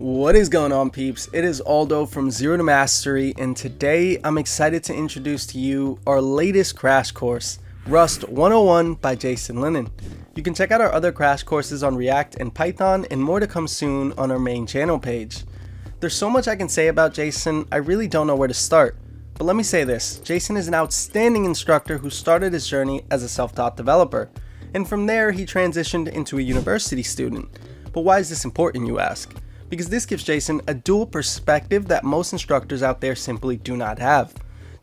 What is going on, peeps? It is Aldo from Zero to Mastery, and today I'm excited to introduce to you our latest crash course, Rust 101 by Jayson Lennon. You can check out our other crash courses on React and Python, and more to come soon on our main channel page. There's so much I can say about Jayson, I really don't know where to start. But let me say this, Jayson is an outstanding instructor who started his journey as a self-taught developer, and from there he transitioned into a university student. But why is this important, you ask? Because this gives Jayson a dual perspective that most instructors out there simply do not have.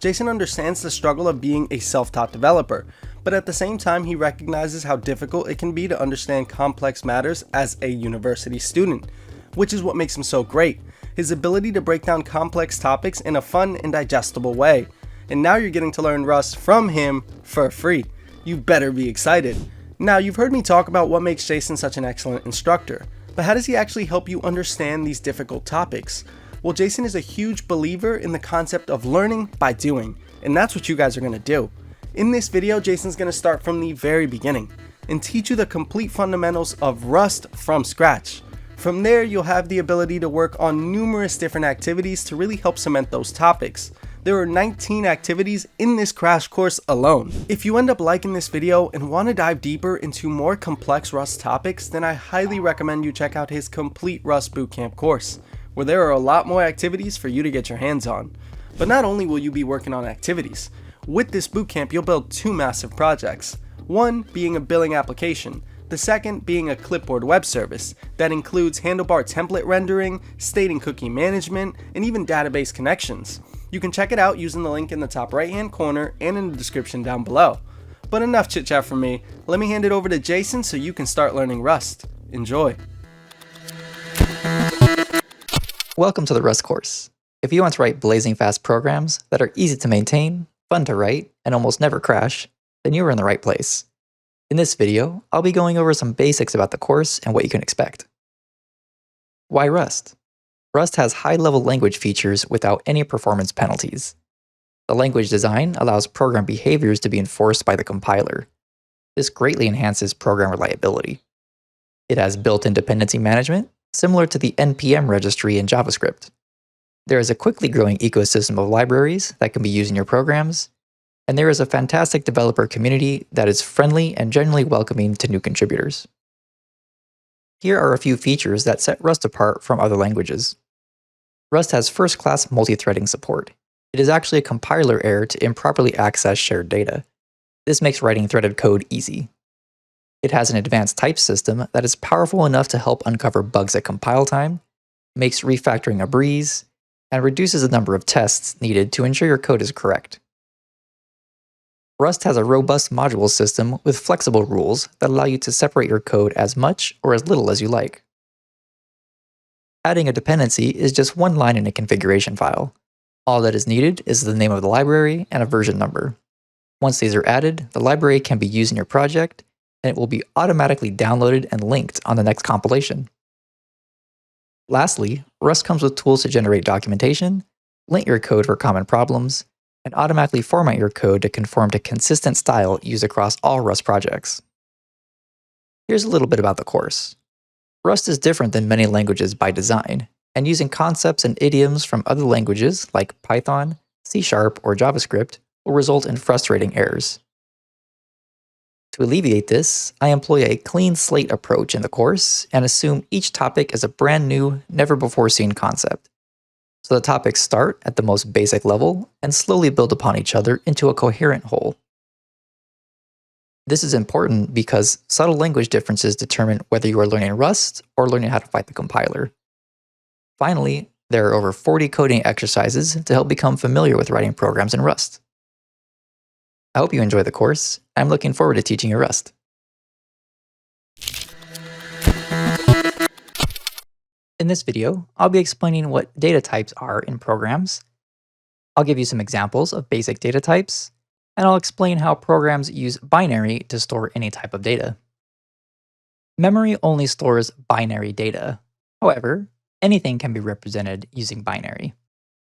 Jayson understands the struggle of being a self-taught developer, but at the same time he recognizes how difficult it can be to understand complex matters as a university student, which is what makes him so great, his ability to break down complex topics in a fun and digestible way. And now you're getting to learn Rust from him for free. You better be excited. Now, you've heard me talk about what makes Jayson such an excellent instructor. But how does he actually help you understand these difficult topics? Well, Jayson is a huge believer in the concept of learning by doing, and that's what you guys are going to do. In this video, Jayson's going to start from the very beginning and teach you the complete fundamentals of Rust from scratch. From there, you'll have the ability to work on numerous different activities to really help cement those topics. There are 19 activities in this crash course alone. If you end up liking this video and want to dive deeper into more complex Rust topics, then I highly recommend you check out his complete Rust Bootcamp course, where there are a lot more activities for you to get your hands on. But not only will you be working on activities, with this bootcamp you'll build two massive projects. One being a billing application, the second being a clipboard web service that includes handlebar template rendering, state and cookie management, and even database connections. You can check it out using the link in the top right hand corner and in the description down below. But enough chit chat from me, let me hand it over to Jayson so you can start learning Rust. Enjoy. Welcome to the Rust course. If you want to write blazing fast programs that are easy to maintain, fun to write, and almost never crash, then you are in the right place. In this video, I'll be going over some basics about the course and what you can expect. Why Rust? Rust has high-level language features without any performance penalties. The language design allows program behaviors to be enforced by the compiler. This greatly enhances program reliability. It has built-in dependency management, similar to the NPM registry in JavaScript. There is a quickly growing ecosystem of libraries that can be used in your programs, and there is a fantastic developer community that is friendly and generally welcoming to new contributors. Here are a few features that set Rust apart from other languages. Rust has first-class multi-threading support. It is actually a compiler error to improperly access shared data. This makes writing threaded code easy. It has an advanced type system that is powerful enough to help uncover bugs at compile time, makes refactoring a breeze, and reduces the number of tests needed to ensure your code is correct. Rust has a robust module system with flexible rules that allow you to separate your code as much or as little as you like. Adding a dependency is just one line in a configuration file. All that is needed is the name of the library and a version number. Once these are added, the library can be used in your project, and it will be automatically downloaded and linked on the next compilation. Lastly, Rust comes with tools to generate documentation, link your code for common problems, and automatically format your code to conform to consistent style used across all Rust projects. Here's a little bit about the course. Rust is different than many languages by design, and using concepts and idioms from other languages like Python, C# or JavaScript will result in frustrating errors. To alleviate this, I employ a clean slate approach in the course and assume each topic is a brand new, never-before-seen concept. So the topics start at the most basic level and slowly build upon each other into a coherent whole. This is important because subtle language differences determine whether you are learning Rust or learning how to fight the compiler. Finally, there are over 40 coding exercises to help become familiar with writing programs in Rust. I hope you enjoy the course. I'm looking forward to teaching you Rust. In this video, I'll be explaining what data types are in programs. I'll give you some examples of basic data types, and I'll explain how programs use binary to store any type of data. Memory only stores binary data. However, anything can be represented using binary.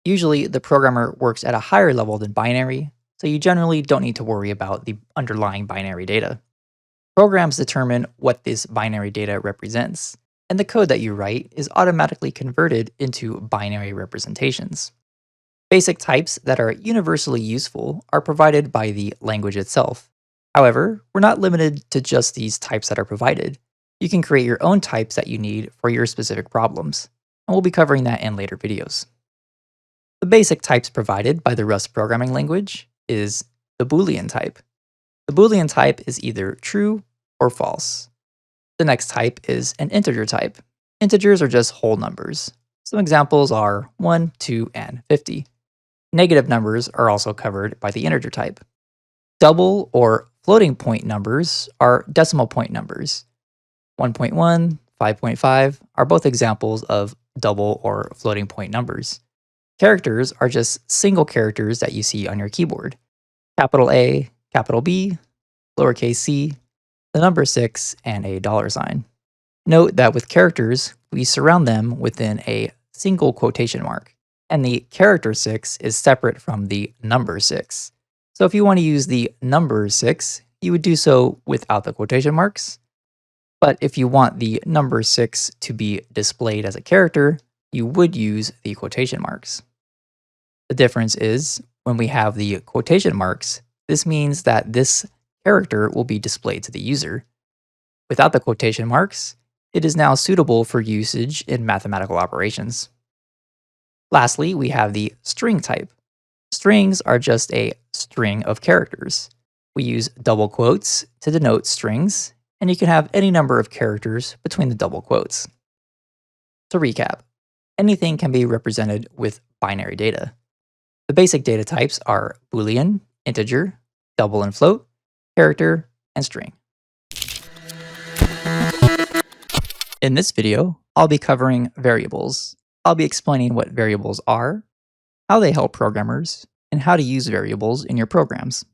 Usually, the programmer works at a higher level than binary, so you generally don't need to worry about the underlying binary data. Programs determine what this binary data represents, and the code that you write is automatically converted into binary representations. Basic types that are universally useful are provided by the language itself. However, we're not limited to just these types that are provided. You can create your own types that you need for your specific problems, and we'll be covering that in later videos. The basic types provided by the Rust programming language is the Boolean type. The Boolean type is either true or false. The next type is an integer type. Integers are just whole numbers. Some examples are 1, 2, and 50. Negative numbers are also covered by the integer type. Double or floating point numbers are decimal point numbers. 1.1, 5.5 are both examples of double or floating point numbers. Characters are just single characters that you see on your keyboard. Capital A, capital B, lowercase c, the number 6, and a $sign. Note that with characters, we surround them within a single quotation mark, and the character 6 is separate from the number 6. So if you want to use the number 6, you would do so without the quotation marks. But if you want the number 6 to be displayed as a character, you would use the quotation marks. The difference is, when we have the quotation marks, this means that this character will be displayed to the user. Without the quotation marks, it is now suitable for usage in mathematical operations. Lastly, we have the string type. Strings are just a string of characters. We use double quotes to denote strings, and you can have any number of characters between the double quotes. To recap, anything can be represented with binary data. The basic data types are Boolean, integer, double and float, character, and string. In this video, I'll be covering variables. I'll be explaining what variables are, how they help programmers, and how to use variables in your programs.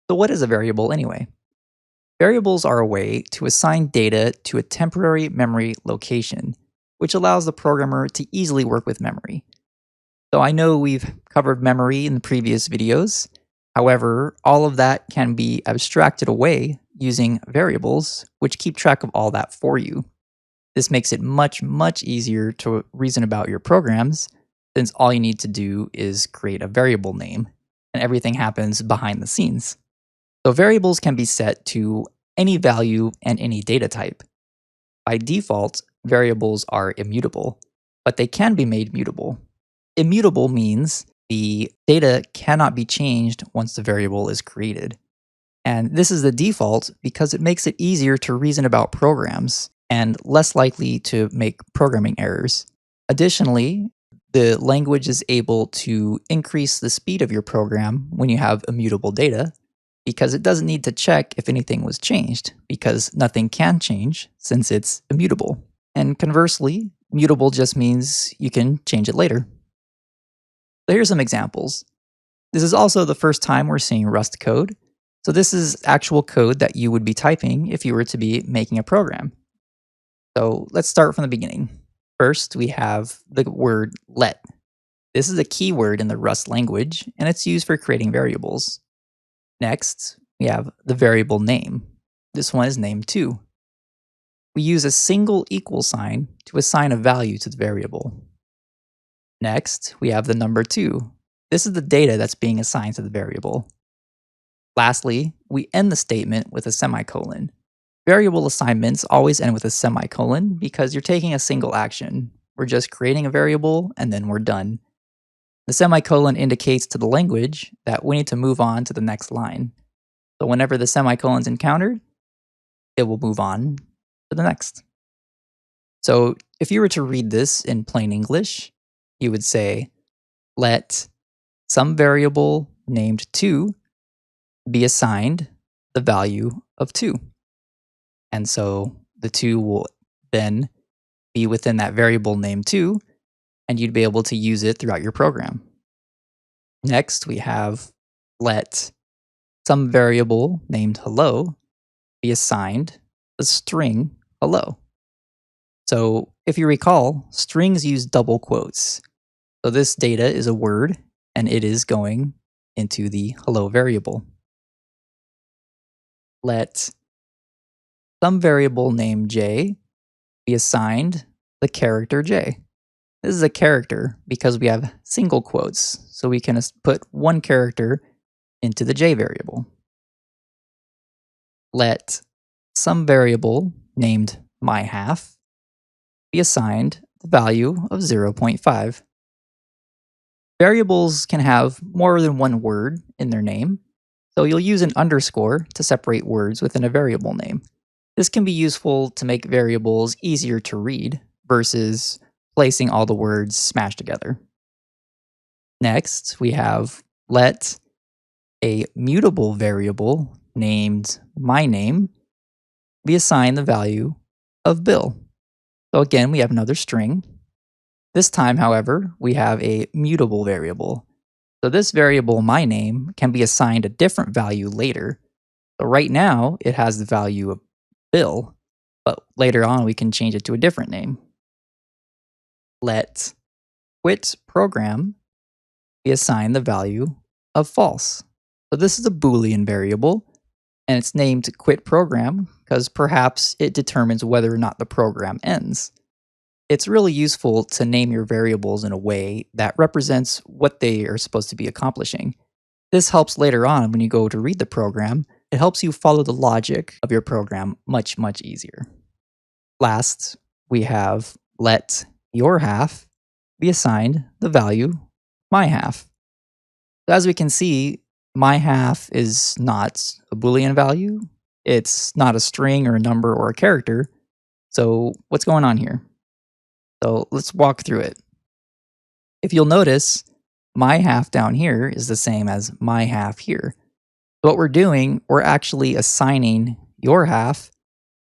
So what is a variable anyway? Variables are a way to assign data to a temporary memory location, which allows the programmer to easily work with memory. So I know we've covered memory in the previous videos. However, all of that can be abstracted away using variables, which keep track of all that for you. This makes it much, much easier to reason about your programs, since all you need to do is create a variable name, and everything happens behind the scenes. So variables can be set to any value and any data type. By default, variables are immutable, but they can be made mutable. Immutable means the data cannot be changed once the variable is created. And this is the default because it makes it easier to reason about programs and less likely to make programming errors. Additionally, the language is able to increase the speed of your program when you have immutable data, because it doesn't need to check if anything was changed, because nothing can change since it's immutable. And conversely, mutable just means you can change it later. So here's some examples. This is also the first time we're seeing Rust code, so this is actual code that you would be typing if you were to be making a program. So let's start from the beginning. First, we have the word let. This is a keyword in the Rust language, and it's used for creating variables. Next, we have the variable name. This one is name2. We use a single equal sign to assign a value to the variable. Next, we have the number 2. This is the data that's being assigned to the variable. Lastly, we end the statement with a semicolon. Variable assignments always end with a semicolon because you're taking a single action. We're just creating a variable and then we're done. The semicolon indicates to the language that we need to move on to the next line. So whenever the semicolon is encountered, it will move on to the next. So if you were to read this in plain English, you would say, let some variable named 2 be assigned the value of 2. And so the 2 will then be within that variable named 2, and you'd be able to use it throughout your program. Next, we have let some variable named hello be assigned the string hello. So if you recall, strings use double quotes. So this data is a word, and it is going into the hello variable. Let some variable named j be assigned the character J. This is a character because we have single quotes, so we can put one character into the J variable. Let some variable named myHalf be assigned the value of 0.5. Variables can have more than one word in their name, so you'll use an underscore to separate words within a variable name. This can be useful to make variables easier to read versus placing all the words smashed together. Next, we have let a mutable variable named myname be assigned the value of Bill. So again, we have another string. This time, however, we have a mutable variable. So this variable myname can be assigned a different value later. So right now, it has the value of Bill, but later on we can change it to a different name. Let quit program be assigned the value of false. So this is a Boolean variable, and it's named quit program because perhaps it determines whether or not the program ends. It's really useful to name your variables in a way that represents what they are supposed to be accomplishing. This helps later on when you go to read the program. It helps you follow the logic of your program much, much easier. Last, we have let your half be assigned the value myHalf. So as we can see, myHalf is not a Boolean value. It's not a string or a number or a character. So what's going on here? So let's walk through it. If you'll notice, myHalf down here is the same as myHalf here. So what we're doing, we're actually assigning your half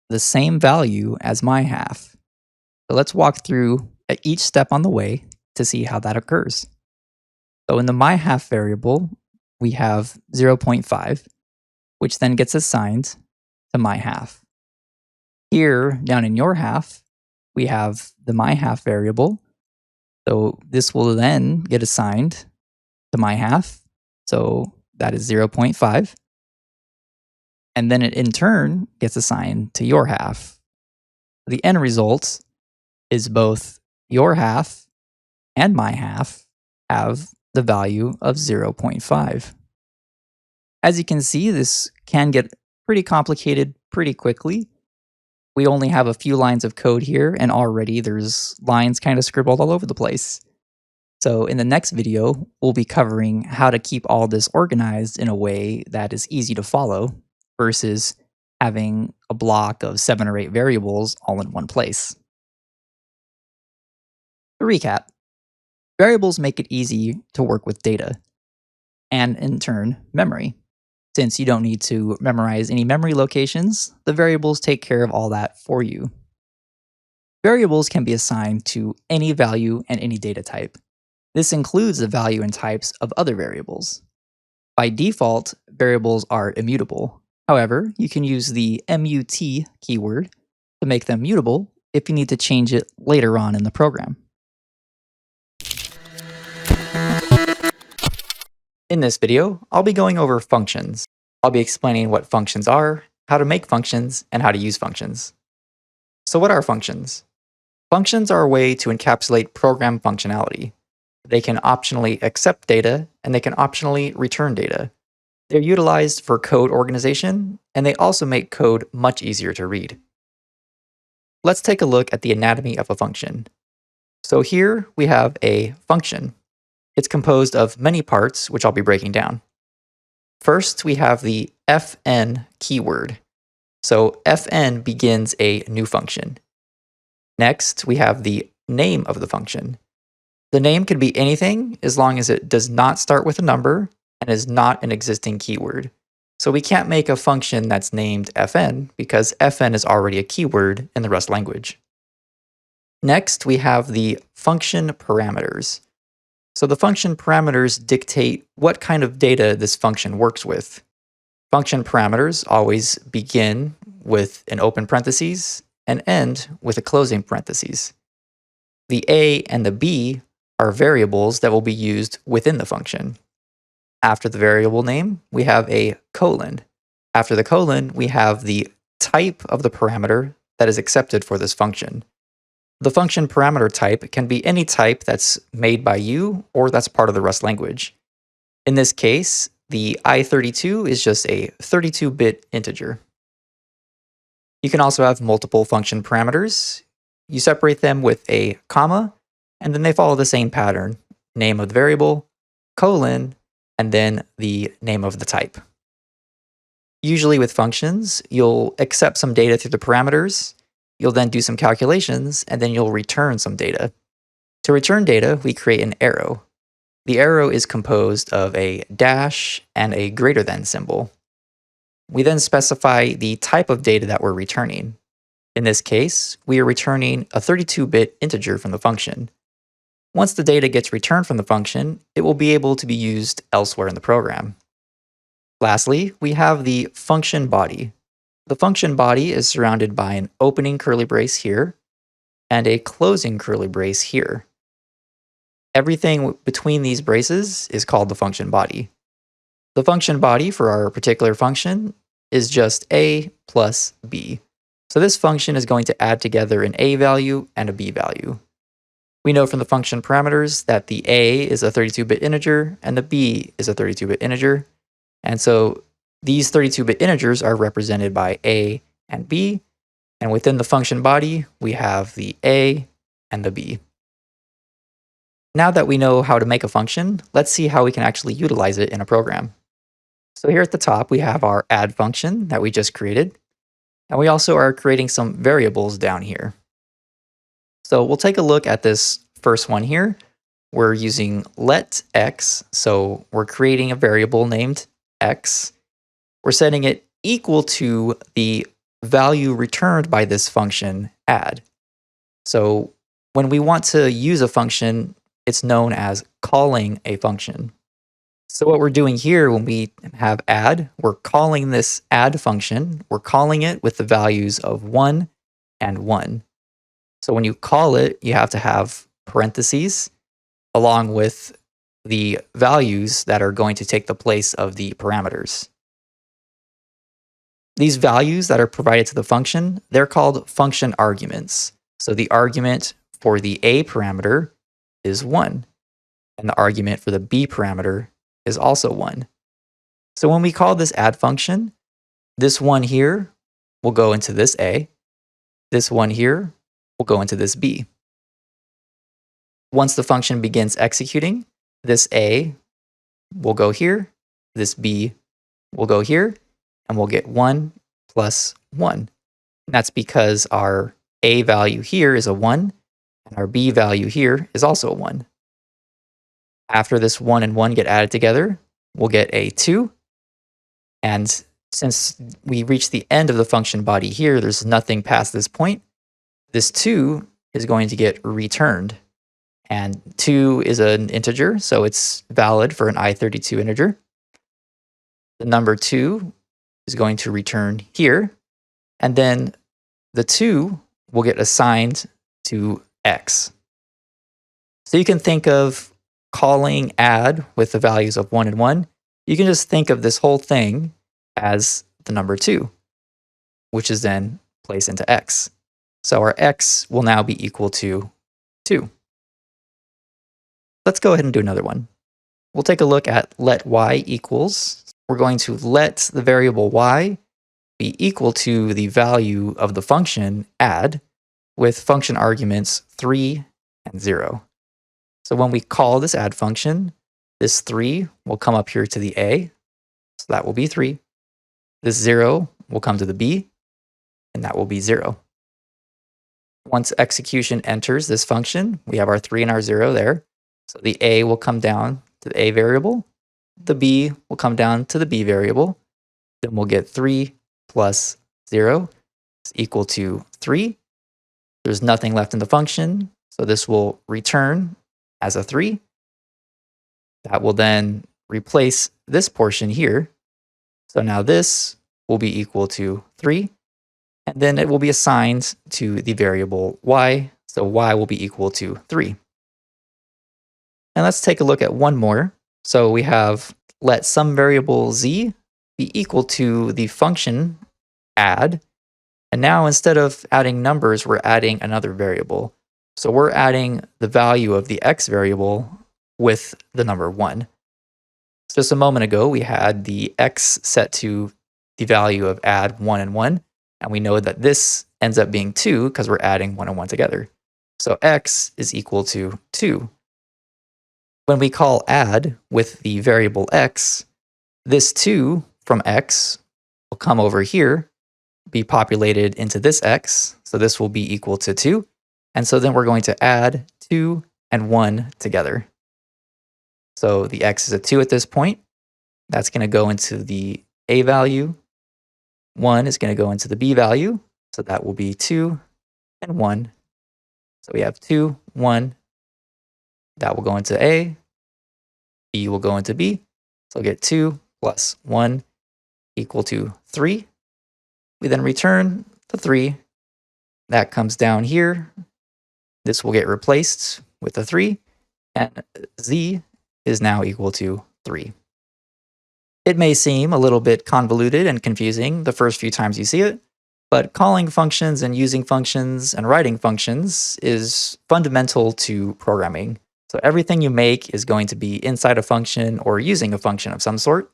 the same value as myHalf. So let's walk through at each step on the way to see how that occurs. So in the myHalf variable, we have 0.5, which then gets assigned to myHalf. Here, down in your half, we have the myHalf variable. So this will then get assigned to myHalf. So that is 0.5. And then it in turn gets assigned to your half. The end result is both your half and myHalf have the value of 0.5. As you can see, this can get pretty complicated pretty quickly. We only have a few lines of code here, and already there's lines kind of scribbled all over the place. So in the next video, we'll be covering how to keep all this organized in a way that is easy to follow versus having a block of 7 or 8 variables all in one place. To recap, variables make it easy to work with data, and in turn, memory. Since you don't need to memorize any memory locations, the variables take care of all that for you. Variables can be assigned to any value and any data type. This includes the value and types of other variables. By default, variables are immutable. However, you can use the mut keyword to make them mutable if you need to change it later on in the program. In this video, I'll be going over functions. I'll be explaining what functions are, how to make functions, and how to use functions. So what are functions? Functions are a way to encapsulate program functionality. They can optionally accept data, and they can optionally return data. They're utilized for code organization, and they also make code much easier to read. Let's take a look at the anatomy of a function. So here we have a function. It's composed of many parts, which I'll be breaking down. First, we have the fn keyword. So fn begins a new function. Next, we have the name of the function. The name can be anything as long as it does not start with a number and is not an existing keyword. So we can't make a function that's named fn because fn is already a keyword in the Rust language. Next, we have the function parameters. So the function parameters dictate what kind of data this function works with. Function parameters always begin with an open parentheses and end with a closing parentheses. The a and the b are variables that will be used within the function. After the variable name, we have a colon. After the colon, we have the type of the parameter that is accepted for this function. The function parameter type can be any type that's made by you or that's part of the Rust language. In this case, the i32 is just a 32-bit integer. You can also have multiple function parameters. You separate them with a comma, and then they follow the same pattern: name of the variable, colon, and then the name of the type. Usually with functions, you'll accept some data through the parameters, you'll then do some calculations, and then you'll return some data. To return data, we create an arrow. The arrow is composed of a dash and a greater than symbol. We then specify the type of data that we're returning. In this case, we are returning a 32-bit integer from the function. Once the data gets returned from the function, it will be able to be used elsewhere in the program. Lastly, we have the function body. The function body is surrounded by an opening curly brace here and a closing curly brace here. Everything between these braces is called the function body. The function body for our particular function is just a plus b. So this function is going to add together an a value and a b value. We know from the function parameters that the a is a 32-bit integer and the b is a 32-bit integer. And so these 32-bit integers are represented by a and b. And within the function body, we have the a and the b. Now that we know how to make a function, let's see how we can actually utilize it in a program. So here at the top, we have our add function that we just created. And we also are creating some variables down here. So we'll take a look at this first one here. We're using let x, so we're creating a variable named x. We're setting it equal to the value returned by this function add. So when we want to use a function, it's known as calling a function. So what we're doing here when we have add, we're calling this add function. We're calling it with the values of 1 and 1. So when you call it, you have to have parentheses along with the values that are going to take the place of the parameters. These values that are provided to the function, they're called function arguments. So the argument for the a parameter is 1, and the argument for the b parameter is also 1. So when we call this add function, this one here will go into this a, this one here will go into this b. Once the function begins executing, this a will go here, this b will go here, and we'll get 1 plus 1. And that's because our a value here is a 1, and our b value here is also a 1. After this 1 and 1 get added together, we'll get a 2. And since we reach the end of the function body here, there's nothing past this point. This 2 is going to get returned. And 2 is an integer, so it's valid for an i32 integer. The number 2 is going to return here. And then the 2 will get assigned to x. So you can think of calling add with the values of 1 and 1. You can just think of this whole thing as the number 2, which is then placed into x. So our x will now be equal to 2. Let's go ahead and do another one. We'll take a look at let y equals. We're going to let the variable y be equal to the value of the function add with function arguments 3 and 0. So when we call this add function, this 3 will come up here to the a, so that will be 3. This 0 will come to the b, and that will be 0. Once execution enters this function, we have our 3 and our 0 there. So the a will come down to the a variable, the b will come down to the b variable, then we'll get 3 plus 0 is equal to 3. There's nothing left in the function, so this will return as a 3. That will then replace this portion here. So now this will be equal to 3, and then it will be assigned to the variable y, so y will be equal to 3. And let's take a look at one more. So we have let some variable z be equal to the function add And now instead of adding numbers, we're adding another variable. So we're adding the value of the x variable with the number 1. Just a moment ago, we had the x set to the value of add 1 and 1, and we know that this ends up being 2 because we're adding 1 and 1 together. So x is equal to 2. When we call add with the variable x, this 2 from x will come over here, be populated into this x, so this will be equal to 2. And so then we're going to add 2 and 1 together. So the x is a 2 at this point. That's going to go into the a value. 1 is going to go into the b value. So that will be 2 and 1. So we have 2, 1. That will go into a. B will go into b. So we'll get 2 plus 1 equal to 3. We then return the 3. That comes down here. This will get replaced with a 3. And z is now equal to 3. It may seem a little bit convoluted and confusing the first few times you see it, but calling functions and using functions and writing functions is fundamental to programming. So everything you make is going to be inside a function or using a function of some sort.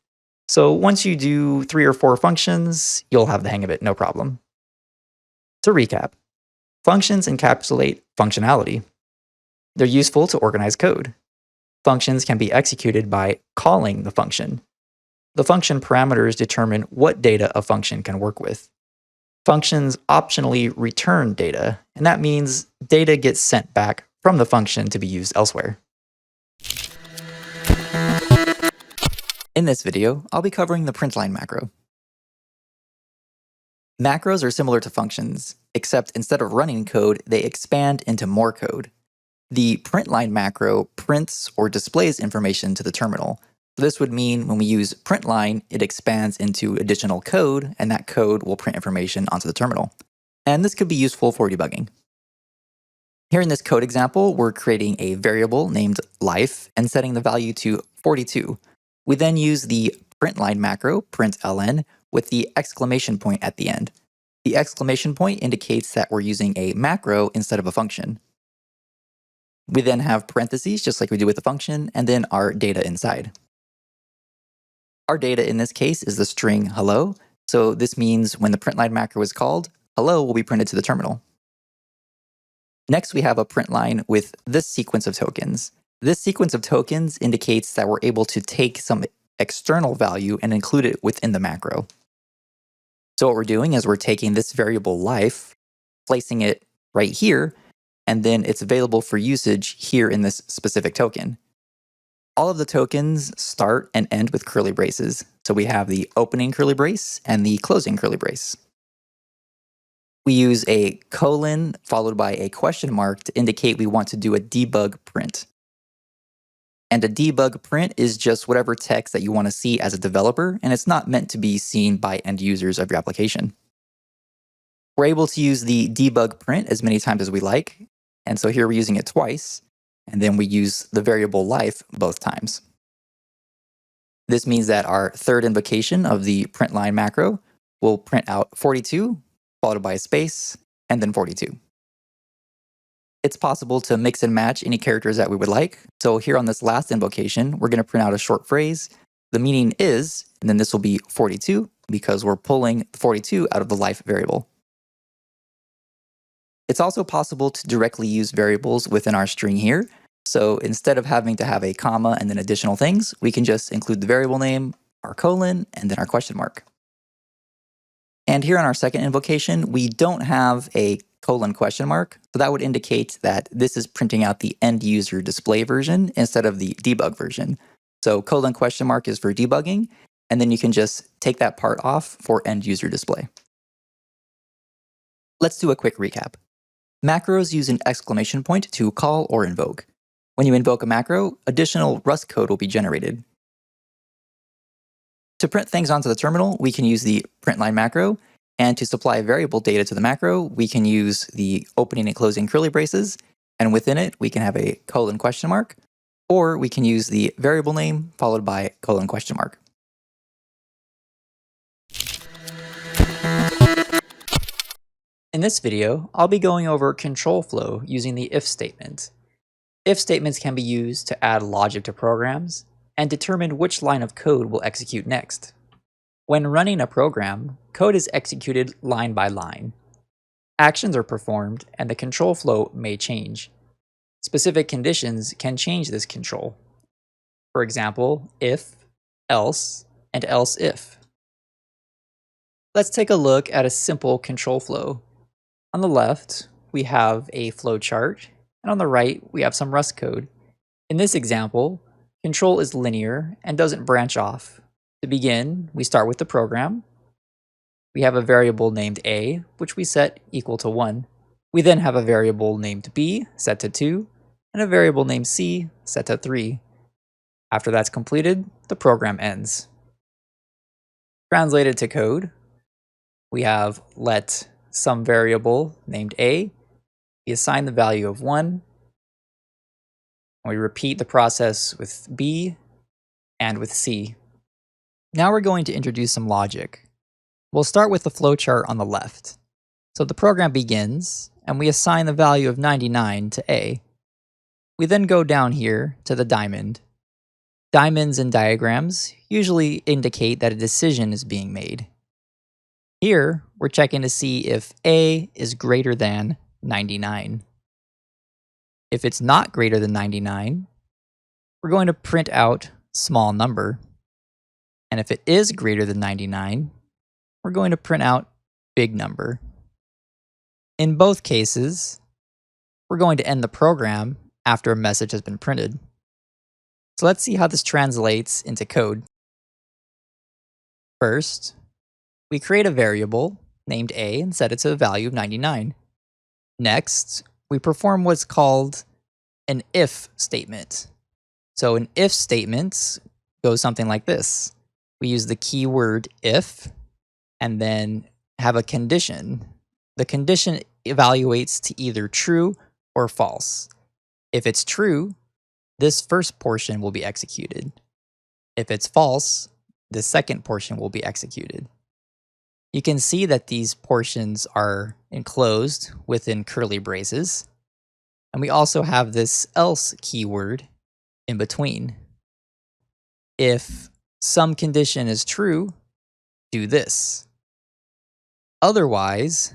So once you do 3 or 4 functions, you'll have the hang of it, no problem. To recap, functions encapsulate functionality. They're useful to organize code. Functions can be executed by calling the function. The function parameters determine what data a function can work with. Functions optionally return data, and that means data gets sent back from the function to be used elsewhere. In this video, I'll be covering the Println macro. Macros are similar to functions, except instead of running code, they expand into more code. The Println macro prints or displays information to the terminal. This would mean when we use Println, it expands into additional code, and that code will print information onto the terminal. And this could be useful for debugging. Here in this code example, we're creating a variable named life and setting the value to 42. We then use the Println macro, println, with the exclamation point at the end. The exclamation point indicates that we're using a macro instead of a function. We then have parentheses, just like we do with the function, and then our data inside. Our data in this case is the string hello, so this means when the Println macro is called, hello will be printed to the terminal. Next, we have a print line with this sequence of tokens. This sequence of tokens indicates that we're able to take some external value and include it within the macro. So what we're doing is we're taking this variable life, placing it right here, and then it's available for usage here in this specific token. All of the tokens start and end with curly braces. So we have the opening curly brace and the closing curly brace. We use a colon followed by a question mark to indicate we want to do a debug print. And a debug print is just whatever text that you want to see as a developer, and it's not meant to be seen by end users of your application. We're able to use the debug print as many times as we like, and so here we're using it twice, and then we use the variable life both times. This means that our third invocation of the Println macro will print out 42, followed by a space, and then 42. It's possible to mix and match any characters that we would like. So here on this last invocation, we're going to print out a short phrase. The meaning is, and then this will be 42 because we're pulling 42 out of the life variable. It's also possible to directly use variables within our string here. So instead of having to have a comma and then additional things, we can just include the variable name, our colon, and then our question mark. And here on our second invocation, we don't have a colon question mark. So that would indicate that this is printing out the end user display version instead of the debug version. So colon question mark is for debugging, and then you can just take that part off for end user display. Let's do a quick recap. Macros use an exclamation point to call or invoke. When you invoke a macro, additional Rust code will be generated. To print things onto the terminal, we can use the Println macro, and to supply variable data to the macro, we can use the opening and closing curly braces, and within it, we can have a colon question mark, or we can use the variable name followed by colon question mark. In this video, I'll be going over control flow using the if statement. If statements can be used to add logic to programs and determine which line of code will execute next. When running a program, code is executed line by line. Actions are performed and the control flow may change. Specific conditions can change this control. For example, if, else, and else if. Let's take a look at a simple control flow. On the left, we have a flowchart, and on the right, we have some Rust code. In this example, control is linear and doesn't branch off. To begin, we start with the program. We have a variable named a, which we set equal to 1. We then have a variable named b, set to 2, and a variable named c, set to 3. After that's completed, the program ends. Translated to code, we have let some variable named a, we assign the value of 1, and we repeat the process with b and with c. Now we're going to introduce some logic. We'll start with the flowchart on the left. So the program begins, and we assign the value of 99 to a. We then go down here to the diamond. Diamonds in diagrams usually indicate that a decision is being made. Here, we're checking to see if a is greater than 99. If it's not greater than 99, we're going to print out small number. And if it is greater than 99, we're going to print out big number. In both cases, we're going to end the program after a message has been printed. So let's see how this translates into code. First, we create a variable named a and set it to the value of 99. Next, we perform what's called an if statement. So an if statement goes something like this. We use the keyword if and then have a condition. The condition evaluates to either true or false. If it's true, this first portion will be executed. If it's false, the second portion will be executed. You can see that these portions are enclosed within curly braces. And we also have this else keyword in between. If some condition is true, do this. Otherwise,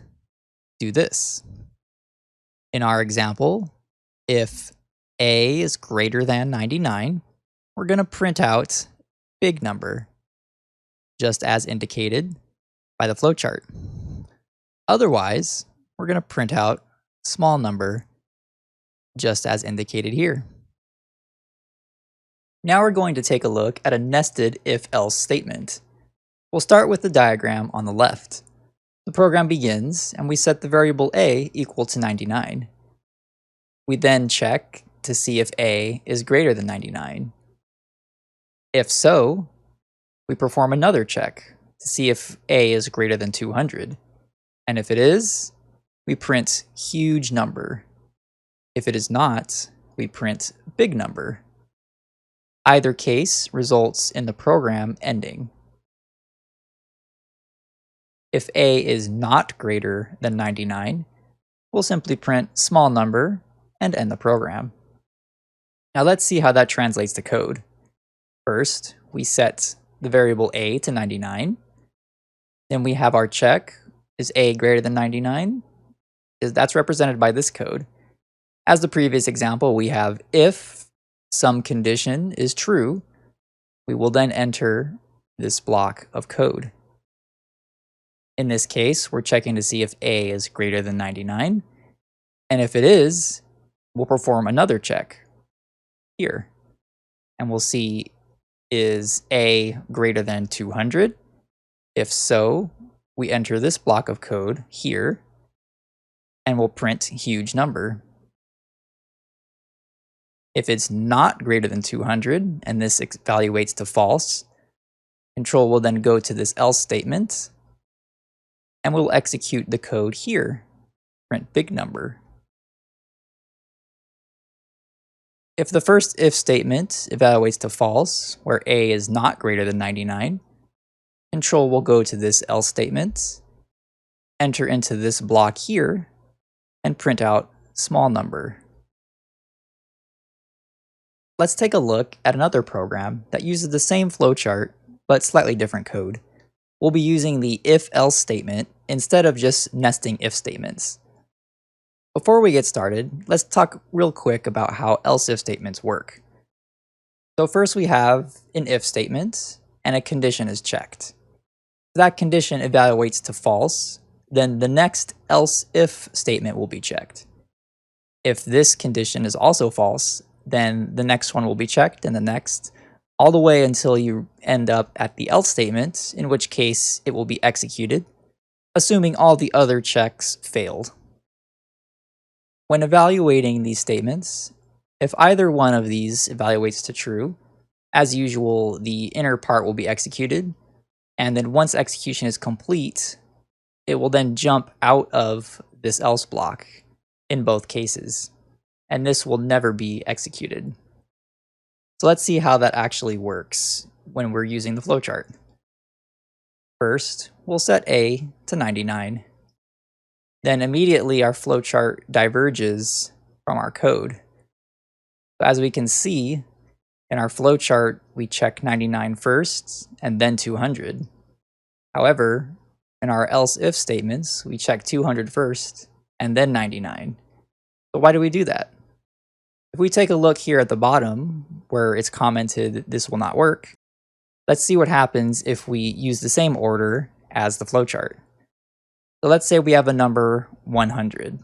do this. In our example, if a is greater than 99, we're going to print out big number, just as indicated by the flowchart. Otherwise, we're going to print out small number, just as indicated here. Now we're going to take a look at a nested if-else statement. We'll start with the diagram on the left. The program begins, and we set the variable a equal to 99. We then check to see if a is greater than 99. If so, we perform another check to see if a is greater than 200. And if it is, we print huge number. If it is not, we print big number. Either case results in the program ending. If a is not greater than 99, we'll simply print small number and end the program. Now let's see how that translates to code. First, we set the variable a to 99. Then we have our check. Is a greater than 99? That's represented by this code. As the previous example, we have if some condition is true, we will then enter this block of code. In this case, we're checking to see if a is greater than 99. And if it is, we'll perform another check here. And we'll see, is a greater than 200? If so, we enter this block of code here, and we'll print huge number. If it's not greater than 200, and this evaluates to false, control will then go to this else statement, and we'll execute the code here, print big number. If the first if statement evaluates to false, where a is not greater than 99, control will go to this else statement, enter into this block here and print out small number. Let's take a look at another program that uses the same flowchart but slightly different code. We'll be using the if-else statement instead of just nesting if statements. Before we get started, let's talk real quick about how else-if statements work. So first we have an if statement and a condition is checked. If that condition evaluates to false, then the next else-if statement will be checked. If this condition is also false, then the next one will be checked and the next, all the way until you end up at the else statement, in which case it will be executed, assuming all the other checks failed. When evaluating these statements, if either one of these evaluates to true, as usual, the inner part will be executed, and then once execution is complete, it will then jump out of this else block in both cases, and this will never be executed. So let's see how that actually works when we're using the flowchart. First, we'll set A to 99. Then immediately our flowchart diverges from our code. So as we can see, in our flowchart, we check 99 first and then 200. However, in our else-if statements, we check 200 first and then 99. So why do we do that? If we take a look here at the bottom, where it's commented this will not work, let's see what happens if we use the same order as the flowchart. So let's say we have a number 100.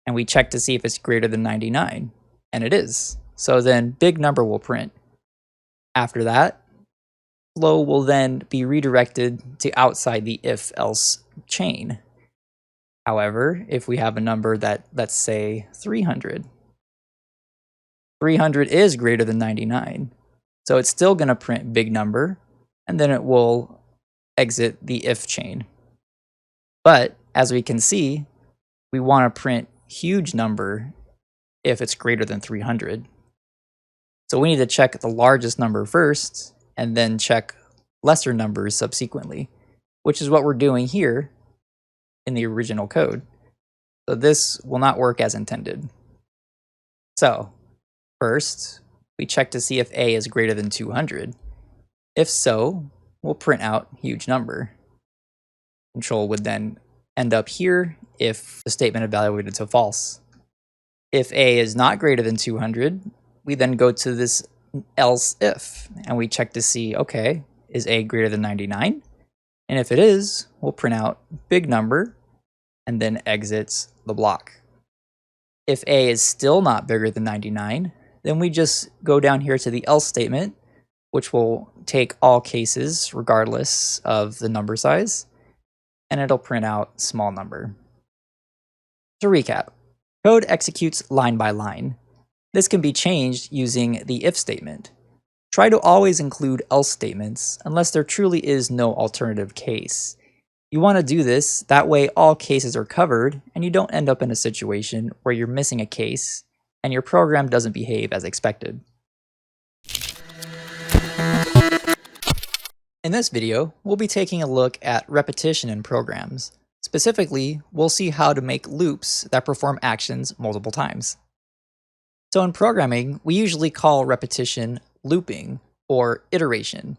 And we check to see if it's greater than 99. And it is. So then big number will print. After that, flow will then be redirected to outside the if-else chain. However, if we have a number that, let's say 300. 300 is greater than 99. So it's still going to print big number, and then it will exit the if chain. But as we can see, we want to print huge number if it's greater than 300. So we need to check the largest number first and then check lesser numbers subsequently, which is what we're doing here in the original code. So this will not work as intended. So first, we check to see if A is greater than 200. If so, we'll print out huge number. Control would then end up here if the statement evaluated to false. If A is not greater than 200, we then go to this else if, and we check to see, okay, is A greater than 99? And if it is, we'll print out big number and then exits the block. If A is still not bigger than 99, then we just go down here to the else statement, which will take all cases regardless of the number size, and it'll print out small number. To recap, code executes line by line. This can be changed using the if statement. Try to always include else statements unless there truly is no alternative case. You want to do this, that way all cases are covered and you don't end up in a situation where you're missing a case and your program doesn't behave as expected. In this video, we'll be taking a look at repetition in programs. Specifically, we'll see how to make loops that perform actions multiple times. So in programming, we usually call repetition looping or iteration.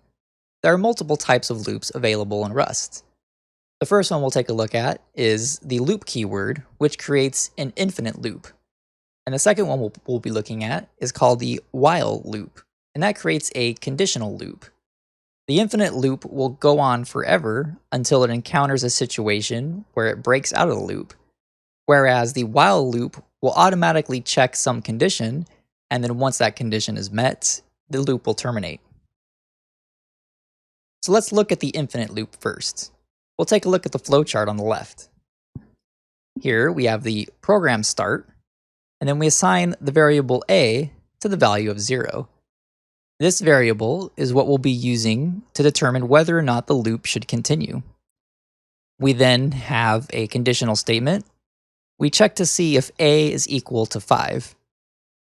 There are multiple types of loops available in Rust. The first one we'll take a look at is the loop keyword, which creates an infinite loop. And the second one we'll be looking at is called the while loop, and that creates a conditional loop. The infinite loop will go on forever until it encounters a situation where it breaks out of the loop, whereas the while loop will automatically check some condition, and then once that condition is met, the loop will terminate. So let's look at the infinite loop first. We'll take a look at the flowchart on the left. Here we have the program start, and then we assign the variable a to the value of 0. This variable is what we'll be using to determine whether or not the loop should continue. We then have a conditional statement. We check to see if a is equal to 5.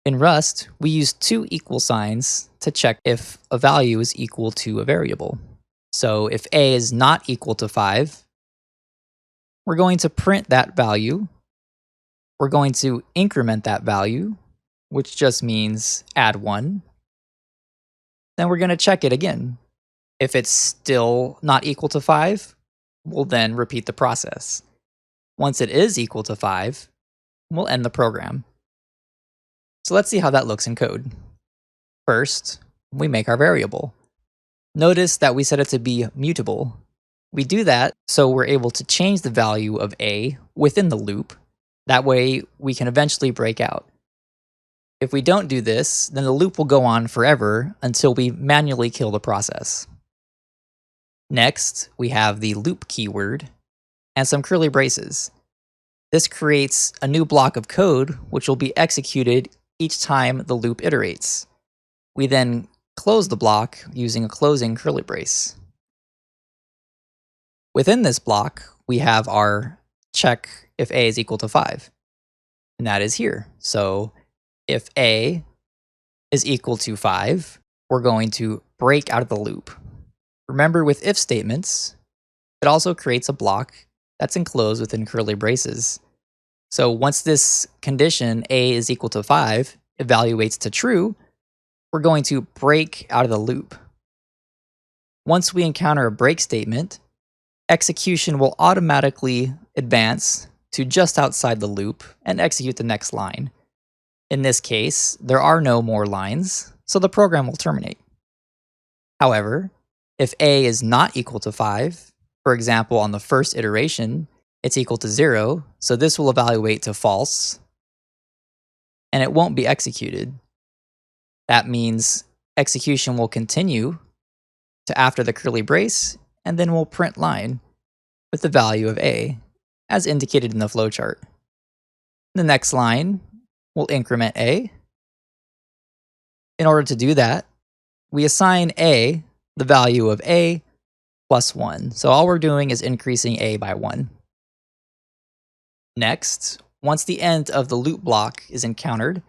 In Rust, we use two equal signs to check if a value is equal to a variable. So if a is not equal to 5, we're going to print that value. We're going to increment that value, which just means add 1. Then we're going to check it again. If it's still not equal to 5, we'll then repeat the process. Once it is equal to 5, we'll end the program. So let's see how that looks in code. First, we make our variable. Notice that we set it to be mutable. We do that so we're able to change the value of a within the loop. That way we can eventually break out. If we don't do this, then the loop will go on forever until we manually kill the process. Next, we have the loop keyword and some curly braces. This creates a new block of code which will be executed each time the loop iterates. We then close the block using a closing curly brace. Within this block, we have our check if a is equal to 5. And that is here. So if a is equal to 5, we're going to break out of the loop. Remember, with if statements, it also creates a block that's enclosed within curly braces. So once this condition, a is equal to 5, evaluates to true, we're going to break out of the loop. Once we encounter a break statement, execution will automatically advance to just outside the loop and execute the next line. In this case, there are no more lines, so the program will terminate. However, if a is not equal to 5, for example, on the first iteration, it's equal to 0, so this will evaluate to false, and it won't be executed. That means execution will continue to after the curly brace, and then we'll print line with the value of a, as indicated in the flowchart. The next line will increment a. In order to do that, we assign a the value of a plus 1. So all we're doing is increasing a by 1. Next, once the end of the loop block is encountered,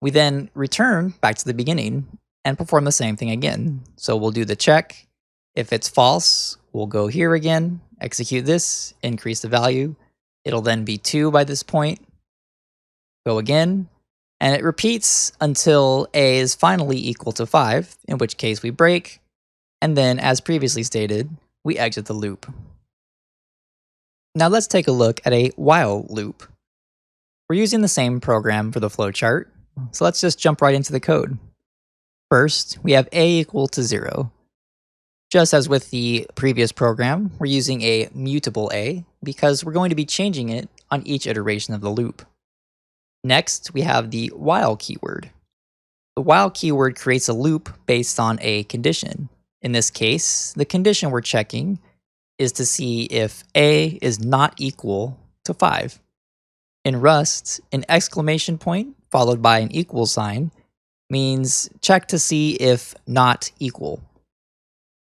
we then return back to the beginning and perform the same thing again. So we'll do the check. If it's false, we'll go here again, execute this, increase the value. It'll then be 2 by this point. Go again, and it repeats until a is finally equal to 5, in which case we break, and then, as previously stated, we exit the loop. Now let's take a look at a while loop. We're using the same program for the flowchart, so let's just jump right into the code. First, we have a equal to 0. Just as with the previous program, we're using a mutable a because we're going to be changing it on each iteration of the loop. Next, we have the while keyword. The while keyword creates a loop based on a condition. In this case, the condition we're checking is to see if a is not equal to 5. In Rust, an exclamation point followed by an equal sign means check to see if not equal.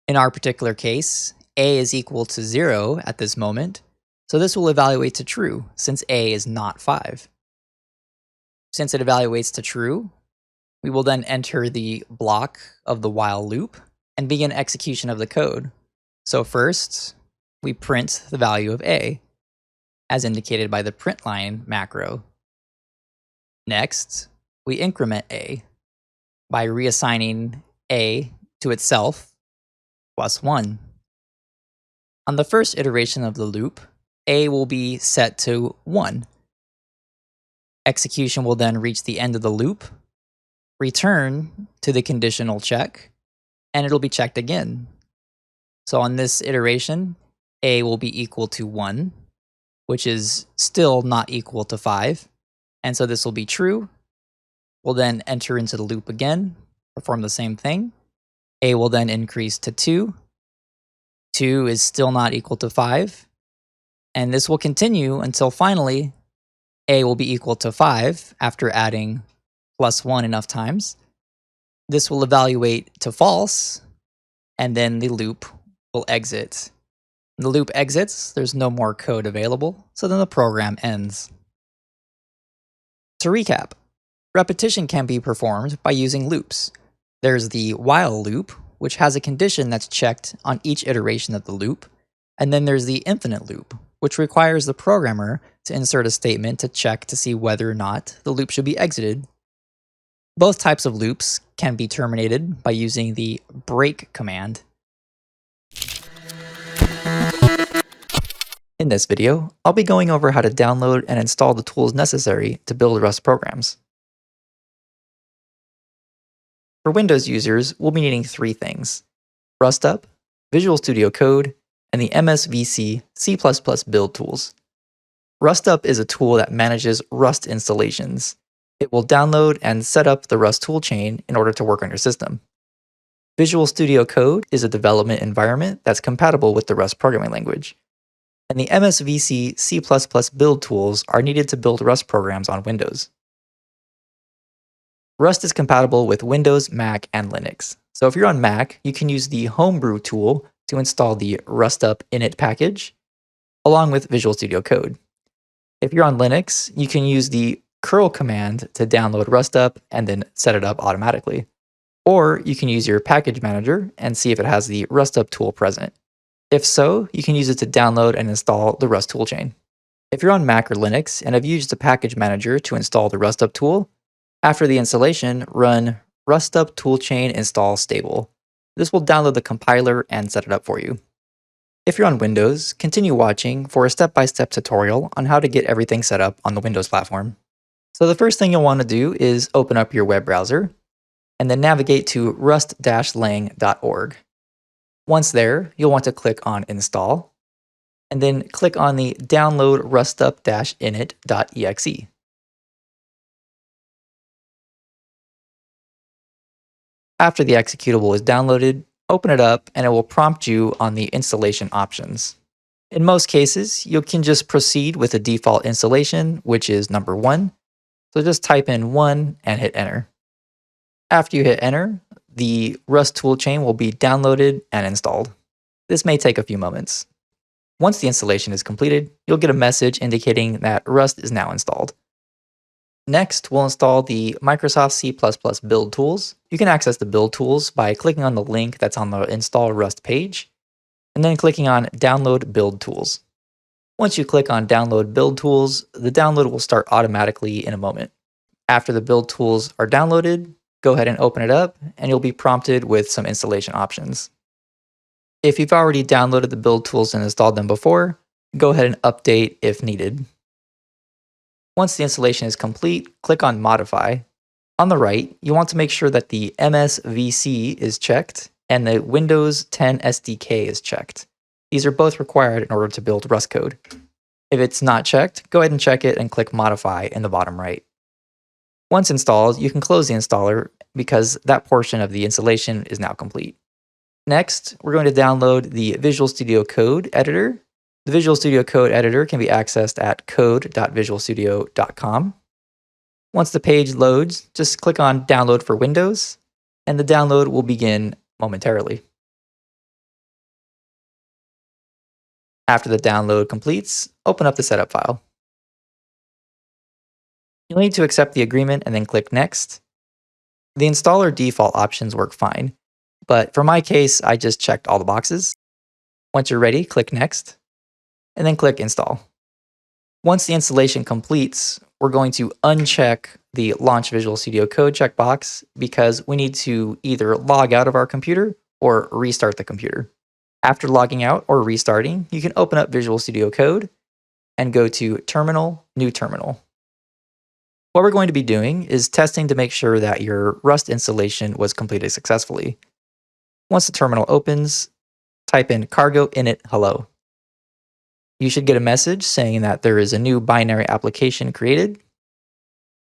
In our particular case, a is equal to 0 at this moment, so this will evaluate to true since a is not 5. Since it evaluates to true, we will then enter the block of the while loop and begin execution of the code. So first, we print the value of a, as indicated by the println macro. Next, we increment a by reassigning a to itself plus 1. On the first iteration of the loop, a will be set to 1. Execution will then reach the end of the loop, return to the conditional check, and it'll be checked again. So on this iteration, a will be equal to 1, which is still not equal to 5, and so this will be true. We'll then enter into the loop again, perform the same thing. A will then increase to 2. 2 is still not equal to 5, and this will continue until finally a will be equal to 5 after adding plus 1 enough times. This will evaluate to false, and then the loop will exit. When the loop exits, there's no more code available, so then the program ends. To recap, repetition can be performed by using loops. There's the while loop, which has a condition that's checked on each iteration of the loop, and then there's the infinite loop, which requires the programmer to insert a statement to check to see whether or not the loop should be exited. Both types of loops can be terminated by using the break command. In this video, I'll be going over how to download and install the tools necessary to build Rust programs. For Windows users, we'll be needing three things: RustUp, Visual Studio Code, and the MSVC C++ build tools. RustUp is a tool that manages Rust installations. It will download and set up the Rust toolchain in order to work on your system. Visual Studio Code is a development environment that's compatible with the Rust programming language. And the MSVC C++ build tools are needed to build Rust programs on Windows. Rust is compatible with Windows, Mac, and Linux. So if you're on Mac, you can use the Homebrew tool to install the RustUp init package, along with Visual Studio Code. If you're on Linux, you can use the curl command to download RustUp and then set it up automatically. Or you can use your package manager and see if it has the RustUp tool present. If so, you can use it to download and install the Rust toolchain. If you're on Mac or Linux and have used the package manager to install the RustUp tool, after the installation, run RustUp toolchain install stable. This will download the compiler and set it up for you. If you're on Windows, continue watching for a step-by-step tutorial on how to get everything set up on the Windows platform. So the first thing you'll want to do is open up your web browser and then navigate to rust-lang.org. Once there, you'll want to click on Install and then click on the Download rustup-init.exe. After the executable is downloaded, open it up and it will prompt you on the installation options. In most cases, you can just proceed with the default installation, which is number 1. So just type in 1 and hit enter. After you hit enter, the Rust toolchain will be downloaded and installed. This may take a few moments. Once the installation is completed, you'll get a message indicating that Rust is now installed. Next, we'll install the Microsoft C++ build tools. You can access the build tools by clicking on the link that's on the Install Rust page, and then clicking on Download Build Tools. Once you click on Download Build Tools, the download will start automatically in a moment. After the build tools are downloaded, go ahead and open it up, and you'll be prompted with some installation options. If you've already downloaded the build tools and installed them before, go ahead and update if needed. Once the installation is complete, click on Modify. On the right, you want to make sure that the MSVC is checked and the Windows 10 SDK is checked. These are both required in order to build Rust code. If it's not checked, go ahead and check it and click Modify in the bottom right. Once installed, you can close the installer because that portion of the installation is now complete. Next, we're going to download the Visual Studio Code editor. The Visual Studio Code editor can be accessed at code.visualstudio.com. Once the page loads, just click on Download for Windows, and the download will begin momentarily. After the download completes, open up the setup file. You'll need to accept the agreement and then click Next. The installer default options work fine, but for my case, I just checked all the boxes. Once you're ready, click Next, and then click Install. Once the installation completes, we're going to uncheck the Launch Visual Studio Code checkbox because we need to either log out of our computer or restart the computer. After logging out or restarting, you can open up Visual Studio Code and go to Terminal, New Terminal. What we're going to be doing is testing to make sure that your Rust installation was completed successfully. Once the terminal opens, type in cargo init hello. You should get a message saying that there is a new binary application created.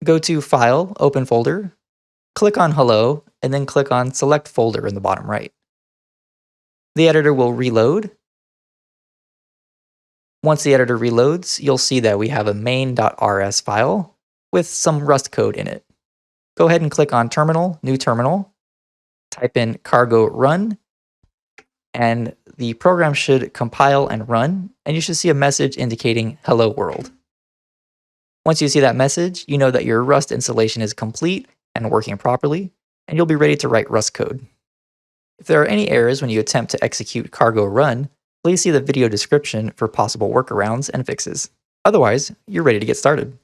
Go to File, Open Folder, click on Hello, and then click on Select Folder in the bottom right. The editor will reload. Once the editor reloads, you'll see that we have a main.rs file with some Rust code in it. Go ahead and click on Terminal, New Terminal, type in cargo run, and the program should compile and run, and you should see a message indicating Hello World. Once you see that message, you know that your Rust installation is complete and working properly, and you'll be ready to write Rust code. If there are any errors when you attempt to execute cargo run, Please see the video description for possible workarounds and fixes. Otherwise, you're ready to get started.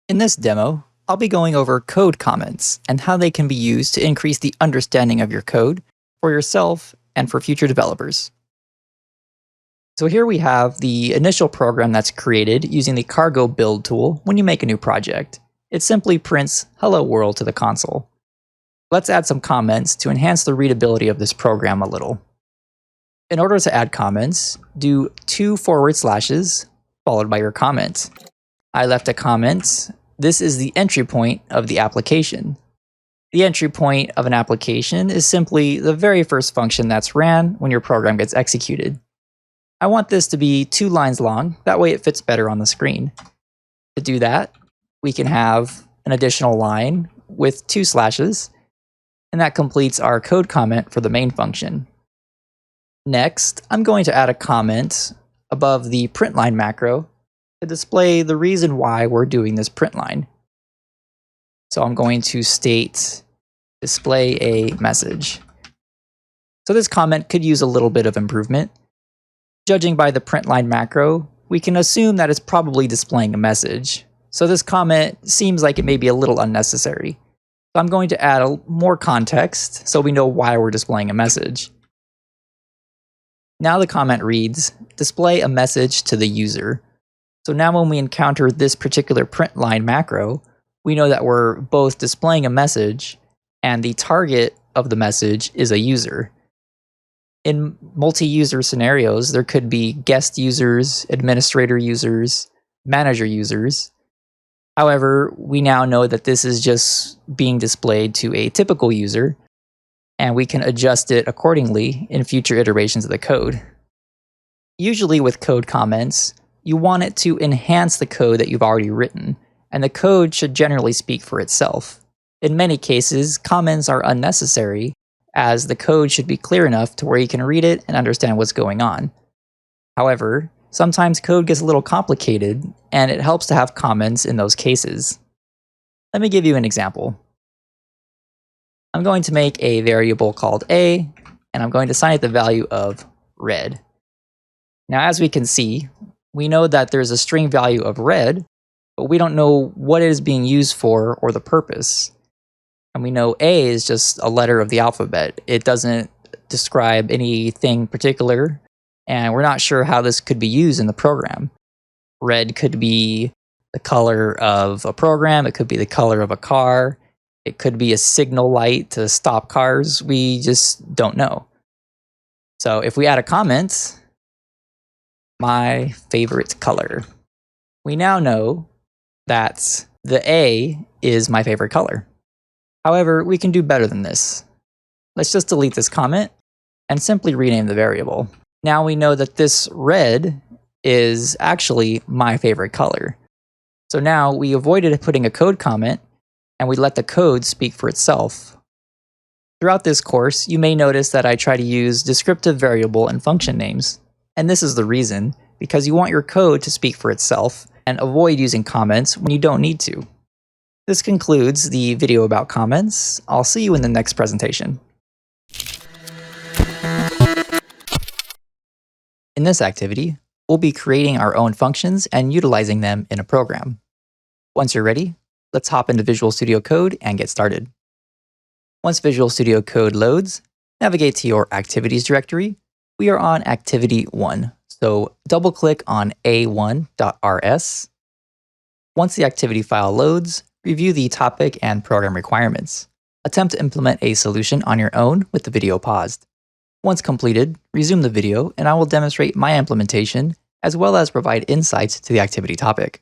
In this demo, I'll be going over code comments and how they can be used to increase the understanding of your code for yourself and for future developers. So here we have the initial program that's created using the cargo build tool when you make a new project. It simply prints hello world to the console. Let's add some comments to enhance the readability of this program a little. In order to add comments, do 2 forward slashes followed by your comment. I left a comment. This is the entry point of the application. The entry point of an application is simply the very first function that's ran when your program gets executed. I want this to be 2 lines long, that way it fits better on the screen. To do that, we can have an additional line with 2 slashes, and that completes our code comment for the main function. Next, I'm going to add a comment above the Println macro to display the reason why we're doing this print line. So I'm going to state display a message. So this comment could use a little bit of improvement. Judging by the Println macro, we can assume that it's probably displaying a message. So this comment seems like it may be a little unnecessary. So I'm going to add more context so we know why we're displaying a message. Now the comment reads, display a message to the user. So now when we encounter this particular Println macro, we know that we're both displaying a message and the target of the message is a user. In multi-user scenarios, there could be guest users, administrator users, manager users. However, we now know that this is just being displayed to a typical user, and we can adjust it accordingly in future iterations of the code. Usually with code comments, you want it to enhance the code that you've already written, and the code should generally speak for itself. In many cases, comments are unnecessary, as the code should be clear enough to where you can read it and understand what's going on. However, sometimes code gets a little complicated, and it helps to have comments in those cases. Let me give you an example. I'm going to make a variable called a, and I'm going to assign it the value of red. Now, as we can see, we know that there's a string value of red, but we don't know what it is being used for or the purpose. And we know a is just a letter of the alphabet. It doesn't describe anything particular, and we're not sure how this could be used in the program. Red could be the color of a program, it could be the color of a car, it could be a signal light to stop cars, we just don't know. So if we add a comment, my favorite color, we now know that the A is my favorite color. However, we can do better than this. Let's just delete this comment and simply rename the variable. Now we know that this red is actually my favorite color. So now we avoided putting a code comment and we let the code speak for itself. Throughout this course, you may notice that I try to use descriptive variable and function names. And this is the reason, because you want your code to speak for itself and avoid using comments when you don't need to. This concludes the video about comments. I'll see you in the next presentation. In this activity, we'll be creating our own functions and utilizing them in a program. Once you're ready, let's hop into Visual Studio Code and get started. Once Visual Studio Code loads, navigate to your Activities directory. We are on Activity 1, so double-click on a1.rs. Once the activity file loads, review the topic and program requirements. Attempt to implement a solution on your own with the video paused. Once completed, resume the video and I will demonstrate my implementation as well as provide insights to the activity topic.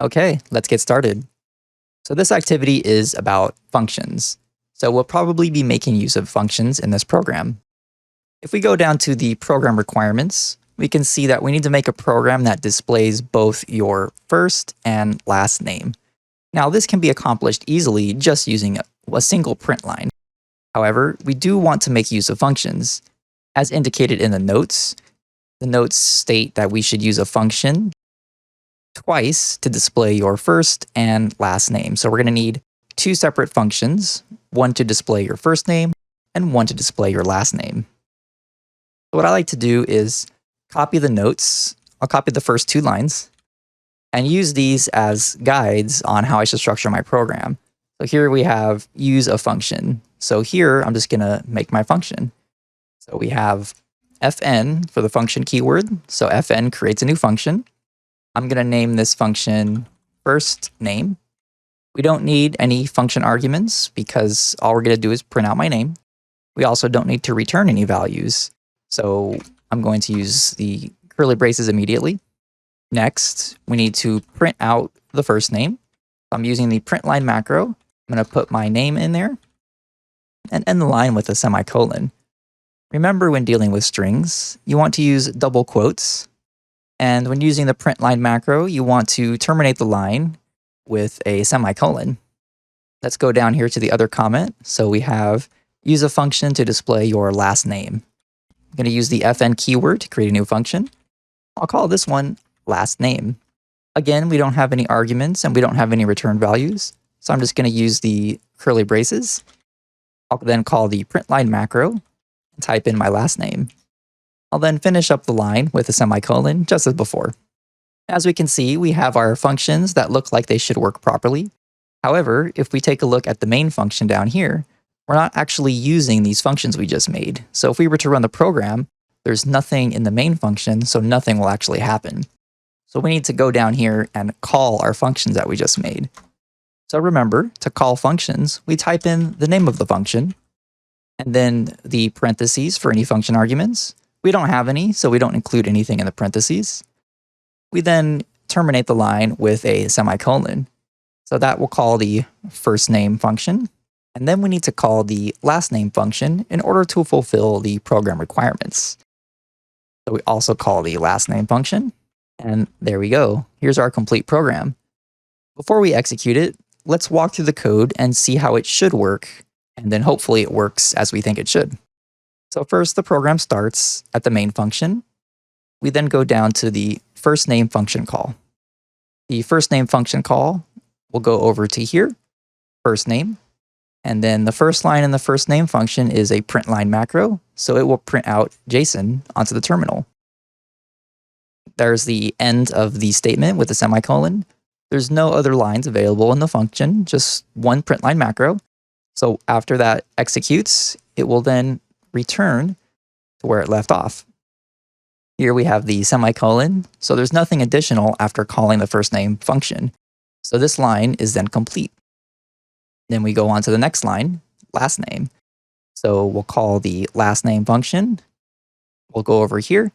Okay, let's get started. So this activity is about functions. So we'll probably be making use of functions in this program. If we go down to the program requirements, we can see that we need to make a program that displays both your first and last name. Now this can be accomplished easily just using a single print line. However, we do want to make use of functions. As indicated in the notes state that we should use a function twice to display your first and last name. So we're going to need 2 separate functions, one to display your first name and 1 to display your last name. So what I like to do is copy the notes. I'll copy the first 2 lines and use these as guides on how I should structure my program. So here we have use a function. So here I'm just going to make my function. So we have fn for the function keyword. So fn creates a new function. I'm going to name this function first name. We don't need any function arguments because all we're going to do is print out my name. We also don't need to return any values. So I'm going to use the curly braces immediately. Next, we need to print out the first name. I'm using the Println macro. I'm going to put my name in there and end the line with a semicolon. Remember, when dealing with strings, you want to use double quotes. And when using the Println macro, you want to terminate the line with a semicolon. Let's go down here to the other comment. So we have use a function to display your last name. I'm going to use the fn keyword to create a new function. I'll call this one last name. Again, we don't have any arguments and we don't have any return values. So I'm just going to use the curly braces. I'll then call the Println macro and type in my last name. I'll then finish up the line with a semicolon just as before. As we can see, we have our functions that look like they should work properly. However, if we take a look at the main function down here, we're not actually using these functions we just made. So if we were to run the program, there's nothing in the main function, so nothing will actually happen. So we need to go down here and call our functions that we just made. So remember, to call functions, we type in the name of the function, and then the parentheses for any function arguments. We don't have any, so we don't include anything in the parentheses. We then terminate the line with a semicolon. So that will call the first name function. And then we need to call the last name function in order to fulfill the program requirements. So we also call the last name function. And there we go. Here's our complete program. Before we execute it, let's walk through the code and see how it should work. And then hopefully it works as we think it should. So first, the program starts at the main function. We then go down to the first name function call. The first name function call will go over to here, first name. And then the first line in the first name function is a Println macro. So it will print out Jayson onto the terminal. There's the end of the statement with a semicolon. There's no other lines available in the function, just one Println macro. So after that executes, it will then return to where it left off. Here we have the semicolon, so there's nothing additional after calling the first name function. So this line is then complete. Then we go on to the next line, last name. So we'll call the last name function. We'll go over here.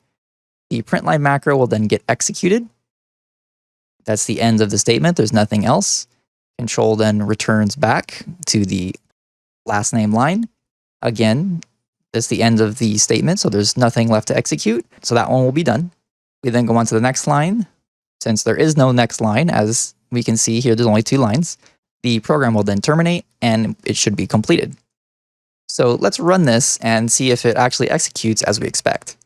The Println macro will then get executed. That's the end of the statement. There's nothing else. Control then returns back to the last name line. Again, that's the end of the statement, so there's nothing left to execute. So that one will be done. We then go on to the next line. Since there is no next line, as we can see here, there's only 2 lines. The program will then terminate and it should be completed. So let's run this and see if it actually executes as we expect.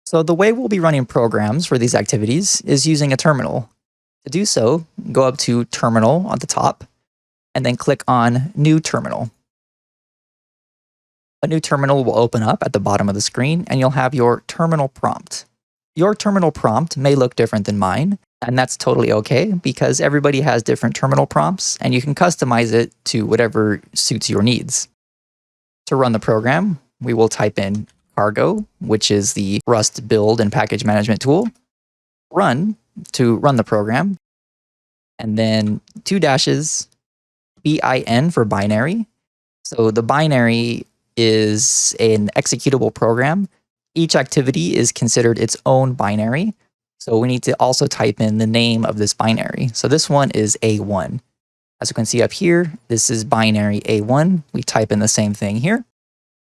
So the way we'll be running programs for these activities is using a terminal. To do so, go up to Terminal on the top and then click on New Terminal. A new terminal will open up at the bottom of the screen and you'll have your terminal prompt. Your terminal prompt may look different than mine, and that's totally okay because everybody has different terminal prompts and you can customize it to whatever suits your needs. To run the program, we will type in cargo, which is the Rust build and package management tool, run to run the program, and then 2 dashes, bin for binary. So the binary is an executable program. Each activity is considered its own binary. So we need to also type in the name of this binary. So this one is A1. As you can see up here, this is binary A1. We type in the same thing here.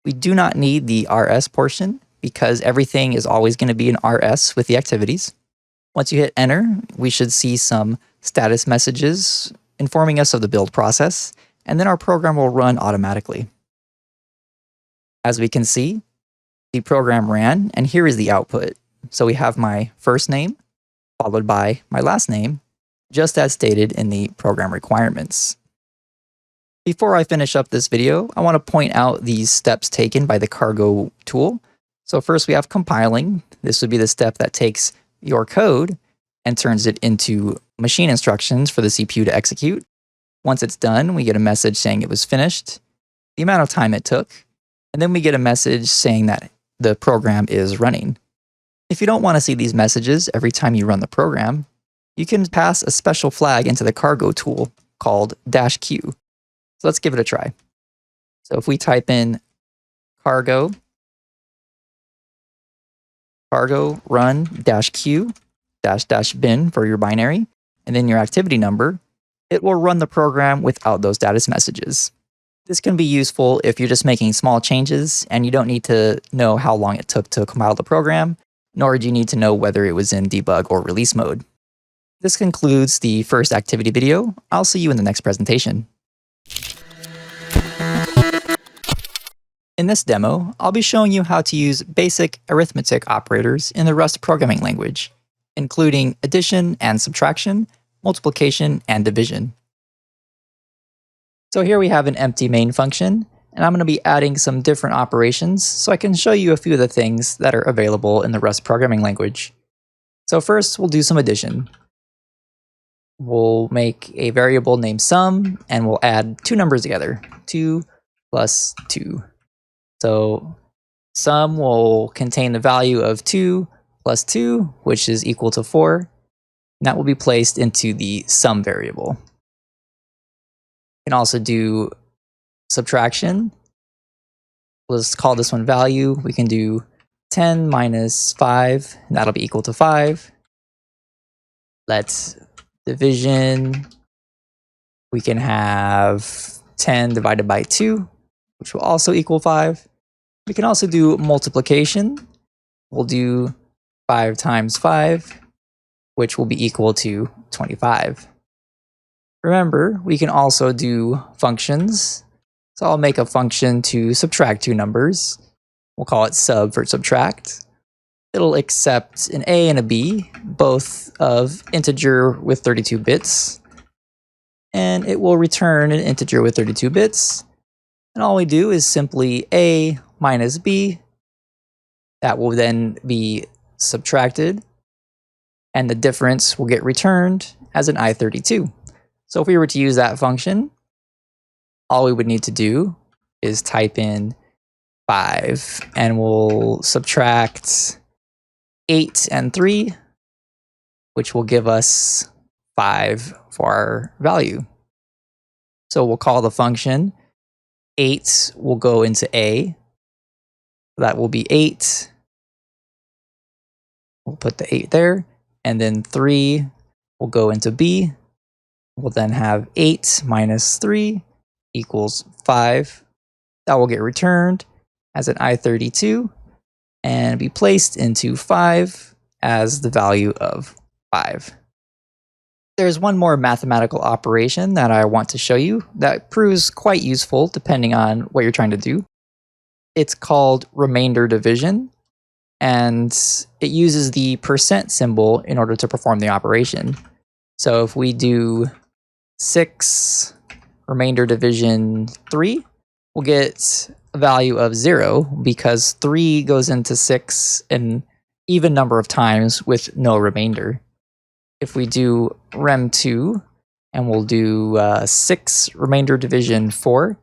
We do not need the RS portion because everything is always going to be an RS with the activities. Once you hit enter, we should see some status messages informing us of the build process, and then our program will run automatically. As we can see, the program ran, and here is the output. So we have my first name, followed by my last name, just as stated in the program requirements. Before I finish up this video, I want to point out these steps taken by the cargo tool. So first we have compiling. This would be the step that takes your code and turns it into machine instructions for the CPU to execute. Once it's done, we get a message saying it was finished, the amount of time it took, and then we get a message saying that the program is running. If you don't want to see these messages every time you run the program, you can pass a special flag into the cargo tool called -q. So let's give it a try. So if we type in cargo run -q --bin for your binary, and then your activity number, it will run the program without those status messages. This can be useful if you're just making small changes and you don't need to know how long it took to compile the program, nor do you need to know whether it was in debug or release mode. This concludes the first activity video. I'll see you in the next presentation. In this demo, I'll be showing you how to use basic arithmetic operators in the Rust programming language, including addition and subtraction, multiplication, and division. So here we have an empty main function, and I'm going to be adding some different operations so I can show you a few of the things that are available in the Rust programming language. So first, we'll do some addition. We'll make a variable named sum, and we'll add two numbers together, 2 plus 2. So sum will contain the value of 2 plus 2, which is equal to 4. And that will be placed into the sum variable. We can also do subtraction. Let's call this one value. We can do 10 minus 5, and that'll be equal to 5. Let's division. We can have 10 divided by 2, which will also equal 5. We can also do multiplication. We'll do 5 times 5, which will be equal to 25. Remember, we can also do functions. So I'll make a function to subtract two numbers. We'll call it sub for subtract. It'll accept an A and a B, both of integer with 32 bits. And it will return an integer with 32 bits. And all we do is simply A minus B. That will then be subtracted, and the difference will get returned as an I32. So if we were to use that function, all we would need to do is type in 5, and we'll subtract 8 and 3, which will give us 5 for our value. So we'll call the function 8 will go into A. That will be 8. We'll put the 8 there. And then 3 will go into B. We'll then have 8 minus 3 equals 5. That will get returned as an I32 and be placed into 5 as the value of 5. There's one more mathematical operation that I want to show you that proves quite useful depending on what you're trying to do. It's called remainder division, and it uses the % symbol in order to perform the operation. So if we do 6 remainder division 3, we'll get a value of 0 because 3 goes into 6 an even number of times with no remainder. If we do rem2 and we'll do 6 remainder division 4,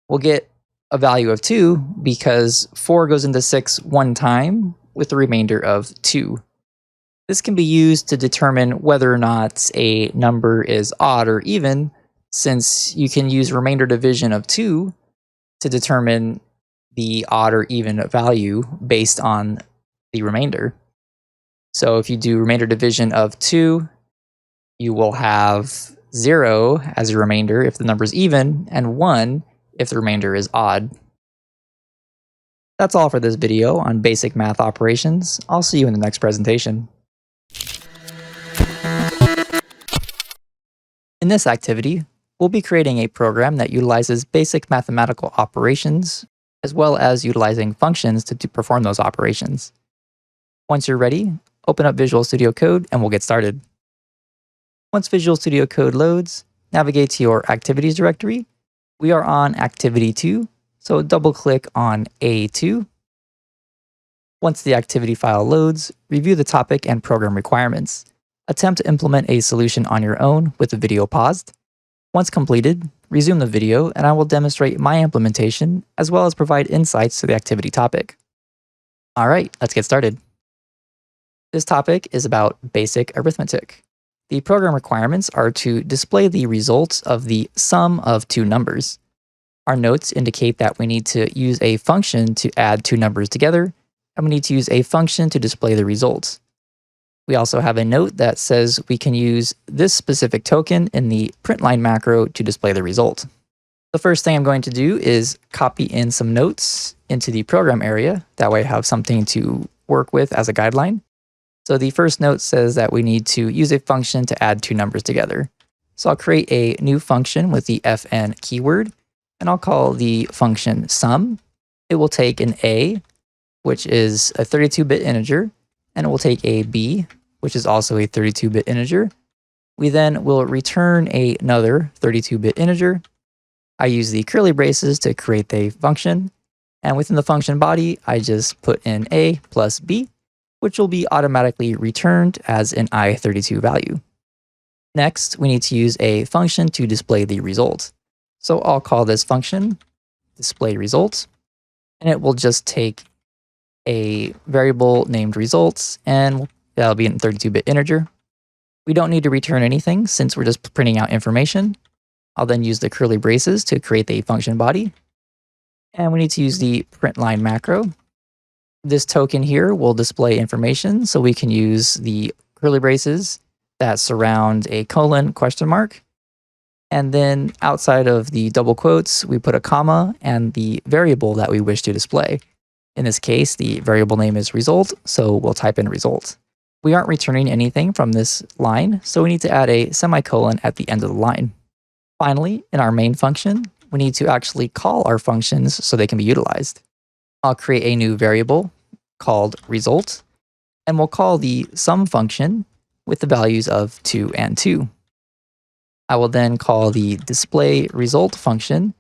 we'll get a value of 2 because 4 goes into 6 one time with a remainder of 2. This can be used to determine whether or not a number is odd or even, since you can use remainder division of 2 to determine the odd or even value based on the remainder. So if you do remainder division of 2, you will have 0 as a remainder if the number is even, and 1 if the remainder is odd. That's all for this video on basic math operations. I'll see you in the next presentation. In this activity, we'll be creating a program that utilizes basic mathematical operations, as well as utilizing functions to perform those operations. Once you're ready, open up Visual Studio Code and we'll get started. Once Visual Studio Code loads, navigate to your Activities directory We are on activity 2, so double click on A2. Once the activity file loads, review the topic and program requirements. Attempt to implement a solution on your own with the video paused. Once completed, resume the video and I will demonstrate my implementation as well as provide insights to the activity topic. All right, let's get started. This topic is about basic arithmetic. The program requirements are to display the results of the sum of two numbers. Our notes indicate that we need to use a function to add two numbers together, and we need to use a function to display the results. We also have a note that says we can use this specific token in the Println macro to display the result. The first thing I'm going to do is copy in some notes into the program area. That way I have something to work with as a guideline. So the first note says that we need to use a function to add two numbers together. So I'll create a new function with the fn keyword, and I'll call the function sum. It will take an a, which is a 32-bit integer, and it will take a b, which is also a 32-bit integer. We then will return another 32-bit integer. I use the curly braces to create the function, and within the function body, I just put in a plus b, which will be automatically returned as an i32 value. Next, we need to use a function to display the result. So I'll call this function display result, and it will just take a variable named results, and that'll be a 32-bit integer. We don't need to return anything since we're just printing out information. I'll then use the curly braces to create the function body. And we need to use the Println macro. This token here will display information, so we can use the curly braces that surround a colon question mark. And then outside of the double quotes, we put a comma and the variable that we wish to display. In this case, the variable name is result, so we'll type in result. We aren't returning anything from this line, so we need to add a semicolon at the end of the line. Finally, in our main function, we need to actually call our functions so they can be utilized. I'll create a new variable called result, and we'll call the sum function with the values of 2 and 2. I will then call the display result function,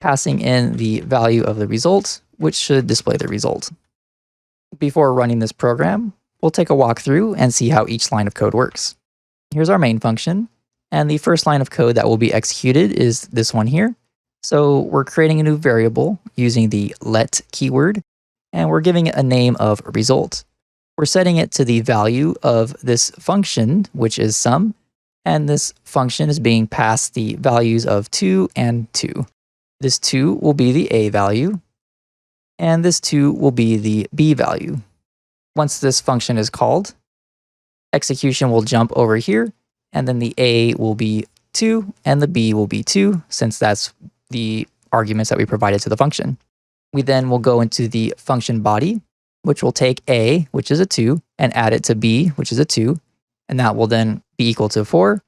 passing in the value of the result, which should display the result. Before running this program, we'll take a walk through and see how each line of code works. Here's our main function, and the first line of code that will be executed is this one here. So we're creating a new variable using the let keyword, and we're giving it a name of result. We're setting it to the value of this function, which is sum, and this function is being passed the values of 2 and 2. This 2 will be the a value, and this 2 will be the b value. Once this function is called, execution will jump over here, and then the a will be 2, and the b will be 2, since that's the arguments that we provided to the function. We then will go into the function body, which will take a, which is a 2, and add it to b, which is a 2, and that will then be equal to 4,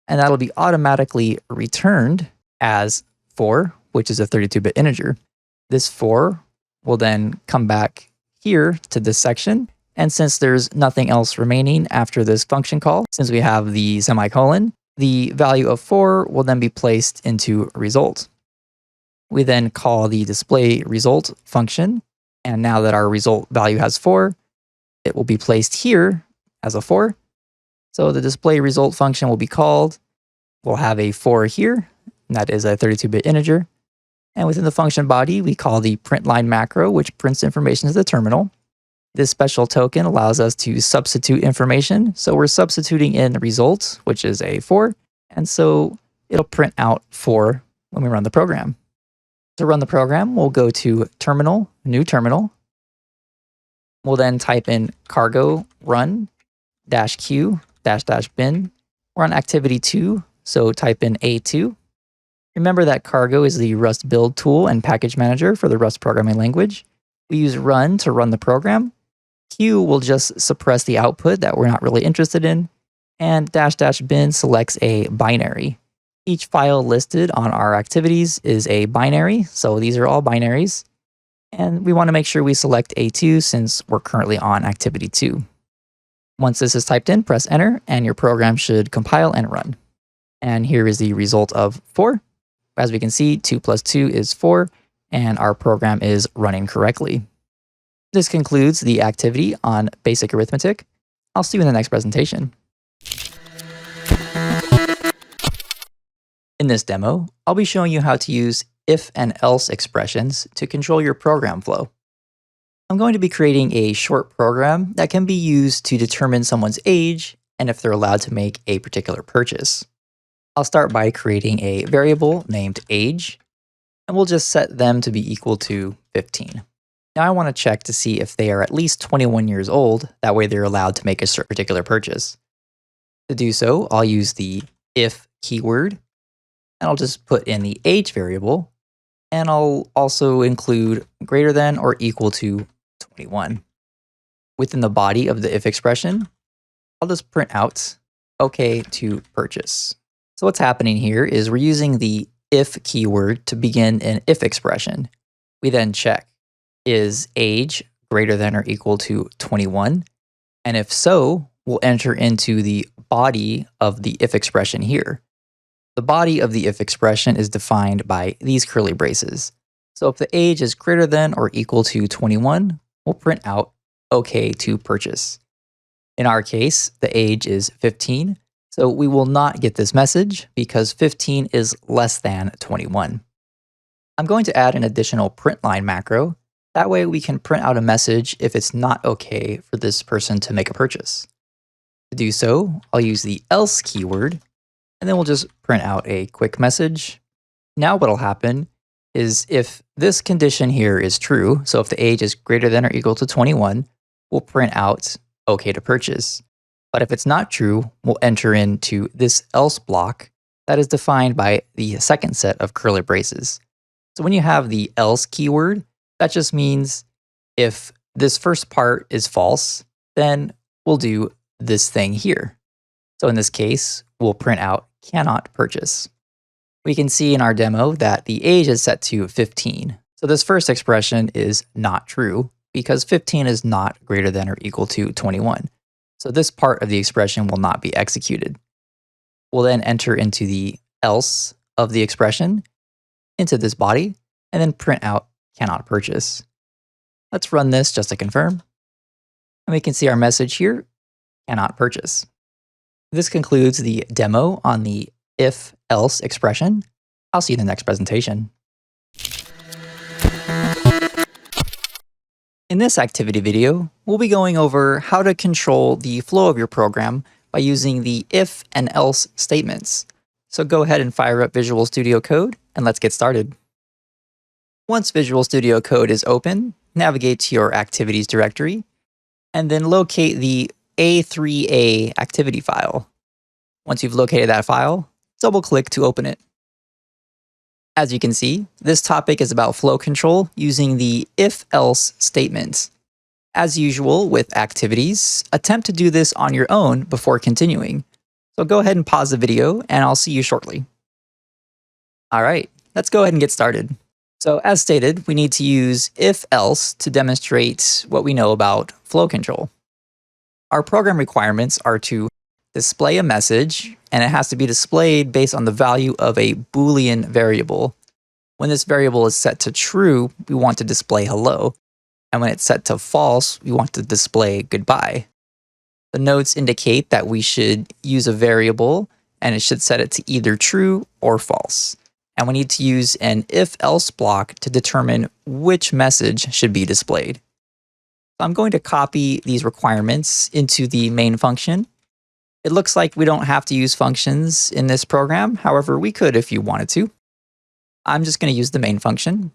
and that'll be automatically returned as 4, which is a 32-bit integer. This 4 will then come back here to this section, and since there's nothing else remaining after this function call, since we have the semicolon, the value of 4 will then be placed into result. We then call the display result function, and now that our result value has 4, it will be placed here as a 4. So the display result function will be called. We'll have a 4 here, and that is a 32-bit integer. And within the function body, we call the Println macro, which prints information to the terminal. This special token allows us to substitute information. So we're substituting in results, which is a 4. And so it'll print out 4 when we run the program. To run the program, we'll go to terminal, new terminal. We'll then type in cargo run -q --bin. We're on activity 2, so type in A2. Remember that cargo is the Rust build tool and package manager for the Rust programming language. We use run to run the program. Q will just suppress the output that we're not really interested in. And --bin selects a binary. Each file listed on our activities is a binary, so these are all binaries. And we want to make sure we select A2 since we're currently on activity 2. Once this is typed in, press enter, and your program should compile and run. And here is the result of 4. As we can see, 2 plus 2 is 4, and our program is running correctly. This concludes the activity on basic arithmetic. I'll see you in the next presentation. In this demo, I'll be showing you how to use if and else expressions to control your program flow. I'm going to be creating a short program that can be used to determine someone's age and if they're allowed to make a particular purchase. I'll start by creating a variable named age, and we'll just set them to be equal to 15. Now I want to check to see if they are at least 21 years old, that way they're allowed to make a particular purchase. To do so, I'll use the if keyword, and I'll just put in the age variable, and I'll also include greater than or equal to 21. Within the body of the if expression, I'll just print out OK to purchase. So what's happening here is we're using the if keyword to begin an if expression. We then check, is age greater than or equal to 21? And if so, we'll enter into the body of the if expression here. The body of the if expression is defined by these curly braces. So if the age is greater than or equal to 21, we'll print out OK to purchase. In our case, the age is 15, so we will not get this message because 15 is less than 21. I'm going to add an additional print line macro. That way we can print out a message if it's not okay for this person to make a purchase. To do so, I'll use the else keyword, and then we'll just print out a quick message. Now what'll happen is if this condition here is true, so if the age is greater than or equal to 21, we'll print out OK to purchase. But if it's not true, we'll enter into this else block that is defined by the second set of curly braces. So when you have the else keyword, that just means if this first part is false, then we'll do this thing here. So in this case, we'll print out cannot purchase. We can see in our demo that the age is set to 15. So this first expression is not true because 15 is not greater than or equal to 21. So this part of the expression will not be executed. We'll then enter into the else of the expression into this body and then print out cannot purchase. Let's run this just to confirm. And we can see our message here, cannot purchase. This concludes the demo on the if-else expression. I'll see you in the next presentation. In this activity video, we'll be going over how to control the flow of your program by using the if and else statements. So go ahead and fire up Visual Studio Code and let's get started. Once Visual Studio Code is open, navigate to your activities directory and then locate the A3A activity file. Once you've located that file, double-click to open it. As you can see, this topic is about flow control using the if-else statements. As usual with activities, attempt to do this on your own before continuing. So go ahead and pause the video and I'll see you shortly. All right, let's go ahead and get started. So as stated, we need to use if-else to demonstrate what we know about flow control. Our program requirements are to display a message, and it has to be displayed based on the value of a Boolean variable. When this variable is set to true, we want to display hello. And when it's set to false, we want to display goodbye. The notes indicate that we should use a variable, and it should set it to either true or false. And we need to use an if-else block to determine which message should be displayed. I'm going to copy these requirements into the main function. It looks like we don't have to use functions in this program. However, we could if you wanted to. I'm just going to use the main function.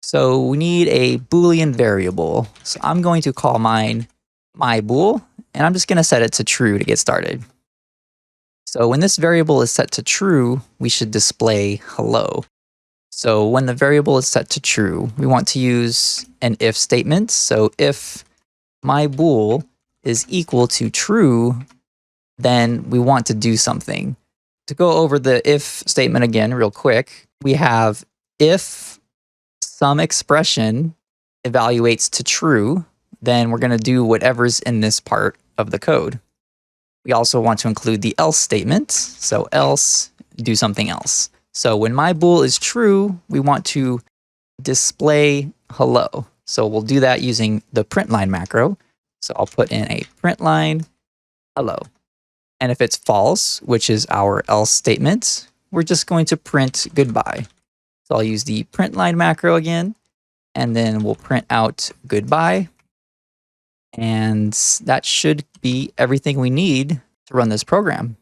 So we need a Boolean variable. So I'm going to call mine myBool, and I'm just going to set it to true to get started. So when this variable is set to true, we should display hello. So when the variable is set to true, we want to use an if statement. So if myBool is equal to true, then we want to do something. To go over the if statement again real quick, we have if some expression evaluates to true, then we're going to do whatever's in this part of the code. We also want to include the else statement. So else, do something else. So when my bool is true, we want to display hello. So we'll do that using the println macro. So I'll put in a println hello. And if it's false, which is our else statement, we're just going to print goodbye. So I'll use the println macro again, and then we'll print out goodbye. And that should be everything we need to run this program.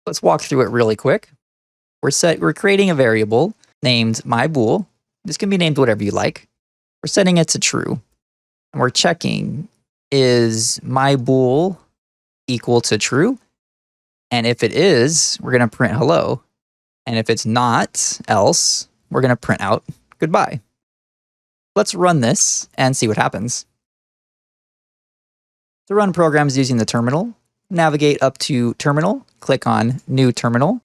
Let's walk through it really quick. We're creating a variable named myBool. This can be named whatever you like. We're setting it to true. And we're checking, is myBool equal to true? And if it is, we're going to print hello. And if it's not, else, we're going to print out goodbye. Let's run this and see what happens. To run programs using the terminal, navigate up to Terminal, click on New Terminal,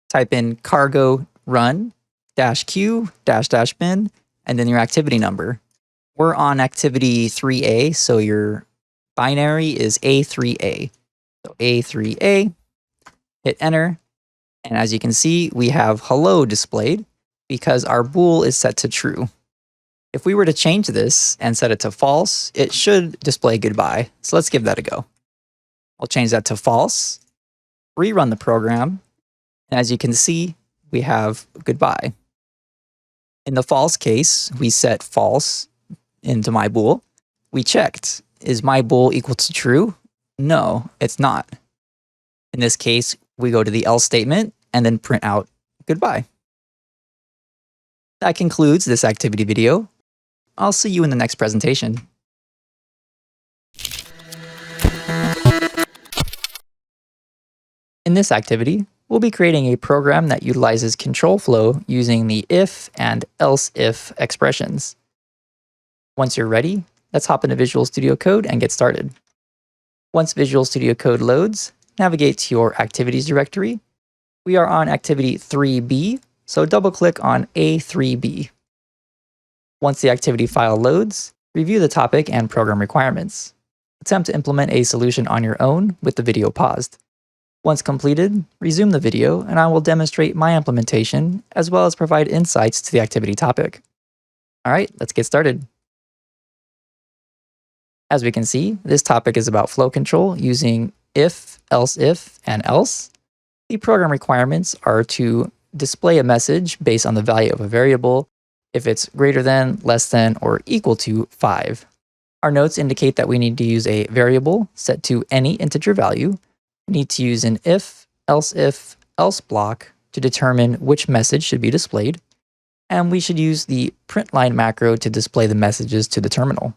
type in cargo run -q --bin, and then your activity number. We're on activity 3A, so your binary is A3A. So A3A, hit enter, and as you can see, we have hello displayed because our bool is set to true. If we were to change this and set it to false, it should display goodbye. So let's give that a go. I'll change that to false, rerun the program, and as you can see, we have goodbye. In the false case, we set false into myBool. We checked, is myBool equal to true? No, it's not. In this case, we go to the else statement and then print out goodbye. That concludes this activity video. I'll see you in the next presentation. In this activity, we'll be creating a program that utilizes control flow using the if and else if expressions. Once you're ready, let's hop into Visual Studio Code and get started. Once Visual Studio Code loads, navigate to your activities directory. We are on activity 3B, so double-click on A3B. Once the activity file loads, review the topic and program requirements. Attempt to implement a solution on your own with the video paused. Once completed, resume the video and I will demonstrate my implementation as well as provide insights to the activity topic. All right, let's get started. As we can see, this topic is about flow control using if, and else. The program requirements are to display a message based on the value of a variable if it's greater than, less than, or equal to 5. Our notes indicate that we need to use a variable set to any integer value. We need to use an if, else block to determine which message should be displayed. And we should use the println macro to display the messages to the terminal.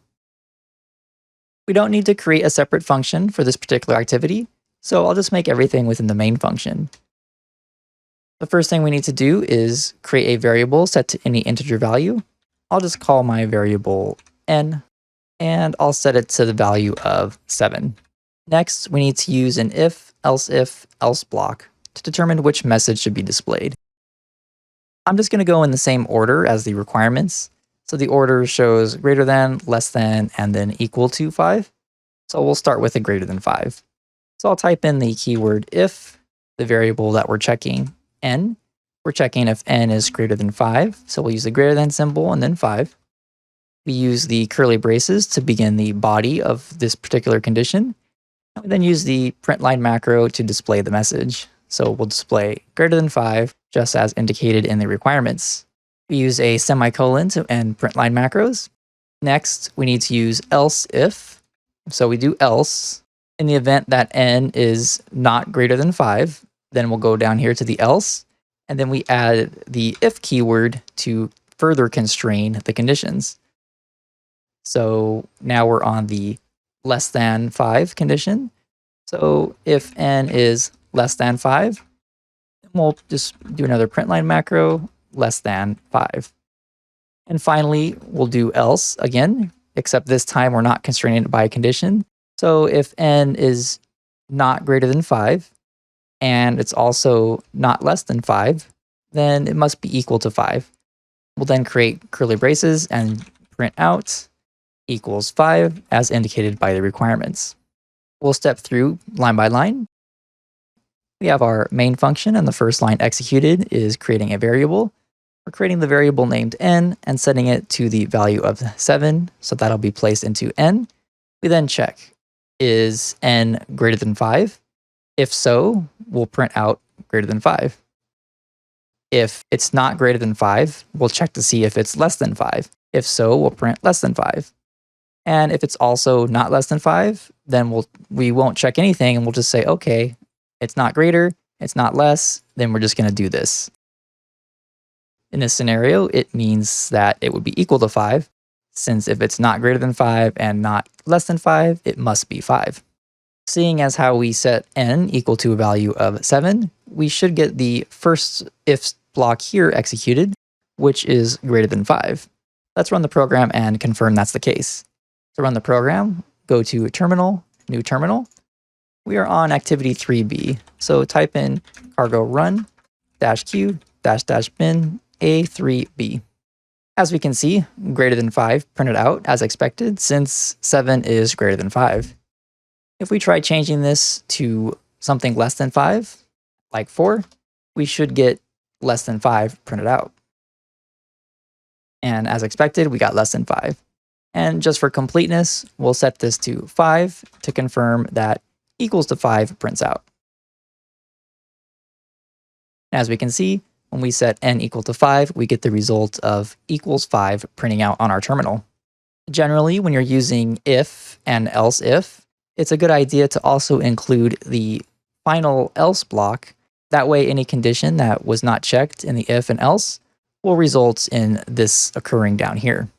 We don't need to create a separate function for this particular activity, so I'll just make everything within the main function. The first thing we need to do is create a variable set to any integer value. I'll just call my variable n, and I'll set it to the value of 7. Next, we need to use an if, else block to determine which message should be displayed. I'm just going to go in the same order as the requirements. So the order shows greater than, less than, and then equal to 5. So we'll start with a greater than 5. So I'll type in the keyword if, the variable that we're checking, n. We're checking if n is greater than 5. So we'll use the greater than symbol and then 5. We use the curly braces to begin the body of this particular condition. And we then use the println macro to display the message. So we'll display greater than 5, just as indicated in the requirements. We use a semicolon to end println macros. Next, we need to use else if. So we do else. In the event that n is not greater than 5, then we'll go down here to the else, and then we add the if keyword to further constrain the conditions. So now we're on the less than 5 condition. So if n is less than 5, we'll just do another println macro, less than 5. And finally, we'll do else again, except this time we're not constraining it by a condition. So if n is not greater than 5, and it's also not less than 5, then it must be equal to 5. We'll then create curly braces and print out equals 5 as indicated by the requirements. We'll step through line by line. We have our main function, and the first line executed is creating a variable. We're creating the variable named n and setting it to the value of 7, so that'll be placed into n. We then check, is n greater than 5? If so, we'll print out greater than 5. If it's not greater than 5, we'll check to see if it's less than 5. If so, we'll print less than 5. And if it's also not less than 5, then we won't check anything, and we'll just say, okay, it's not greater, it's not less, then we're just going to do this. In this scenario, it means that it would be equal to 5, since if it's not greater than 5 and not less than 5, it must be 5. Seeing as how we set n equal to a value of 7, we should get the first if block here executed, which is greater than 5. Let's run the program and confirm that's the case. To run the program, go to Terminal, New Terminal. We are on activity 3b, so type in cargo run -q -bin a3b. As we can see, greater than 5 printed out as expected, since 7 is greater than 5. If we try changing this to something less than 5, like 4, we should get less than 5 printed out. And as expected, we got less than 5. And just for completeness, we'll set this to 5 to confirm that equals to 5 prints out. As we can see, when we set n equal to 5, we get the result of equals 5 printing out on our terminal. Generally, when you're using if and else if, it's a good idea to also include the final else block. That way, any condition that was not checked in the if and else will result in this occurring down here.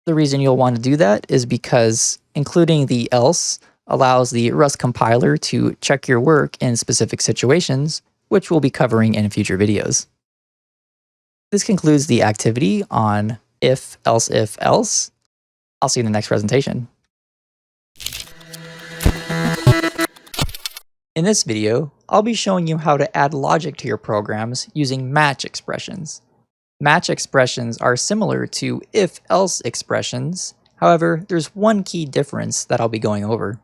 The reason you'll want to do that is because including the else allows the Rust compiler to check your work in specific situations, which we'll be covering in future videos. This concludes the activity on if, else. I'll see you in the next presentation. In this video, I'll be showing you how to add logic to your programs using match expressions. Match expressions are similar to if-else expressions. However, there's one key difference that I'll be going over.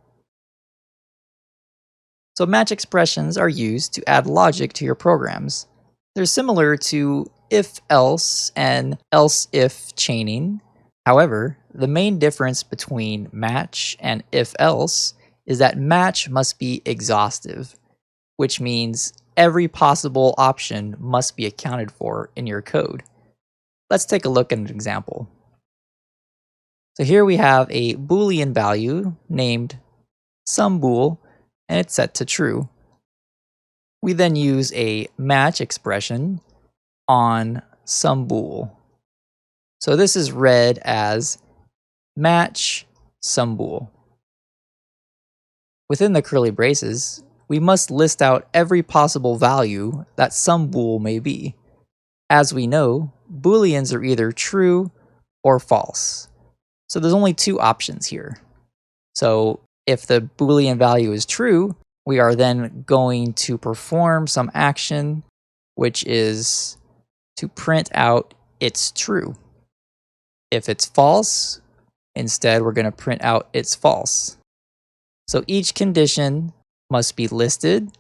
So match expressions are used to add logic to your programs. They're similar to if-else and else-if chaining. However, the main difference between match and if-else is that match must be exhaustive, which means every possible option must be accounted for in your code. Let's take a look at an example. So here we have a Boolean value named SumBool, and it's set to true. We then use a match expression on SumBool. So this is read as match SumBool. Within the curly braces, we must list out every possible value that SumBool may be. As we know, Booleans are either true or false. So there's only two options here. So if the Boolean value is true, we are then going to perform some action, which is to print out it's true. If it's false, instead we're going to print out it's false. So each condition must be listed,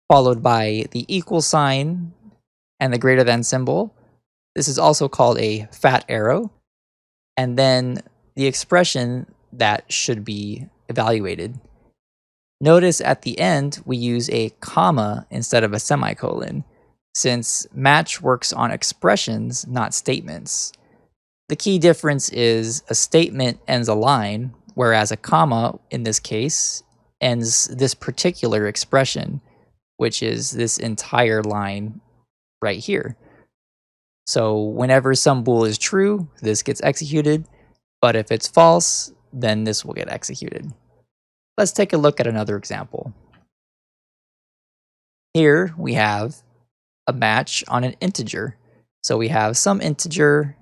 followed by the equal sign and the greater than symbol. This is also called a fat arrow. And then the expression that should be evaluated. Notice at the end, we use a comma instead of a semicolon, since match works on expressions, not statements. The key difference is a statement ends a line, whereas a comma, in this case, ends this particular expression, which is this entire line right here. So whenever SumBool is true, this gets executed, but if it's false, then this will get executed. Let's take a look at another example. Here we have a match on an integer. So we have some integer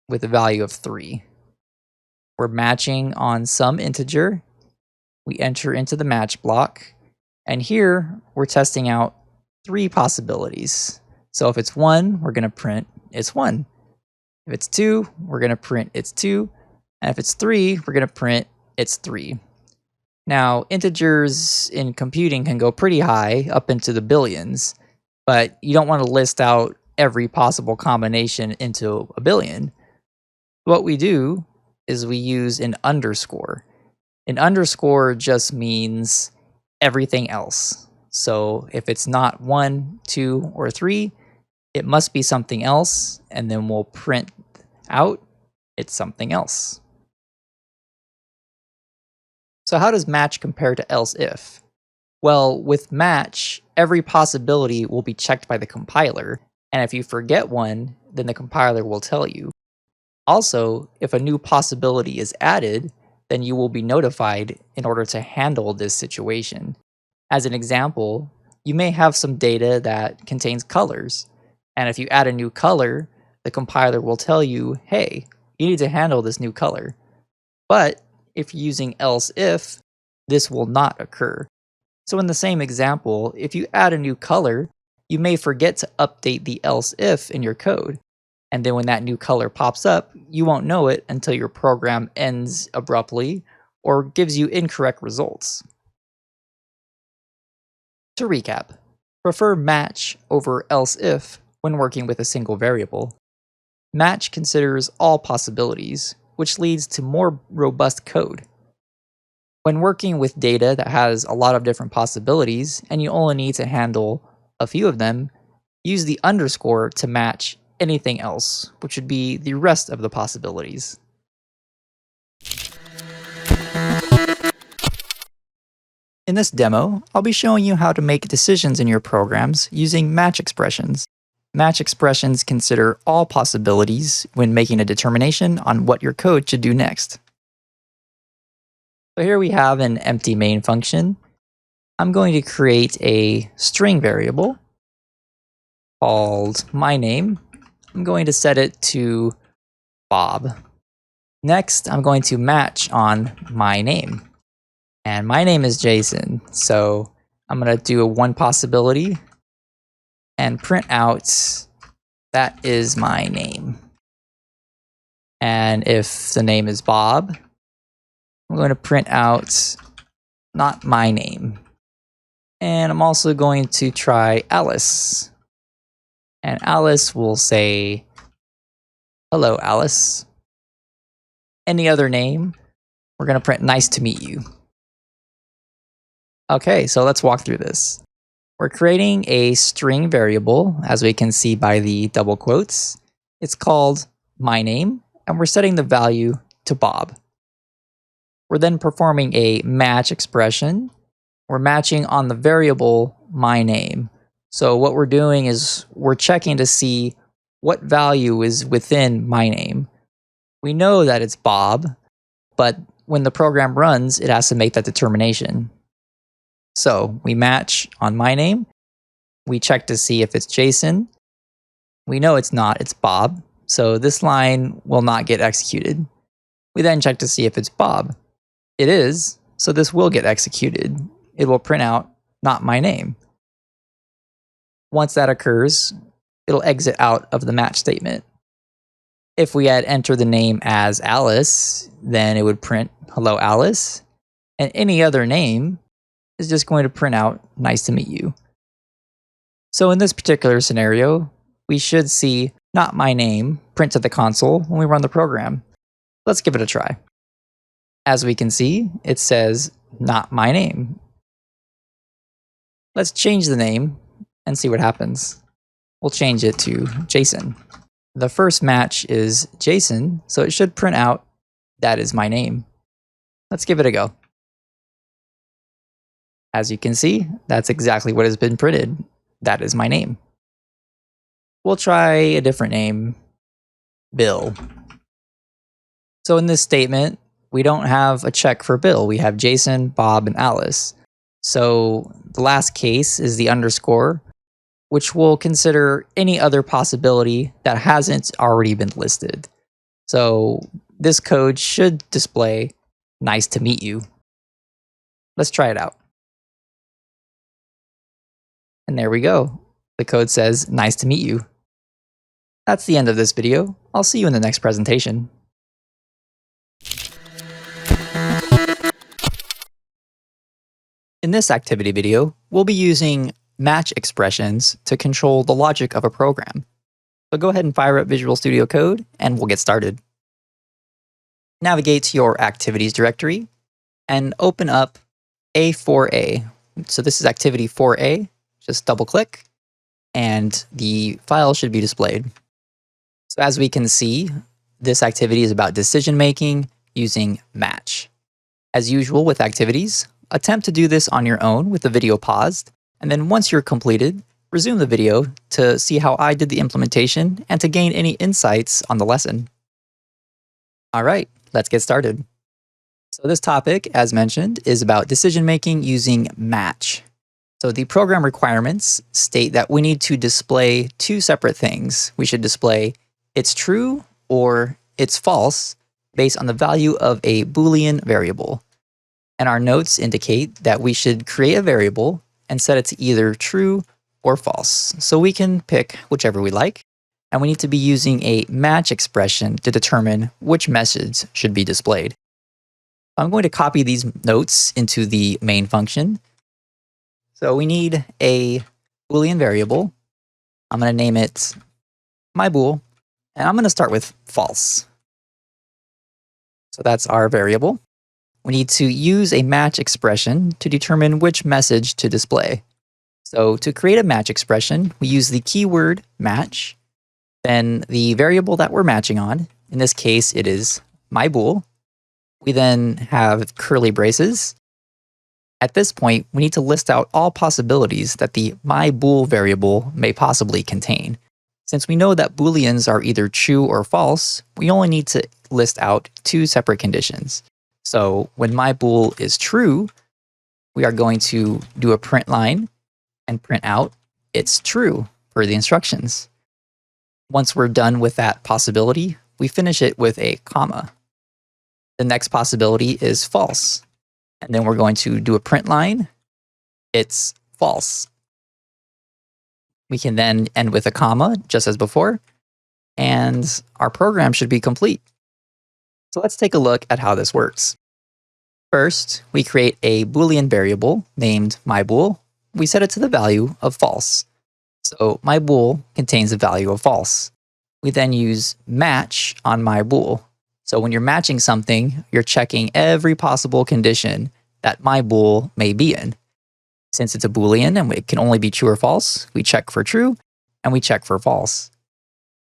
with a value of 3. We're matching on some integer. We enter into the match block. And here we're testing out 3 possibilities. So if it's 1, we're going to print it's 1. If it's 2, we're going to print it's 2. And if it's 3, we're going to print it's 3. Now, integers in computing can go pretty high, up into the billions, but you don't want to list out every possible combination into a billion. What we do is we use an underscore. An underscore just means everything else. So if it's not 1, 2, or 3, it must be something else, and then we'll print out it's something else. So how does match compare to else if? Well, with match, every possibility will be checked by the compiler, and if you forget one, then the compiler will tell you. Also, if a new possibility is added, then you will be notified in order to handle this situation. As an example, you may have some data that contains colors, and if you add a new color, the compiler will tell you, hey, you need to handle this new color. But if you're using else if, this will not occur. So in the same example, if you add a new color, you may forget to update the else if in your code. And then when that new color pops up, you won't know it until your program ends abruptly or gives you incorrect results. To recap, prefer match over else if when working with a single variable. Match considers all possibilities, which leads to more robust code. When working with data that has a lot of different possibilities and you only need to handle a few of them, use the underscore to match anything else, which would be the rest of the possibilities. In this demo, I'll be showing you how to make decisions in your programs using match expressions. Match expressions consider all possibilities when making a determination on what your code should do next. So here we have an empty main function. I'm going to create a string variable called myname. I'm going to set it to Bob. Next, I'm going to match on my name. And my name is Jayson, so I'm going to do a one possibility and print out that is my name. And if the name is Bob, I'm going to print out not my name. And I'm also going to try Alice. And Alice will say, hello, Alice. Any other name, we're going to print nice to meet you. Okay, so let's walk through this. We're creating a string variable, as we can see by the double quotes. It's called my name, and we're setting the value to Bob. We're then performing a match expression. We're matching on the variable my name. So what we're doing is we're checking to see what value is within my name. We know that it's Bob, but when the program runs, it has to make that determination. So we match on my name. We check to see if it's Jayson. We know it's not, it's Bob. So this line will not get executed. We then check to see if it's Bob. It is, so this will get executed. It will print out not my name. Once that occurs, it'll exit out of the match statement. If we had entered the name as Alice, then it would print hello Alice. And any other name is just going to print out nice to meet you. So in this particular scenario, we should see not my name print to the console when we run the program. Let's give it a try. As we can see, it says not my name. Let's change the name and see what happens. We'll change it to Jayson. The first match is Jayson, so it should print out that is my name. Let's give it a go. As you can see, that's exactly what has been printed. That is my name. We'll try a different name, Bill. So in this statement, we don't have a check for Bill. We have Jayson, Bob, and Alice. So the last case is the underscore, which will consider any other possibility that hasn't already been listed. So this code should display nice to meet you. Let's try it out. And there we go. The code says nice to meet you. That's the end of this video. I'll see you in the next presentation. In this activity video, we'll be using match expressions to control the logic of a program. So go ahead and fire up Visual Studio Code and we'll get started. Navigate to your activities directory and open up A4A. So this is activity 4A. Just double click and the file should be displayed. So as we can see, this activity is about decision making using match. As usual with activities, attempt to do this on your own with the video paused, and then once you're completed, resume the video to see how I did the implementation and to gain any insights on the lesson. All right, let's get started. So this topic, as mentioned, is about decision making using match. So the program requirements state that we need to display two separate things. We should display it's true or it's false based on the value of a Boolean variable. And our notes indicate that we should create a variable and set it to either true or false. So we can pick whichever we like, and we need to be using a match expression to determine which message should be displayed. I'm going to copy these notes into the main function. So we need a Boolean variable. I'm going to name it myBool, and I'm going to start with false. So that's our variable. We need to use a match expression to determine which message to display. So to create a match expression, we use the keyword match, then the variable that we're matching on. In this case, it is myBool. We then have curly braces. At this point, we need to list out all possibilities that the myBool variable may possibly contain. Since we know that Booleans are either true or false, we only need to list out two separate conditions. So when myBool is true, we are going to do a print line and print out it's true per the instructions. Once we're done with that possibility, we finish it with a comma. The next possibility is false. And then we're going to do a print line. It's false. We can then end with a comma, just as before, and our program should be complete. So let's take a look at how this works. First, we create a Boolean variable named myBool. We set it to the value of false. So myBool contains the value of false. We then use match on myBool. So when you're matching something, you're checking every possible condition that myBool may be in. Since it's a Boolean and it can only be true or false, we check for true and we check for false.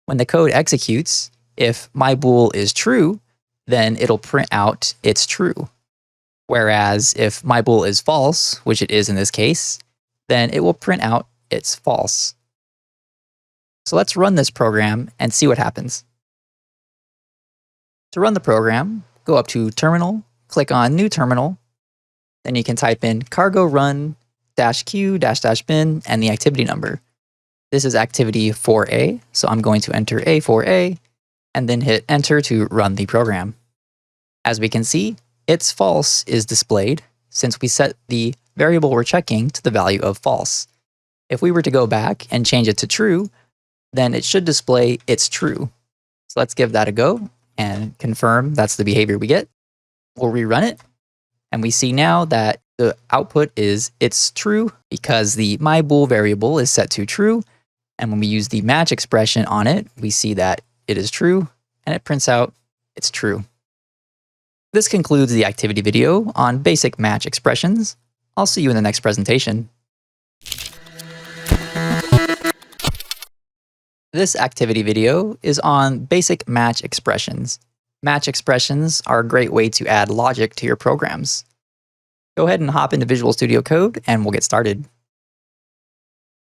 When the code executes, if myBool is true, then it'll print out it's true. Whereas if myBool is false, which it is in this case, then it will print out it's false. So let's run this program and see what happens. To run the program, go up to Terminal, click on New Terminal, then you can type in cargo run -q--bin and the activity number. This is activity 4A, so I'm going to enter A4A and then hit enter to run the program. As we can see, it's false is displayed since we set the variable we're checking to the value of false. If we were to go back and change it to true, then it should display it's true. So let's give that a go and confirm that's the behavior we get. We'll rerun it, and we see now that the output is it's true because the myBool variable is set to true, and when we use the match expression on it, we see that it is true, and it prints out it's true. This concludes the activity video on basic match expressions. I'll see you in the next presentation. This activity video is on basic match expressions. Match expressions are a great way to add logic to your programs. Go ahead and hop into Visual Studio Code and we'll get started.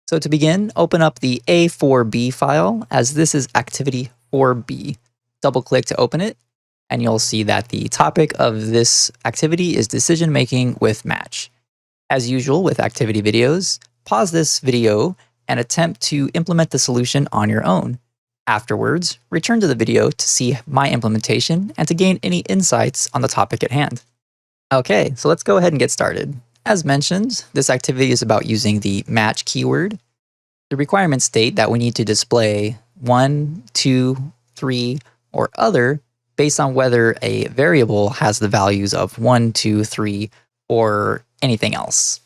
So to begin, open up the A4B file as this is activity 4B. Double click to open it and you'll see that the topic of this activity is decision making with match. As usual with activity videos, pause this video and attempt to implement the solution on your own. Afterwards, return to the video to see my implementation and to gain any insights on the topic at hand. Okay, so let's go ahead and get started. As mentioned, this activity is about using the match keyword. The requirements state that we need to display 1, 2, 3, or other based on whether a variable has the values of 1, 2, 3, or anything else.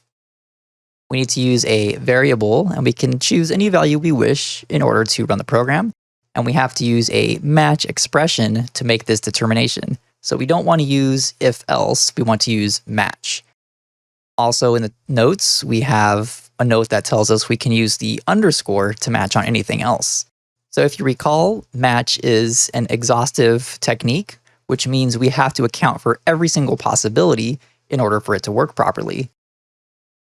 We need to use a variable, and we can choose any value we wish in order to run the program. And we have to use a match expression to make this determination. So we don't want to use if else, we want to use match. Also in the notes, we have a note that tells us we can use the underscore to match on anything else. So if you recall, match is an exhaustive technique, which means we have to account for every single possibility in order for it to work properly.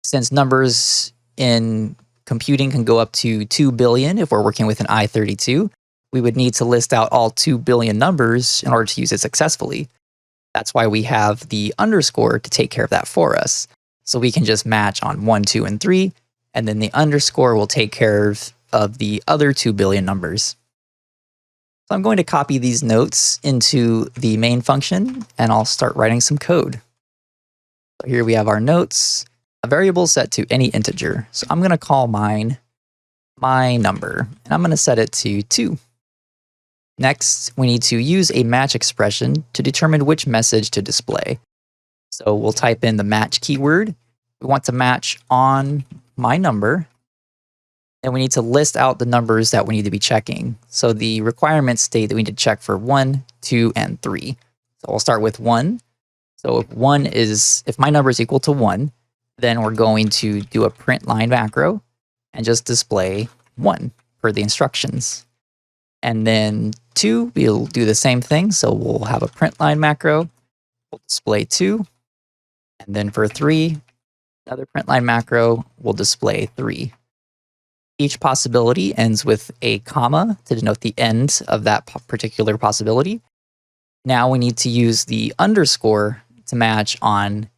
Since numbers in computing can go up to 2 billion if we're working with an I32, we would need to list out all 2 billion numbers in order to use it successfully. That's why we have the underscore to take care of that for us. So we can just match on 1, 2, and 3, and then the underscore will take care of the other 2 billion numbers. So I'm going to copy these notes into the main function, and I'll start writing some code. So here we have our notes. A variable set to any integer. So I'm going to call mine my number, and I'm going to set it to 2. Next, we need to use a match expression to determine which message to display. So we'll type in the match keyword. We want to match on my number, and we need to list out the numbers that we need to be checking. So the requirements state that we need to check for 1, 2, and 3. So we'll start with 1. So if my number is equal to 1, then we're going to do a print line macro and just display 1 per the instructions. And then 2, we'll do the same thing. So we'll have a print line macro, we'll display 2. And then for 3, another print line macro will display 3. Each possibility ends with a comma to denote the end of that particular possibility. Now we need to use the underscore to match on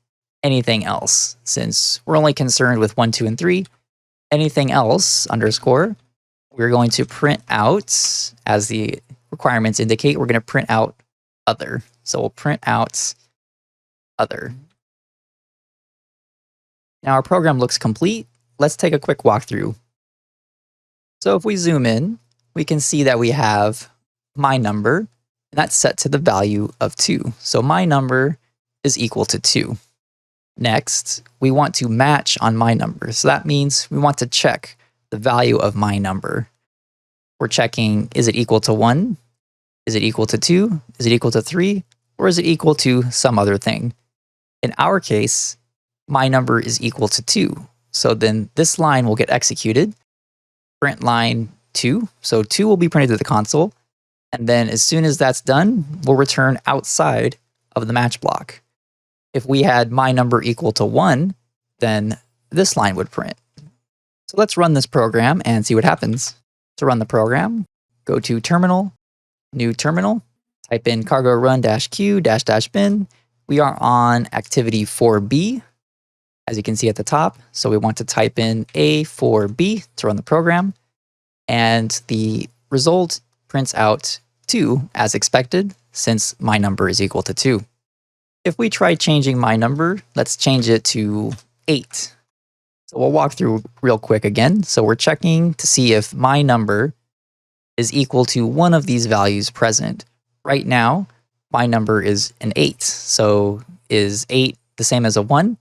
anything else. Since we're only concerned with 1, 2, and 3, anything else, underscore, we're going to print out, as the requirements indicate, we're going to print out other. So we'll print out other. Now our program looks complete. Let's take a quick walkthrough. So if we zoom in, we can see that we have my number, and that's set to the value of 2. So my number is equal to 2. Next, we want to match on my number. So that means we want to check the value of my number. We're checking, is it equal to 1? Is it equal to 2? Is it equal to 3? Or is it equal to some other thing? In our case, my number is equal to 2. So then this line will get executed. Print line 2. So 2 will be printed to the console. And then as soon as that's done, we'll return outside of the match block. If we had my number equal to 1, then this line would print. So let's run this program and see what happens. To run the program, go to Terminal, New Terminal, type in cargo run -q -bin. We are on activity 4B, as you can see at the top. So we want to type in A4B to run the program. And the result prints out 2 as expected, since my number is equal to 2. If we try changing my number, let's change it to 8. So we'll walk through real quick again. So we're checking to see if my number is equal to one of these values present. Right now, my number is an 8. So is 8 the same as a 1?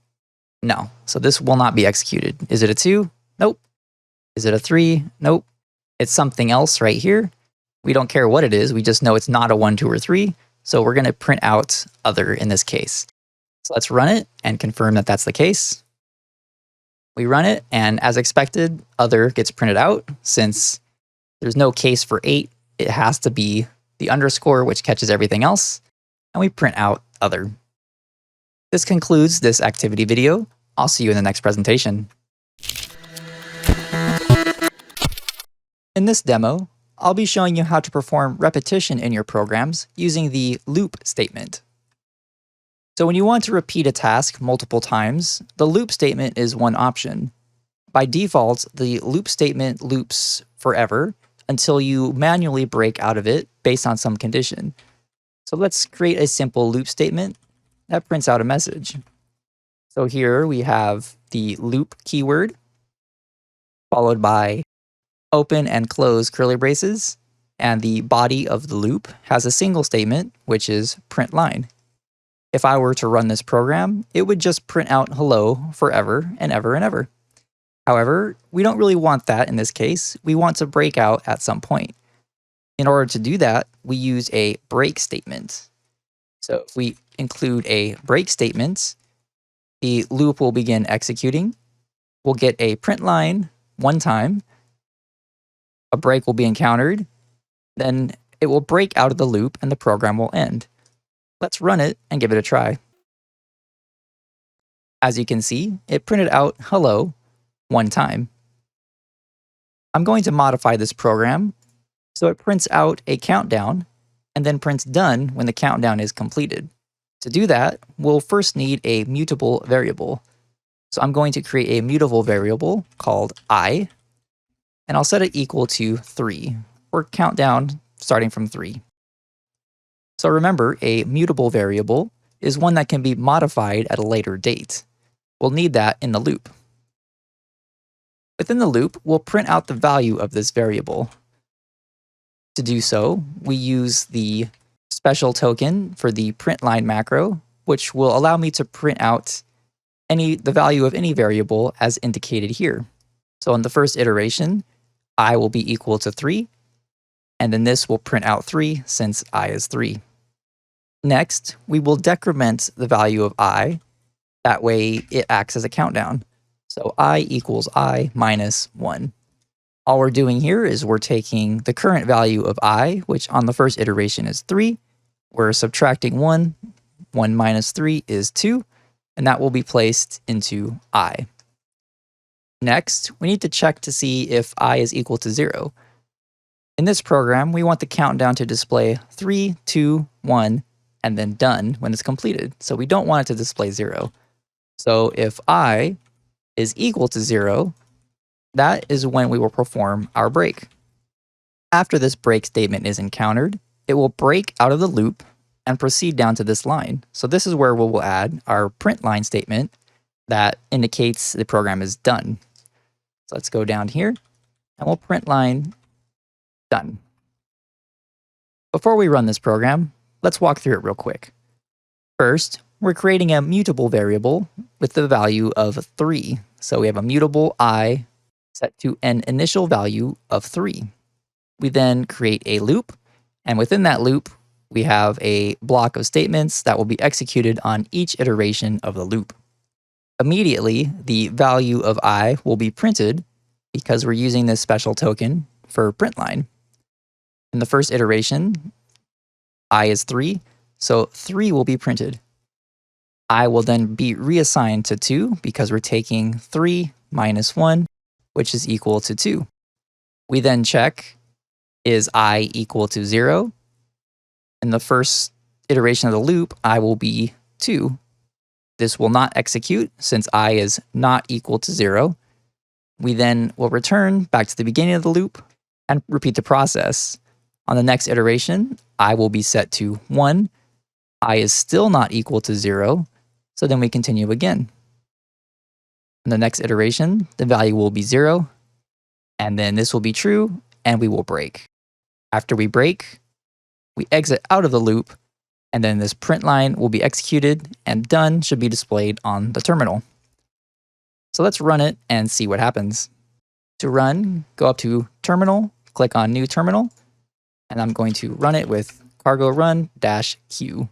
No. So this will not be executed. Is it a 2? Nope. Is it a 3? Nope. It's something else right here. We don't care what it is. We just know it's not a 1, 2, or 3. So we're going to print out other in this case. So let's run it and confirm that that's the case. We run it, and as expected, other gets printed out. Since there's no case for 8, it has to be the underscore, which catches everything else. And we print out other. This concludes this activity video. I'll see you in the next presentation. In this demo, I'll be showing you how to perform repetition in your programs using the loop statement. So when you want to repeat a task multiple times, the loop statement is one option. By default, the loop statement loops forever until you manually break out of it based on some condition. So let's create a simple loop statement that prints out a message. So here we have the loop keyword, followed by open and close curly braces, and the body of the loop has a single statement, which is print line. if I were to run this program, it would just print out hello forever and ever and ever. However, we don't really want that in this case. We want to break out at some point. In order to do that, we use a break statement. So if we include a break statement, the loop will begin executing. We'll get a print line one time. A break will be encountered. Then it will break out of the loop and the program will end. Let's run it and give it a try. As you can see, it printed out hello one time. I'm going to modify this program so it prints out a countdown and then prints done when the countdown is completed. To do that, we'll first need a mutable variable. So I'm going to create a mutable variable called I, and I'll set it equal to 3, or countdown starting from 3. So remember, a mutable variable is one that can be modified at a later date. We'll need that in the loop. Within the loop, we'll print out the value of this variable. To do so, we use the special token for the Println macro, which will allow me to print out the value of any variable as indicated here. So in the first iteration, I will be equal to 3, and then this will print out 3 since I is 3. Next, we will decrement the value of I. That way it acts as a countdown. So I equals I minus 1. All we're doing here is we're taking the current value of I, which on the first iteration is 3. We're subtracting 1. 1 minus 3 is 2, and that will be placed into I. Next, we need to check to see if I is equal to 0. In this program, we want the countdown to display 3, 2, 1, and then done when it's completed. So we don't want it to display 0. So if I is equal to 0, that is when we will perform our break. After this break statement is encountered, it will break out of the loop and proceed down to this line. So this is where we will add our print line statement that indicates the program is done. So let's go down here and we'll print line done. Before we run this program, let's walk through it real quick. First, we're creating a mutable variable with the value of 3. So we have a mutable I set to an initial value of 3. We then create a loop, and within that loop, we have a block of statements that will be executed on each iteration of the loop. Immediately, the value of I will be printed because we're using this special token for Println. In the first iteration, I is 3, so 3 will be printed. I will then be reassigned to 2 because we're taking 3 minus 1, which is equal to 2. We then check, is I equal to 0? In the first iteration of the loop, I will be 2. This will not execute since I is not equal to 0. We then will return back to the beginning of the loop and repeat the process. On the next iteration, I will be set to 1. I is still not equal to 0, so then we continue again. In the next iteration, the value will be 0, and then this will be true, and we will break. After we break, we exit out of the loop, and then this print line will be executed, and done should be displayed on the terminal. So let's run it and see what happens. To run, go up to Terminal, click on New Terminal, and I'm going to run it with cargo run-q.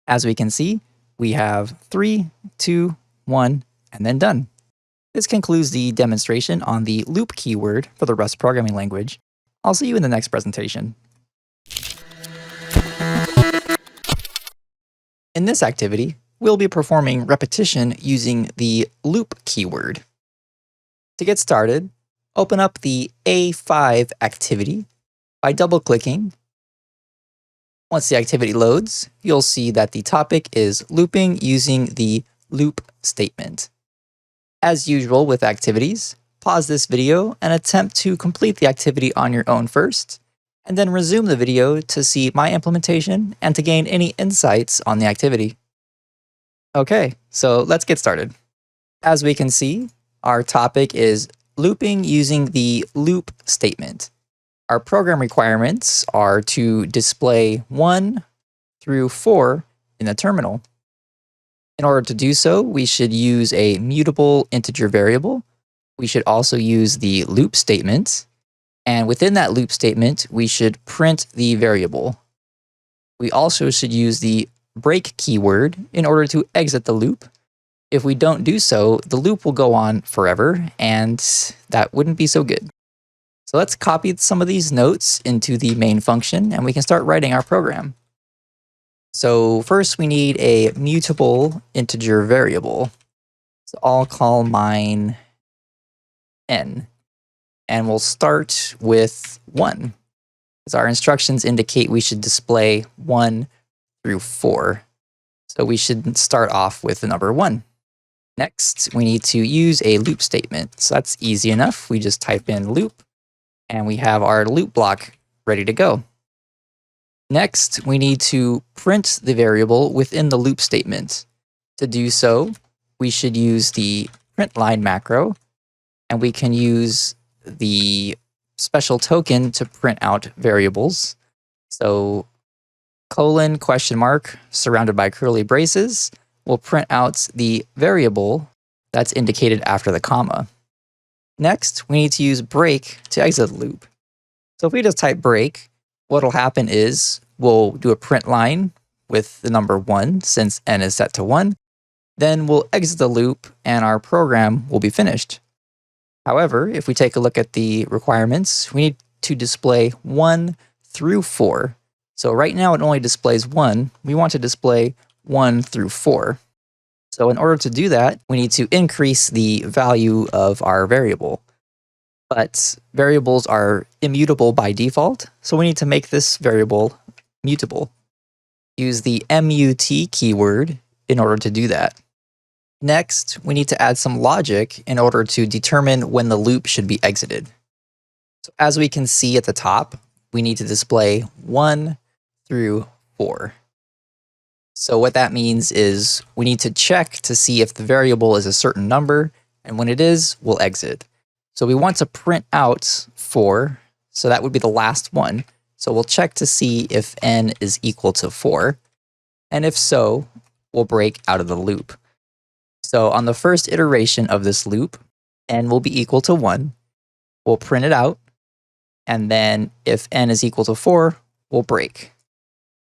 As we can see, we have 3, 2, 1, and then done. This concludes the demonstration on the loop keyword for the Rust programming language. I'll see you in the next presentation. In this activity, we'll be performing repetition using the loop keyword. To get started, open up the A5 activity by double-clicking. Once the activity loads, you'll see that the topic is looping using the loop statement. As usual with activities, pause this video and attempt to complete the activity on your own first, and then resume the video to see my implementation and to gain any insights on the activity. Okay, so let's get started. As we can see, our topic is looping using the loop statement. Our program requirements are to display 1 through 4 in the terminal. In order to do so, we should use a mutable integer variable. We should also use the loop statement. And within that loop statement, we should print the variable. We also should use the break keyword in order to exit the loop. If we don't do so, the loop will go on forever, and that wouldn't be so good. So let's copy some of these notes into the main function, and we can start writing our program. So first we need a mutable integer variable. So I'll call mine n. And we'll start with 1. Because our instructions indicate we should display 1 through 4. So we should start off with the number 1. Next, we need to use a loop statement. So that's easy enough. We just type in loop, and we have our loop block ready to go. Next, we need to print the variable within the loop statement. To do so, we should use the Println macro, and we can use the special token to print out variables. So colon question mark surrounded by curly braces will print out the variable that's indicated after the comma. Next, we need to use break to exit the loop. So if we just type break, what'll happen is we'll do a print line with the number 1 since n is set to 1. Then we'll exit the loop and our program will be finished. However, if we take a look at the requirements, we need to display 1 through 4. So right now it only displays 1. We want to display 1 through 4. So in order to do that, we need to increase the value of our variable. But variables are immutable by default, so we need to make this variable mutable. Use the mut keyword in order to do that. Next, we need to add some logic in order to determine when the loop should be exited. So as we can see at the top, we need to display 1 through 4. So what that means is we need to check to see if the variable is a certain number, and when it is, we'll exit. So we want to print out 4, so that would be the last one. So we'll check to see if n is equal to 4, and if so, we'll break out of the loop. So on the first iteration of this loop, n will be equal to 1. We'll print it out, and then if n is equal to 4, we'll break.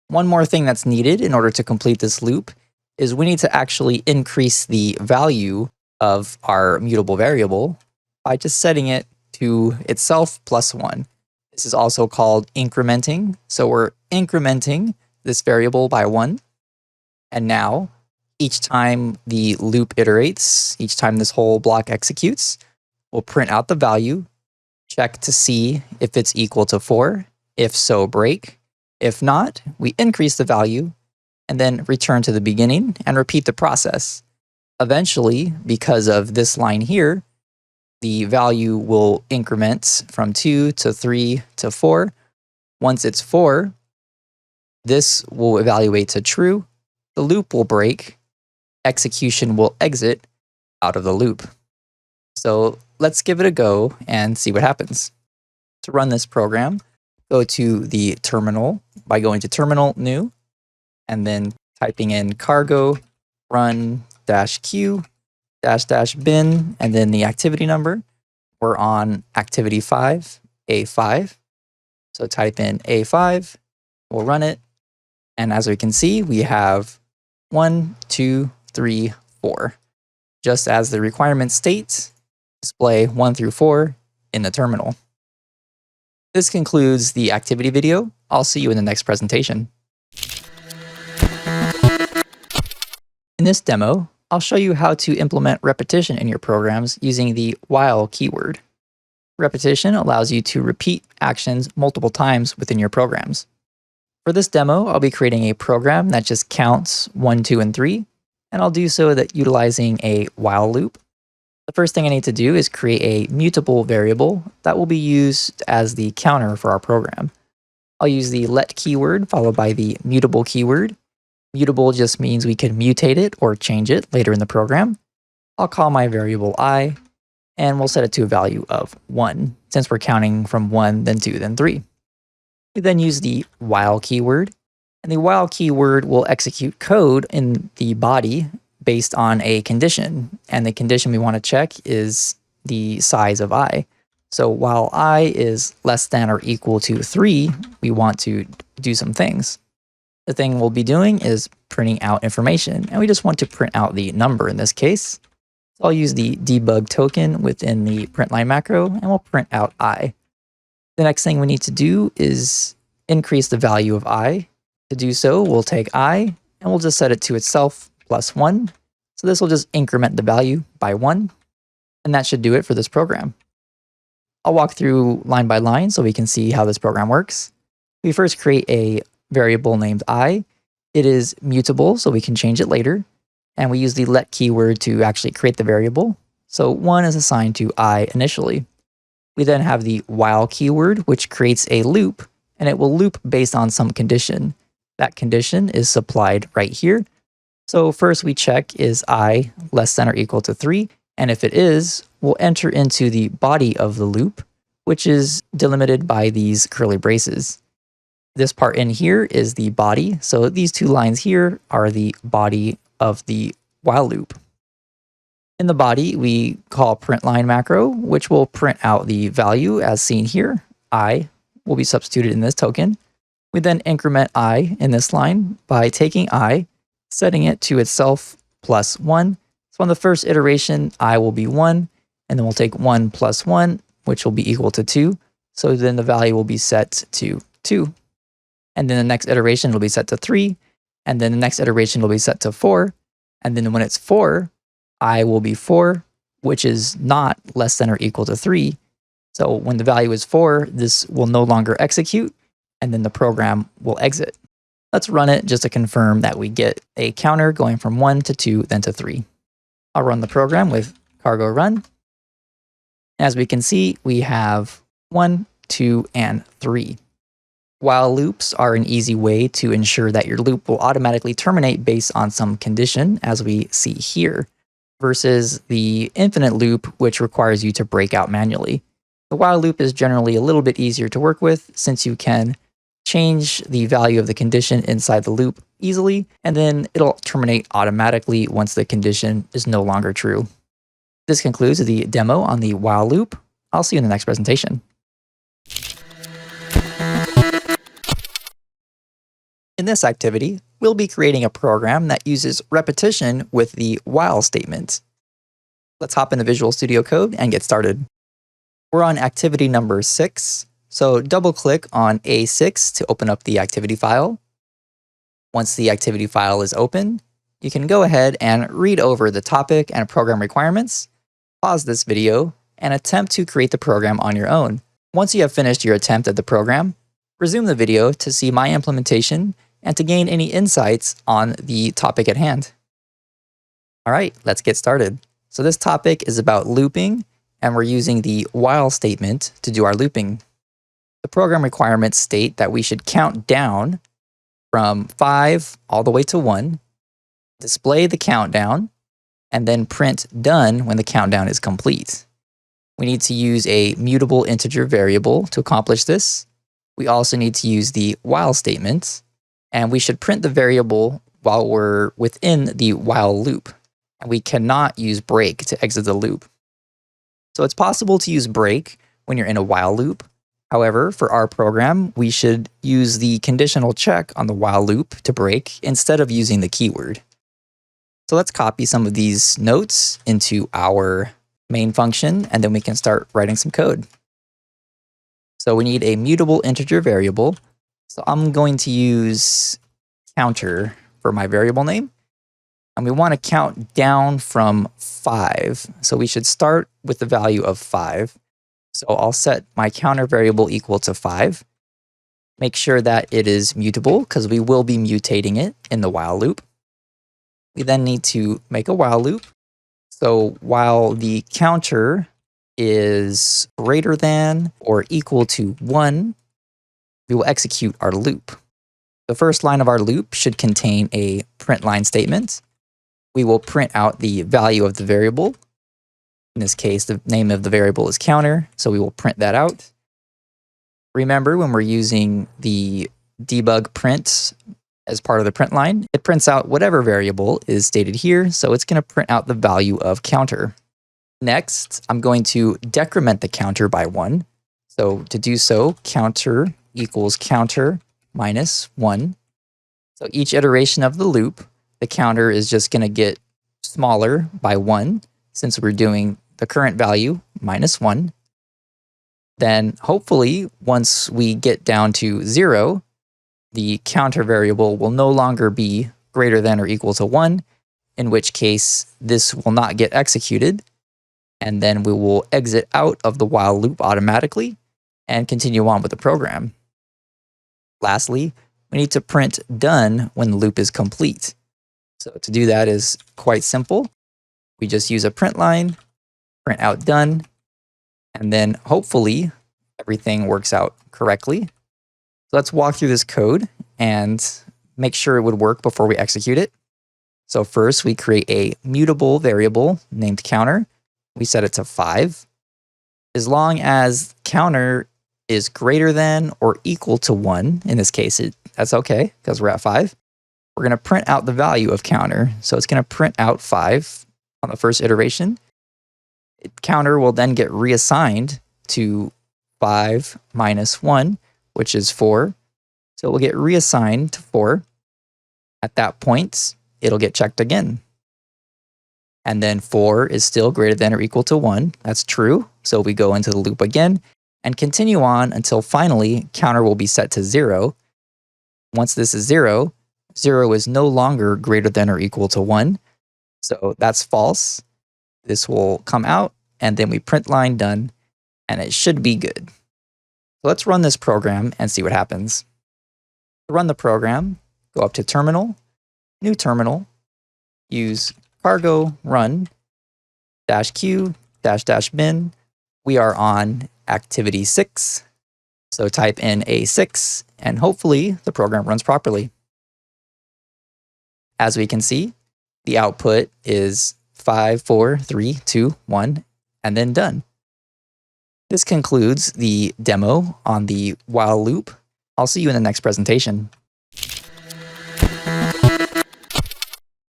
One more thing that's needed in order to complete this loop is we need to actually increase the value of our mutable variable by just setting it to itself plus 1. This is also called incrementing. So we're incrementing this variable by 1. And now, each time the loop iterates, each time this whole block executes, we'll print out the value, check to see if it's equal to 4. If so, break. If not, we increase the value and then return to the beginning and repeat the process. Eventually, because of this line here, the value will increment from 2 to 3 to 4. Once it's 4, this will evaluate to true, the loop will break, execution will exit out of the loop. So let's give it a go and see what happens. To run this program, go to the terminal by going to terminal new and then typing in cargo run -q --bin and then the activity number. We're on activity 5, A5. So type in A5, we'll run it. And as we can see, we have 1, 2, 3, 4. Just as the requirement states, display 1 through 4 in the terminal. This concludes the activity video. I'll see you in the next presentation. In this demo, I'll show you how to implement repetition in your programs using the while keyword. Repetition allows you to repeat actions multiple times within your programs. For this demo, I'll be creating a program that just counts 1, 2, and 3, and I'll do so that utilizing a while loop. The first thing I need to do is create a mutable variable that will be used as the counter for our program. I'll use the let keyword followed by the mutable keyword. Mutable just means we can mutate it or change it later in the program. I'll call my variable I, and we'll set it to a value of 1, since we're counting from 1, then 2, then 3. We then use the while keyword, And the while keyword will execute code in the body based on a condition. And the condition we want to check is the size of I. So while I is less than or equal to 3, we want to do some things. The thing we'll be doing is printing out information, and we just want to print out the number in this case. So I'll use the debug token within the println macro, and we'll print out I. The next thing we need to do is increase the value of I. To do so, we'll take I, and we'll just set it to itself plus 1. So this will just increment the value by 1, and that should do it for this program. I'll walk through line by line so we can see how this program works. We first create a variable named I. It is mutable, so we can change it later. And we use the let keyword to actually create the variable. So 1 is assigned to I initially. We then have the while keyword, which creates a loop, and it will loop based on some condition. That condition is supplied right here. So first we check, is I less than or equal to 3? And if it is, we'll enter into the body of the loop, which is delimited by these curly braces. This part in here is the body. So these two lines here are the body of the while loop. In the body, we call println macro, which will print out the value as seen here. I will be substituted in this token. We then increment I in this line by taking I, setting it to itself plus 1. So on the first iteration, I will be 1, and then we'll take 1 plus 1, which will be equal to 2. So then the value will be set to 2. And then the next iteration will be set to 3, and then the next iteration will be set to 4, and then when it's 4, I will be 4, which is not less than or equal to 3. So when the value is 4, this will no longer execute, and then the program will exit. Let's run it just to confirm that we get a counter going from 1 to 2, then to 3. I'll run the program with cargo run. As we can see, we have 1, 2, and 3. While loops are an easy way to ensure that your loop will automatically terminate based on some condition, as we see here, versus the infinite loop, which requires you to break out manually. The while loop is generally a little bit easier to work with, since you can change the value of the condition inside the loop easily, and then it'll terminate automatically once the condition is no longer true. This concludes the demo on the while loop. I'll see you in the next presentation. In this activity, we'll be creating a program that uses repetition with the while statement. Let's hop into Visual Studio Code and get started. We're on activity number 6, so double-click on A6 to open up the activity file. Once the activity file is open, you can go ahead and read over the topic and program requirements, pause this video, and attempt to create the program on your own. Once you have finished your attempt at the program, resume the video to see my implementation and to gain any insights on the topic at hand. All right, let's get started. So this topic is about looping, and we're using the while statement to do our looping. The program requirements state that we should count down from 5 all the way to 1, display the countdown, and then print done when the countdown is complete. We need to use a mutable integer variable to accomplish this. We also need to use the while statement, and we should print the variable while we're within the while loop. And we cannot use break to exit the loop. So it's possible to use break when you're in a while loop. However, for our program, we should use the conditional check on the while loop to break instead of using the keyword. So let's copy some of these notes into our main function, and then we can start writing some code. So we need a mutable integer variable. So I'm going to use counter for my variable name. And we want to count down from 5. So we should start with the value of 5. So I'll set my counter variable equal to 5. Make sure that it is mutable, because we will be mutating it in the while loop. We then need to make a while loop. So while the counter is greater than or equal to 1, we will execute our loop. The first line of our loop should contain a println statement. We will print out the value of the variable. In this case, the name of the variable is counter, so we will print that out. Remember, when we're using the debug print As part of the print line, it prints out whatever variable is stated here, so it's going to print out the value of counter. Next, I'm going to decrement the counter by 1. So to do so, counter equals counter minus 1. So each iteration of the loop, the counter is just going to get smaller by 1, since we're doing the current value minus 1. Then hopefully, once we get down to 0, the counter variable will no longer be greater than or equal to 1, in which case this will not get executed, and then we will exit out of the while loop automatically and continue on with the program. Lastly, we need to print done when the loop is complete. So to do that is quite simple. We just use a print line, print out done, and then hopefully everything works out correctly. So let's walk through this code and make sure it would work before we execute it. So first we create a mutable variable named counter. We set it to 5. As long as counter is greater than or equal to 1, in this case, that's okay because we're at 5. We're going to print out the value of counter. So it's going to print out 5 on the first iteration. Counter will then get reassigned to 5 minus 1, which is 4. So it will get reassigned to 4. At that point, it'll get checked again. And then 4 is still greater than or equal to 1. That's true. So we go into the loop again and continue on until finally counter will be set to 0. Once this is 0, 0 is no longer greater than or equal to 1. So that's false. This will come out, and then we print line done, and it should be good. So let's run this program and see what happens. To run the program, go up to Terminal, New Terminal, use cargo run -q -bin. We are on activity 6, so type in A6, and hopefully the program runs properly. As we can see, the output is 5, 4, 3, 2, 1, and then done. This concludes the demo on the while loop. I'll see you in the next presentation.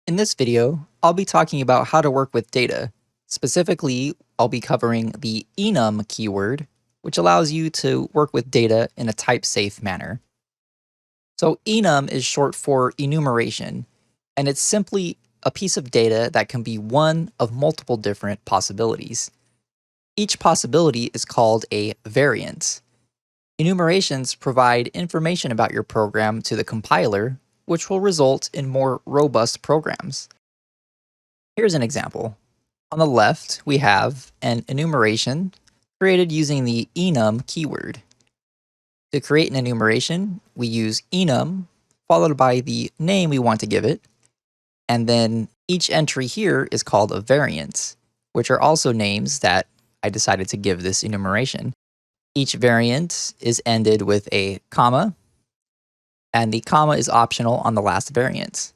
In this video, I'll be talking about how to work with data. Specifically, I'll be covering the Enum keyword, which allows you to work with data in a type-safe manner. So Enum is short for enumeration, and it's simply a piece of data that can be one of multiple different possibilities. Each possibility is called a variant. Enumerations provide information about your program to the compiler, which will result in more robust programs. Here's an example. On the left, we have an enumeration created using the enum keyword. To create an enumeration, we use enum, followed by the name we want to give it, and then each entry here is called a variant, which are also names that I decided to give this enumeration. Each variant is ended with a comma, and the comma is optional on the last variant.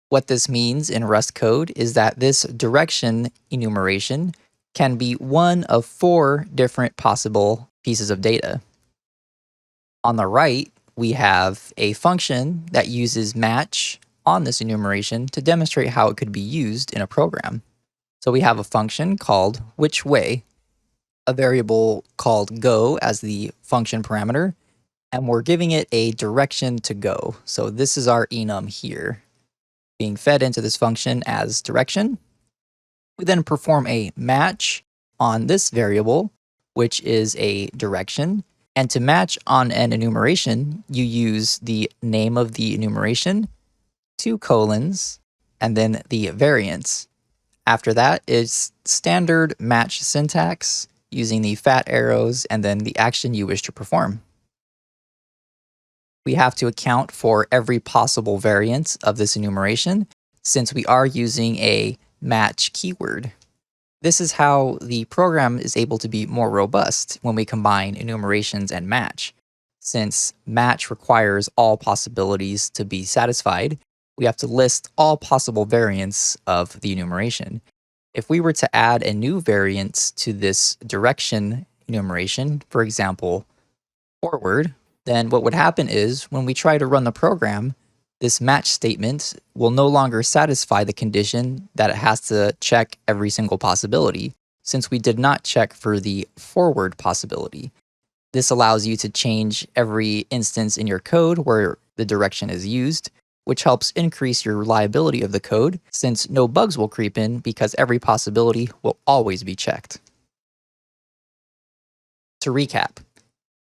What this means in Rust code is that this direction enumeration can be one of 4 different possible pieces of data. On the right, we have a function that uses match on this enumeration to demonstrate how it could be used in a program. So we have a function called which way, a variable called go as the function parameter, and we're giving it a direction to go. So this is our enum here, being fed into this function as direction. We then perform a match on this variable, which is a direction. And to match on an enumeration, you use the name of the enumeration, 2 colons, and then the variance. After that is standard match syntax using the fat arrows and then the action you wish to perform. We have to account for every possible variant of this enumeration since we are using a match keyword. This is how the program is able to be more robust when we combine enumerations and match. Since match requires all possibilities to be satisfied, we have to list all possible variants of the enumeration. If we were to add a new variant to this direction enumeration, for example, forward, then what would happen is when we try to run the program, This match statement will no longer satisfy the condition that it has to check every single possibility, since we did not check for the forward possibility. This allows you to change every instance in your code where the direction is used, which helps increase your reliability of the code, since no bugs will creep in because every possibility will always be checked. To recap,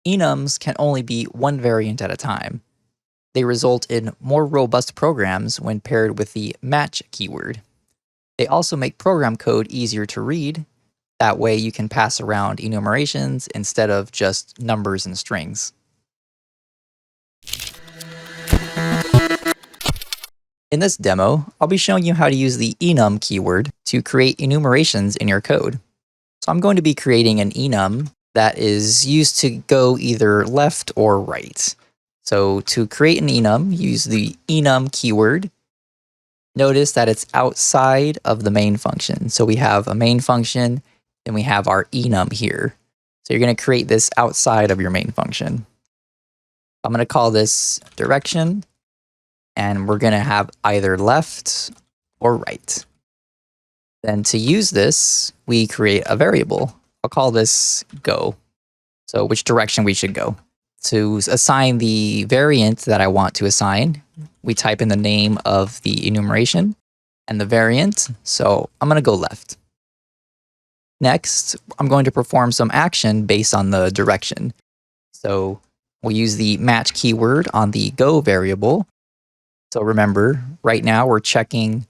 enums can only be one variant at a time. They result in more robust programs when paired with the match keyword. They also make program code easier to read. That way you can pass around enumerations instead of just numbers and strings. In this demo, I'll be showing you how to use the enum keyword to create enumerations in your code. So I'm going to be creating an enum that is used to go either left or right. So to create an enum, use the enum keyword. Notice that it's outside of the main function. So we have a main function, then we have our enum here. So you're going to create this outside of your main function. I'm going to call this direction, and we're going to have either left or right. Then to use this, we create a variable. I'll call this go. So which direction we should go. To assign the variant that I want to assign, we type in the name of the enumeration and the variant. So I'm going to go left. Next, I'm going to perform some action based on the direction. So we'll use the match keyword on the go variable. So remember, right now we're checking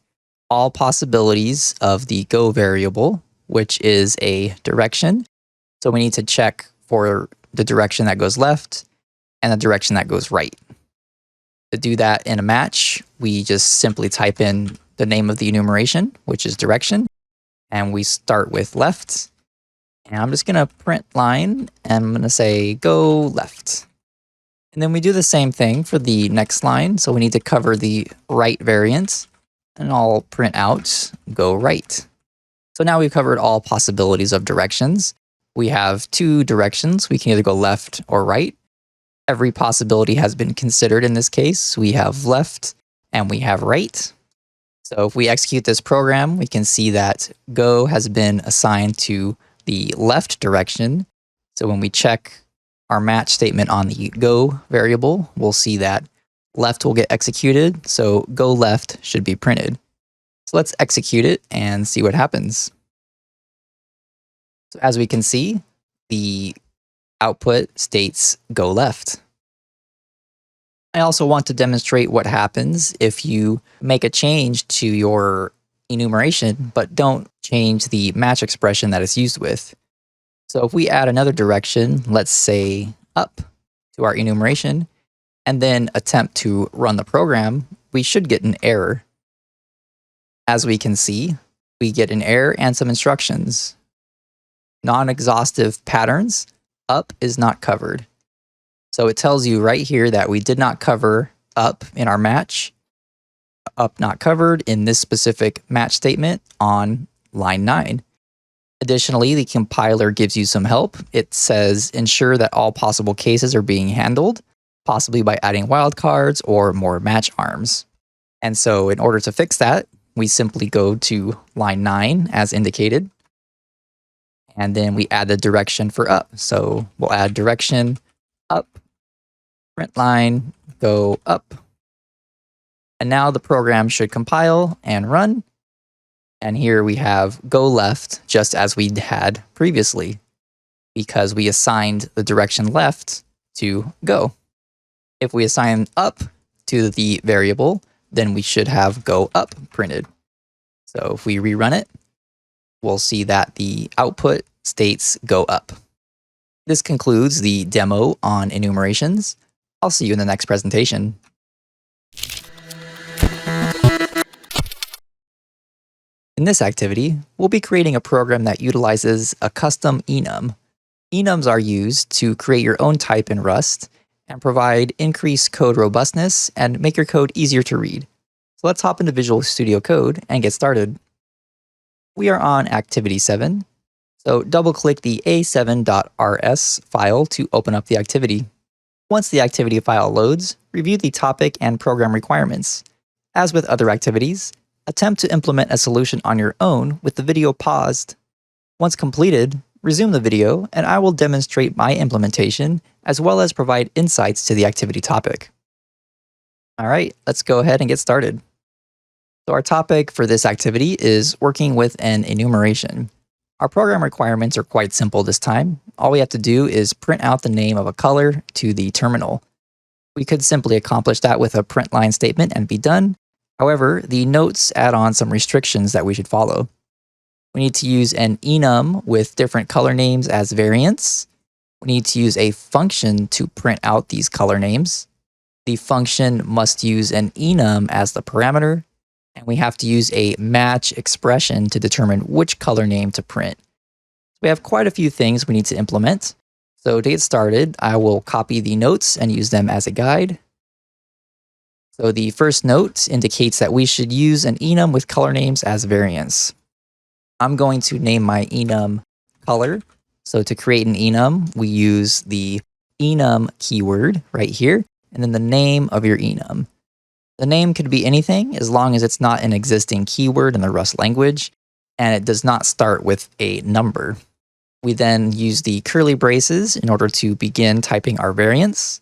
all possibilities of the go variable, which is a direction. So we need to check for the direction that goes left and the direction that goes right. To do that in a match, we just simply type in the name of the enumeration, which is direction, and we start with left. And I'm just going to print line, and I'm going to say go left. And then we do the same thing for the next line. So we need to cover the right variant, and I'll print out go right. So now we've covered all possibilities of directions. We have two directions. We can either go left or right. Every possibility has been considered in this case. We have left and we have right. So if we execute this program, we can see that go has been assigned to the left direction. So when we check our match statement on the go variable, we'll see that left will get executed. So go left should be printed. So let's execute it and see what happens. So as we can see, the output states go left. I also want to demonstrate what happens if you make a change to your enumeration, but don't change the match expression that it's used with. So if we add another direction, let's say up to our enumeration, and then attempt to run the program, we should get an error. As we can see, we get an error and some instructions. Non-exhaustive patterns, up is not covered. So it tells you right here that we did not cover up in our match. Up not covered in this specific match statement on line 9. Additionally, the compiler gives you some help. It says ensure that all possible cases are being handled, possibly by adding wildcards or more match arms. And so in order to fix that, we simply go to line 9 as indicated. And then we add the direction for up. So we'll add direction up, print line, go up. And now the program should compile and run. And here we have go left, just as we had previously, because we assigned the direction left to go. If we assign up to the variable, then we should have go up printed. So if we rerun it, we'll see that the output states go up. This concludes the demo on enumerations. I'll see you in the next presentation. In this activity, we'll be creating a program that utilizes a custom enum. Enums are used to create your own type in Rust and provide increased code robustness and make your code easier to read. So let's hop into Visual Studio Code and get started. We are on Activity 7, so double-click the a7.rs file to open up the activity. Once the activity file loads, review the topic and program requirements. As with other activities, attempt to implement a solution on your own with the video paused. Once completed, resume the video and I will demonstrate my implementation as well as provide insights to the activity topic. Alright, let's go ahead and get started. So our topic for this activity is working with an enumeration. Our program requirements are quite simple this time. All we have to do is print out the name of a color to the terminal. We could simply accomplish that with a print line statement and be done. However, the notes add on some restrictions that we should follow. We need to use an enum with different color names as variants. We need to use a function to print out these color names. The function must use an enum as the parameter, and we have to use a match expression to determine which color name to print. We have quite a few things we need to implement. So to get started, I will copy the notes and use them as a guide. So the first note indicates that we should use an enum with color names as variants. I'm going to name my enum color. So to create an enum, we use the enum keyword right here, and then the name of your enum. The name could be anything as long as it's not an existing keyword in the Rust language, and it does not start with a number. We then use the curly braces in order to begin typing our variants.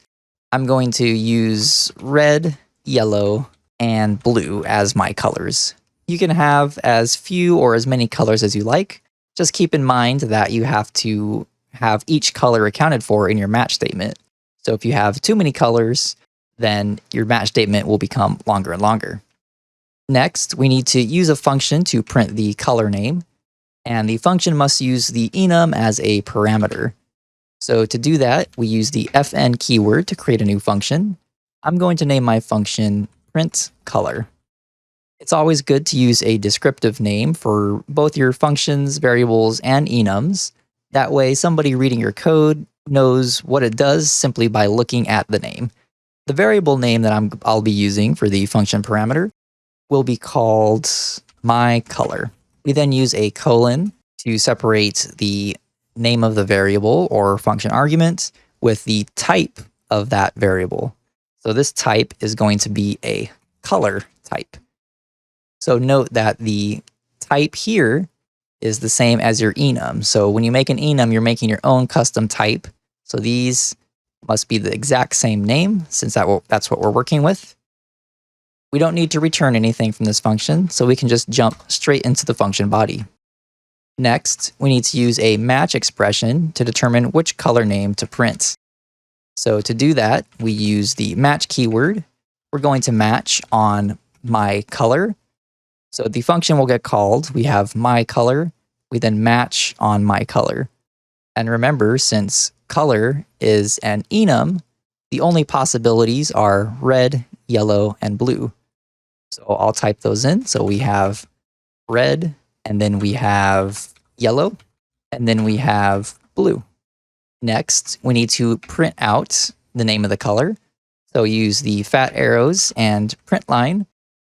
I'm going to use red, yellow, and blue as my colors. You can have as few or as many colors as you like. Just keep in mind that you have to have each color accounted for in your match statement. So if you have too many colors, then your match statement will become longer and longer. Next, we need to use a function to print the color name, and the function must use the enum as a parameter. So to do that, we use the fn keyword to create a new function. I'm going to name my function print color. It's always good to use a descriptive name for both your functions, variables, and enums. That way, somebody reading your code knows what it does simply by looking at the name. The variable name that I'll be using for the function parameter will be called myColor. We then use a colon to separate the name of the variable or function argument with the type of that variable. So this type is going to be a color type. So note that the type here is the same as your enum. So when you make an enum, you're making your own custom type. So these must be the exact same name since that's what we're working with. We don't need to return anything from this function, so we can just jump straight into the function body. Next, we need to use a match expression to determine which color name to print. So to do that, we use the match keyword. We're going to match on my color. So the function will get called. We have my color. We then match on my color. And remember, since color is an enum, the only possibilities are red, yellow, and blue. So I'll type those in. So we have red, and then we have yellow, and then we have blue. Next, we need to print out the name of the color. So use the fat arrows and print line,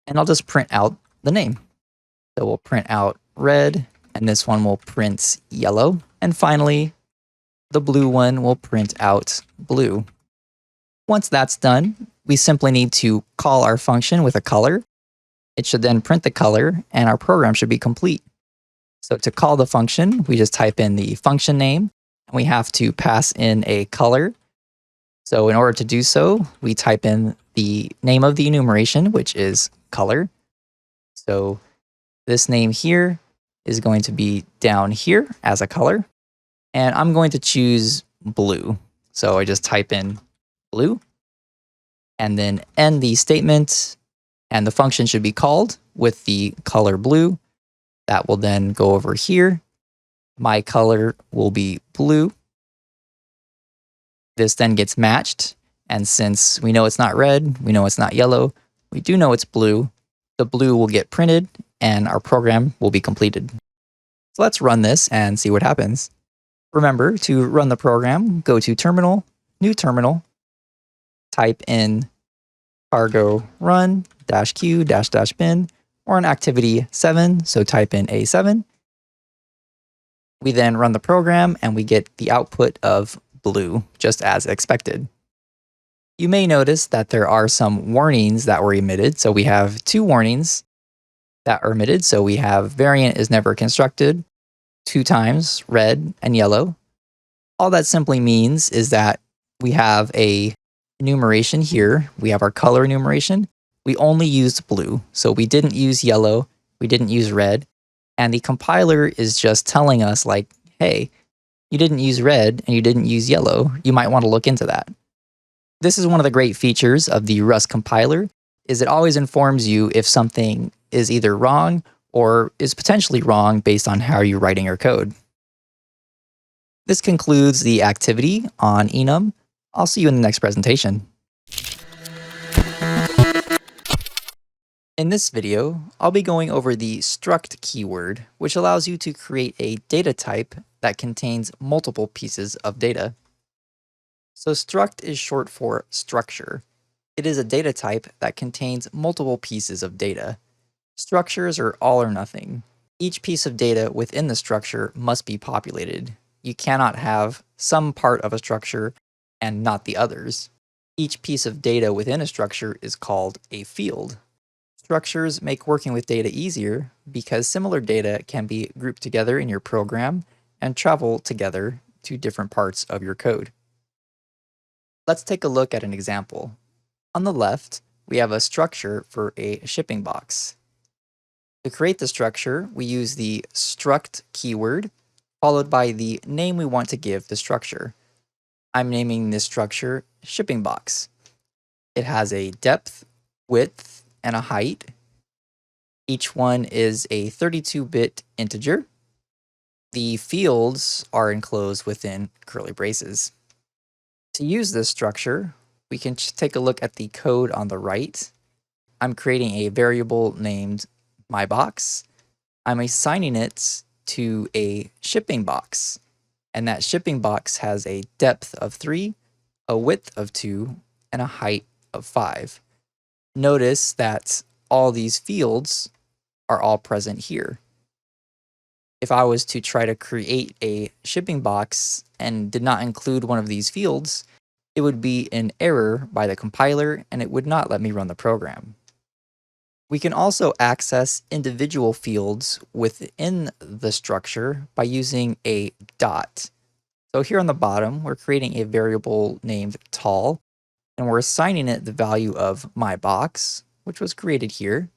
and I'll just print out the name. So we'll print out red, and this one will print yellow. And finally, the blue one will print out blue. Once that's done, we simply need to call our function with a color. It should then print the color, and our program should be complete. So to call the function, we just type in the function name, and we have to pass in a color. So in order to do so, we type in the name of the enumeration, which is color. So this name here is going to be down here as a color, and I'm going to choose blue. So I just type in blue, and then end the statement, and the function should be called with the color blue. That will then go over here. My color will be blue. This then gets matched, and since we know it's not red, we know it's not yellow, we do know it's blue, the blue will get printed, and our program will be completed. So let's run this and see what happens. Remember, to run the program, go to Terminal, New Terminal, type in cargo run -q -bin, or an activity 7, so type in A7. We then run the program and we get the output of blue, just as expected. You may notice that there are some warnings that were emitted. So we have two warnings that are emitted. So we have variant is never constructed 2 times, red and yellow. All that simply means is that we have a enumeration here. We have our color enumeration. We only used blue. So we didn't use yellow. We didn't use red. And the compiler is just telling us like, hey, you didn't use red and you didn't use yellow. You might want to look into that. This is one of the great features of the Rust compiler, is it always informs you if something is either wrong or is potentially wrong based on how you're writing your code. This concludes the activity on Enum. I'll see you in the next presentation. In this video, I'll be going over the struct keyword, which allows you to create a data type that contains multiple pieces of data. So struct is short for structure. It is a data type that contains multiple pieces of data. Structures are all or nothing. Each piece of data within the structure must be populated. You cannot have some part of a structure and not the others. Each piece of data within a structure is called a field. Structures make working with data easier because similar data can be grouped together in your program and travel together to different parts of your code. Let's take a look at an example. On the left, we have a structure for a shipping box. To create the structure, we use the struct keyword, followed by the name we want to give the structure. I'm naming this structure shipping box. It has a depth, width, and a height. Each one is a 32-bit integer. The fields are enclosed within curly braces. To use this structure, we can take a look at the code on the right. I'm creating a variable named myBox. I'm assigning it to a shipping box, and that shipping box has a depth of 3, a width of 2, and a height of 5. Notice that all these fields are all present here. If I was to try to create a shipping box and did not include one of these fields, it would be an error by the compiler and it would not let me run the program. We can also access individual fields within the structure by using a dot. So here on the bottom, we're creating a variable named tall, and we're assigning it the value of myBox, which was created here.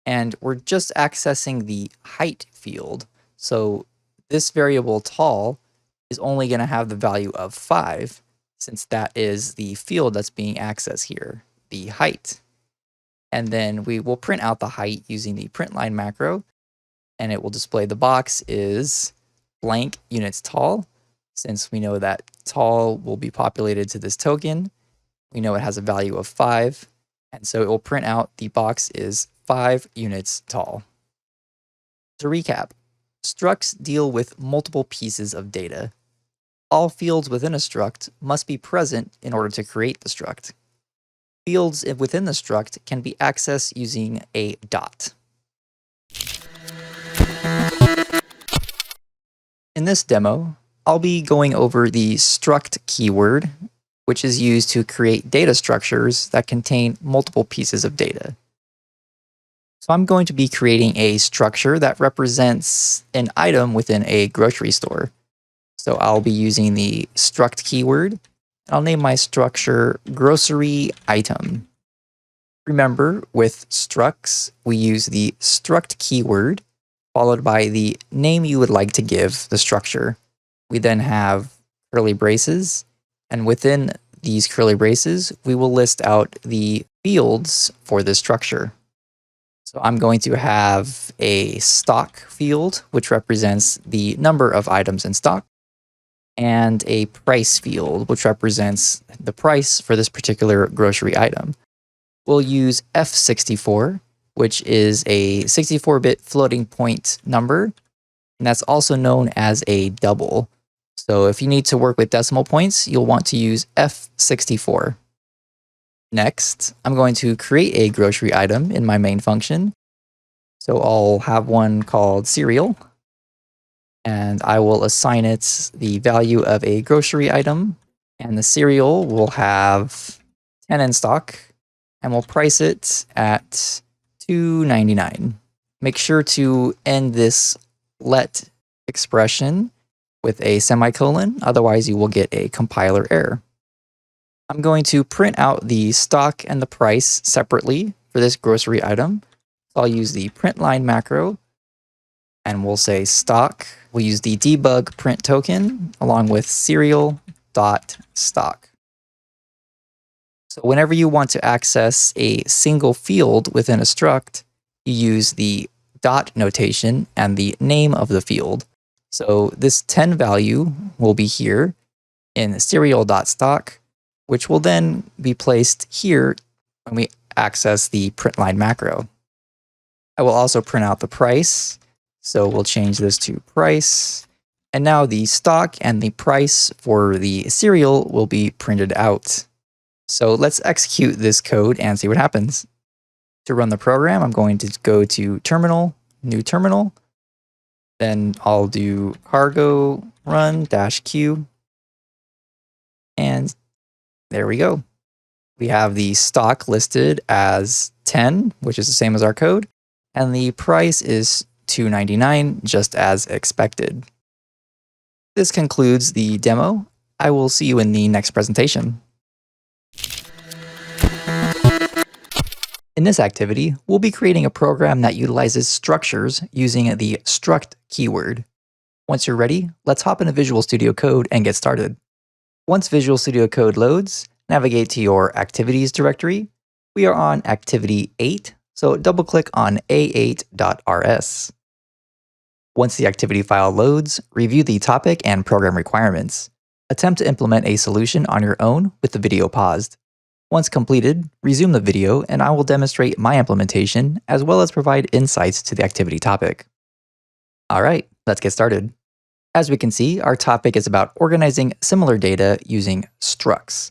And we're just accessing the height field. So this variable tall is only going to have the value of 5, since that is the field that's being accessed here, the height. And then we will print out the height using the Println macro, and it will display the box is blank units tall. Since we know that tall will be populated to this token, we know it has a value of 5, and so it will print out the box is 5 units tall. To recap, structs deal with multiple pieces of data. All fields within a struct must be present in order to create the struct. Fields within the struct can be accessed using a dot. In this demo, I'll be going over the struct keyword, which is used to create data structures that contain multiple pieces of data. So I'm going to be creating a structure that represents an item within a grocery store. So I'll be using the struct keyword. I'll name my structure grocery item. Remember, with structs, we use the struct keyword followed by the name you would like to give the structure. We then have curly braces, and within these curly braces, we will list out the fields for this structure. So I'm going to have a stock field, which represents the number of items in stock, and a price field, which represents the price for this particular grocery item. We'll use F64, which is a 64-bit floating point number, and that's also known as a double. So if you need to work with decimal points, you'll want to use F64. Next, I'm going to create a grocery item in my main function. So I'll have one called cereal, and I will assign it the value of a grocery item, and the cereal will have 10 in stock, and we'll price it at $2.99. Make sure to end this let expression with a semicolon, otherwise you will get a compiler error. I'm going to print out the stock and the price separately for this grocery item. So I'll use the println macro, and we'll say stock. We'll use the debug print token along with serial.stock. So whenever you want to access a single field within a struct, you use the dot notation and the name of the field. So this 10 value will be here in serial.stock, which will then be placed here when we access the println macro. I will also print out the price. So we'll change this to price. And now the stock and the price for the serial will be printed out. So let's execute this code and see what happens. To run the program, I'm going to go to terminal, new terminal. Then I'll do cargo run -q. And there we go. We have the stock listed as 10, which is the same as our code. And the price is $2.99, just as expected. This concludes the demo. I will see you in the next presentation. In this activity, we'll be creating a program that utilizes structures using the struct keyword. Once you're ready, let's hop into Visual Studio Code and get started. Once Visual Studio Code loads, navigate to your Activities directory. We are on Activity 8, so double-click on a8.rs. Once the activity file loads, review the topic and program requirements. Attempt to implement a solution on your own with the video paused. Once completed, resume the video and I will demonstrate my implementation as well as provide insights to the activity topic. Alright, let's get started. As we can see, our topic is about organizing similar data using structs.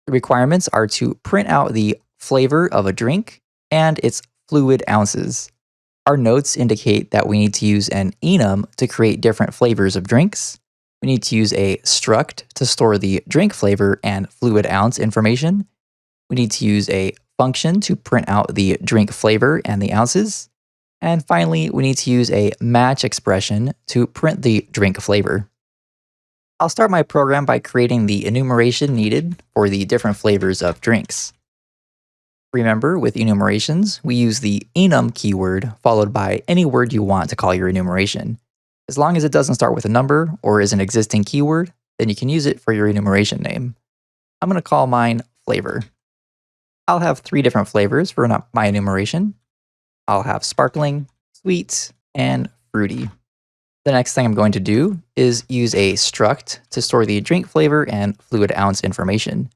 The requirements are to print out the flavor of a drink and its fluid ounces. Our notes indicate that we need to use an enum to create different flavors of drinks. We need to use a struct to store the drink flavor and fluid ounce information. We need to use a function to print out the drink flavor and the ounces. And finally, we need to use a match expression to print the drink flavor. I'll start my program by creating the enumeration needed for the different flavors of drinks. Remember, with enumerations, we use the enum keyword followed by any word you want to call your enumeration. As long as it doesn't start with a number or is an existing keyword, then you can use it for your enumeration name. I'm going to call mine flavor. I'll have 3 different flavors for my enumeration. I'll have sparkling, sweet, and fruity. The next thing I'm going to do is use a struct to store the drink flavor and fluid ounce information.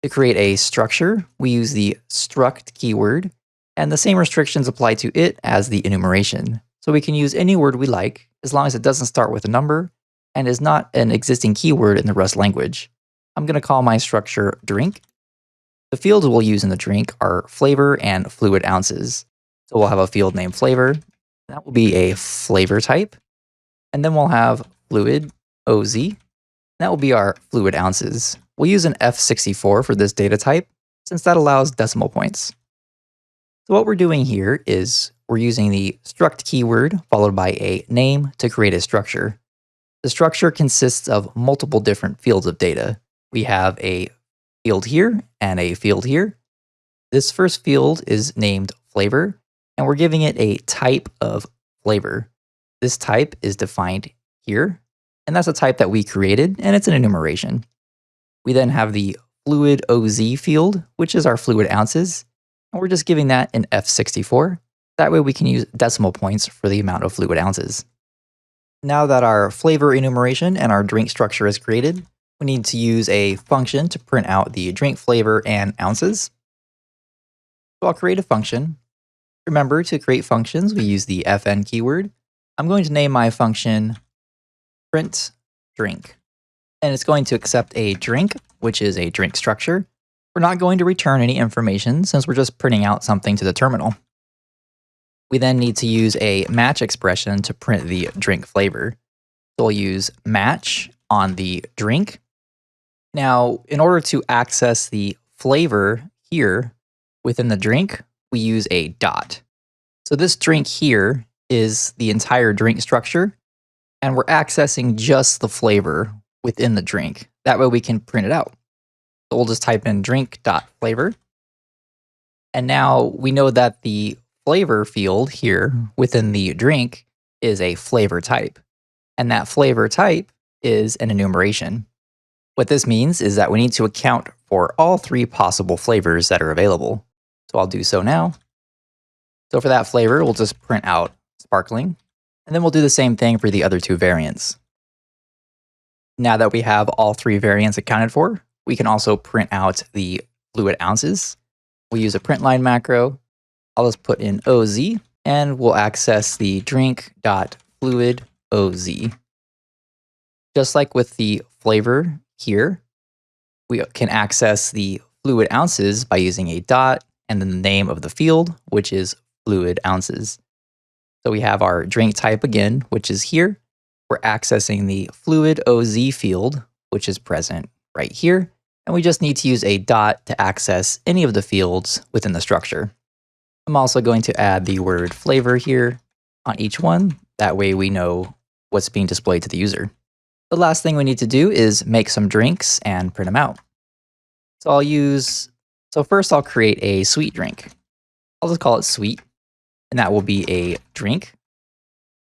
To create a structure, we use the struct keyword, and the same restrictions apply to it as the enumeration. So we can use any word we like, as long as it doesn't start with a number and is not an existing keyword in the Rust language. I'm going to call my structure drink. The fields we'll use in the drink are flavor and fluid ounces. So we'll have a field named flavor. That will be a flavor type. And then we'll have fluid, OZ. That will be our fluid ounces. We'll use an F64 for this data type, since that allows decimal points. So what we're doing here is we're using the struct keyword followed by a name to create a structure. The structure consists of multiple different fields of data. We have a field here and a field here. This first field is named flavor, and we're giving it a type of flavor. This type is defined here, and that's a type that we created, and it's an enumeration. We then have the fluid OZ field, which is our fluid ounces, and we're just giving that an F64. That way we can use decimal points for the amount of fluid ounces. Now that our flavor enumeration and our drink structure is created, we need to use a function to print out the drink flavor and ounces. So I'll create a function. Remember, to create functions, we use the fn keyword. I'm going to name my function print drink. And it's going to accept a drink, which is a drink structure. We're not going to return any information since we're just printing out something to the terminal. We then need to use a match expression to print the drink flavor. So we'll use match on the drink. Now, in order to access the flavor here within the drink, we use a dot. So this drink here is the entire drink structure, and we're accessing just the flavor within the drink. That way we can print it out. So we'll just type in drink.flavor. And now we know that the flavor field here within the drink is a flavor type. And that flavor type is an enumeration. What this means is that we need to account for all three possible flavors that are available. So I'll do so now. So for that flavor, we'll just print out sparkling, and then we'll do the same thing for the other two variants. Now that we have all three variants accounted for, we can also print out the fluid ounces. We use a Println macro. I'll just put in OZ, and we'll access the drink.fluid.oz. Just like with the flavor here, we can access the fluid ounces by using a dot and then the name of the field, which is fluid ounces. So we have our drink type again, which is here. We're accessing the fluid OZ field, which is present right here. And we just need to use a dot to access any of the fields within the structure. I'm also going to add the word flavor here on each one. That way we know what's being displayed to the user. The last thing we need to do is make some drinks and print them out. So first I'll create a sweet drink. I'll just call it sweet, and that will be a drink.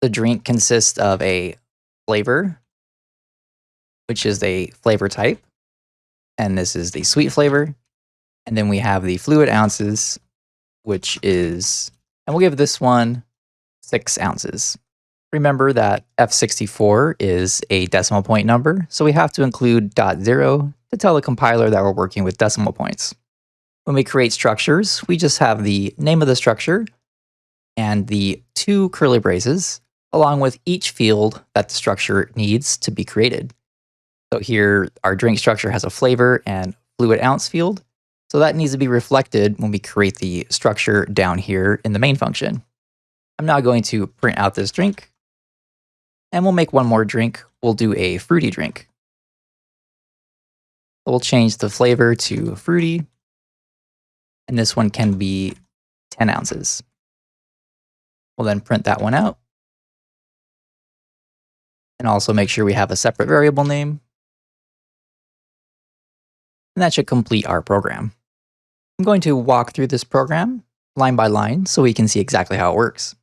The drink consists of a flavor, which is the flavor type, and this is the sweet flavor. And then we have the fluid ounces, which is, and we'll give this one 6 ounces. Remember that F64 is a decimal point number, so we have to include .0 to tell the compiler that we're working with decimal points. When we create structures, we just have the name of the structure and the 2 curly braces, along with each field that the structure needs to be created. So here, our drink structure has a flavor and fluid ounce field, so that needs to be reflected when we create the structure down here in the main function. I'm now going to print out this drink, and we'll make one more drink. We'll do a fruity drink. We'll change the flavor to fruity, and this one can be 10 ounces. We'll then print that one out, and also make sure we have a separate variable name. And that should complete our program. I'm going to walk through this program line by line so we can see exactly how it works.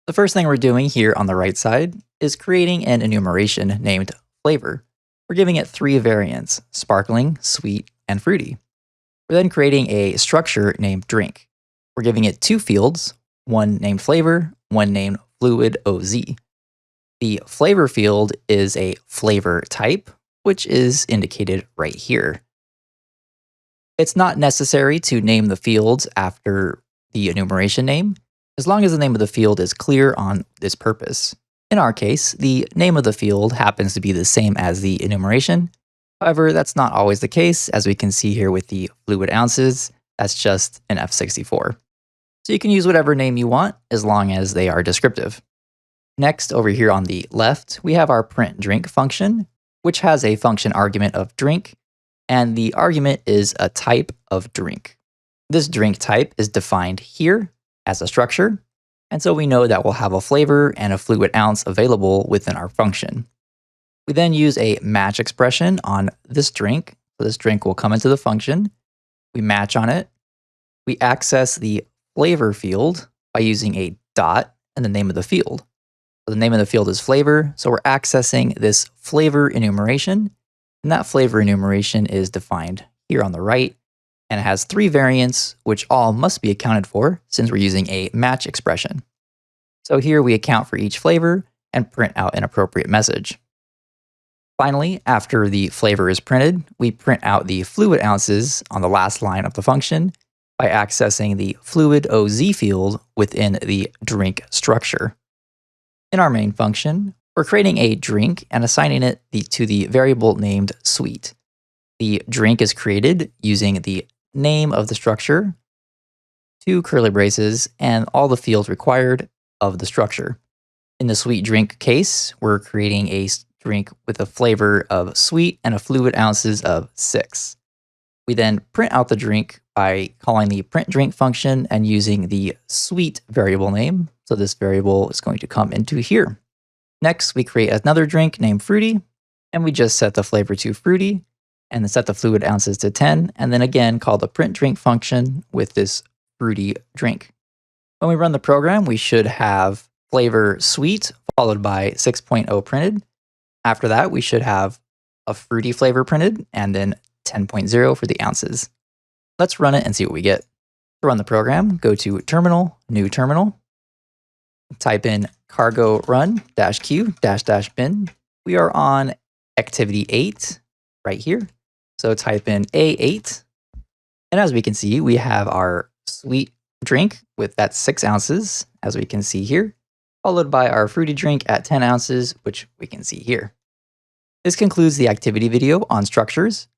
The first thing we're doing here on the right side is creating an enumeration named flavor. We're giving it 3 variants: sparkling, sweet, and fruity. We're then creating a structure named drink. We're giving it 2 fields, one named flavor, one named fluid OZ. The flavor field is a flavor type, which is indicated right here. It's not necessary to name the fields after the enumeration name, as long as the name of the field is clear on this purpose. In our case, the name of the field happens to be the same as the enumeration. However, that's not always the case, as we can see here with the fluid ounces. That's just an F64. So you can use whatever name you want, as long as they are descriptive. Next, over here on the left, we have our print drink function, which has a function argument of drink, and the argument is a type of drink. This drink type is defined here as a structure, and so we know that we'll have a flavor and a fluid ounce available within our function. We then use a match expression on this drink. So this drink will come into the function. We match on it. We access the flavor field by using a dot and the name of the field. So the name of the field is flavor, so we're accessing this flavor enumeration, and that flavor enumeration is defined here on the right, and it has 3 variants, which all must be accounted for since we're using a match expression. So here we account for each flavor and print out an appropriate message. Finally, after the flavor is printed, we print out the fluid ounces on the last line of the function by accessing the fluid OZ field within the drink structure. In our main function, we're creating a drink and assigning it to the variable named sweet. The drink is created using the name of the structure, 2 curly braces, and all the fields required of the structure. In the sweet drink case, we're creating a drink with a flavor of sweet and a fluid ounces of 6. We then print out the drink by calling the printDrink function and using the sweet variable name. So this variable is going to come into here. Next, we create another drink named fruity, and we just set the flavor to fruity and then set the fluid ounces to 10, and then again call the printDrink function with this fruity drink. When we run the program, we should have flavor sweet followed by 6.0 printed. After that, we should have a fruity flavor printed and then 10.0 for the ounces. Let's run it and see what we get. To run the program, go to Terminal, New Terminal, type in cargo run -q --bin. We are on activity 8 right here. So type in A8. And as we can see, we have our sweet drink with that 6 ounces, as we can see here, followed by our fruity drink at 10 ounces, which we can see here. This concludes the activity video on structures.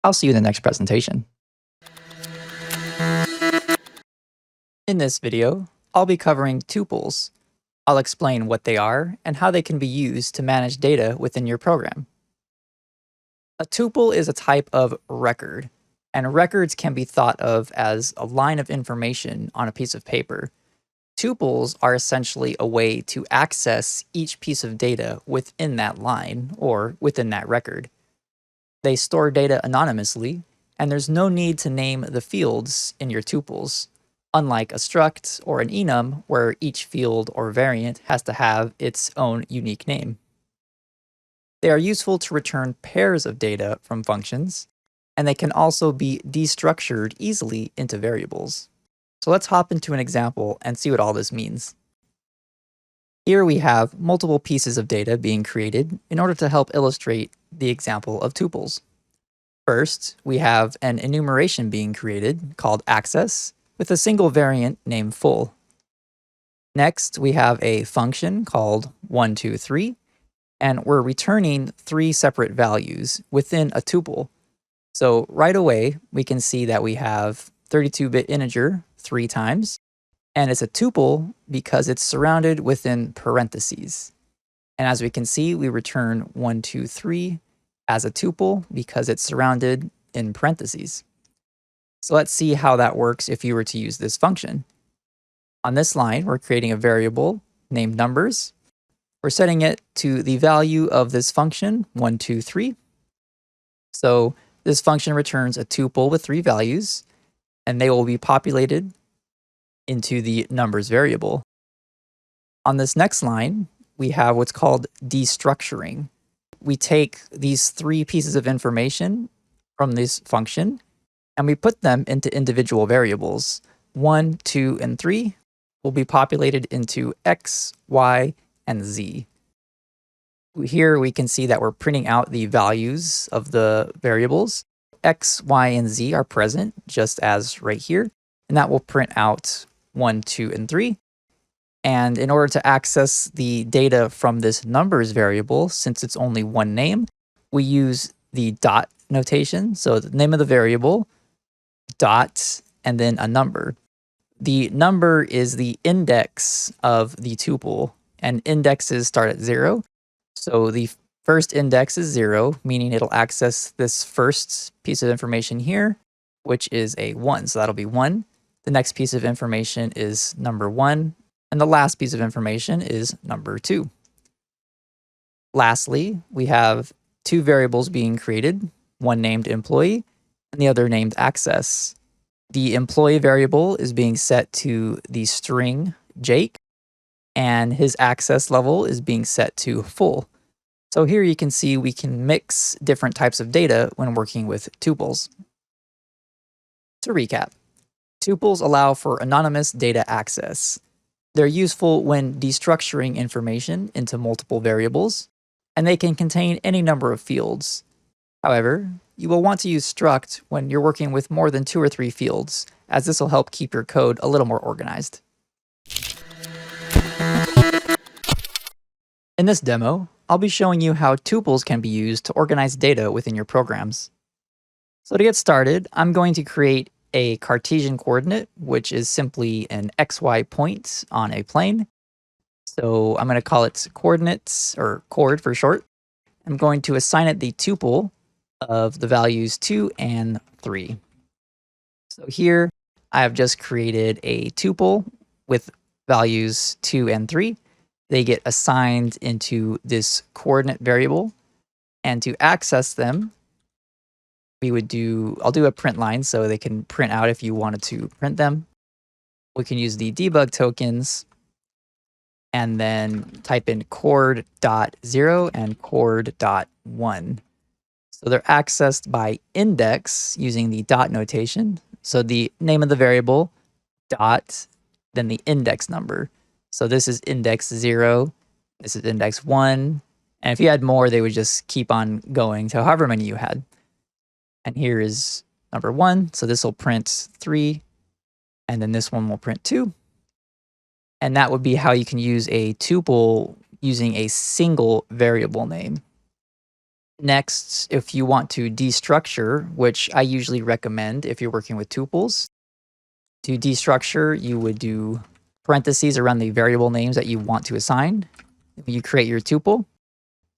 I'll see you in the next presentation. In this video, I'll be covering tuples. I'll explain what they are and how they can be used to manage data within your program. A tuple is a type of record, and records can be thought of as a line of information on a piece of paper. Tuples are essentially a way to access each piece of data within that line or within that record. They store data anonymously, and there's no need to name the fields in your tuples, unlike a struct or an enum where each field or variant has to have its own unique name. They are useful to return pairs of data from functions, and they can also be destructured easily into variables. So let's hop into an example and see what all this means. Here we have multiple pieces of data being created in order to help illustrate the example of tuples. First, we have an enumeration being created called access with a single variant named full. Next, we have a function called 123, and we're returning 3 separate values within a tuple. So right away, we can see that we have 32-bit integer 3 times, and it's a tuple because it's surrounded within parentheses. And as we can see, we return 123 as a tuple because it's surrounded in parentheses. So let's see how that works if you were to use this function. On this line, we're creating a variable named numbers. We're setting it to the value of this function, 123. So this function returns a tuple with 3 values, and they will be populated into the numbers variable. On this next line, we have what's called destructuring. We take these 3 pieces of information from this function, and we put them into individual variables. 1, 2, and 3 will be populated into x, y, and z. Here we can see that we're printing out the values of the variables. X, y, and z are present, just as right here, and that will print out 1, 2, and 3. And in order to access the data from this numbers variable, since it's only one name, we use the dot notation. So the name of the variable, dot, and then a number. The number is the index of the tuple, and indexes start at 0. So the first index is 0, meaning it'll access this first piece of information here, which is a 1. So that'll be 1. The next piece of information is number 1, and the last piece of information is number 2. Lastly, we have 2 variables being created, one named employee and the other named access. The employee variable is being set to the string Jake, and his access level is being set to full. So here you can see we can mix different types of data when working with tuples. To recap, tuples allow for anonymous data access. They're useful when destructuring information into multiple variables, and they can contain any number of fields. However, you will want to use struct when you're working with more than 2 or 3 fields, as this will help keep your code a little more organized. In this demo, I'll be showing you how tuples can be used to organize data within your programs. So to get started, I'm going to create a Cartesian coordinate, which is simply an XY point on a plane. So I'm going to call it coordinates, or chord for short. I'm going to assign it the tuple of the values 2 and 3. So here I have just created a tuple with values 2 and 3. They get assigned into this coordinate variable. And to access them, I'll do a print line so they can print out if you wanted to print them. We can use the debug tokens and then type in chord.0 and chord.1. So they're accessed by index using the dot notation. So the name of the variable, dot, then the index number. So this is index 0, this is index 1, and if you had more, they would just keep on going to however many you had. And here is number 1, so this will print 3, and then this one will print 2. And that would be how you can use a tuple using a single variable name. Next, if you want to destructure, which I usually recommend if you're working with tuples, to destructure, you would do parentheses around the variable names that you want to assign. You create your tuple.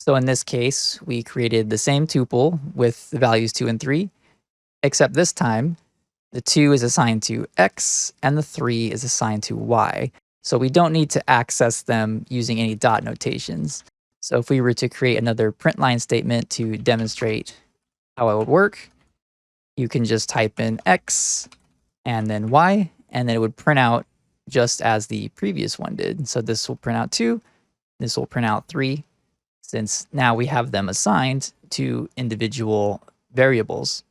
So in this case, we created the same tuple with the values 2 and 3, except this time, the 2 is assigned to X and the 3 is assigned to Y. So we don't need to access them using any dot notations. So if we were to create another print line statement to demonstrate how it would work, you can just type in X and then Y, and then it would print out just as the previous one did. So this will print out 2, this will print out 3, since now we have them assigned to individual variables.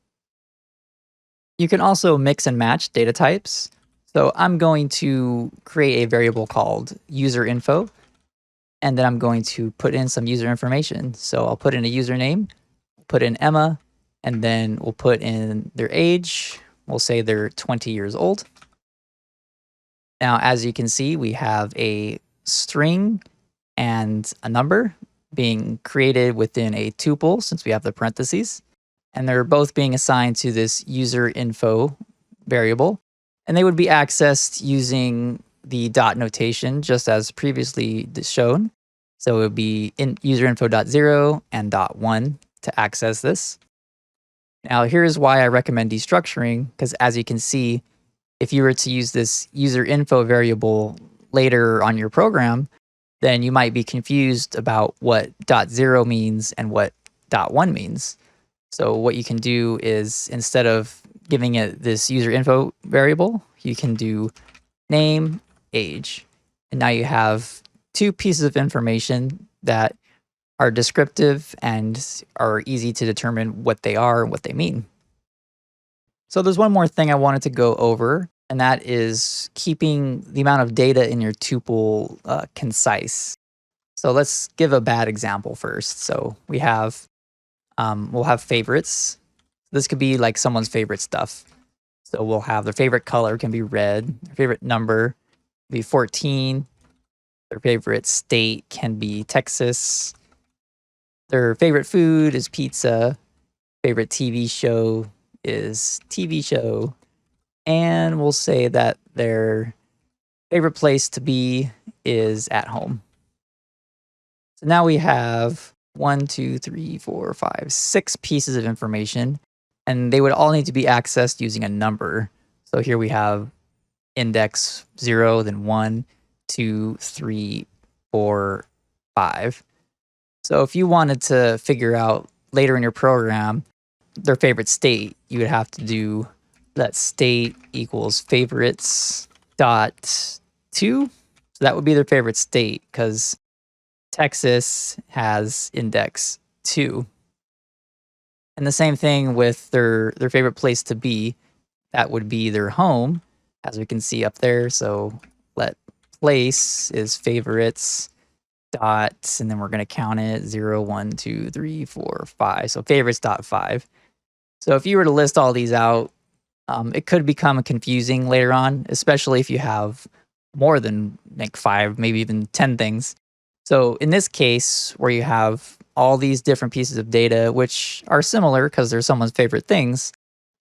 You can also mix and match data types. So I'm going to create a variable called user info, and then I'm going to put in some user information. So I'll put in a username, put in Emma, and then we'll put in their age. We'll say they're 20 years old. Now, as you can see, we have a string and a number being created within a tuple since we have the parentheses. And they're both being assigned to this user info variable. And they would be accessed using the dot notation, just as previously shown. So it would be in userinfo.0 and .1 to access this. Now, here's why I recommend destructuring, because as you can see, if you were to use this user info variable later on your program, then you might be confused about what .0 means and what .1 means. So what you can do is, instead of giving it this user info variable, you can do name, age. And now you have two pieces of information that are descriptive and are easy to determine what they are and what they mean. So there's one more thing I wanted to go over, and that is keeping the amount of data in your tuple concise. So let's give a bad example first. So we'll have favorites. This could be like someone's favorite stuff. So we'll have their favorite color can be red, their favorite number be 14, their favorite state can be Texas, their favorite food is pizza, favorite TV show is TV show, and we'll say that their favorite place to be is at home. So now we have 6 pieces of information, and they would all need to be accessed using a number. So here we have index 0, then 1, 2, 3, 4, 5. So if you wanted to figure out later in your program their favorite state, you would have to do let state equals favorites dot 2. So that would be their favorite state, because Texas has index 2. And the same thing with their favorite place to be. That would be their home, as we can see up there. So let place is favorites dot, and then we're going to count it 0, 1, 2, 3, 4, 5. So favorites dot 5. So if you were to list all these out, it could become confusing later on, especially if you have more than like 5, maybe even 10 things. So in this case, where you have all these different pieces of data, which are similar because they're someone's favorite things,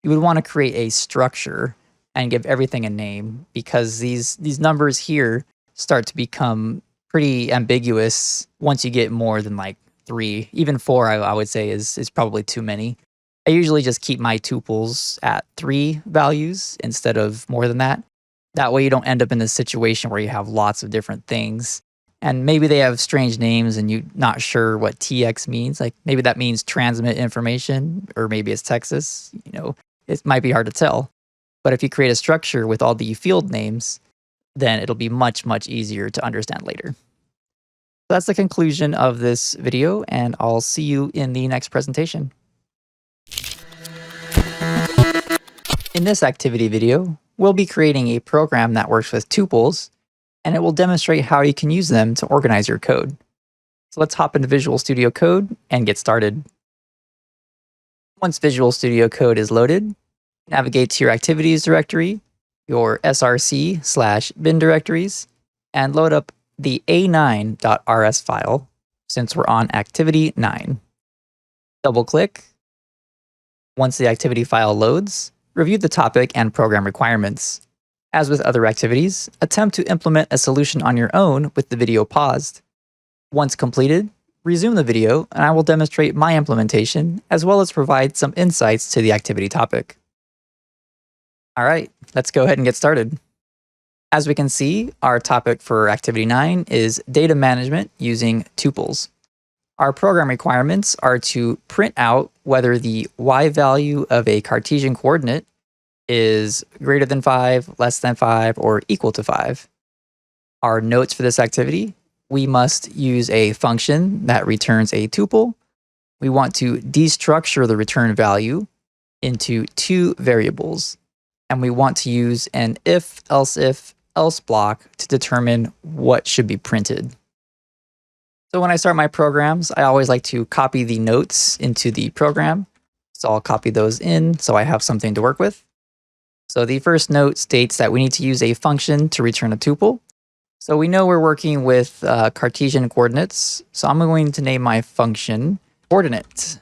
you would want to create a structure and give everything a name, because these numbers here start to become pretty ambiguous once you get more than like 3. Even 4, I would say, is probably too many. I usually just keep my tuples at 3 values instead of more than that. That way you don't end up in this situation where you have lots of different things. And maybe they have strange names and you're not sure what TX means. Like maybe that means transmit information, or maybe it's Texas. It might be hard to tell. But if you create a structure with all the field names, then it'll be much, much easier to understand later. That's the conclusion of this video, and I'll see you in the next presentation. In this activity video, we'll be creating a program that works with tuples, and it will demonstrate how you can use them to organize your code. So let's hop into Visual Studio Code and get started. Once Visual Studio Code is loaded, navigate to your activities directory, your src/bin directories, and load up the a9.rs file since we're on activity 9. Double-click. Once the activity file loads, review the topic and program requirements. As with other activities, attempt to implement a solution on your own with the video paused. Once completed, resume the video and I will demonstrate my implementation as well as provide some insights to the activity topic. All right, let's go ahead and get started. As we can see, our topic for activity 9 is data management using tuples. Our program requirements are to print out whether the y value of a Cartesian coordinate is greater than 5, less than 5, or equal to 5. Our notes for this activity: we must use a function that returns a tuple. We want to destructure the return value into 2 variables. And we want to use an if, else block to determine what should be printed. So when I start my programs, I always like to copy the notes into the program. So I'll copy those in so I have something to work with. So the first note states that we need to use a function to return a tuple. So we know we're working with Cartesian coordinates. So I'm going to name my function coordinate.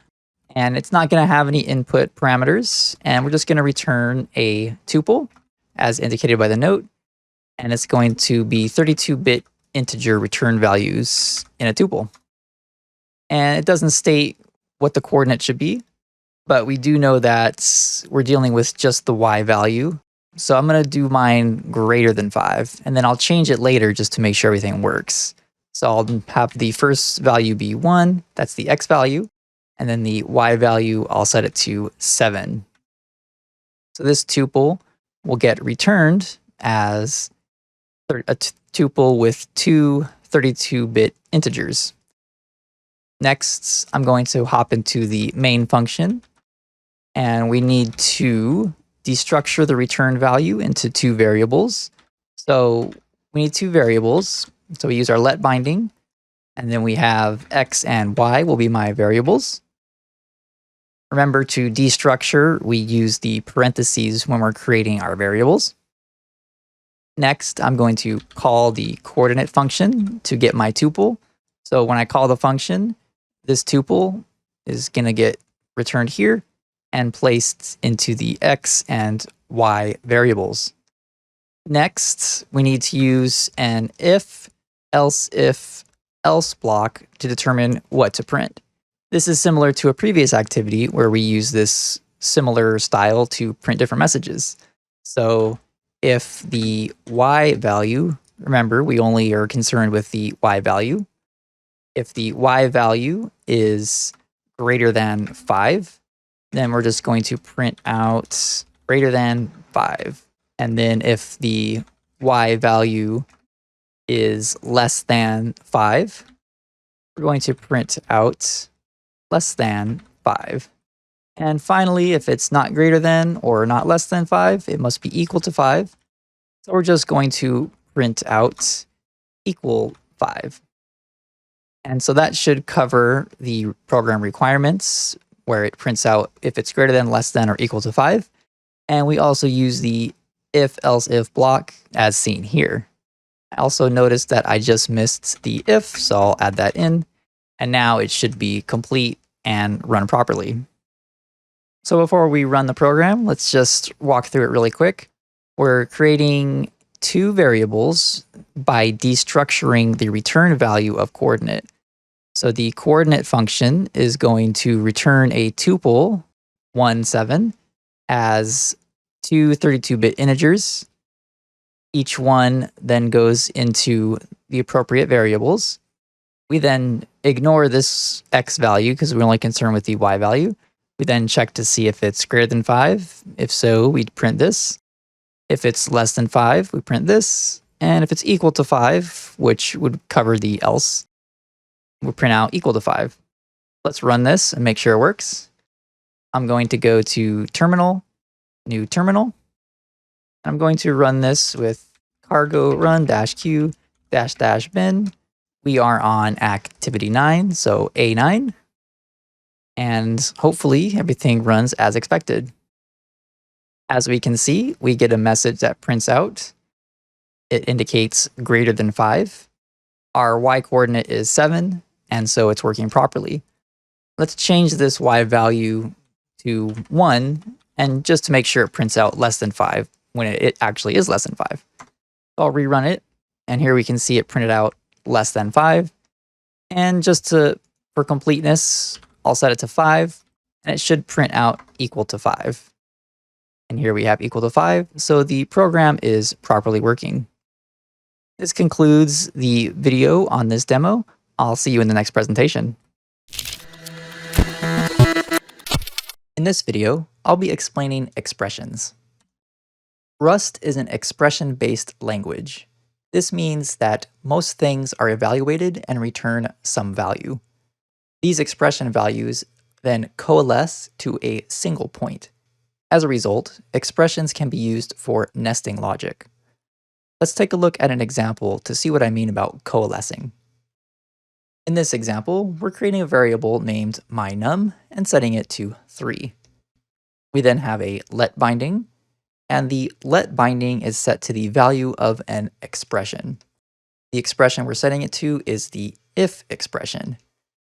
And it's not going to have any input parameters. And we're just going to return a tuple as indicated by the note. And it's going to be 32-bit integer return values in a tuple. And it doesn't state what the coordinate should be, but we do know that we're dealing with just the y value. So I'm going to do mine greater than 5, and then I'll change it later just to make sure everything works. So I'll have the first value be 1, that's the x value, and then the y value, I'll set it to 7. So this tuple will get returned as a tuple with 2 32-bit integers. Next, I'm going to hop into the main function, and we need to destructure the return value into 2 variables. So we need 2 variables. So we use our let binding, and then we have x and y will be my variables. Remember, to destructure, we use the parentheses when we're creating our variables. Next, I'm going to call the coordinate function to get my tuple. So when I call the function, this tuple is going to get returned here and placed into the x and y variables. Next, we need to use an if, else block to determine what to print. This is similar to a previous activity where we use this similar style to print different messages. So if the y value, remember, we only are concerned with the y value. If the y value is greater than 5, then we're just going to print out greater than 5. And then if the y value is less than 5, we're going to print out less than 5. And finally, if it's not greater than or not less than 5, it must be equal to 5. So we're just going to print out equal 5. And so that should cover the program requirements, where it prints out if it's greater than, less than, or equal to 5. And we also use the if block as seen here. I also noticed that I just missed the if, so I'll add that in. And now it should be complete and run properly. So before we run the program, let's just walk through it really quick. We're creating 2 variables by destructuring the return value of coordinate. So the coordinate function is going to return a tuple 1, 7 as two 32-bit integers. Each one then goes into the appropriate variables. We then ignore this x value because we're only concerned with the y value. We then check to see if it's greater than 5. If so, we print this. If it's less than 5, we print this. And if it's equal to 5, which would cover the else, we'll print out equal to 5. Let's run this and make sure it works. I'm going to go to terminal, new terminal. I'm going to run this with cargo run -q --bin. We are on activity 9, so A9. And hopefully everything runs as expected. As we can see, we get a message that prints out. It indicates greater than 5. Our y coordinate is 7, and so it's working properly. Let's change this y value to 1, and just to make sure it prints out less than 5 when it actually is less than 5. I'll rerun it, and here we can see it printed out less than 5. And just for completeness, I'll set it to 5, and it should print out equal to 5. And here we have equal to 5, so the program is properly working. This concludes the video on this demo. I'll see you in the next presentation. In this video, I'll be explaining expressions. Rust is an expression-based language. This means that most things are evaluated and return some value. These expression values then coalesce to a single point. As a result, expressions can be used for nesting logic. Let's take a look at an example to see what I mean about coalescing. In this example, we're creating a variable named mynum and setting it to 3. We then have a let binding, and the let binding is set to the value of an expression. The expression we're setting it to is the if expression.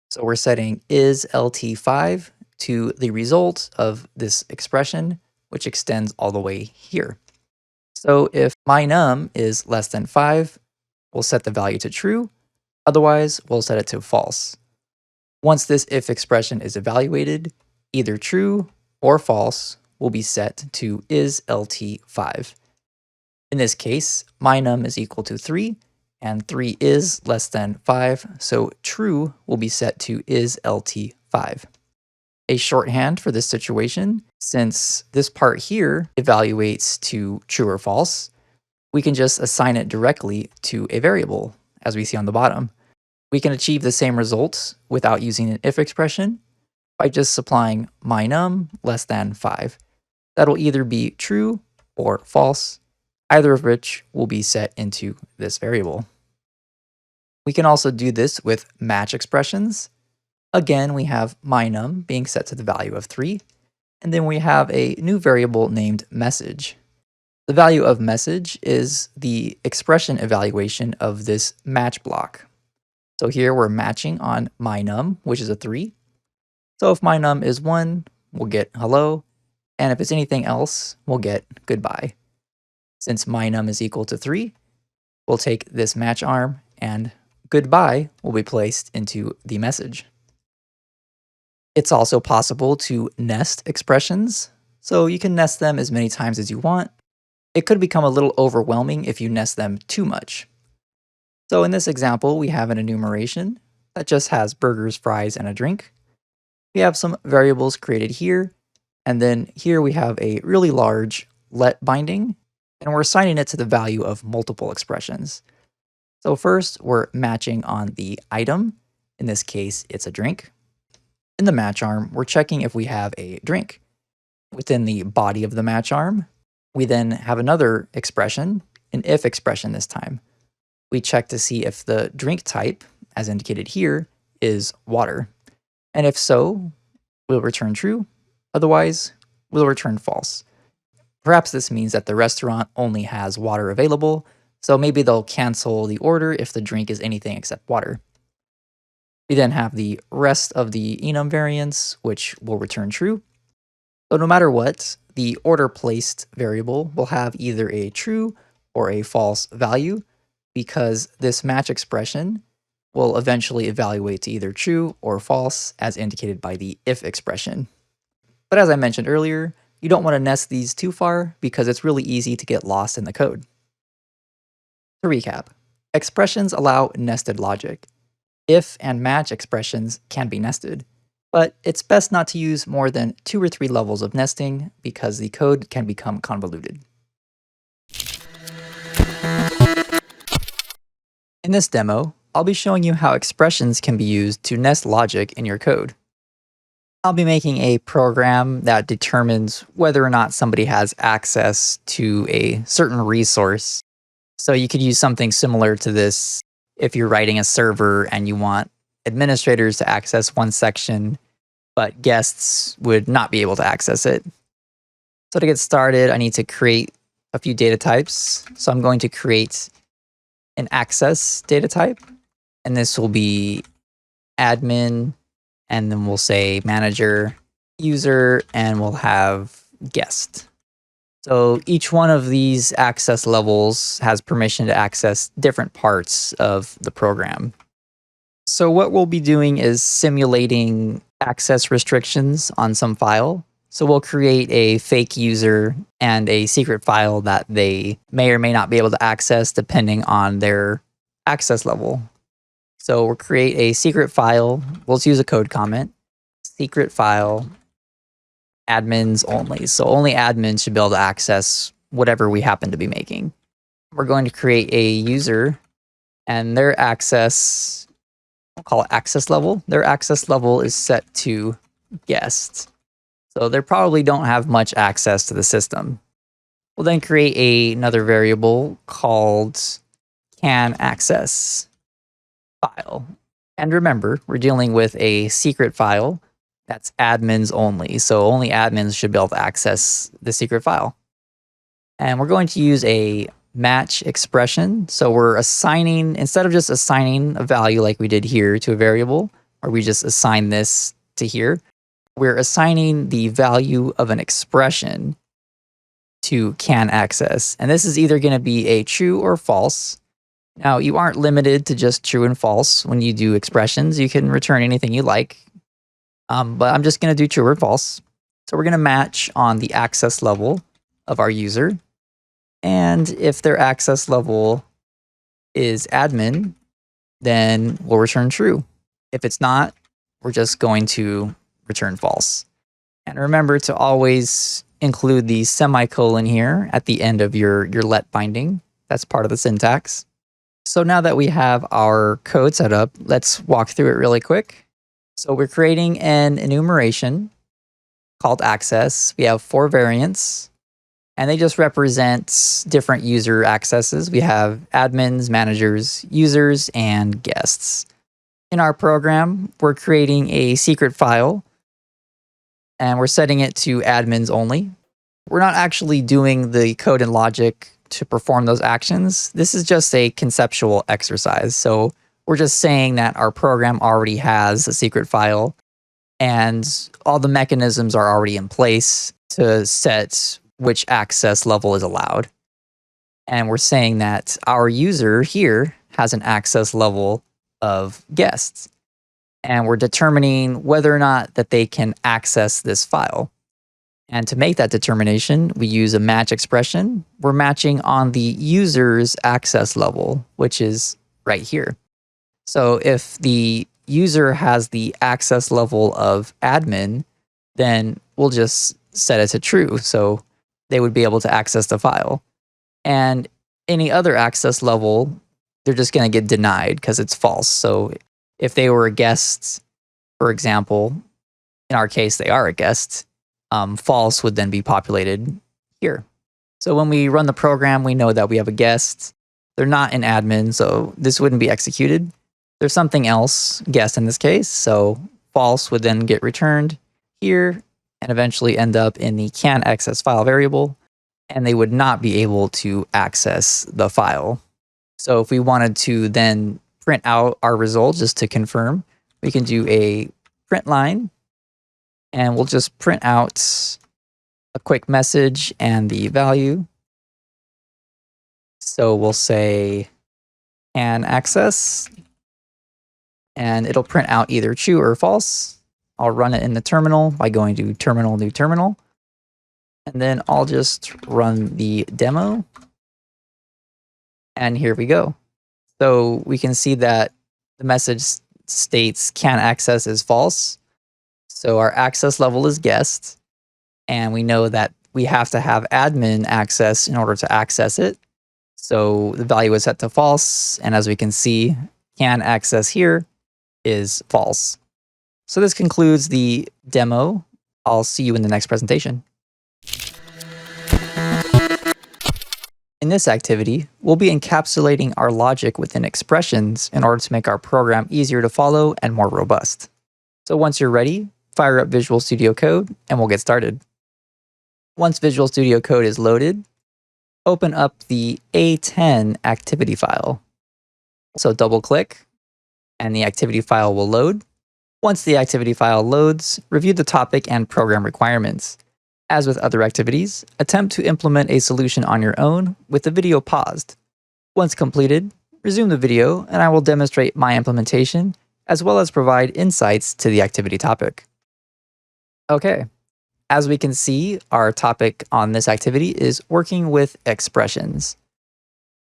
So we're setting is lt5 to the result of this expression, which extends all the way here. So if mynum is less than 5, we'll set the value to true. Otherwise, we'll set it to false. Once this if expression is evaluated, either true or false will be set to is lt5. In this case, mynum is equal to 3, and 3 is less than 5, so true will be set to is lt5. A shorthand for this situation, since this part here evaluates to true or false, we can just assign it directly to a variable, as we see on the bottom. We can achieve the same results without using an if expression by just supplying mynum less than 5. That'll either be true or false, either of which will be set into this variable. We can also do this with match expressions. Again, we have mynum being set to the value of 3, and then we have a new variable named message. The value of message is the expression evaluation of this match block. So here we're matching on mynum, which is a 3. So if mynum is 1, we'll get hello, and if it's anything else, we'll get goodbye. Since mynum is equal to 3, we'll take this match arm, and goodbye will be placed into the message. It's also possible to nest expressions, so you can nest them as many times as you want. It could become a little overwhelming if you nest them too much. So in this example, we have an enumeration that just has burgers, fries, and a drink. We have some variables created here, and then here we have a really large let binding, and we're assigning it to the value of multiple expressions. So first, we're matching on the item. In this case, it's a drink. In the match arm, we're checking if we have a drink. Within the body of the match arm, we then have another expression, an if expression this time. We check to see if the drink type, as indicated here, is water. And if so, we'll return true. Otherwise, we'll return false. Perhaps this means that the restaurant only has water available, so maybe they'll cancel the order if the drink is anything except water. We then have the rest of the enum variants, which will return true. So no matter what, the order placed variable will have either a true or a false value, because this match expression will eventually evaluate to either true or false as indicated by the if expression. But as I mentioned earlier, you don't want to nest these too far because it's really easy to get lost in the code. To recap, expressions allow nested logic. If and match expressions can be nested, but it's best not to use more than 2 or 3 levels of nesting because the code can become convoluted. In this demo, I'll be showing you how expressions can be used to nest logic in your code. I'll be making a program that determines whether or not somebody has access to a certain resource. So you could use something similar to this if you're writing a server and you want administrators to access one section, but guests would not be able to access it. So to get started, I need to create a few data types. So I'm going to create an access data type, and this will be admin, and then we'll say manager, user, and we'll have guest. So each one of these access levels has permission to access different parts of the program. So what we'll be doing is simulating access restrictions on some file. So we'll create a fake user and a secret file that they may or may not be able to access depending on their access level. So we'll create a secret file. We'll just use a code comment. Secret file, admins only. So only admins should be able to access whatever we happen to be making. We're going to create a user and their access, we'll call it access level. Their access level is set to guest. So they probably don't have much access to the system. We'll then create another variable called can access file. And remember, we're dealing with a secret file that's admins only. So only admins should be able to access the secret file. And we're going to use a match expression. So we're assigning, instead of just assigning a value like we did here to a variable, or we just assign this to here, we're assigning the value of an expression to can access. And this is either going to be a true or false. Now, you aren't limited to just true and false when you do expressions. You can return anything you like. But I'm just going to do true or false. So we're going to match on the access level of our user. And if their access level is admin, then we'll return true. If it's not, we're just going to return false. And remember to always include the semicolon here at the end of your let binding. That's part of the syntax. So now that we have our code set up, let's walk through it really quick. So we're creating an enumeration called access. We have 4 variants, and they just represent different user accesses. We have admins, managers, users, and guests. In our program, we're creating a secret file, and we're setting it to admins only. We're not actually doing the code and logic to perform those actions. This is just a conceptual exercise. So we're just saying that our program already has a secret file and all the mechanisms are already in place to set which access level is allowed. And we're saying that our user here has an access level of guests. And we're determining whether or not that they can access this file. And to make that determination, we use a match expression. We're matching on the user's access level, which is right here. So if the user has the access level of admin, then we'll just set it to true. So they would be able to access the file. And any other access level, they're just going to get denied because it's false. So if they were a guest, for example, in our case, they are a guest, false would then be populated here. So when we run the program, we know that we have a guest. They're not an admin, so this wouldn't be executed. There's something else, guest in this case, so false would then get returned here and eventually end up in the can access file variable, and they would not be able to access the file. So if we wanted to then print out our result just to confirm, we can do a print line, and we'll just print out a quick message and the value. So we'll say can access, and it'll print out either true or false. I'll run it in the terminal by going to terminal, new terminal. And then I'll just run the demo. And here we go. So we can see that the message states can access is false. So our access level is guessed. And we know that we have to have admin access in order to access it. So the value is set to false. And as we can see, can access here is false. So this concludes the demo. I'll see you in the next presentation. In this activity, we'll be encapsulating our logic within expressions in order to make our program easier to follow and more robust. So once you're ready, fire up Visual Studio Code and we'll get started. Once Visual Studio Code is loaded, open up the A10 activity file. So double click and the activity file will load. Once the activity file loads, review the topic and program requirements. As with other activities, attempt to implement a solution on your own with the video paused. Once completed, resume the video and I will demonstrate my implementation as well as provide insights to the activity topic. Okay, as we can see, our topic on this activity is working with expressions.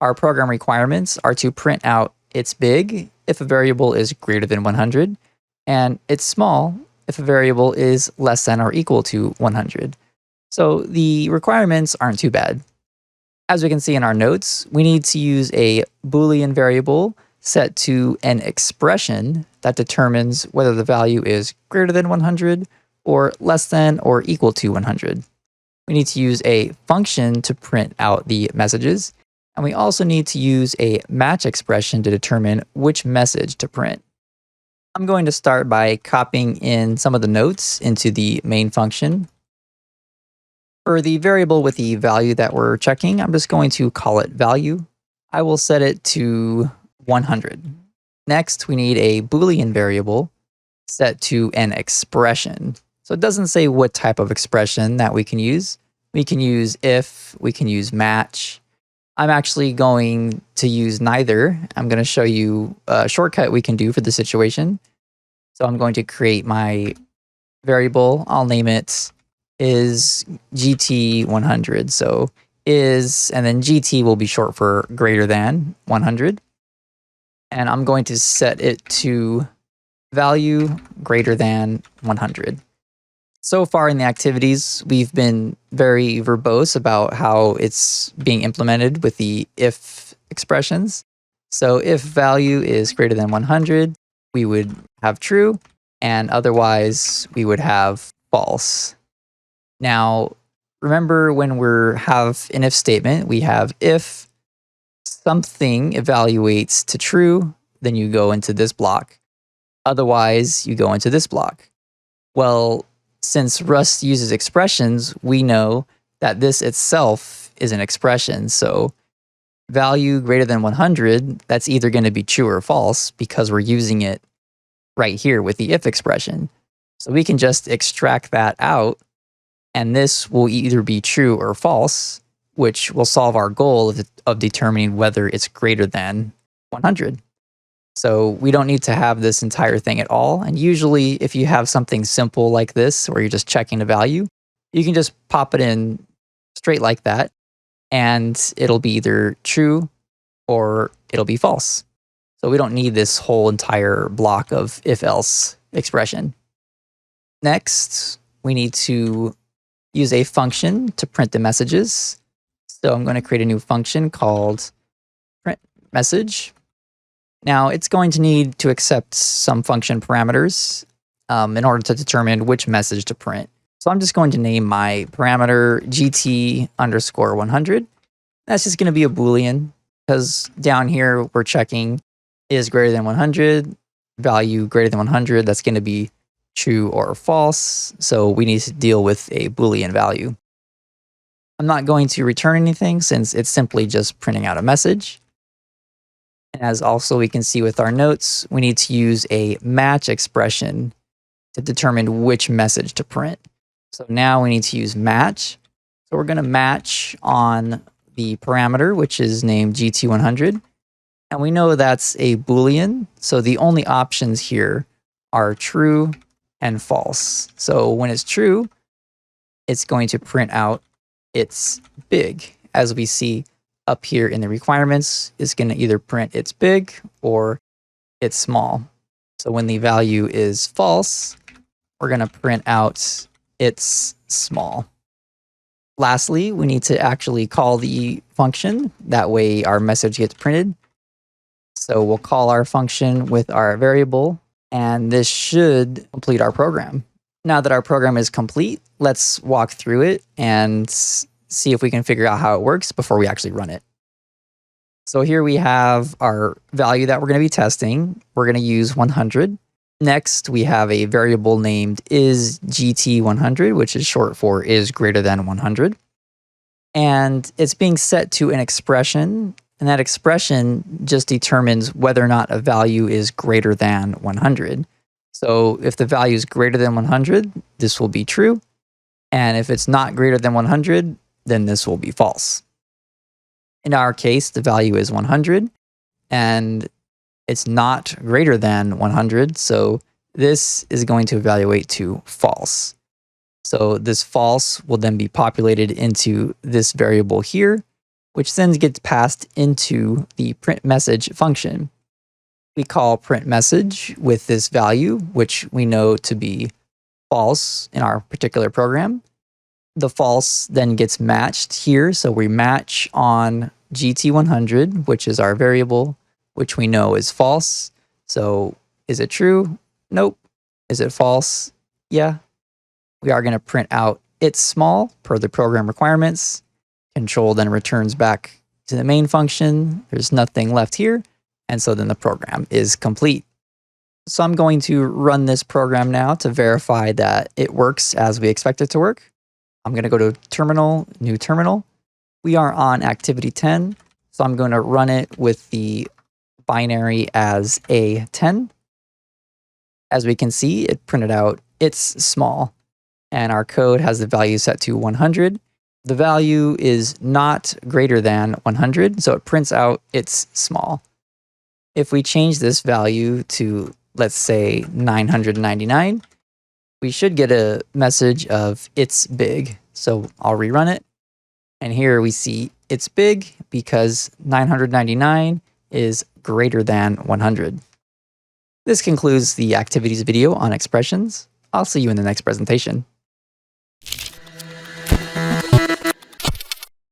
Our program requirements are to print out it's big if a variable is greater than 100, and it's small if a variable is less than or equal to 100. So the requirements aren't too bad. As we can see in our notes, we need to use a Boolean variable set to an expression that determines whether the value is greater than 100 or less than or equal to 100. We need to use a function to print out the messages, and we also need to use a match expression to determine which message to print. I'm going to start by copying in some of the notes into the main function. For the variable with the value that we're checking, I'm just going to call it value. I will set it to 100. Next, we need a Boolean variable set to an expression. So it doesn't say what type of expression that we can use. We can use if, we can use match. I'm actually going to use neither. I'm going to show you a shortcut we can do for the situation. So I'm going to create my variable. I'll name it is GT100. So is, and then GT will be short for greater than 100. And I'm going to set it to value greater than 100. So far in the activities, we've been very verbose about how it's being implemented with the if expressions. So if value is greater than 100, we would have true, and otherwise we would have false. Now, remember when we have an if statement, we have if something evaluates to true, then you go into this block. Otherwise, you go into this block. Well, since Rust uses expressions, we know that this itself is an expression. So value greater than 100, that's either going to be true or false because we're using it right here with the if expression. So we can just extract that out, and this will either be true or false, which will solve our goal of determining whether it's greater than 100. So we don't need to have this entire thing at all. And usually if you have something simple like this, where you're just checking a value, you can just pop it in straight like that, and it'll be either true or it'll be false. So we don't need this whole entire block of if-else expression. Next, we need to use a function to print the messages. So I'm going to create a new function called print message. Now it's going to need to accept some function parameters in order to determine which message to print. So I'm just going to name my parameter GT_100. That's just going to be a Boolean because down here we're checking is greater than 100, value greater than 100. That's going to be true or false. So we need to deal with a Boolean value. I'm not going to return anything since it's simply just printing out a message. And as also we can see with our notes, we need to use a match expression to determine which message to print. So now we need to use match. So we're going to match on the parameter, which is named GT100. And we know that's a Boolean, so the only options here are true and false. So when it's true, it's going to print out it's big. As we see up here in the requirements, it's going to either print it's big or it's small. So when the value is false, we're going to print out it's small. Lastly, we need to actually call the function. That way our message gets printed. So we'll call our function with our variable, and this should complete our program. Now that our program is complete, let's walk through it and see if we can figure out how it works before we actually run it. So here we have our value that we're going to be testing. We're going to use 100. Next, we have a variable named isGT100, which is short for is greater than 100. And it's being set to an expression, and that expression just determines whether or not a value is greater than 100. So if the value is greater than 100, this will be true. And if it's not greater than 100, then this will be false. In our case, the value is 100, and it's not greater than 100, so this is going to evaluate to false. So this false will then be populated into this variable here, which then gets passed into the print message function. We call print message with this value, which we know to be false in our particular program. The false then gets matched here, so we match on GT100, which is our variable, which we know is false. So is it true? Nope. Is it false? Yeah. We are going to print out it's small per the program requirements. Control then returns back to the main function. There's nothing left here. And so then the program is complete. So I'm going to run this program now to verify that it works as we expect it to work. I'm going to go to terminal, new terminal. We are on activity 10. So I'm going to run it with the binary as A10. As we can see, it printed out it's small. And our code has the value set to 100. The value is not greater than 100, so it prints out it's small. If we change this value to, let's say, 999, we should get a message of it's big. So I'll rerun it. And here we see it's big because 999 is greater than 100. This concludes the activities video on expressions. I'll see you in the next presentation.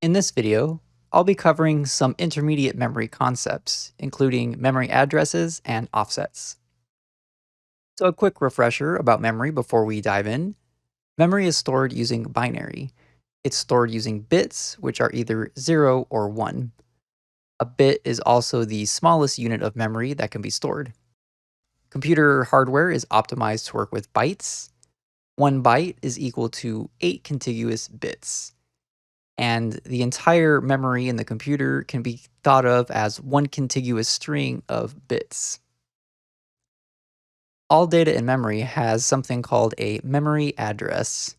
In this video, I'll be covering some intermediate memory concepts, including memory addresses and offsets. So a quick refresher about memory before we dive in. Memory is stored using binary. It's stored using bits, which are either 0 or 1. A bit is also the smallest unit of memory that can be stored. Computer hardware is optimized to work with bytes. 1 byte is equal to 8 contiguous bits. And the entire memory in the computer can be thought of as one contiguous string of bits. All data in memory has something called a memory address.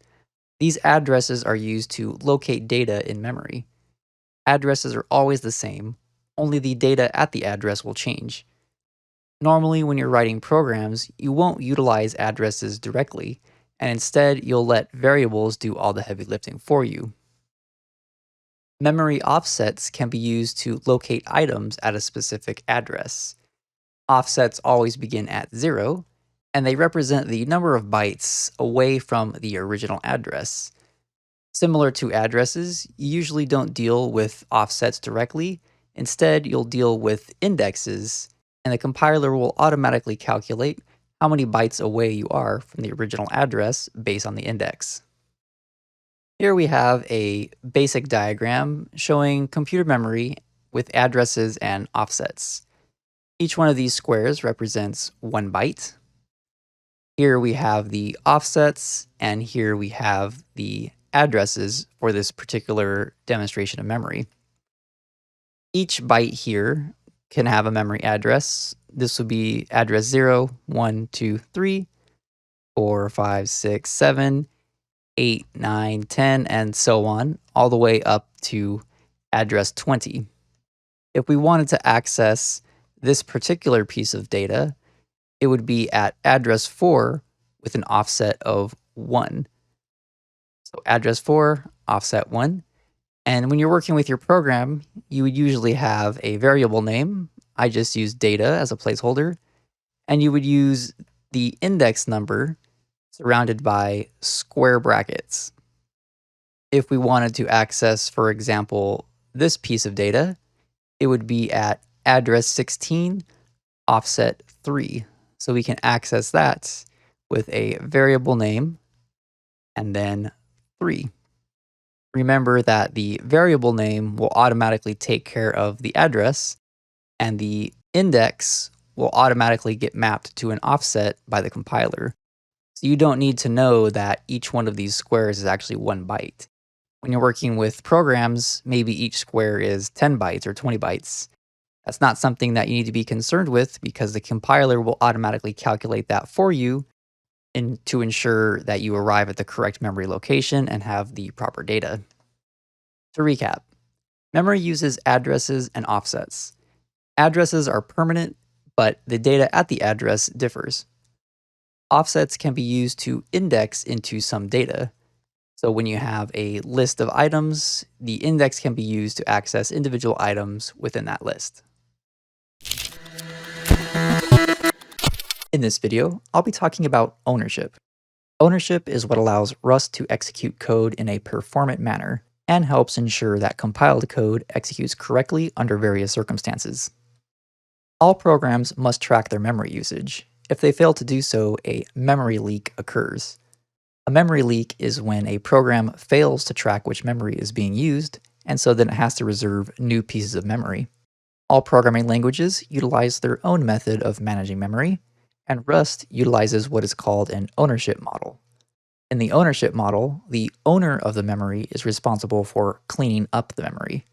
These addresses are used to locate data in memory. Addresses are always the same, only the data at the address will change. Normally, when you're writing programs, you won't utilize addresses directly, and instead you'll let variables do all the heavy lifting for you. Memory offsets can be used to locate items at a specific address. Offsets always begin at 0, and they represent the number of bytes away from the original address. Similar to addresses, you usually don't deal with offsets directly. Instead, you'll deal with indexes, and the compiler will automatically calculate how many bytes away you are from the original address based on the index. Here we have a basic diagram showing computer memory with addresses and offsets. Each one of these squares represents 1 byte. Here we have the offsets, and here we have the addresses for this particular demonstration of memory. Each byte here can have a memory address. This would be address 0, 1, 2, 3, 4, 5, 6, 7, 8, 9, 10, and so on, all the way up to address 20. If we wanted to access this particular piece of data, it would be at address 4 with an offset of 1. So address 4, offset 1. And when you're working with your program, you would usually have a variable name. I just use data as a placeholder. And you would use the index number surrounded by square brackets. If we wanted to access, for example, this piece of data, it would be at address 16, offset 3. So we can access that with a variable name and then 3. Remember that the variable name will automatically take care of the address, and the index will automatically get mapped to an offset by the compiler. So you don't need to know that each one of these squares is actually 1 byte. When you're working with programs, maybe each square is 10 bytes or 20 bytes. That's not something that you need to be concerned with because the compiler will automatically calculate that for you to ensure that you arrive at the correct memory location and have the proper data. To recap, memory uses addresses and offsets. Addresses are permanent, but the data at the address differs. Offsets can be used to index into some data. So when you have a list of items, the index can be used to access individual items within that list. In this video, I'll be talking about ownership. Ownership is what allows Rust to execute code in a performant manner and helps ensure that compiled code executes correctly under various circumstances. All programs must track their memory usage. If they fail to do so, a memory leak occurs. A memory leak is when a program fails to track which memory is being used, and so then it has to reserve new pieces of memory. All programming languages utilize their own method of managing memory, and Rust utilizes what is called an ownership model. In the ownership model, the owner of the memory is responsible for cleaning up the memory,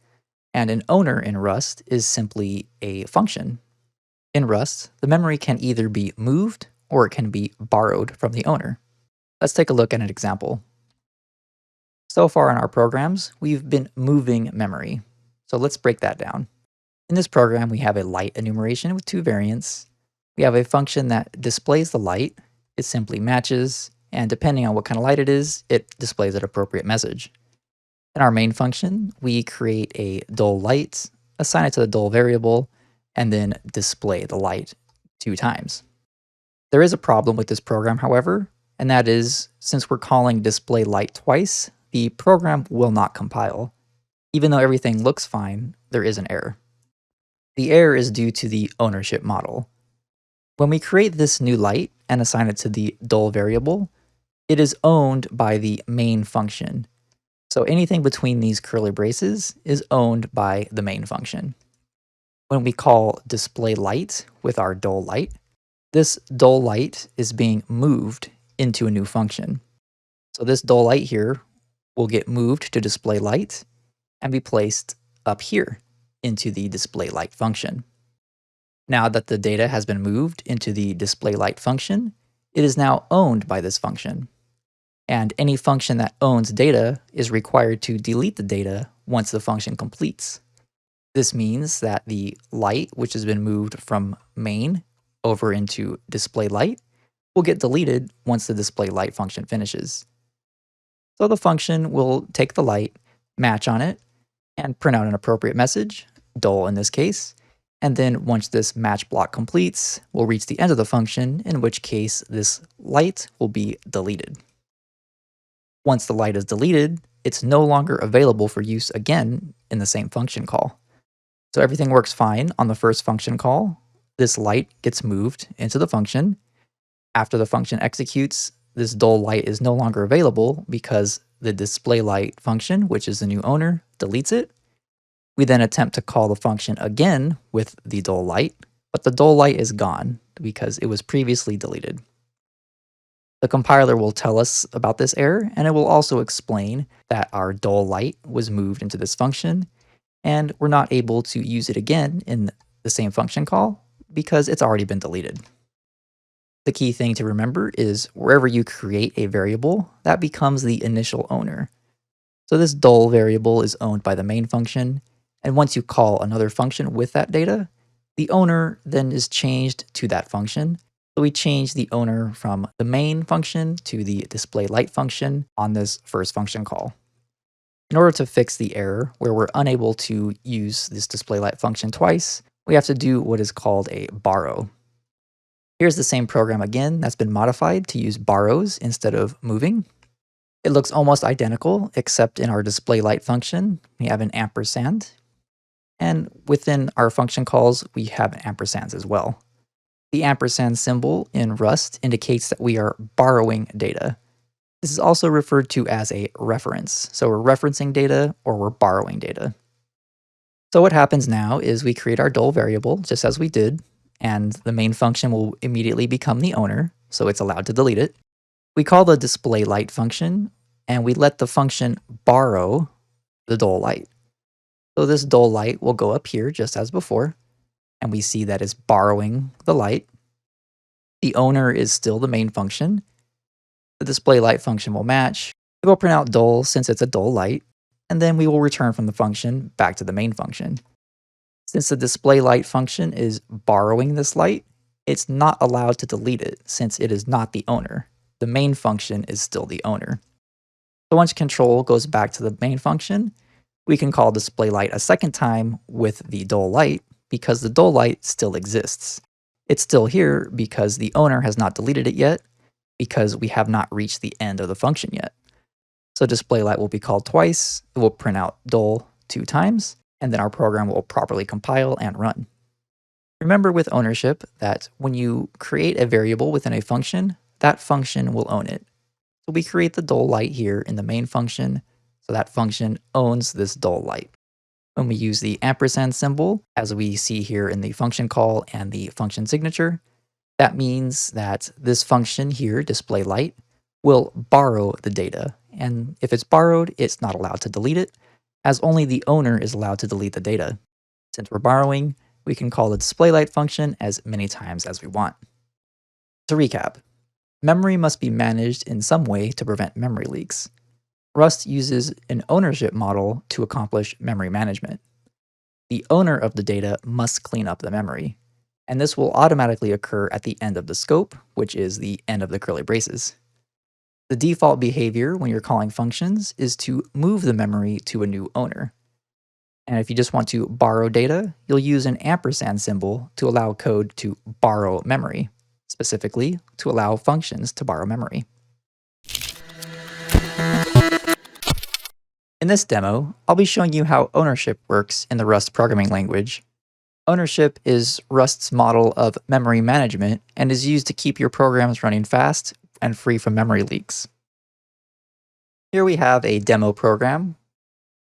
and an owner in Rust is simply a function. In Rust, the memory can either be moved or it can be borrowed from the owner. Let's take a look at an example. So far in our programs, we've been moving memory. So let's break that down. In this program, we have a light enumeration with 2 variants. We have a function that displays the light. It simply matches, and depending on what kind of light it is, it displays an appropriate message. In our main function, we create a dull light, assign it to the dull variable, and then display the light 2 times. There is a problem with this program, however, and that is, since we're calling display light twice, the program will not compile. Even though everything looks fine, there is an error. The error is due to the ownership model. When we create this new light and assign it to the dull variable, it is owned by the main function. So anything between these curly braces is owned by the main function. When we call display light with our dull light, this dull light is being moved into a new function. So this dull light here will get moved to display light and be placed up here into the display light function. Now that the data has been moved into the display light function, it is now owned by this function. And any function that owns data is required to delete the data once the function completes. This means that the light, which has been moved from main over into display light, will get deleted once the display light function finishes. So the function will take the light, match on it, and print out an appropriate message, dull in this case, and then once this match block completes, we'll reach the end of the function, in which case this light will be deleted. Once the light is deleted, it's no longer available for use again in the same function call. So everything works fine on the first function call. This light gets moved into the function. After the function executes, this dull light is no longer available because the display light function, which is the new owner, deletes it. We then attempt to call the function again with the dull light, but the dull light is gone because it was previously deleted. The compiler will tell us about this error, and it will also explain that our dull light was moved into this function, and we're not able to use it again in the same function call because it's already been deleted. The key thing to remember is wherever you create a variable, that becomes the initial owner. So this dull variable is owned by the main function, and once you call another function with that data, The owner then is changed to that function. So we change the owner from the main function to the display light function on this first function call. In order to fix the error where we're unable to use this display light function twice, we have to do what is called a borrow. Here's the same program again that's been modified to use borrows instead of moving. It looks almost identical, except in our display light function, we have an ampersand. And within our function calls, we have ampersands as well. The ampersand symbol in Rust indicates that we are borrowing data. This is also referred to as a reference. So we're referencing data or we're borrowing data. So what happens now is we create our dull variable just as we did, and the main function will immediately become the owner, so it's allowed to delete it. We call the display light function, and we let the function borrow the dull light. So this dull light will go up here just as before, and we see that it's borrowing the light. The owner is still the main function. The display light function will match. It will print out dull since it's a dull light, and then we will return from the function back to the main function. Since the display light function is borrowing this light, it's not allowed to delete it since it is not the owner. The main function is still the owner. So once control goes back to the main function, we can call display light a second time with the dull light because the dull light still exists. It's still here because the owner has not deleted it yet because we have not reached the end of the function yet. So display light will be called twice, it will print out dull 2 times, and then our program will properly compile and run. Remember with ownership that when you create a variable within a function, that function will own it. So we create the dull light here in the main function, so that function owns this dull light. When we use the ampersand symbol, as we see here in the function call and the function signature, that means that this function here, display light, will borrow the data. And if it's borrowed, it's not allowed to delete it, as only the owner is allowed to delete the data. Since we're borrowing, we can call the display light function as many times as we want. To recap, memory must be managed in some way to prevent memory leaks. Rust uses an ownership model to accomplish memory management. The owner of the data must clean up the memory, and this will automatically occur at the end of the scope, which is the end of the curly braces. The default behavior when you're calling functions is to move the memory to a new owner. And if you just want to borrow data, you'll use an ampersand symbol to allow code to borrow memory, specifically to allow functions to borrow memory. In this demo, I'll be showing you how ownership works in the Rust programming language. Ownership is Rust's model of memory management and is used to keep your programs running fast and free from memory leaks. Here we have a demo program.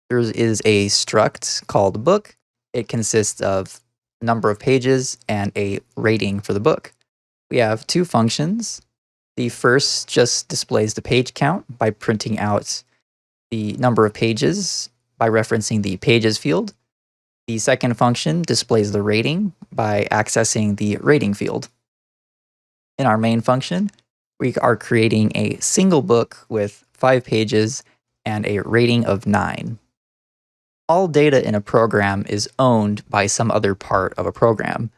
There is a struct called book. It consists of a number of pages and a rating for the book. We have 2 functions. The first just displays the page count by printing out the number of pages by referencing the pages field. The second function displays the rating by accessing the rating field. In our main function, we are creating a single book with 5 pages and a rating of 9. All data in a program is owned by some other part of a program.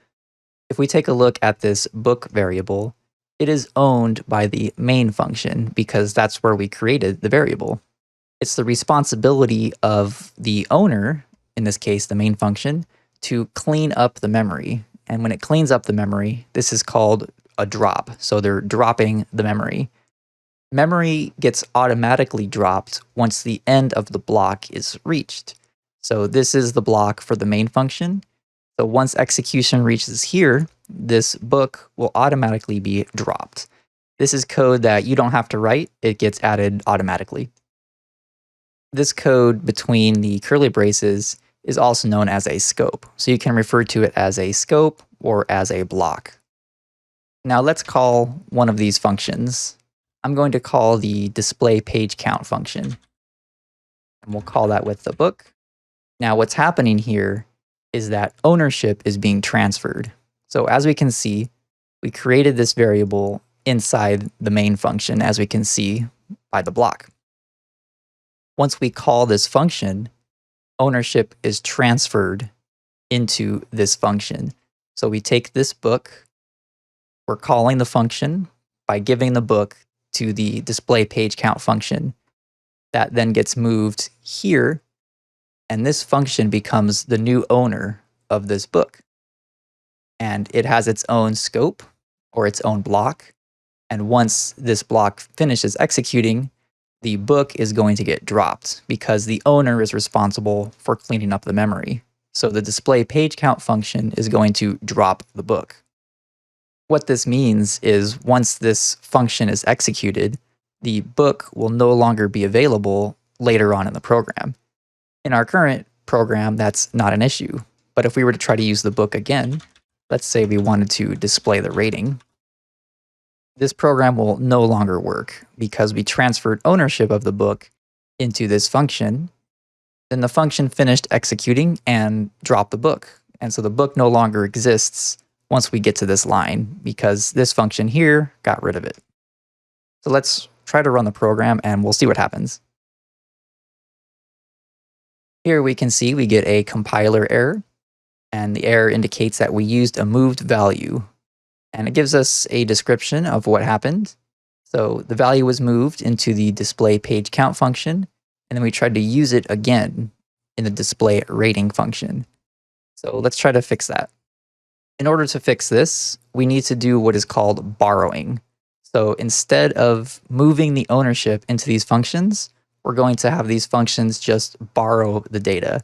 If we take a look at this book variable, it is owned by the main function because that's where we created the variable. It's the responsibility of the owner, in this case the main function, to clean up the memory. And when it cleans up the memory, this is called a drop. So they're dropping the memory. Memory gets automatically dropped once the end of the block is reached. So this is the block for the main function. So once execution reaches here, this book will automatically be dropped. This is code that you don't have to write. It gets added automatically. This code between the curly braces is also known as a scope. So you can refer to it as a scope or as a block. Now let's call one of these functions. I'm going to call the display page count function. And we'll call that with the book. Now what's happening here is that ownership is being transferred. So as we can see, we created this variable inside the main function, as we can see by the block. Once we call this function, ownership is transferred into this function. So we take this book, we're calling the function by giving the book to the display page count function. That then gets moved here, and this function becomes the new owner of this book. And it has its own scope or its own block. And once this block finishes executing, the book is going to get dropped because the owner is responsible for cleaning up the memory. So the display page count function is going to drop the book. What this means is once this function is executed, the book will no longer be available later on in the program. In our current program, that's not an issue. But if we were to try to use the book again, let's say we wanted to display the rating, this program will no longer work because we transferred ownership of the book into this function. Then the function finished executing and dropped the book. And so the book no longer exists once we get to this line because this function here got rid of it. So let's try to run the program and we'll see what happens. Here we can see we get a compiler error, and the error indicates that we used a moved value. And it gives us a description of what happened. So the value was moved into the display page count function, and then we tried to use it again in the display rating function. So let's try to fix that. In order to fix this, we need to do what is called borrowing. So instead of moving the ownership into these functions, we're going to have these functions just borrow the data.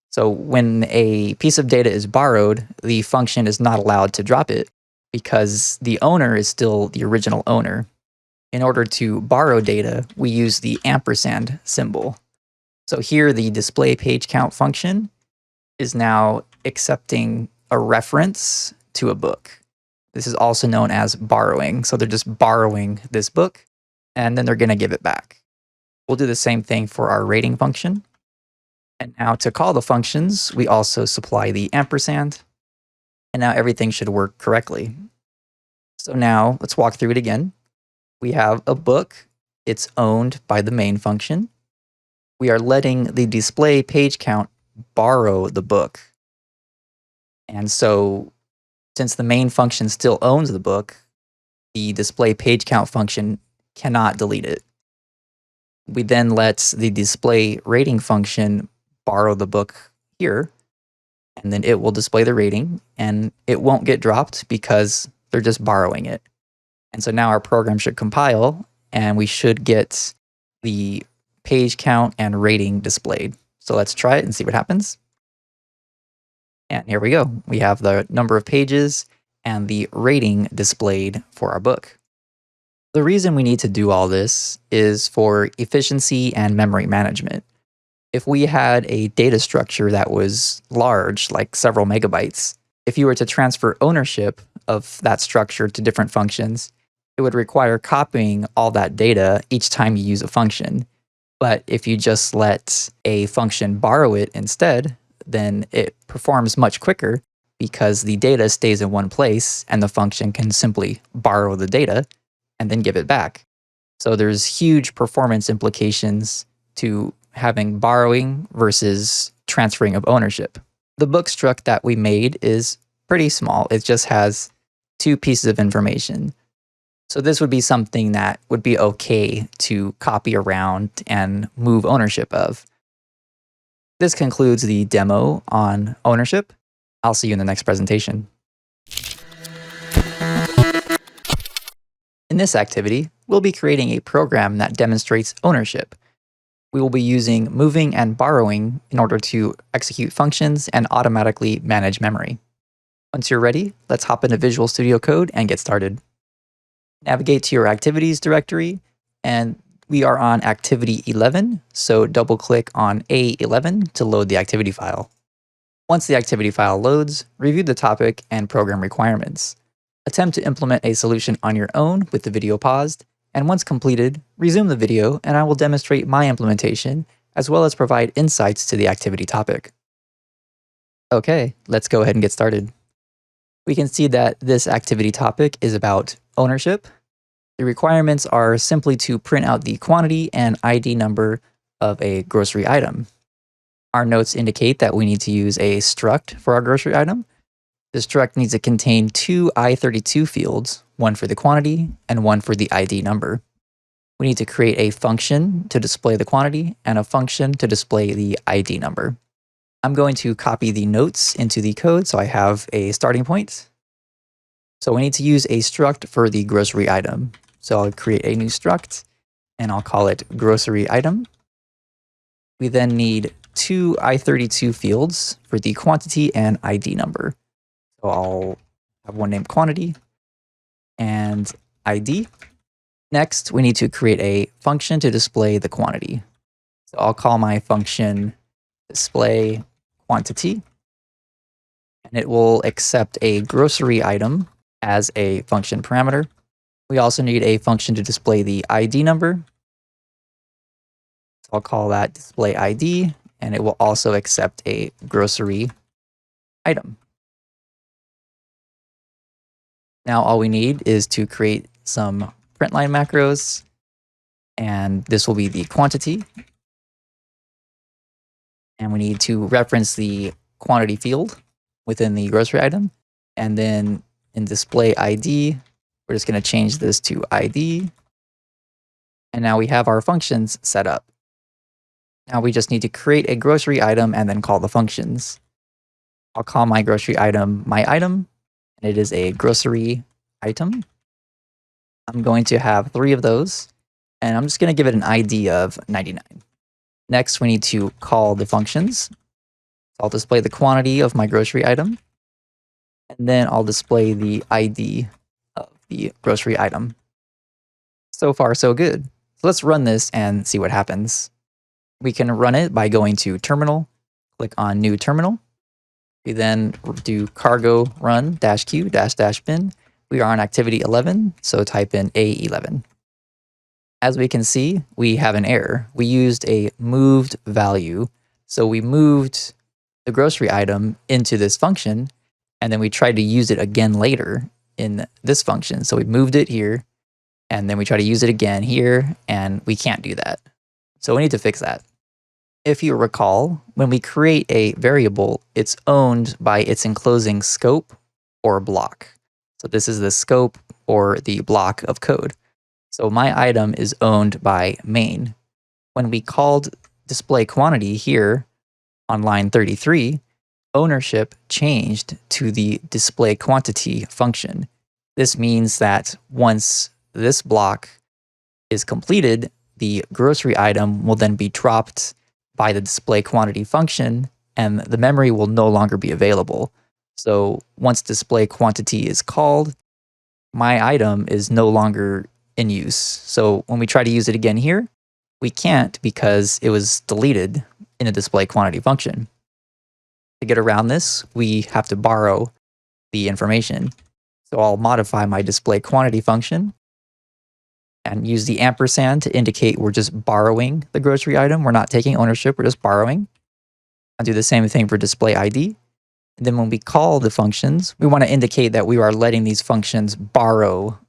So when a piece of data is borrowed, the function is not allowed to drop it because the owner is still the original owner. In order to borrow data, we use the ampersand symbol. So here the display page count function is now accepting a reference to a book. This is also known as borrowing. So they're just borrowing this book, and then they're going to give it back. We'll do the same thing for our rating function. And now to call the functions, we also supply the ampersand. And now everything should work correctly. So now let's walk through it again. We have a book. It's owned by the main function. We are letting the display page count borrow the book. And so since the main function still owns the book, the display page count function cannot delete it. We then let the display rating function borrow the book here, and then it will display the rating, and it won't get dropped because they're just borrowing it. And so now our program should compile, and we should get the page count and rating displayed. So let's try it and see what happens. And here we go. We have the number of pages and the rating displayed for our book. The reason we need to do all this is for efficiency and memory management. If we had a data structure that was large, like several megabytes, if you were to transfer ownership of that structure to different functions, it would require copying all that data each time you use a function. But if you just let a function borrow it instead, then it performs much quicker because the data stays in one place and the function can simply borrow the data and then give it back. So there's huge performance implications to having borrowing versus transferring of ownership. The book struct that we made is pretty small. It just has 2 pieces of information. So this would be something that would be okay to copy around and move ownership of. This concludes the demo on ownership. I'll see you in the next presentation. In this activity, we'll be creating a program that demonstrates ownership. We will be using moving and borrowing in order to execute functions and automatically manage memory. Once you're ready, let's hop into Visual Studio Code and get started. Navigate to your Activities directory, and we are on Activity 11, so double-click on A11 to load the activity file. Once the activity file loads, review the topic and program requirements. Attempt to implement a solution on your own with the video paused, and once completed, resume the video and I will demonstrate my implementation as well as provide insights to the activity topic. Okay, let's go ahead and get started. We can see that this activity topic is about ownership. The requirements are simply to print out the quantity and ID number of a grocery item. Our notes indicate that we need to use a struct for our grocery item. The struct needs to contain two I32 fields, one for the quantity and one for the ID number. We need to create a function to display the quantity and a function to display the ID number. I'm going to copy the notes into the code so I have a starting point. So we need to use a struct for the grocery item. So I'll create a new struct and I'll call it grocery item. We then need two I32 fields for the quantity and ID number. So I'll have one named quantity and ID. Next, we need to create a function to display the quantity. So I'll call my function display quantity, and it will accept a grocery item as a function parameter. We also need a function to display the ID number. So I'll call that display ID, and it will also accept a grocery item. Now all we need is to create some Println macros, and this will be the quantity. And we need to reference the quantity field within the grocery item. And then in display ID, we're just going to change this to ID. And now we have our functions set up. Now we just need to create a grocery item and then call the functions. I'll call my grocery item my item, and it is a grocery item. I'm going to have 3 of those, and I'm just going to give it an ID of 99. Next, we need to call the functions. I'll display the quantity of my grocery item, and then I'll display the ID of the grocery item. So far, so good. So let's run this and see what happens. We can run it by going to terminal, click on new terminal. We then do cargo run -q -bin. We are on activity 11, so type in A11. As we can see, we have an error. We used a moved value. So we moved the grocery item into this function, and then we tried to use it again later in this function. So we moved it here, and then we try to use it again here, and we can't do that. So we need to fix that. If you recall, when we create a variable, it's owned by its enclosing scope or block. So this is the scope or the block of code. So my item is owned by main. When we called display quantity here on line 33, ownership changed to the display quantity function. This means that once this block is completed, the grocery item will then be dropped by the display quantity function, and the memory will no longer be available. So once display quantity is called, my item is no longer in use. So when we try to use it again here, we can't because it was deleted in a display quantity function. To get around this, we have to borrow the information. So I'll modify my display quantity function and use the ampersand to indicate we're just borrowing the grocery item. We're not taking ownership, we're just borrowing. I'll do the same thing for display ID. And then when we call the functions, we want to indicate that we are letting these functions borrow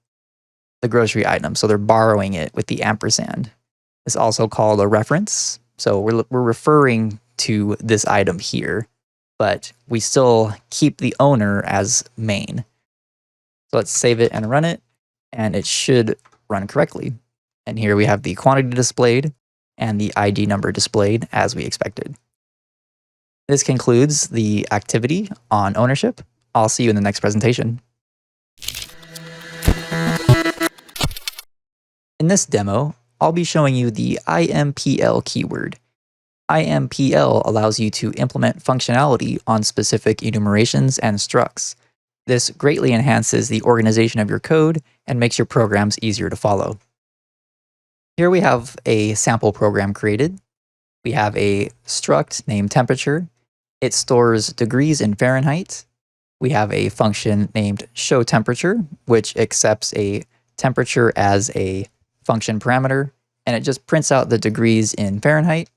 the grocery item. So they're borrowing it with the ampersand. It's also called a reference. So we're referring to this item here, but we still keep the owner as main. So let's save it and run it, and it should run correctly. And here we have the quantity displayed and the ID number displayed as we expected. This concludes the activity on ownership. I'll see you in the next presentation. In this demo, I'll be showing you the IMPL keyword. IMPL allows you to implement functionality on specific enumerations and structs. This greatly enhances the organization of your code and makes your programs easier to follow. Here we have a sample program created. We have a struct named temperature. It stores degrees in Fahrenheit. We have a function named showTemperature, which accepts a temperature as a function parameter, and it just prints out the degrees in Fahrenheit.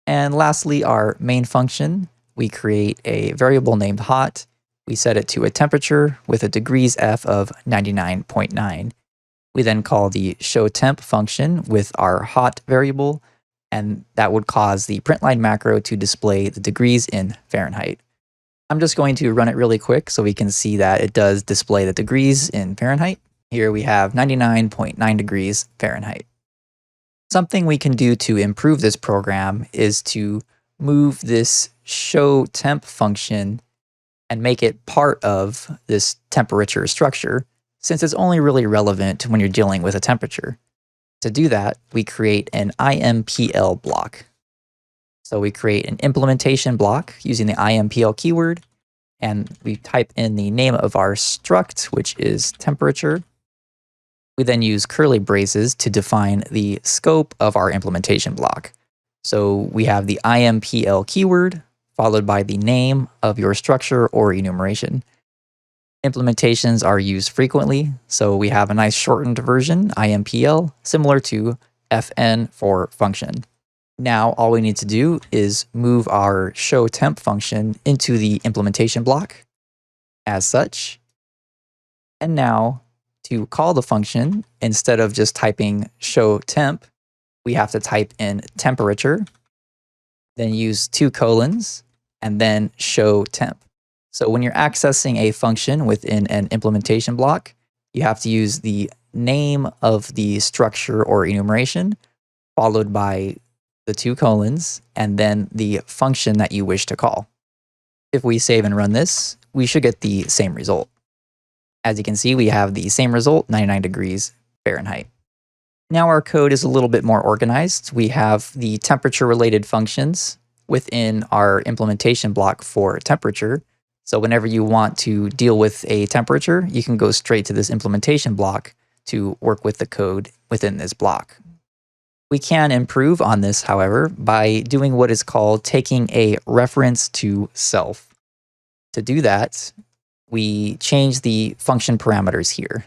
And lastly, our main function, we create a variable named hot. We set it to a temperature with a degrees F of 99.9. We then call the showTemp function with our hot variable, and that would cause the Println macro to display the degrees in Fahrenheit. I'm just going to run it really quick so we can see that it does display the degrees in Fahrenheit. Here we have 99.9 degrees Fahrenheit. Something we can do to improve this program is to move this show temp function and make it part of this temperature structure, since it's only really relevant when you're dealing with a temperature. To do that, we create an impl block. So we create an implementation block using the impl keyword, and we type in the name of our struct, which is temperature. We then use curly braces to define the scope of our implementation block. So we have the impl keyword followed by the name of your structure or enumeration. Implementations are used frequently, so we have a nice shortened version, impl, similar to fn for function. Now all we need to do is move our show temp function into the implementation block as such. And now to call the function, instead of just typing show temp, we have to type in temperature, then use 2 colons, and then show temp. So when you're accessing a function within an implementation block, you have to use the name of the structure or enumeration, followed by the 2 colons, and then the function that you wish to call. If we save and run this, we should get the same result. As you can see, we have the same result, 99 degrees Fahrenheit. Now our code is a little bit more organized. We have the temperature-related functions within our implementation block for temperature. So whenever you want to deal with a temperature, you can go straight to this implementation block to work with the code within this block. We can improve on this, however, by doing what is called taking a reference to self. To do that, we change the function parameters here.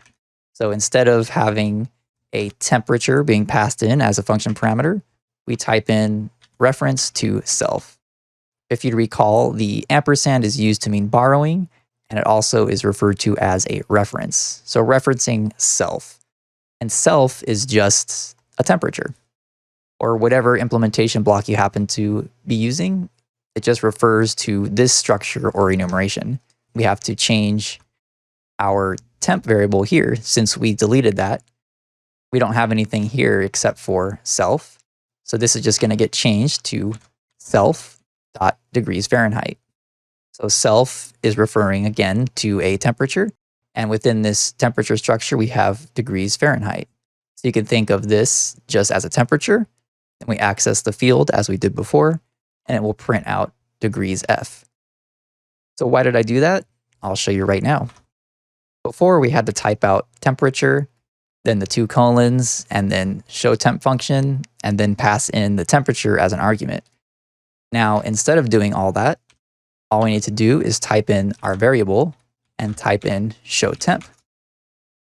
So instead of having a temperature being passed in as a function parameter, we type in reference to self. If you recall, the ampersand is used to mean borrowing, and it also is referred to as a reference. So referencing self. And self is just a temperature, or whatever implementation block you happen to be using. It just refers to this structure or enumeration. We have to change our temp variable here since we deleted that. We don't have anything here except for self. So this is just going to get changed to self.degrees Fahrenheit. So self is referring again to a temperature. And within this temperature structure, we have degrees Fahrenheit. So you can think of this just as a temperature. And we access the field as we did before, and it will print out degrees F. So why did I do that? I'll show you right now. Before, we had to type out temperature, then the 2 colons, and then show temp function, and then pass in the temperature as an argument. Now, instead of doing all that, all we need to do is type in our variable and type in show temp.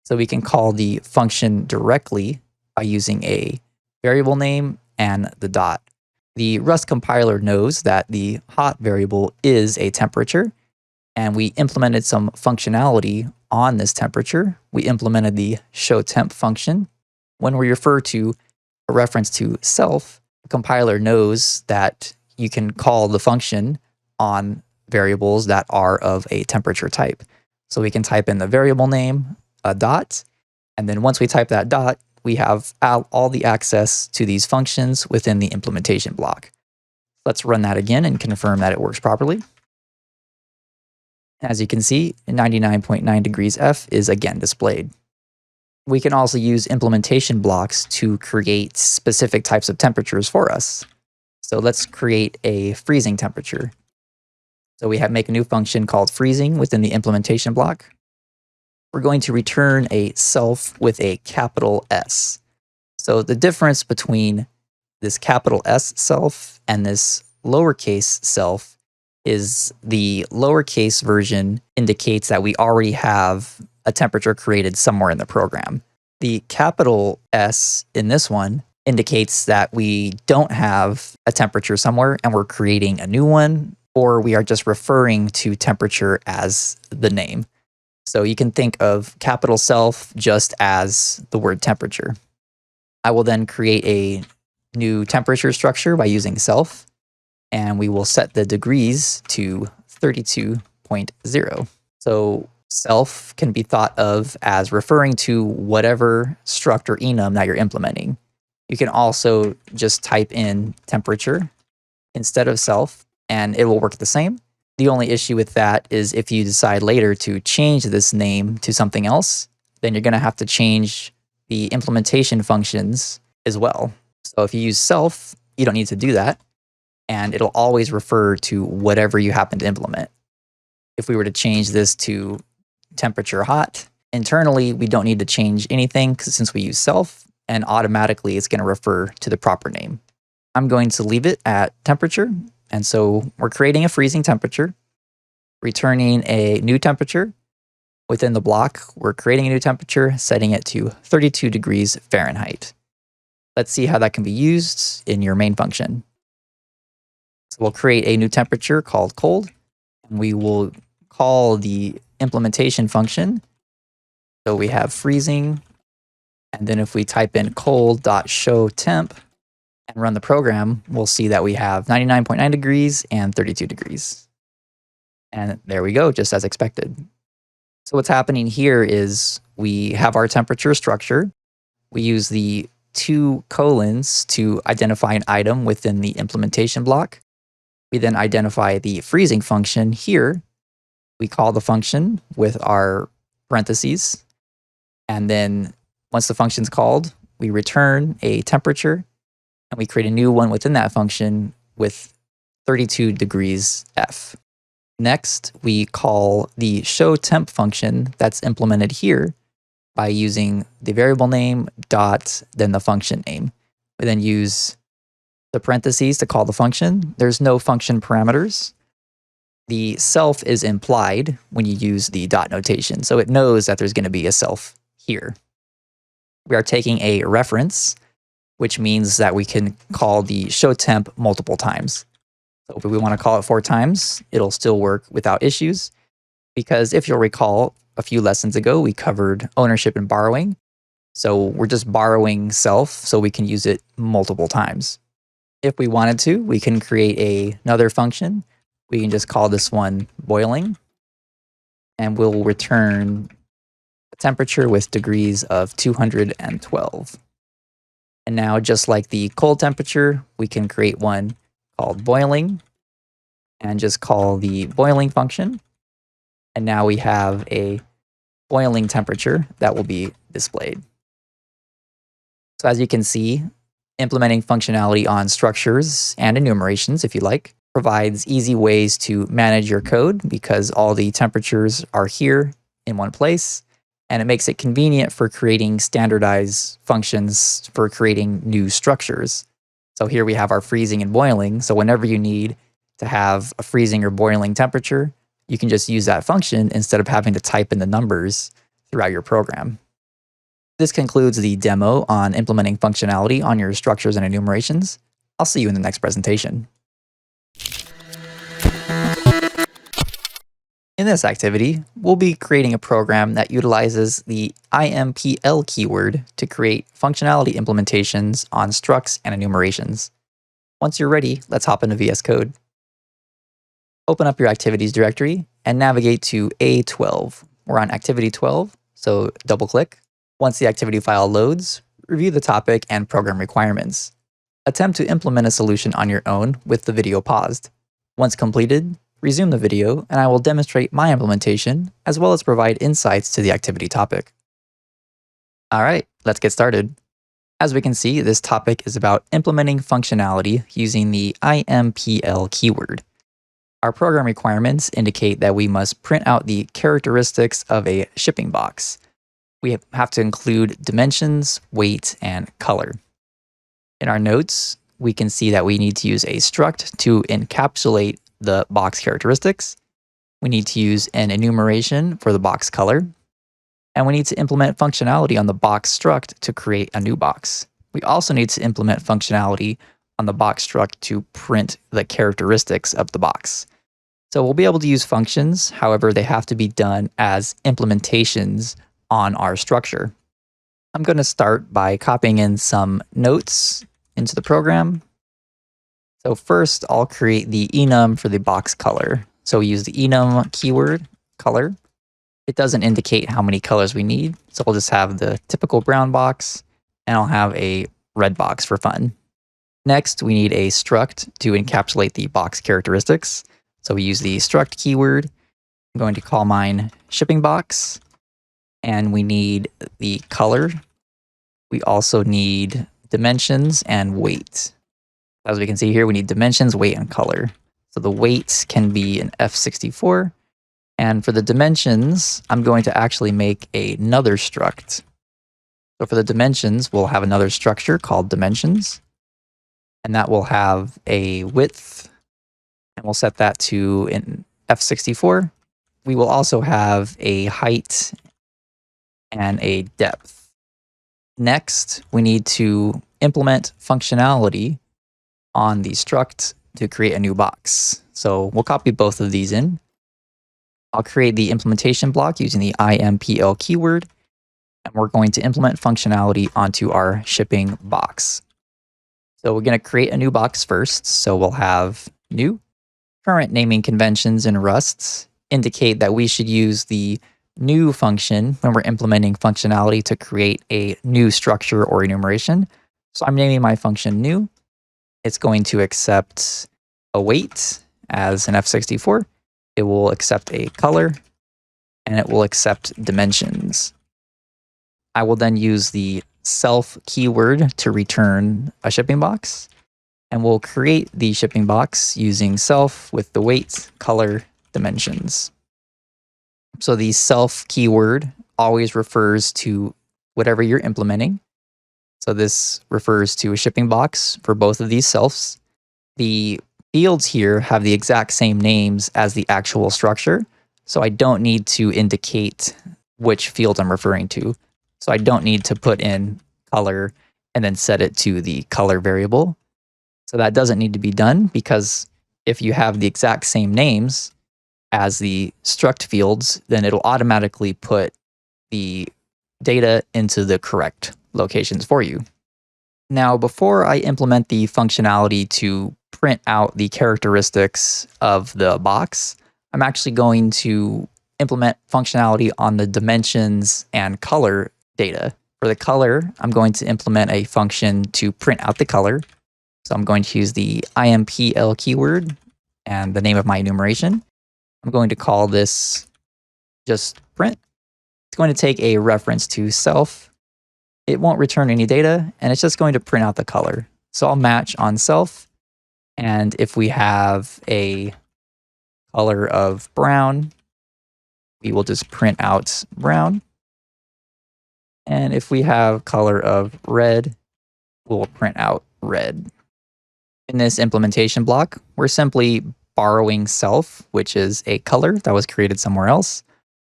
So we can call the function directly by using a variable name and the dot. The Rust compiler knows that the hot variable is a temperature, and we implemented some functionality on this temperature. We implemented the show temp function. When we refer to a reference to self, the compiler knows that you can call the function on variables that are of a temperature type. So we can type in the variable name, a dot, and then once we type that dot, we have all the access to these functions within the implementation block. Let's run that again and confirm that it works properly. As you can see, 99.9 degrees F is again displayed. We can also use implementation blocks to create specific types of temperatures for us. So let's create a freezing temperature. So we make a new function called freezing within the implementation block. We're going to return a self with a capital S. So the difference between this capital S self and this lowercase self is the lowercase version indicates that we already have a temperature created somewhere in the program. The capital S in this one indicates that we don't have a temperature somewhere and we're creating a new one, or we are just referring to temperature as the name. So you can think of capital self just as the word temperature. I will then create a new temperature structure by using self, and we will set the degrees to 32 99.0. So self can be thought of as referring to whatever struct or enum that you're implementing. You can also just type in temperature instead of self, and it will work the same. The only issue with that is if you decide later to change this name to something else, then you're going to have to change the implementation functions as well. So if you use self, you don't need to do that, and it'll always refer to whatever you happen to implement. If we were to change this to temperature hot, internally, we don't need to change anything since we use self, and automatically it's going to refer to the proper name. I'm going to leave it at temperature, and so we're creating a freezing temperature, returning a new temperature. Within the block, we're creating a new temperature, setting it to 32 degrees Fahrenheit. Let's see how that can be used in your main function. So we'll create a new temperature called cold, and we will call the implementation function. So we have freezing, and then if we type in cold.showTemp and run the program, we'll see that we have 99.9 degrees and 32 degrees. And there we go, just as expected. So what's happening here is we have our temperature structure. We use the 2 colons to identify an item within the implementation block. We then identify the freezing function here. We call the function with our parentheses. And then once the function's called, we return a temperature, and we create a new one within that function with 32 degrees F. Next, we call the showTemp function that's implemented here by using the variable name dot then the function name. We then use the parentheses to call the function. There's no function parameters. The self is implied when you use the dot notation, so it knows that there's going to be a self here. We are taking a reference, which means that we can call the showTemp multiple times. So if we want to call it 4 times, it'll still work without issues, because if you'll recall, a few lessons ago, we covered ownership and borrowing. So we're just borrowing self so we can use it multiple times. If we wanted to, we can create another function. We can just call this one boiling, and we'll return a temperature with degrees of 212. And now, just like the cold temperature, we can create one called boiling and just call the boiling function. And now we have a boiling temperature that will be displayed. So as you can see, implementing functionality on structures and enumerations, if you like, provides easy ways to manage your code because all the temperatures are here in one place, and it makes it convenient for creating standardized functions for creating new structures. So here we have our freezing and boiling, so whenever you need to have a freezing or boiling temperature, you can just use that function instead of having to type in the numbers throughout your program. This concludes the demo on implementing functionality on your structures and enumerations. I'll see you in the next presentation. In this activity, we'll be creating a program that utilizes the Impl keyword to create functionality implementations on structs and enumerations. Once you're ready, let's hop into VS Code. Open up your activities directory and navigate to A12. We're on activity 12, so double-click. Once the activity file loads, review the topic and program requirements. Attempt to implement a solution on your own with the video paused. Once completed, resume the video and I will demonstrate my implementation as well as provide insights to the activity topic. All right, let's get started. As we can see, this topic is about implementing functionality using the Impl keyword. Our program requirements indicate that we must print out the characteristics of a shipping box. We have to include dimensions, weight, and color. In our notes, we can see that we need to use a struct to encapsulate the box characteristics. We need to use an enumeration for the box color. And we need to implement functionality on the box struct to create a new box. We also need to implement functionality on the box struct to print the characteristics of the box. So we'll be able to use functions, however, they have to be done as implementations on our structure. I'm going to start by copying in some notes into the program. So first, I'll create the enum for the box color. So we use the enum keyword, color. It doesn't indicate how many colors we need, so we'll just have the typical brown box, and I'll have a red box for fun. Next, we need a struct to encapsulate the box characteristics. So we use the struct keyword. I'm going to call mine shipping box, and we need the color. We also need dimensions and weight. As we can see here, we need dimensions, weight, and color. So the weight can be an F64. And for the dimensions, I'm going to actually make another struct. So for the dimensions, we'll have another structure called dimensions. And that will have a width. And we'll set that to an F64. We will also have a height and a depth. Next, we need to implement functionality on the struct to create a new box. So we'll copy both of these in. I'll create the implementation block using the impl keyword, and we're going to implement functionality onto our shipping box. So we're going to create a new box first. So we'll have new. Current naming conventions in Rust indicate that we should use the new function when we're implementing functionality to create a new structure or enumeration. So I'm naming my function new. It's going to accept a weight as an F64. It will accept a color, and it will accept dimensions. I will then use the self keyword to return a shipping box, and we'll create the shipping box using self with the weight, color, dimensions. So the self keyword always refers to whatever you're implementing. So this refers to a shipping box for both of these selves. The fields here have the exact same names as the actual structure, so I don't need to indicate which field I'm referring to. So I don't need to put in color and then set it to the color variable. So that doesn't need to be done, because if you have the exact same names as the struct fields, then it'll automatically put the data into the correct locations for you. Now, before I implement the functionality to print out the characteristics of the box, I'm actually going to implement functionality on the dimensions and color data. For the color, I'm going to implement a function to print out the color. So I'm going to use the impl keyword and the name of my enumeration. I'm going to call this just print. It's going to take a reference to self. It won't return any data, and it's just going to print out the color. So I'll match on self. And if we have a color of brown, we will just print out brown. And if we have color of red, we'll print out red. In this implementation block, we're simply borrowing self, which is a color that was created somewhere else.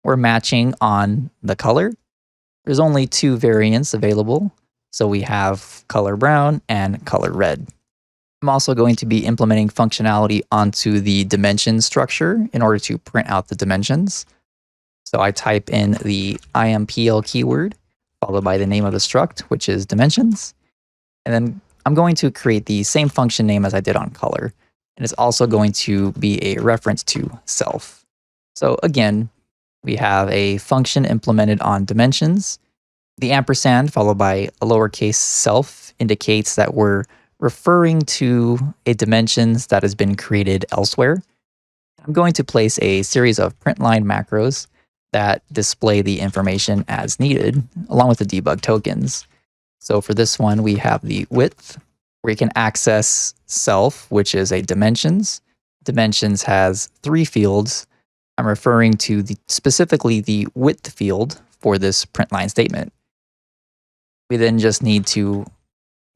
We're matching on the color. There's only two variants available, so we have color brown and color red. I'm also going to be implementing functionality onto the dimension structure in order to print out the dimensions. So I type in the impl keyword, followed by the name of the struct, which is dimensions. And then I'm going to create the same function name as I did on color. And it's also going to be a reference to self. So again, we have a function implemented on dimensions. The ampersand followed by a lowercase self indicates that we're referring to a dimensions that has been created elsewhere. I'm going to place a series of Println macros that display the information as needed, along with the debug tokens. So for this one, we have the width, where you can access self, which is a dimensions. Dimensions has 3 fields. I'm referring to specifically the width field for this Println statement. We then just need to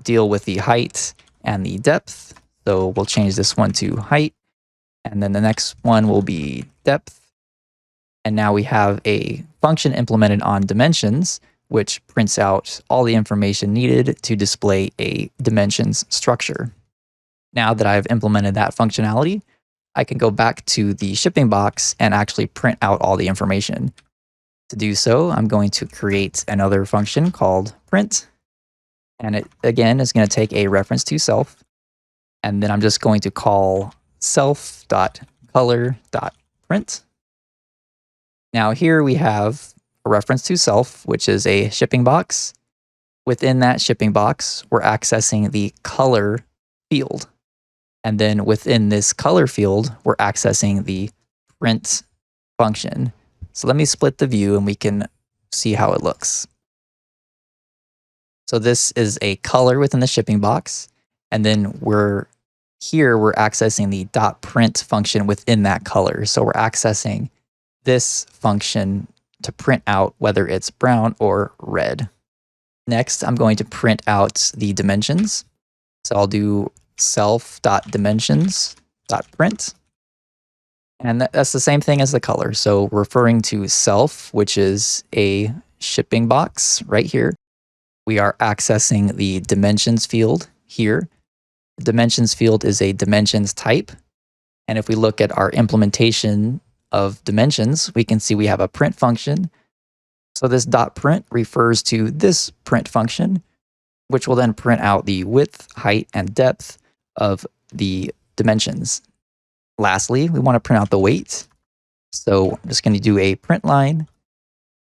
deal with the height and the depth. So we'll change this one to height, and then the next one will be depth. And now we have a function implemented on dimensions, which prints out all the information needed to display a dimensions structure. Now that I've implemented that functionality, I can go back to the shipping box and actually print out all the information. To do so, I'm going to create another function called print. And it, again, is going to take a reference to self. And then I'm just going to call self.color. color.print. Now here we have a reference to self, which is a shipping box. Within that shipping box, we're accessing the color field. And then within this color field, we're accessing the print function. So let me split the view and we can see how it looks. So this is a color within the shipping box. And then we're accessing the .print function within that color. So we're accessing this function to print out whether it's brown or red. Next, I'm going to print out the dimensions. So I'll do self.dimensions.print. And that's the same thing as the color. So referring to self, which is a shipping box right here, we are accessing the dimensions field here. The dimensions field is a dimensions type. And if we look at our implementation of dimensions, we can see we have a print function. So this .print refers to this print function, which will then print out the width, height, and depth of the dimensions. Lastly, we want to print out the weight. So I'm just going to do a print line,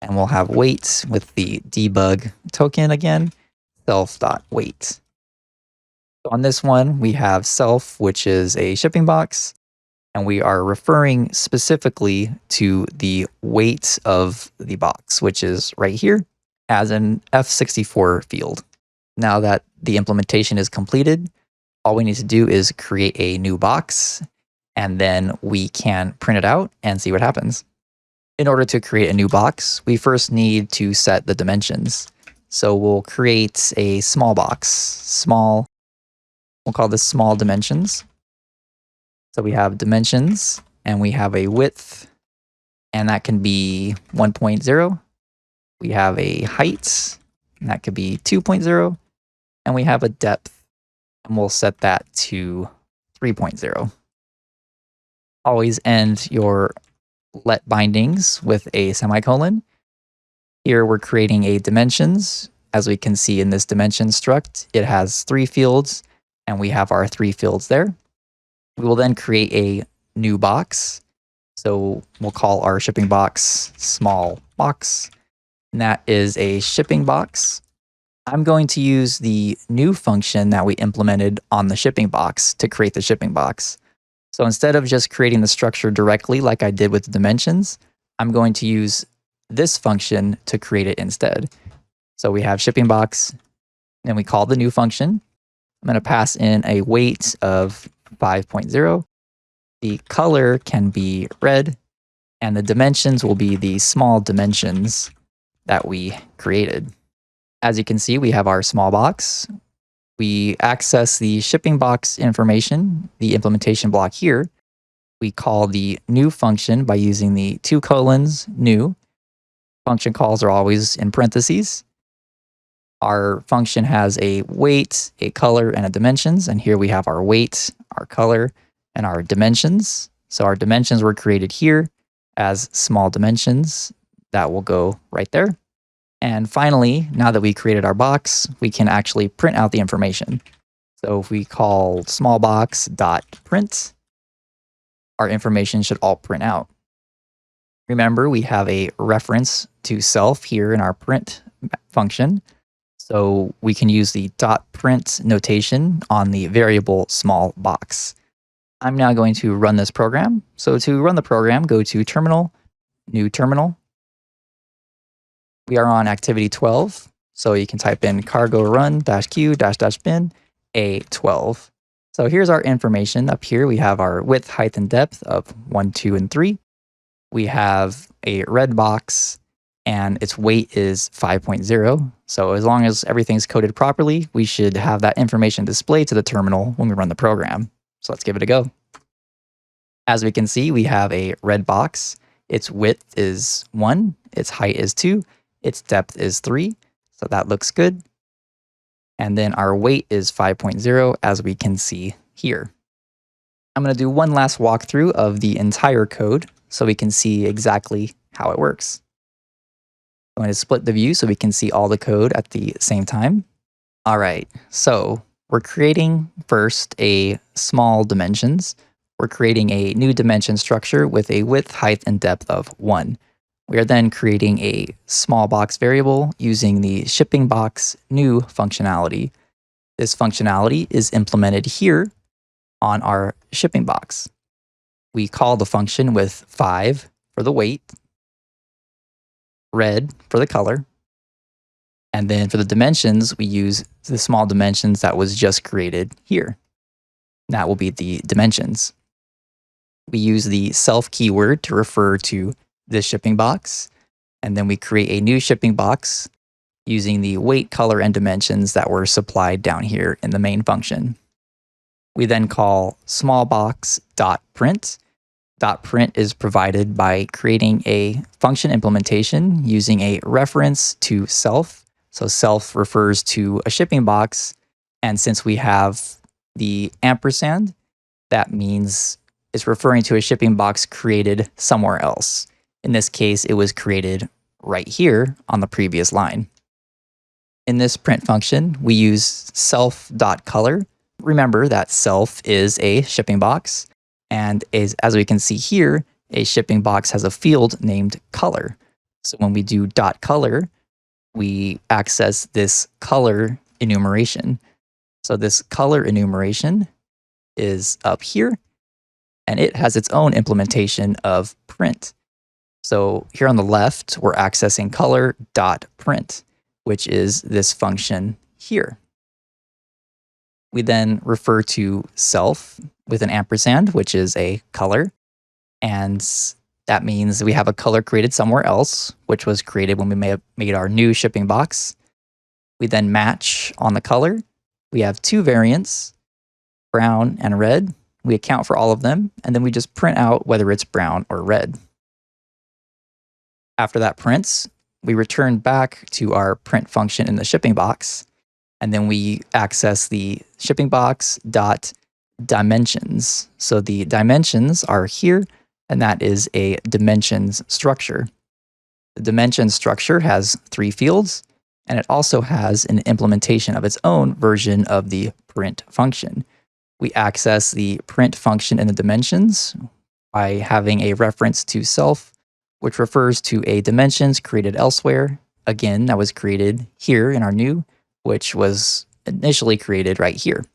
and we'll have weight with the debug token again, self.weight. So on this one, we have self, which is a shipping box, and we are referring specifically to the weight of the box, which is right here as an F64 field. Now that the implementation is completed, all we need to do is create a new box, and then we can print it out and see what happens. In order to create a new box, we first need to set the dimensions. So we'll create a small box, we'll call this small dimensions. So we have dimensions, and we have a width, and that can be 1.0. We have a height, and that could be 2.0. And we have a depth, and we'll set that to 3.0. Always end your let bindings with a semicolon. Here we're creating a dimensions. As we can see in this dimension struct, it has 3 fields, and we have our 3 fields there. We will then create a new box. So we'll call our shipping box small box. And that is a shipping box. I'm going to use the new function that we implemented on the shipping box to create the shipping box. So instead of just creating the structure directly like I did with the dimensions, I'm going to use this function to create it instead. So we have shipping box, and we call the new function. I'm going to pass in a weight of 5.0. The color can be red, and the dimensions will be the small dimensions that we created. As you can see, we have our small box. We access the shipping box information, the implementation block here. We call the new function by using the 2 colons new. Function calls are always in parentheses. Our function has a weight, a color, and a dimensions. And here we have our weight, our color, and our dimensions. So our dimensions were created here as small dimensions. That will go right there. And finally, now that we created our box, we can actually print out the information. So if we call smallbox.print, our information should all print out. Remember, we have a reference to self here in our print function. So we can use the .print notation on the variable small box. I'm now going to run this program. So to run the program, go to Terminal, New Terminal. We are on activity 12. So you can type in cargo run -q -bin A12. So here's our information. Up here, we have our width, height, and depth of 1, 2, and 3. We have a red box, and its weight is 5.0. So as long as everything's coded properly, we should have that information displayed to the terminal when we run the program. So let's give it a go. As we can see, we have a red box. Its width is 1, its height is 2, its depth is 3. So that looks good. And then our weight is 5.0, as we can see here. I'm going to do one last walkthrough of the entire code so we can see exactly how it works. I'm going to split the view so we can see all the code at the same time. All right, so we're creating first a small dimensions. we're creating a new dimension structure with a width, height, and depth of 1. We are then creating a small box variable using the shipping box new functionality. This functionality is implemented here on our shipping box. We call the function with 5 for the weight, red for the color, and then for the dimensions, we use the small dimensions that was just created here. That will be the dimensions. We use the self keyword to refer to this shipping box, and then we create a new shipping box using the weight, color, and dimensions that were supplied down here in the main function. We then call smallbox.print. .print is provided by creating a function implementation using a reference to self. So self refers to a shipping box, and since we have the ampersand, that means it's referring to a shipping box created somewhere else. In this case, it was created right here on the previous line. In this print function, we use self.color. Remember that self is a shipping box, and as we can see here, a shipping box has a field named color. So when we do .color, we access this color enumeration. So this color enumeration is up here, and it has its own implementation of print. So here on the left, we're accessing color.print, which is this function here. We then refer to self with an ampersand, which is a color, and that means we have a color created somewhere else, which was created when we made our new shipping box. We then match on the color. We have 2 variants, brown and red. We account for all of them, and then we just print out whether it's brown or red. After that prints, we return back to our print function in the shipping box, and then we access the shipping box dot dimensions. So the dimensions are here, and that is a dimensions structure. The dimensions structure has 3 fields, and it also has an implementation of its own version of the print function. We access the print function in the dimensions by having a reference to self, which refers to a dimensions created elsewhere. Again, that was created here in our new, which was initially created right here.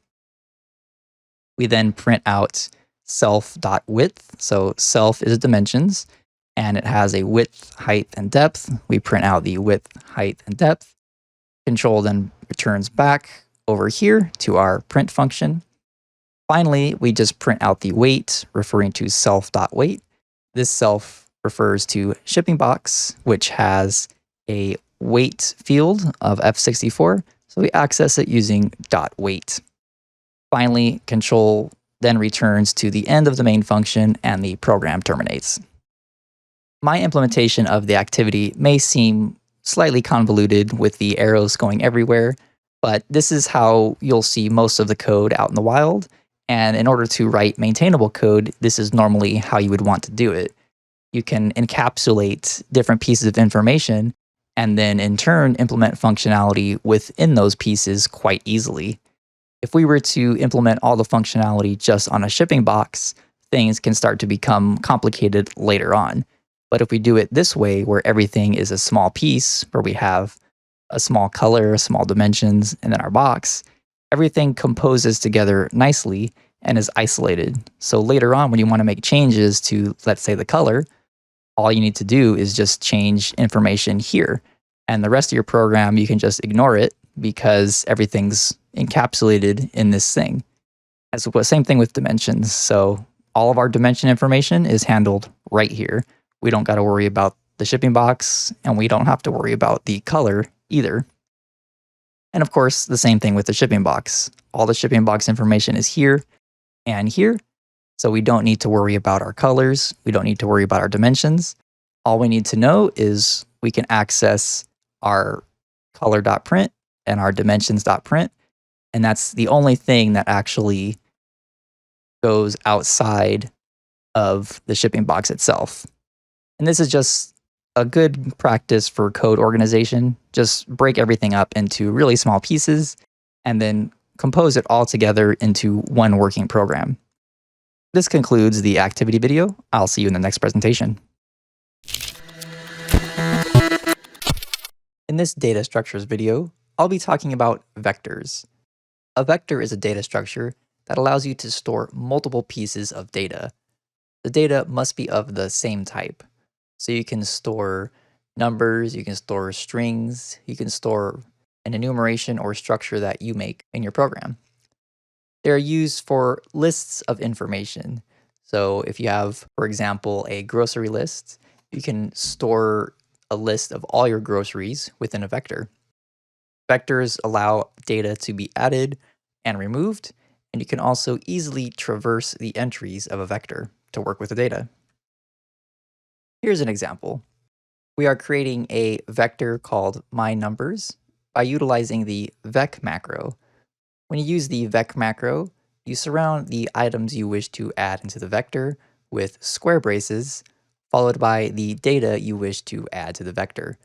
We then print out self.width. So self is dimensions, and it has a width, height, and depth. We print out the width, height, and depth. Control then returns back over here to our print function. Finally, we just print out the weight, referring to self.weight. This self refers to shipping box, which has a weight field of F64, so we access it using .weight. Finally, control then returns to the end of the main function and the program terminates. My implementation of the activity may seem slightly convoluted with the arrows going everywhere, but this is how you'll see most of the code out in the wild. And in order to write maintainable code, this is normally how you would want to do it. You can encapsulate different pieces of information and then in turn implement functionality within those pieces quite easily. If we were to implement all the functionality just on a shipping box, things can start to become complicated later on. But if we do it this way, where everything is a small piece, where we have a small color, small dimensions, and then our box, everything composes together nicely and is isolated. So later on, when you want to make changes to, let's say, the color, all you need to do is just change information here. And the rest of your program, you can just ignore it because everything's encapsulated in this thing. As well, same thing with dimensions. So all of our dimension information is handled right here. We don't got to worry about the shipping box, and we don't have to worry about the color either. And of course, the same thing with the shipping box. All the shipping box information is here and here. So we don't need to worry about our colors. We don't need to worry about our dimensions. All we need to know is we can access our color.print and our dimensions.print. And that's the only thing that actually goes outside of the shipping box itself. And this is just a good practice for code organization. Just break everything up into really small pieces and then compose it all together into one working program. This concludes the activity video. I'll see you in the next presentation. In this data structures video, I'll be talking about vectors. A vector is a data structure that allows you to store multiple pieces of data. The data must be of the same type. So you can store numbers, you can store strings, you can store an enumeration or structure that you make in your program. They're used for lists of information. So if you have, for example, a grocery list, you can store a list of all your groceries within a vector. Vectors allow data to be added and removed, and you can also easily traverse the entries of a vector to work with the data. Here's an example. We are creating a vector called myNumbers by utilizing the vec macro. When you use the vec macro, you surround the items you wish to add into the vector with square braces, followed by the data you wish to add to the vector.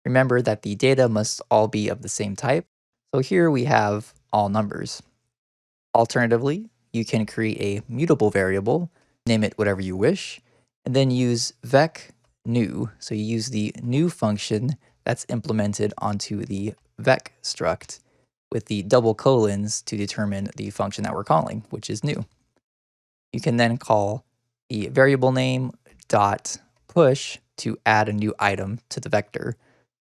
Remember that the data must all be of the same type, so here we have all numbers. Alternatively, you can create a mutable variable, name it whatever you wish, and then use vec new. So you use the new function that's implemented onto the vec struct with the double colons to determine the function that we're calling, which is new. You can then call the variable name dot push to add a new item to the vector.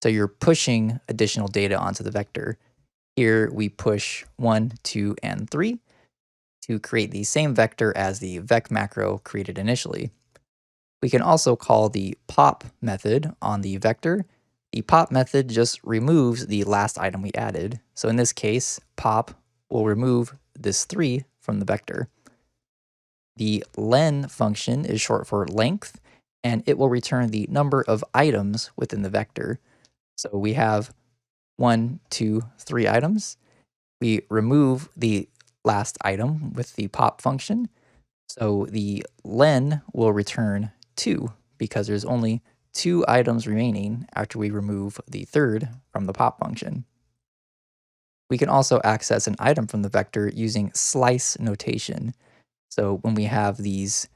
So you're pushing additional data onto the vector. Here we push 1, 2, and 3 to create the same vector as the vec macro created initially. We can also call the pop method on the vector. The pop method just removes the last item we added. So in this case, pop will remove this 3 from the vector. The len function is short for length, and it will return the number of items within the vector. So we have 1, 2, 3 items. We remove the last item with the pop function. So the len will return 2 because there's only 2 items remaining after we remove the third from the pop function. We can also access an item from the vector using slice notation. So when we have these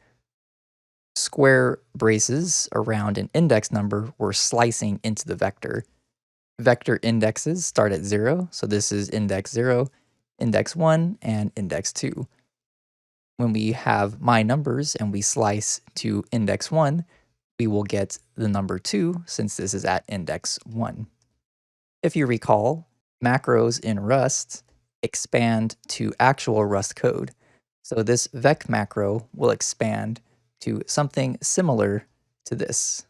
square braces around an index number, we're slicing into the vector. Vector indexes start at 0, so this is index 0, index 1, and index 2. When we have myNumbers and we slice to index 1, we will get the number 2 since this is at index 1. If you recall, macros in Rust expand to actual Rust code. So this vec macro will expand to something similar to this.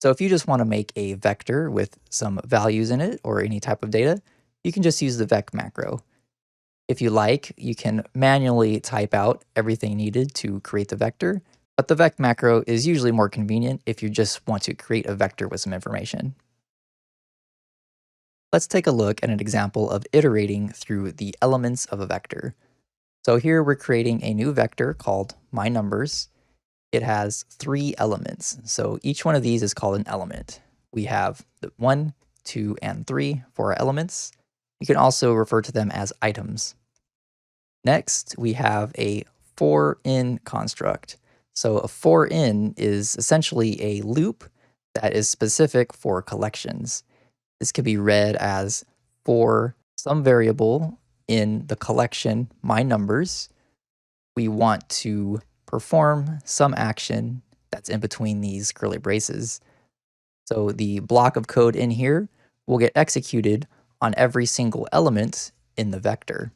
So if you just want to make a vector with some values in it or any type of data, you can just use the vec macro. If you like, you can manually type out everything needed to create the vector, but the vec macro is usually more convenient if you just want to create a vector with some information. Let's take a look at an example of iterating through the elements of a vector. So here we're creating a new vector called myNumbers. It has 3 elements, so each one of these is called an element. We have the 1, 2, and 3 for our elements. You can also refer to them as items. Next, we have a for-in construct. So a for-in is essentially a loop that is specific for collections. This can be read as for some variable in the collection myNumbers. We want to perform some action that's in between these curly braces. So the block of code in here will get executed on every single element in the vector.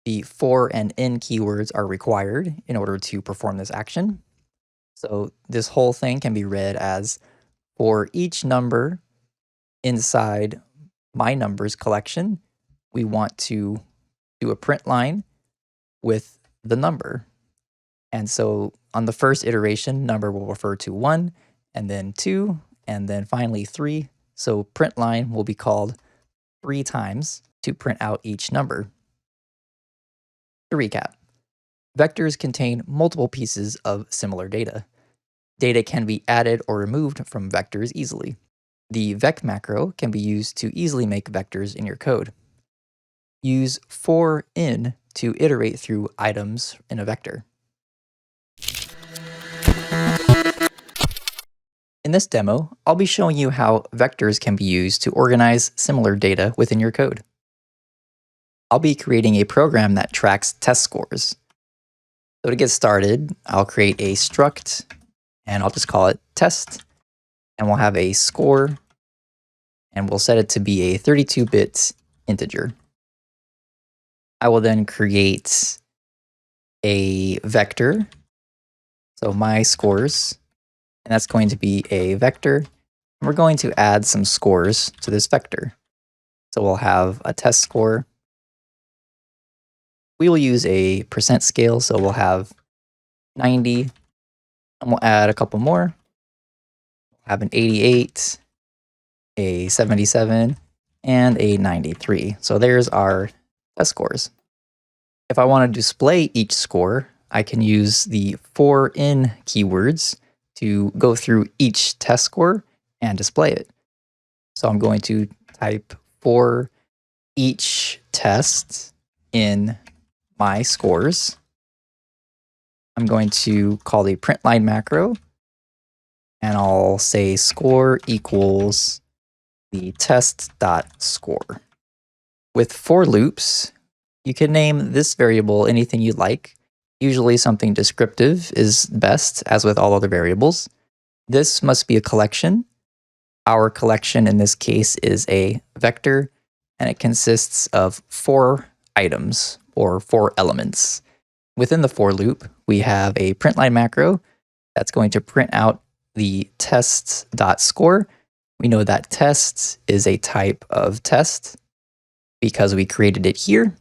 The for and in keywords are required in order to perform this action. So this whole thing can be read as for each number inside myNumbers collection, we want to do a print line with the number. And so on the first iteration, number will refer to 1, and then 2, and then finally 3. So print line will be called 3 times to print out each number. To recap, vectors contain multiple pieces of similar data. Data can be added or removed from vectors easily. The vec macro can be used to easily make vectors in your code. Use for in to iterate through items in a vector. In this demo, I'll be showing you how vectors can be used to organize similar data within your code. I'll be creating a program that tracks test scores. So to get started, I'll create a struct, and I'll just call it test, and we'll have a score, and we'll set it to be a 32-bit integer. I will then create a vector, so my scores, and that's going to be a vector, and we're going to add some scores to this vector. So we'll have a test score. We will use a percent scale, so we'll have 90, and we'll add a couple more. We'll have an 88, a 77, and a 93. So there's our test scores. If I want to display each score, I can use the for-in keywords to go through each test score and display it. So I'm going to type for each test in my scores. I'm going to call the Println macro, and I'll say score equals the test.score. With for loops, you can name this variable anything you'd like. Usually something descriptive is best, as with all other variables. This must be a collection. Our collection in this case is a vector, and it consists of 4 items, or 4 elements. Within the for loop, we have a Println macro that's going to print out the test.score. We know that test is a type of test because we created it here,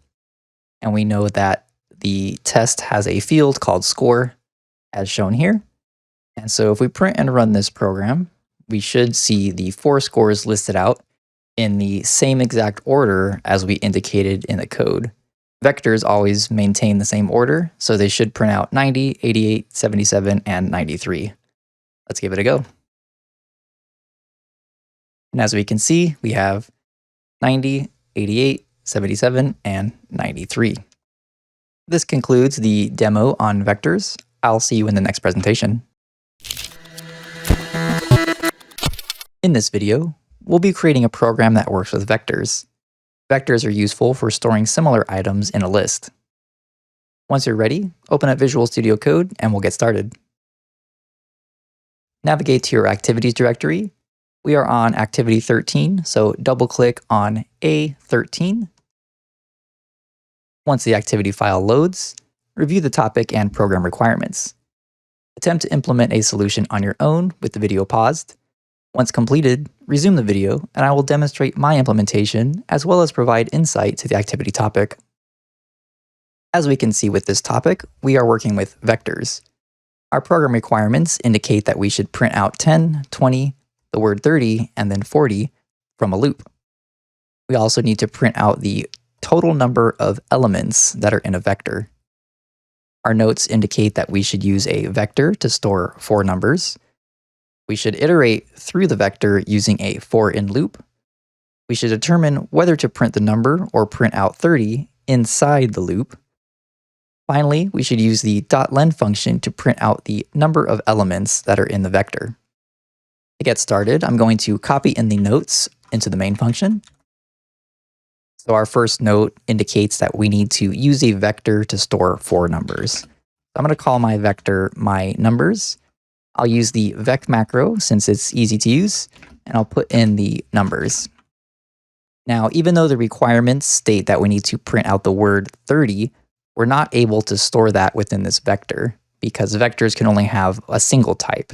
and we know that the test has a field called score, as shown here. And so if we print and run this program, we should see the 4 scores listed out in the same exact order as we indicated in the code. Vectors always maintain the same order, so they should print out 90, 88, 77, and 93. Let's give it a go. And as we can see, we have 90, 88, 77, and 93. This concludes the demo on vectors. I'll see you in the next presentation. In this video, we'll be creating a program that works with vectors. Vectors are useful for storing similar items in a list. Once you're ready, open up Visual Studio Code and we'll get started. Navigate to your activities directory. We are on activity 13, so double-click on A13. Once the activity file loads, review the topic and program requirements. Attempt to implement a solution on your own with the video paused. Once completed, resume the video, and I will demonstrate my implementation as well as provide insight to the activity topic. As we can see with this topic, we are working with vectors. Our program requirements indicate that we should print out 10, 20, the word 30, and then 40 from a loop. We also need to print out the total number of elements that are in a vector. Our notes indicate that we should use a vector to store 4 numbers. We should iterate through the vector using a for-in loop. We should determine whether to print the number or print out 30 inside the loop. Finally, we should use the .len function to print out the number of elements that are in the vector. To get started, I'm going to copy in the notes into the main function. So our first note indicates that we need to use a vector to store 4 numbers. So I'm going to call my vector my numbers. I'll use the vec macro since it's easy to use, and I'll put in the numbers. Now, even though the requirements state that we need to print out the word 30, we're not able to store that within this vector because vectors can only have a single type.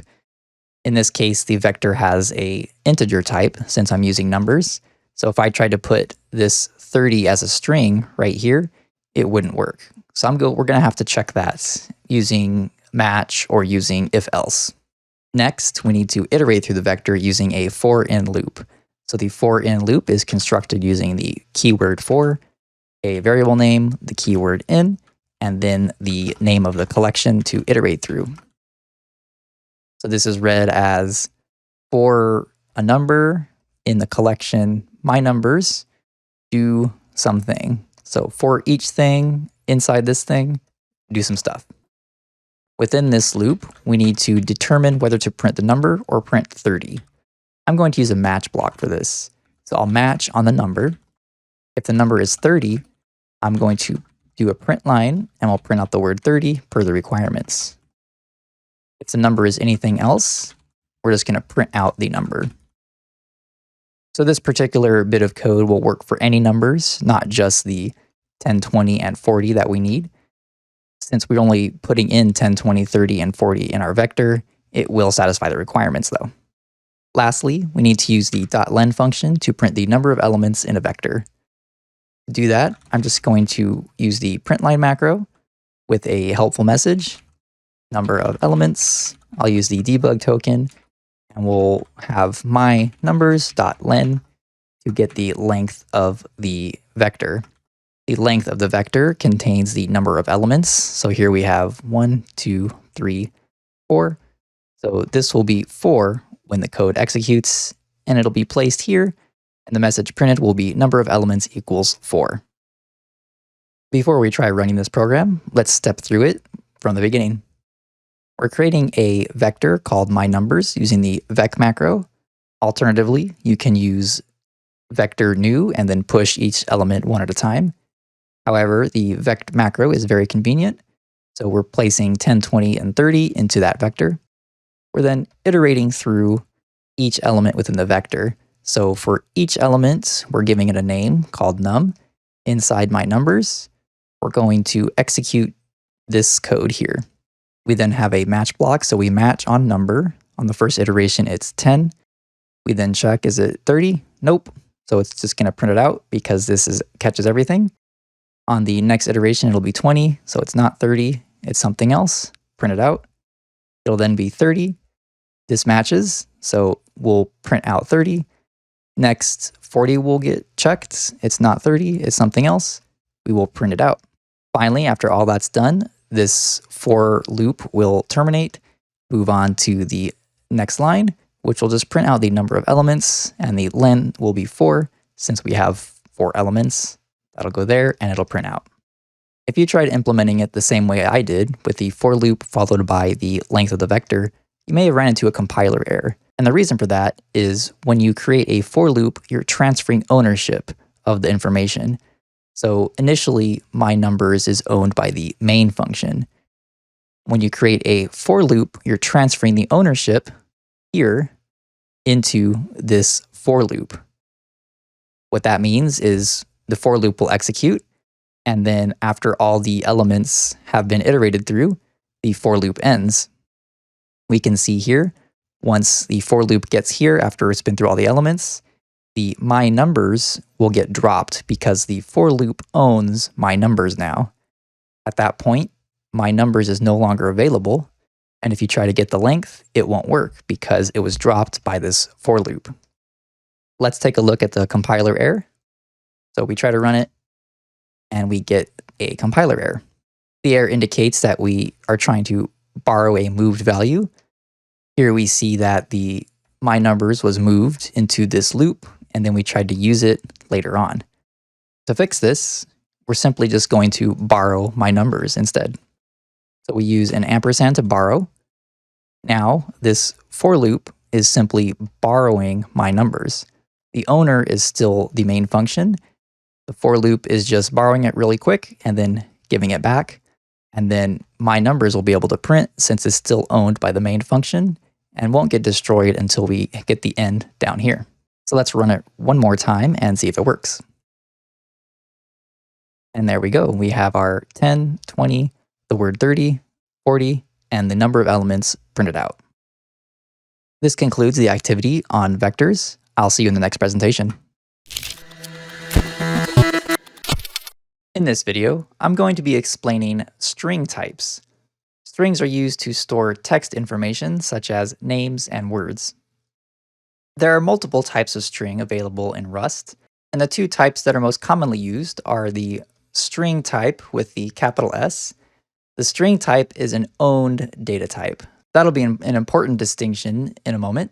In this case, the vector has an integer type since I'm using numbers. So if I tried to put this 30 as a string right here, it wouldn't work. So we're going to have to check that using match or using if else. Next, we need to iterate through the vector using a for-in loop. So the for-in loop is constructed using the keyword for, a variable name, the keyword in, and then the name of the collection to iterate through. So this is read as for a number in the collection my numbers do something. So for each thing inside this thing, do some stuff. Within this loop, we need to determine whether to print the number or print 30. I'm going to use a match block for this. So I'll match on the number. If the number is 30, I'm going to do a print line and we'll print out the word 30 per the requirements. If the number is anything else, we're just going to print out the number. So this particular bit of code will work for any numbers, not just the 10, 20, and 40 that we need. Since we're only putting in 10, 20, 30, and 40 in our vector, it will satisfy the requirements though. Lastly, we need to use the .len function to print the number of elements in a vector. To do that, I'm just going to use the println macro with a helpful message, number of elements. I'll use the debug token, and we'll have my numbers.len to get the length of the vector. The length of the vector contains the number of elements. So here we have 1, 2, 3, 4. So this will be 4 when the code executes, and it'll be placed here, and the message printed will be number of elements equals 4. Before we try running this program, let's step through it from the beginning. We're creating a vector called myNumbers using the vec macro. Alternatively, you can use vector new and then push each element one at a time. However, the vec macro is very convenient, so we're placing 10, 20, and 30 into that vector. We're then iterating through each element within the vector. So for each element, we're giving it a name called num. Inside myNumbers, we're going to execute this code here. We then have a match block, so we match on number. On the first iteration, it's 10. We then check, is it 30? Nope. So it's just going to print it out because this catches everything. On the next iteration, it'll be 20, so it's not 30, it's something else. Print it out. It'll then be 30. This matches, so we'll print out 30. Next, 40 will get checked. It's not 30, it's something else. We will print it out. Finally, after all that's done, this for loop will terminate, move on to the next line, which will just print out the number of elements, and the len will be 4, since we have 4 elements. That'll go there, and it'll print out. If you tried implementing it the same way I did, with the for loop followed by the length of the vector, you may have ran into a compiler error. And the reason for that is when you create a for loop, you're transferring ownership of the information. So initially, myNumbers is owned by the main function. When you create a for loop, you're transferring the ownership here into this for loop. What that means is the for loop will execute, and then after all the elements have been iterated through, the for loop ends. We can see here, once the for loop gets here after it's been through all the elements, the myNumbers will get dropped because the for loop owns myNumbers now. At that point, myNumbers is no longer available, and if you try to get the length, it won't work because it was dropped by this for loop. Let's take a look at the compiler error. So we try to run it, and we get a compiler error. The error indicates that we are trying to borrow a moved value. Here we see that the myNumbers was moved into this loop, and then we tried to use it later on. To fix this, we're simply just going to borrow myNumbers instead. So we use an ampersand to borrow. Now, this for loop is simply borrowing myNumbers. The owner is still the main function. The for loop is just borrowing it really quick and then giving it back. And then myNumbers will be able to print since it's still owned by the main function and won't get destroyed until we get the end down here. So let's run it one more time and see if it works. And there we go. We have our 10, 20, the word 30, 40, and the number of elements printed out. This concludes the activity on vectors. I'll see you in the next presentation. In this video, I'm going to be explaining string types. Strings are used to store text information such as names and words. There are multiple types of string available in Rust, and the two types that are most commonly used are the string type with the capital S. The string type is an owned data type. That'll be an important distinction in a moment.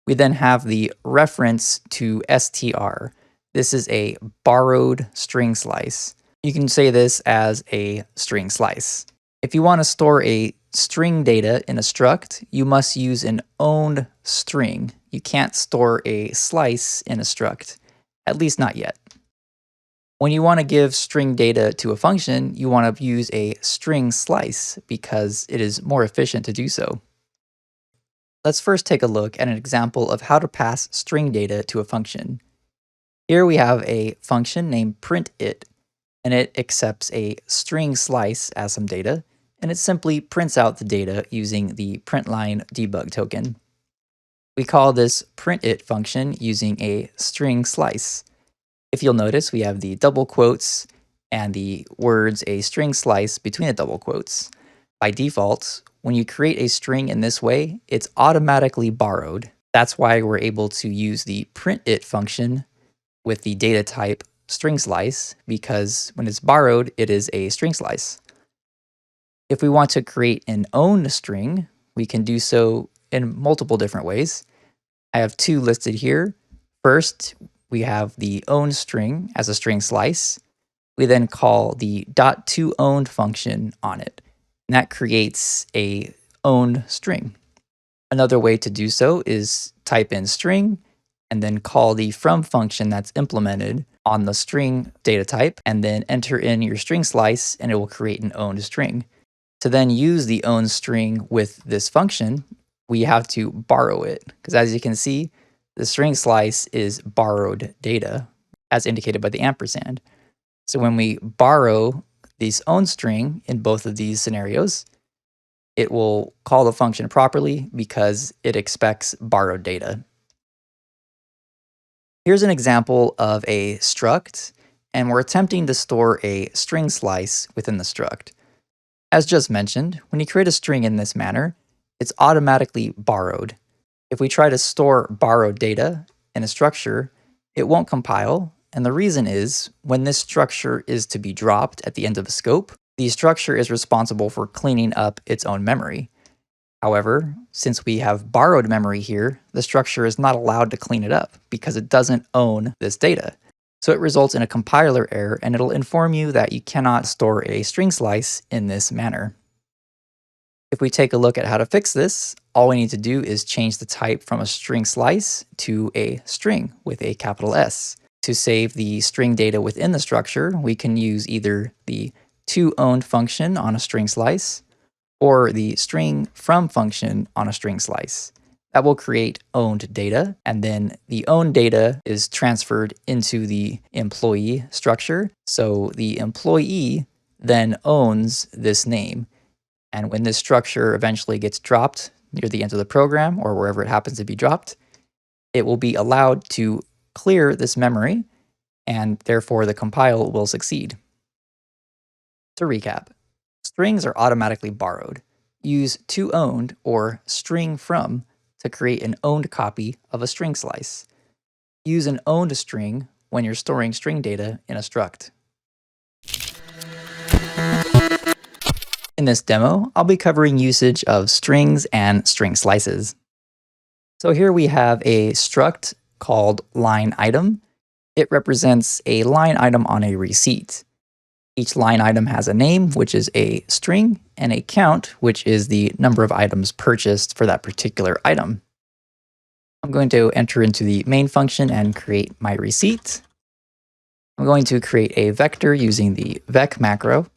We then have the reference to str. This is a borrowed string slice. You can say this as a string slice. If you want to store a string data in a struct, you must use an owned string. You can't store a slice in a struct, at least not yet. When you want to give string data to a function, you want to use a string slice because it is more efficient to do so. Let's first take a look at an example of how to pass string data to a function. Here we have a function named Println, and it accepts a string slice as some data, and it simply prints out the data using the println debug token. We call this Println function using a string slice. If you'll notice, we have the double quotes and the words a string slice between the double quotes. By default, when you create a string in this way, it's automatically borrowed. That's why we're able to use the Println function with the data type string slice, because when it's borrowed, it is a string slice. If we want to create an owned string, we can do so in multiple different ways. I have two listed here. First, we have the owned string as a string slice. We then call the .toOwned function on it, and that creates a owned string. Another way to do so is type in string and then call the from function that's implemented on the string data type, and then enter in your string slice, and it will create an owned string. To then use the owned string with this function, we have to borrow it, because as you can see, the string slice is borrowed data, as indicated by the ampersand. So when we borrow this owned string in both of these scenarios, it will call the function properly because it expects borrowed data. Here's an example of a struct, and we're attempting to store a string slice within the struct. As just mentioned, when you create a string in this manner, it's automatically borrowed. If we try to store borrowed data in a structure, it won't compile, and the reason is when this structure is to be dropped at the end of a scope, the structure is responsible for cleaning up its own memory. However, since we have borrowed memory here, the structure is not allowed to clean it up because it doesn't own this data. So it results in a compiler error, and it'll inform you that you cannot store a string slice in this manner. If we take a look at how to fix this, all we need to do is change the type from a string slice to a string with a capital S. To save the string data within the structure, we can use either the toOwned function on a string slice or the string from function on a string slice. That will create owned data, and then the owned data is transferred into the employee structure. So the employee then owns this name. And when this structure eventually gets dropped near the end of the program or wherever it happens to be dropped, it will be allowed to clear this memory, and therefore the compile will succeed. To recap, strings are automatically borrowed. Use toOwned or string from to create an owned copy of a string slice. Use an owned string when you're storing string data in a struct. In this demo, I'll be covering usage of strings and string slices. So here we have a struct called line item. It represents a line item on a receipt. Each line item has a name, which is a string, and a count, which is the number of items purchased for that particular item. I'm going to enter into the main function and create my receipt. I'm going to create a vector using the vec macro.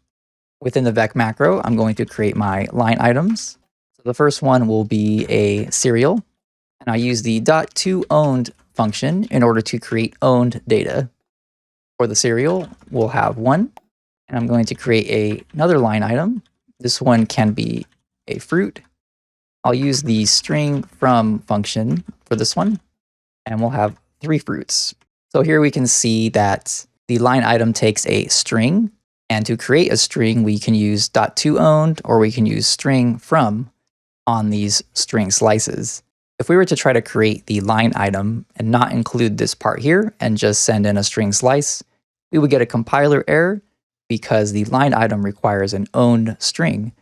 Within the vec macro, I'm going to create my line items. So the first one will be a cereal, and I use the .toOwned function in order to create owned data. For the cereal, we'll have 1. And I'm going to create another line item. This one can be a fruit. I'll use the string from function for this one, and we'll have 3 fruits. So here we can see that the line item takes a string, and to create a string, we can use .toOwned or we can use string from on these string slices. If we were to try to create the line item and not include this part here and just send in a string slice, we would get a compiler error, because the line item requires an owned string,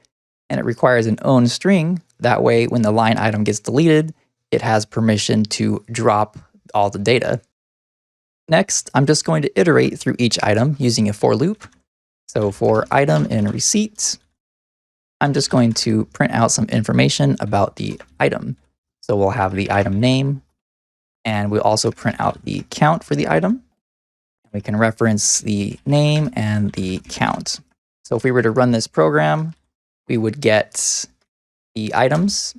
and it requires an owned string. That way, when the line item gets deleted, it has permission to drop all the data. Next, I'm just going to iterate through each item using a for loop. So for item in receipt, I'm just going to print out some information about the item. So we'll have the item name, and we'll also print out the count for the item. We can reference the name and the count. So if we were to run this program, we would get the items.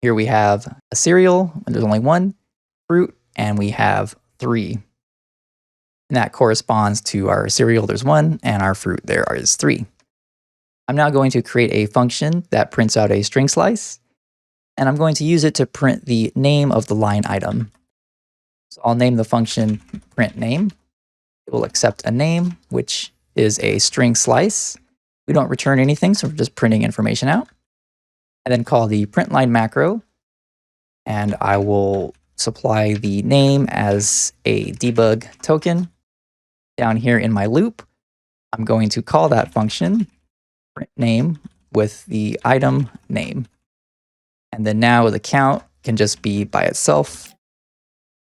Here we have a cereal, and there's only one, fruit, and we have 3. And that corresponds to our cereal, there's 1, and our fruit, there is 3. I'm now going to create a function that prints out a string slice, and I'm going to use it to print the name of the line item. So I'll name the function print name. It will accept a name, which is a string slice. We don't return anything, so we're just printing information out. And then call the println macro, and I will supply the name as a debug token. Down here in my loop, I'm going to call that function print name with the item name. And then now the count can just be by itself.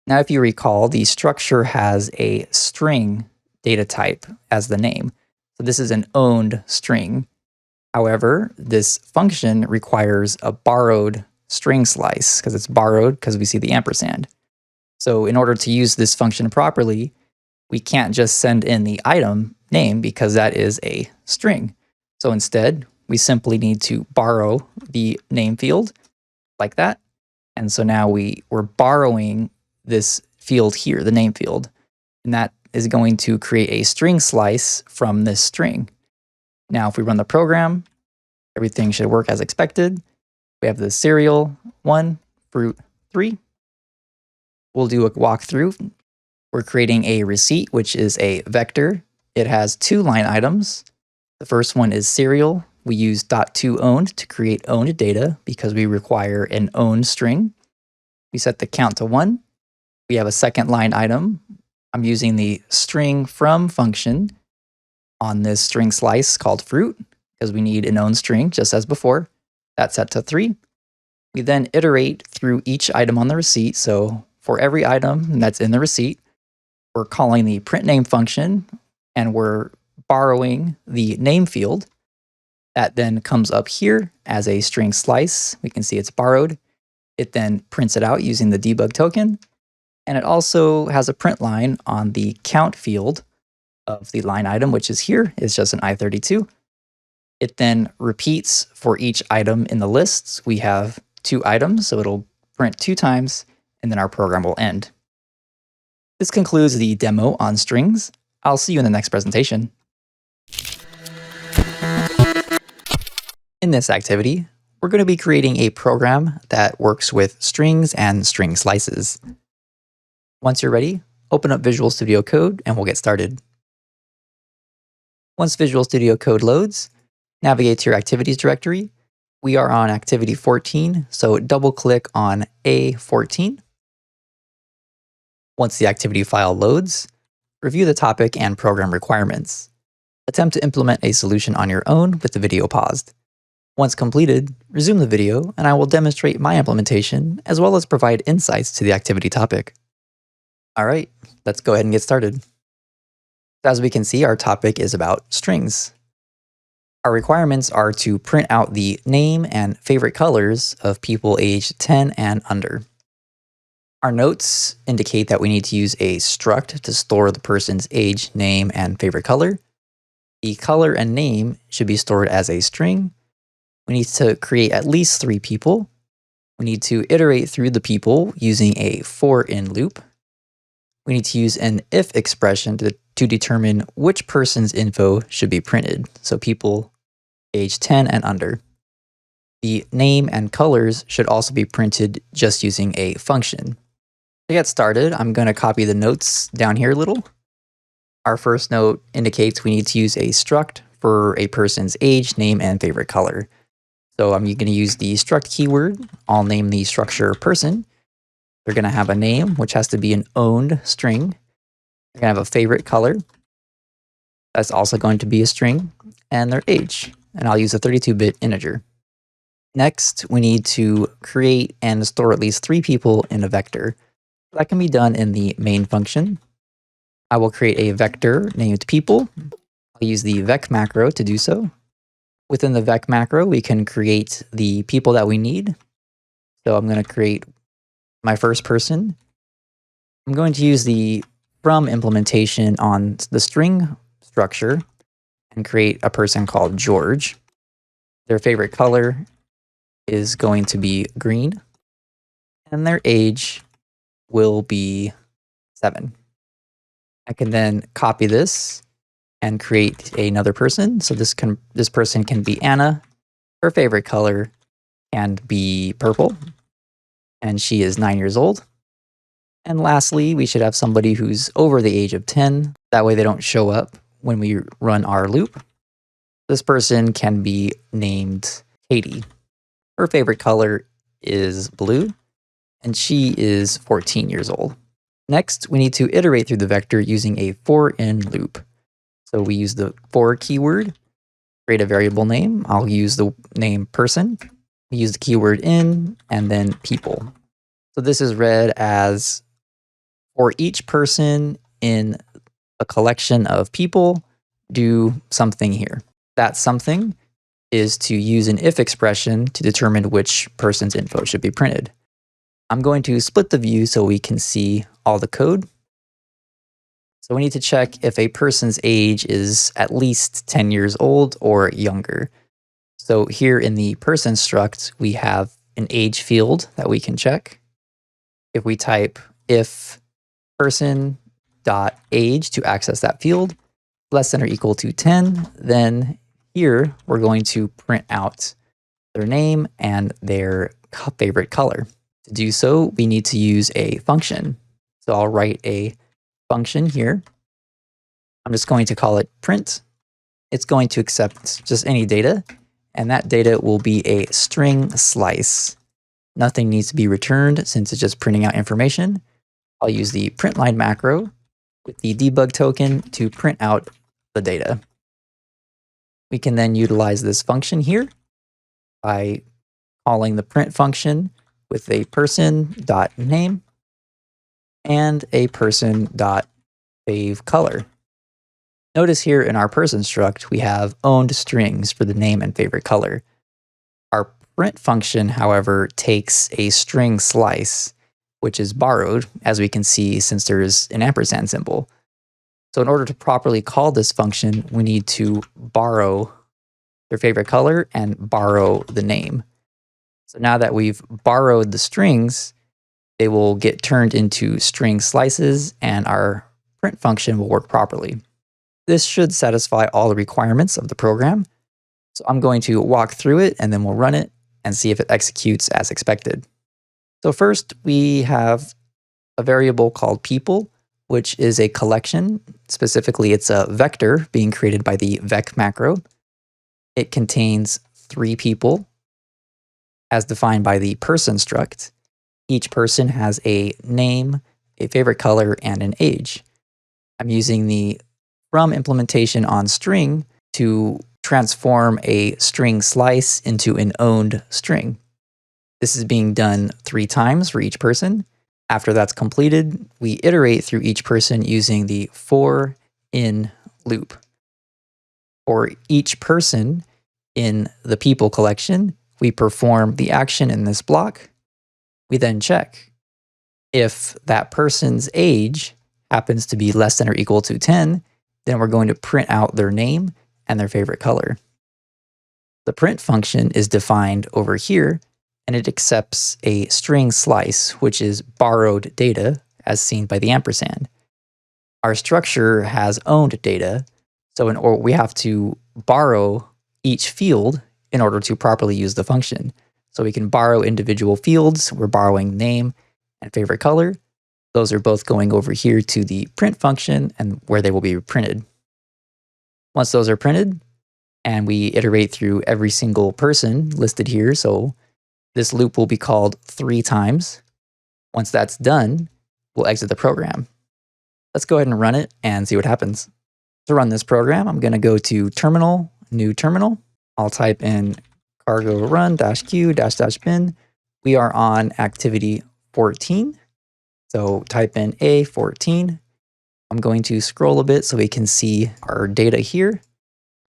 Now, if you recall, the structure has a string data type as the name. So this is an owned string. However, this function requires a borrowed string slice because it's borrowed because we see the ampersand. So in order to use this function properly, we can't just send in the item name because that is a string. So instead, we simply need to borrow the name field like that. And so now we're borrowing this field here, the name field, and that is going to create a string slice from this string. Now, if we run the program, everything should work as expected. We have the cereal 1, fruit 3. We'll do a walkthrough. We're creating a receipt, which is a vector. It has 2 line items. The first one is cereal. We use .toOwned to create owned data because we require an owned string. We set the count to 1. We have a second line item. I'm using the string from function on this string slice called fruit because we need an owned string just as before. That's set to 3. We then iterate through each item on the receipt. So for every item that's in the receipt, we're calling the print name function and we're borrowing the name field. That then comes up here as a string slice. We can see it's borrowed. It then prints it out using the debug token. And it also has a print line on the count field of the line item, which is here. It's just an I32. It then repeats for each item in the lists. We have 2 items, so it'll print 2 times, and then our program will end. This concludes the demo on strings. I'll see you in the next presentation. In this activity, we're going to be creating a program that works with strings and string slices. Once you're ready, open up Visual Studio Code and we'll get started. Once Visual Studio Code loads, navigate to your activities directory. We are on activity 14, so double-click on A14. Once the activity file loads, review the topic and program requirements. Attempt to implement a solution on your own with the video paused. Once completed, resume the video and I will demonstrate my implementation as well as provide insights to the activity topic. All right, let's go ahead and get started. As we can see, our topic is about strings. Our requirements are to print out the name and favorite colors of people aged 10 and under. Our notes indicate that we need to use a struct to store the person's age, name, and favorite color. The color and name should be stored as a string. We need to create at least 3 people. We need to iterate through the people using a for in loop. We need to use an if expression to determine which person's info should be printed. So people age 10 and under. The name and colors should also be printed just using a function. To get started, I'm going to copy the notes down here a little. Our first note indicates we need to use a struct for a person's age, name, and favorite color. So I'm going to use the struct keyword. I'll name the structure person. They're going to have a name, which has to be an owned string. They're going to have a favorite color. That's also going to be a string. And their age. And I'll use a 32-bit integer. Next, we need to create and store at least 3 people in a vector. That can be done in the main function. I will create a vector named people. I'll use the vec macro to do so. Within the vec macro, we can create the people that we need. So I'm going to create my first person. I'm going to use the from implementation on the string structure and create a person called George. Their favorite color is going to be green, and their age will be 7. I can then copy this and create another person. So this person can be Anna. Her favorite color can be purple, and she is 9 years old. And lastly, we should have somebody who's over the age of 10. That way they don't show up when we run our loop. This person can be named Katie. Her favorite color is blue, and she is 14 years old. Next, we need to iterate through the vector using a for-in loop. So we use the for keyword, create a variable name. I'll use the name person. We use the keyword in, and then people. So this is read as, for each person in a collection of people, do something here. That something is to use an if expression to determine which person's info should be printed. I'm going to split the view so we can see all the code. So we need to check if a person's age is at least 10 years old or younger. So here in the person struct, we have an age field that we can check. If we type if person.age to access that field, less than or equal to 10, then here we're going to print out their name and their favorite color. To do so, we need to use a function. So I'll write a function here. I'm just going to call it print. It's going to accept just any data, and that data will be a string slice. Nothing needs to be returned since it's just printing out information. I'll use the println macro with the debug token to print out the data. We can then utilize this function here by calling the print function with a person.name and a person.faveColor. Notice here in our person struct, we have owned strings for the name and favorite color. Our print function, however, takes a string slice, which is borrowed, as we can see since there's an ampersand symbol. So in order to properly call this function, we need to borrow their favorite color and borrow the name. So now that we've borrowed the strings, they will get turned into string slices and our print function will work properly. This should satisfy all the requirements of the program. So I'm going to walk through it and then we'll run it and see if it executes as expected. So first we have a variable called people, which is a collection. Specifically, it's a vector being created by the vec macro. It contains 3 people as defined by the person struct. Each person has a name, a favorite color, and an age. I'm using the from implementation on string to transform a string slice into an owned string. This is being done 3 times for each person. After that's completed, we iterate through each person using the for-in loop. For each person in the people collection, we perform the action in this block. We then check if that person's age happens to be less than or equal to 10, then we're going to print out their name and their favorite color. The print function is defined over here, and it accepts a string slice, which is borrowed data, as seen by the ampersand. Our structure has owned data, so we have to borrow each field in order to properly use the function. So we can borrow individual fields. We're borrowing name and favorite color. Those are both going over here to the print function and where they will be printed. Once those are printed, and we iterate through every single person listed here, so this loop will be called 3 times. Once that's done, we'll exit the program. Let's go ahead and run it and see what happens. To run this program, I'm going to go to terminal, new terminal. I'll type in cargo run -q -bin. We are on activity 14. So type in A14. I'm going to scroll a bit so we can see our data here.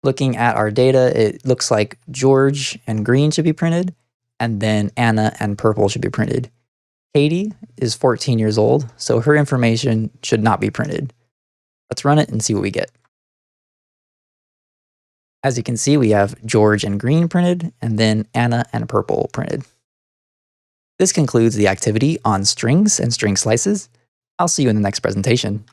Looking at our data, it looks like George and green should be printed, and then Anna and purple should be printed. Katie is 14 years old, so her information should not be printed. Let's run it and see what we get. As you can see, we have George and green printed, and then Anna and purple printed. This concludes the activity on strings and string slices. I'll see you in the next presentation.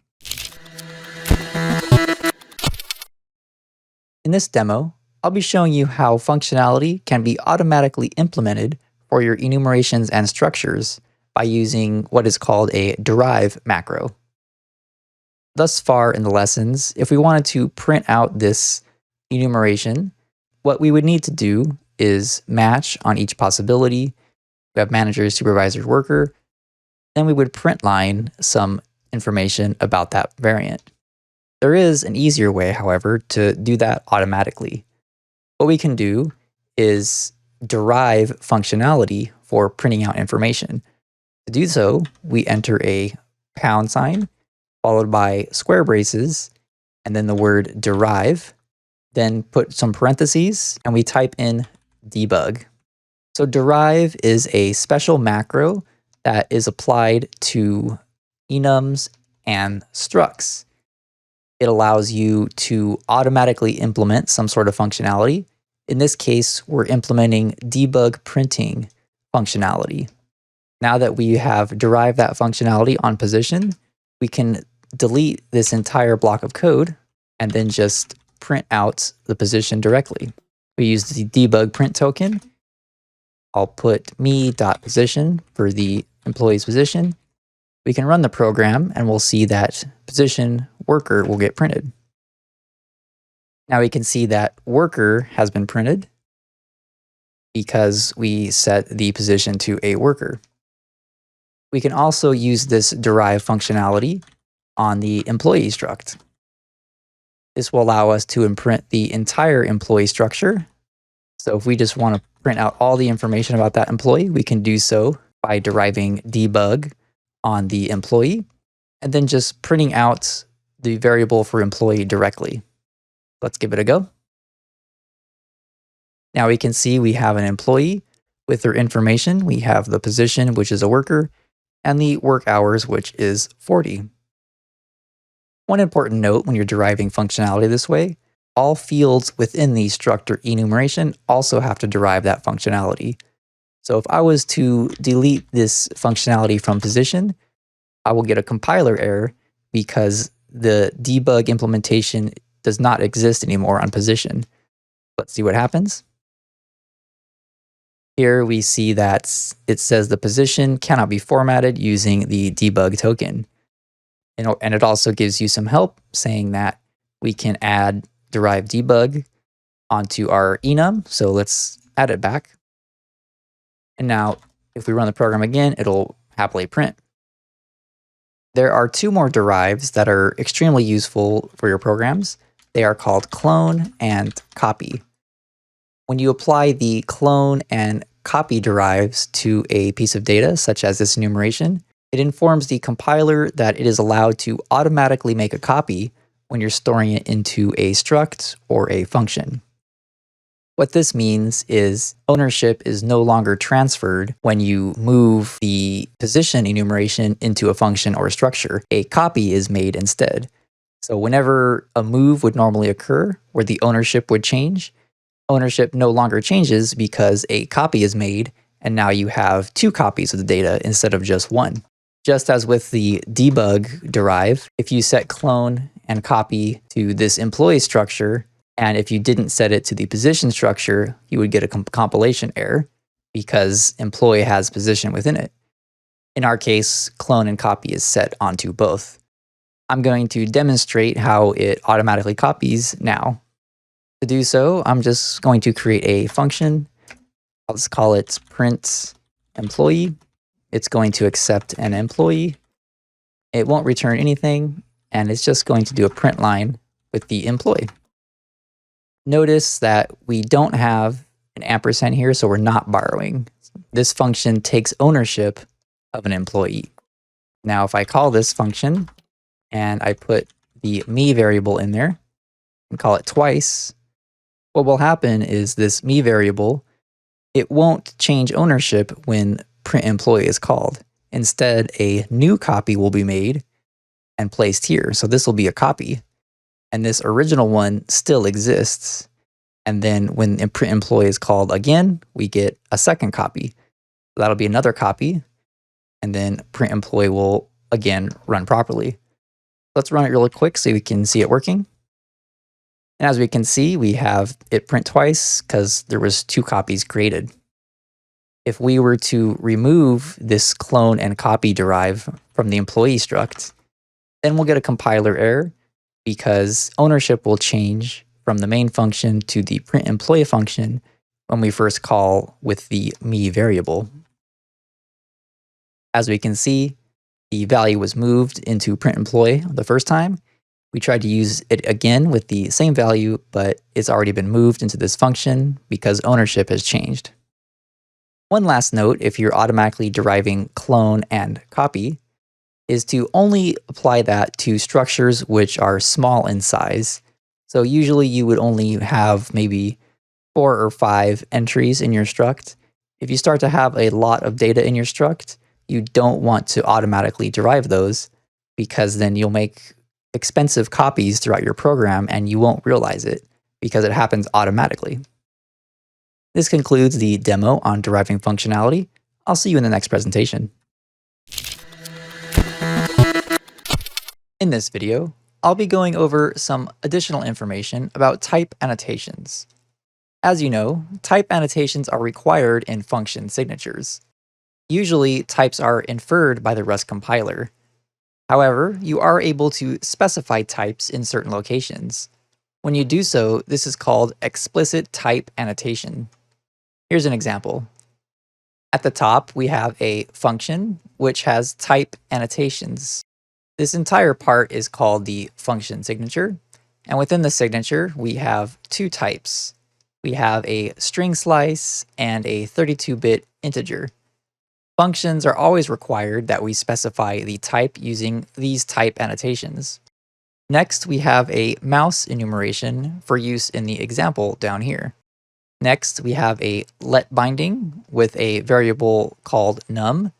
In this demo, I'll be showing you how functionality can be automatically implemented for your enumerations and structures by using what is called a Derive macro. Thus far in the lessons, if we wanted to print out this enumeration, what we would need to do is match on each possibility. We have manager, supervisor, worker. Then we would print line some information about that variant. There is an easier way, however, to do that automatically. What we can do is derive functionality for printing out information. To do so, we enter a pound sign, followed by square braces, and then the word derive, then put some parentheses, and we type in debug. So derive is a special macro that is applied to enums and structs. It allows you to automatically implement some sort of functionality. In this case, we're implementing debug printing functionality. Now that we have derived that functionality on position, we can delete this entire block of code and then just print out the position directly. We use the debug print token. I'll put me.position for the employee's position. We can run the program and we'll see that position worker will get printed. Now we can see that worker has been printed because we set the position to a worker. We can also use this derive functionality on the employee struct. This will allow us to imprint the entire employee structure. So if we just want to print out all the information about that employee, we can do so by deriving debug on the employee and then just printing out the variable for employee directly. Let's give it a go. Now we can see we have an employee with their information. We have the position, which is a worker, and the work hours, which is 40. One important note when you're deriving functionality this way, all fields within the struct or enumeration also have to derive that functionality. So if I was to delete this functionality from position, I will get a compiler error because the debug implementation does not exist anymore on position. Let's see what happens. Here we see that it says the position cannot be formatted using the debug token. And it also gives you some help saying that we can add derive debug onto our enum. So let's add it back. And now if we run the program again, it'll happily print. There are two more derives that are extremely useful for your programs. They are called clone and copy. When you apply the clone and copy derives to a piece of data, such as this enumeration, it informs the compiler that it is allowed to automatically make a copy when you're storing it into a struct or a function. What this means is ownership is no longer transferred when you move the position enumeration into a function or a structure. A copy is made instead. So whenever a move would normally occur where the ownership would change, ownership no longer changes because a copy is made and now you have two copies of the data instead of just one. Just as with the debug derive, if you set clone and copy to this employee structure, and if you didn't set it to the position structure, you would get a compilation error because employee has position within it. In our case, clone and copy is set onto both. I'm going to demonstrate how it automatically copies now. To do so, I'm just going to create a function. I'll just call it print employee. It's going to accept an employee. It won't return anything, and it's just going to do a print line with the employee. Notice that we don't have an ampersand here, so we're not borrowing. This function takes ownership of an employee. Now, if I call this function and I put the me variable in there and call it twice, What will happen is this me variable, it won't change ownership when print employee is called. Instead, a new copy will be made and placed here. So this will be a copy, and this original one still exists. And then when print employee is called again, we get a second copy. That'll be another copy, and then print employee will again run properly. Let's run it really quick so we can see it working. And as we can see, we have it print twice because there was 2 copies created. If we were to remove this clone and copy derive from the employee struct, then we'll get a compiler error because ownership will change from the main function to the print employee function when we first call with the me variable. As we can see, the value was moved into print employee the first time. We tried to use it again with the same value, but it's already been moved into this function because ownership has changed. One last note, if you're automatically deriving clone and copy, is to only apply that to structures which are small in size. So usually you would only have maybe 4 or 5 entries in your struct. If you start to have a lot of data in your struct, you don't want to automatically derive those because then you'll make expensive copies throughout your program and you won't realize it because it happens automatically. This concludes the demo on deriving functionality. I'll see you in the next presentation. In this video, I'll be going over some additional information about type annotations. As you know, type annotations are required in function signatures. Usually, types are inferred by the Rust compiler. However, you are able to specify types in certain locations. When you do so, this is called explicit type annotation. Here's an example. At the top, we have a function which has type annotations. This entire part is called the function signature, and within the signature, we have 2 types. We have a string slice and a 32-bit integer. Functions are always required that we specify the type using these type annotations. Next, we have a mouse enumeration for use in the example down here. Next, we have a let binding with a variable called num.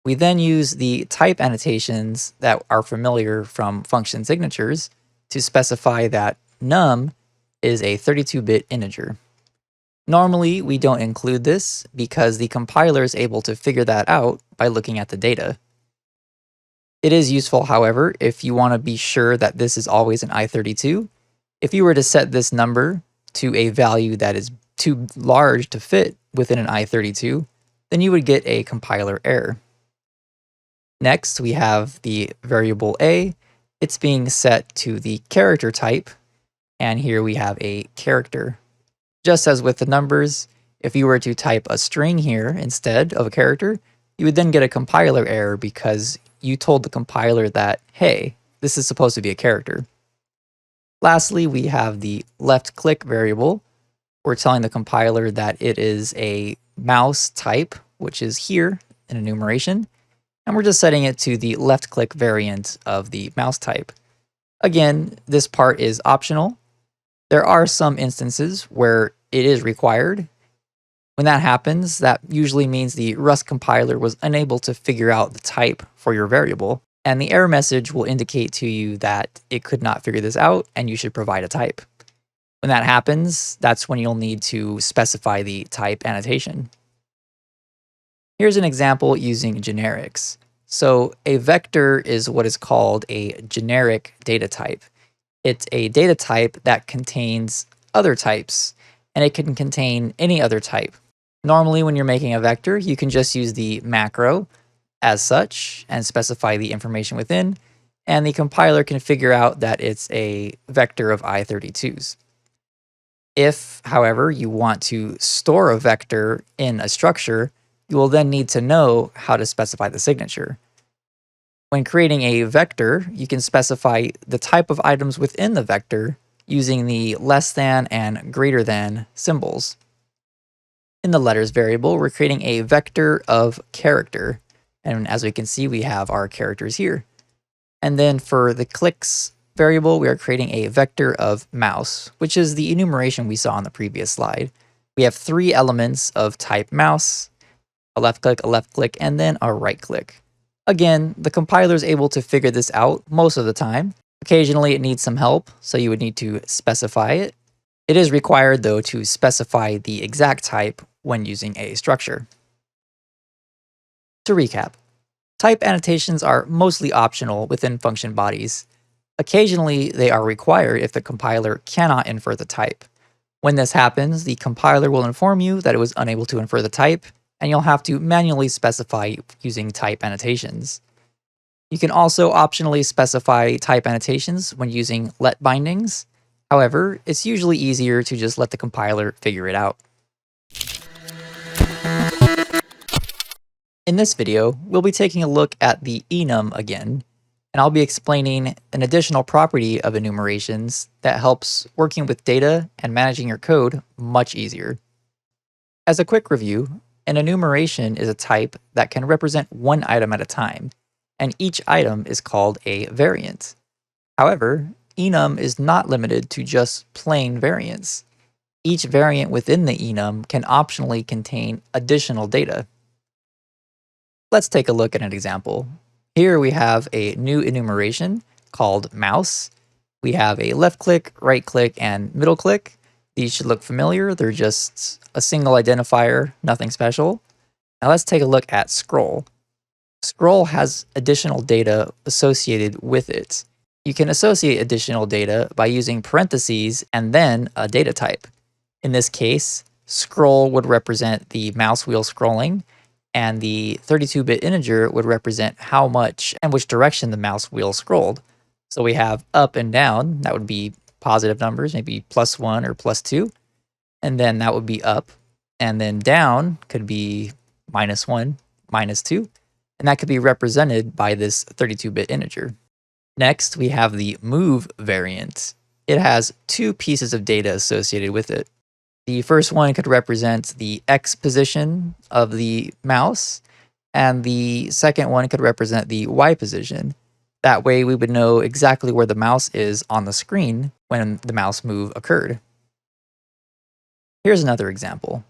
We then use the type annotations that are familiar from function signatures to specify that num is a 32-bit integer. Normally, we don't include this because the compiler is able to figure that out by looking at the data. It is useful, however, if you want to be sure that this is always an i32. If you were to set this number to a value that is too large to fit within an i32, then you would get a compiler error. Next, we have the variable a. It's being set to the character type, and here we have a character. Just as with the numbers, if you were to type a string here instead of a character, you would then get a compiler error because you told the compiler that, hey, this is supposed to be a character. Lastly, we have the left click variable. We're telling the compiler that it is a mouse type, which is here in enumeration, and we're just setting it to the left click variant of the mouse type. Again, this part is optional. There are some instances where it is required. When that happens, that usually means the Rust compiler was unable to figure out the type for your variable, and the error message will indicate to you that it could not figure this out and you should provide a type. When that happens, that's when you'll need to specify the type annotation. Here's an example using generics. So a vector is what is called a generic data type. It's a data type that contains other types, and it can contain any other type. Normally, when you're making a vector, you can just use the macro as such and specify the information within, and the compiler can figure out that it's a vector of i32s. If, however, you want to store a vector in a structure, you will then need to know how to specify the signature. When creating a vector, you can specify the type of items within the vector using the less than and greater than symbols. In the letters variable, we're creating a vector of character. And as we can see, we have our characters here. And then for the clicks variable, we are creating a vector of mouse, which is the enumeration we saw on the previous slide. We have 3 elements of type mouse, a left click, and then a right click. Again, the compiler is able to figure this out most of the time. Occasionally it needs some help, so you would need to specify it. It is required, though, to specify the exact type when using a structure. To recap, type annotations are mostly optional within function bodies. Occasionally, they are required if the compiler cannot infer the type. When this happens, the compiler will inform you that it was unable to infer the type, and you'll have to manually specify using type annotations. You can also optionally specify type annotations when using let bindings. However, it's usually easier to just let the compiler figure it out. In this video, we'll be taking a look at the enum again, and I'll be explaining an additional property of enumerations that helps working with data and managing your code much easier. As a quick review, an enumeration is a type that can represent one item at a time, and each item is called a variant. However, enum is not limited to just plain variants. Each variant within the enum can optionally contain additional data. Let's take a look at an example. Here we have a new enumeration called mouse. We have a left click, right click, and middle click. These should look familiar. They're just a single identifier, nothing special. Now let's take a look at scroll. Scroll has additional data associated with it. You can associate additional data by using parentheses and then a data type. In this case, scroll would represent the mouse wheel scrolling, and the 32-bit integer would represent how much and which direction the mouse wheel scrolled. So we have up and down, that would be positive numbers, maybe +1 or +2, and then that would be up, and then down could be -1, -2, and that could be represented by this 32-bit integer. Next, we have the move variant. It has 2 pieces of data associated with it. The first one could represent the X position of the mouse, and the second one could represent the Y position. That way we would know exactly where the mouse is on the screen when the mouse move occurred. Here's another example.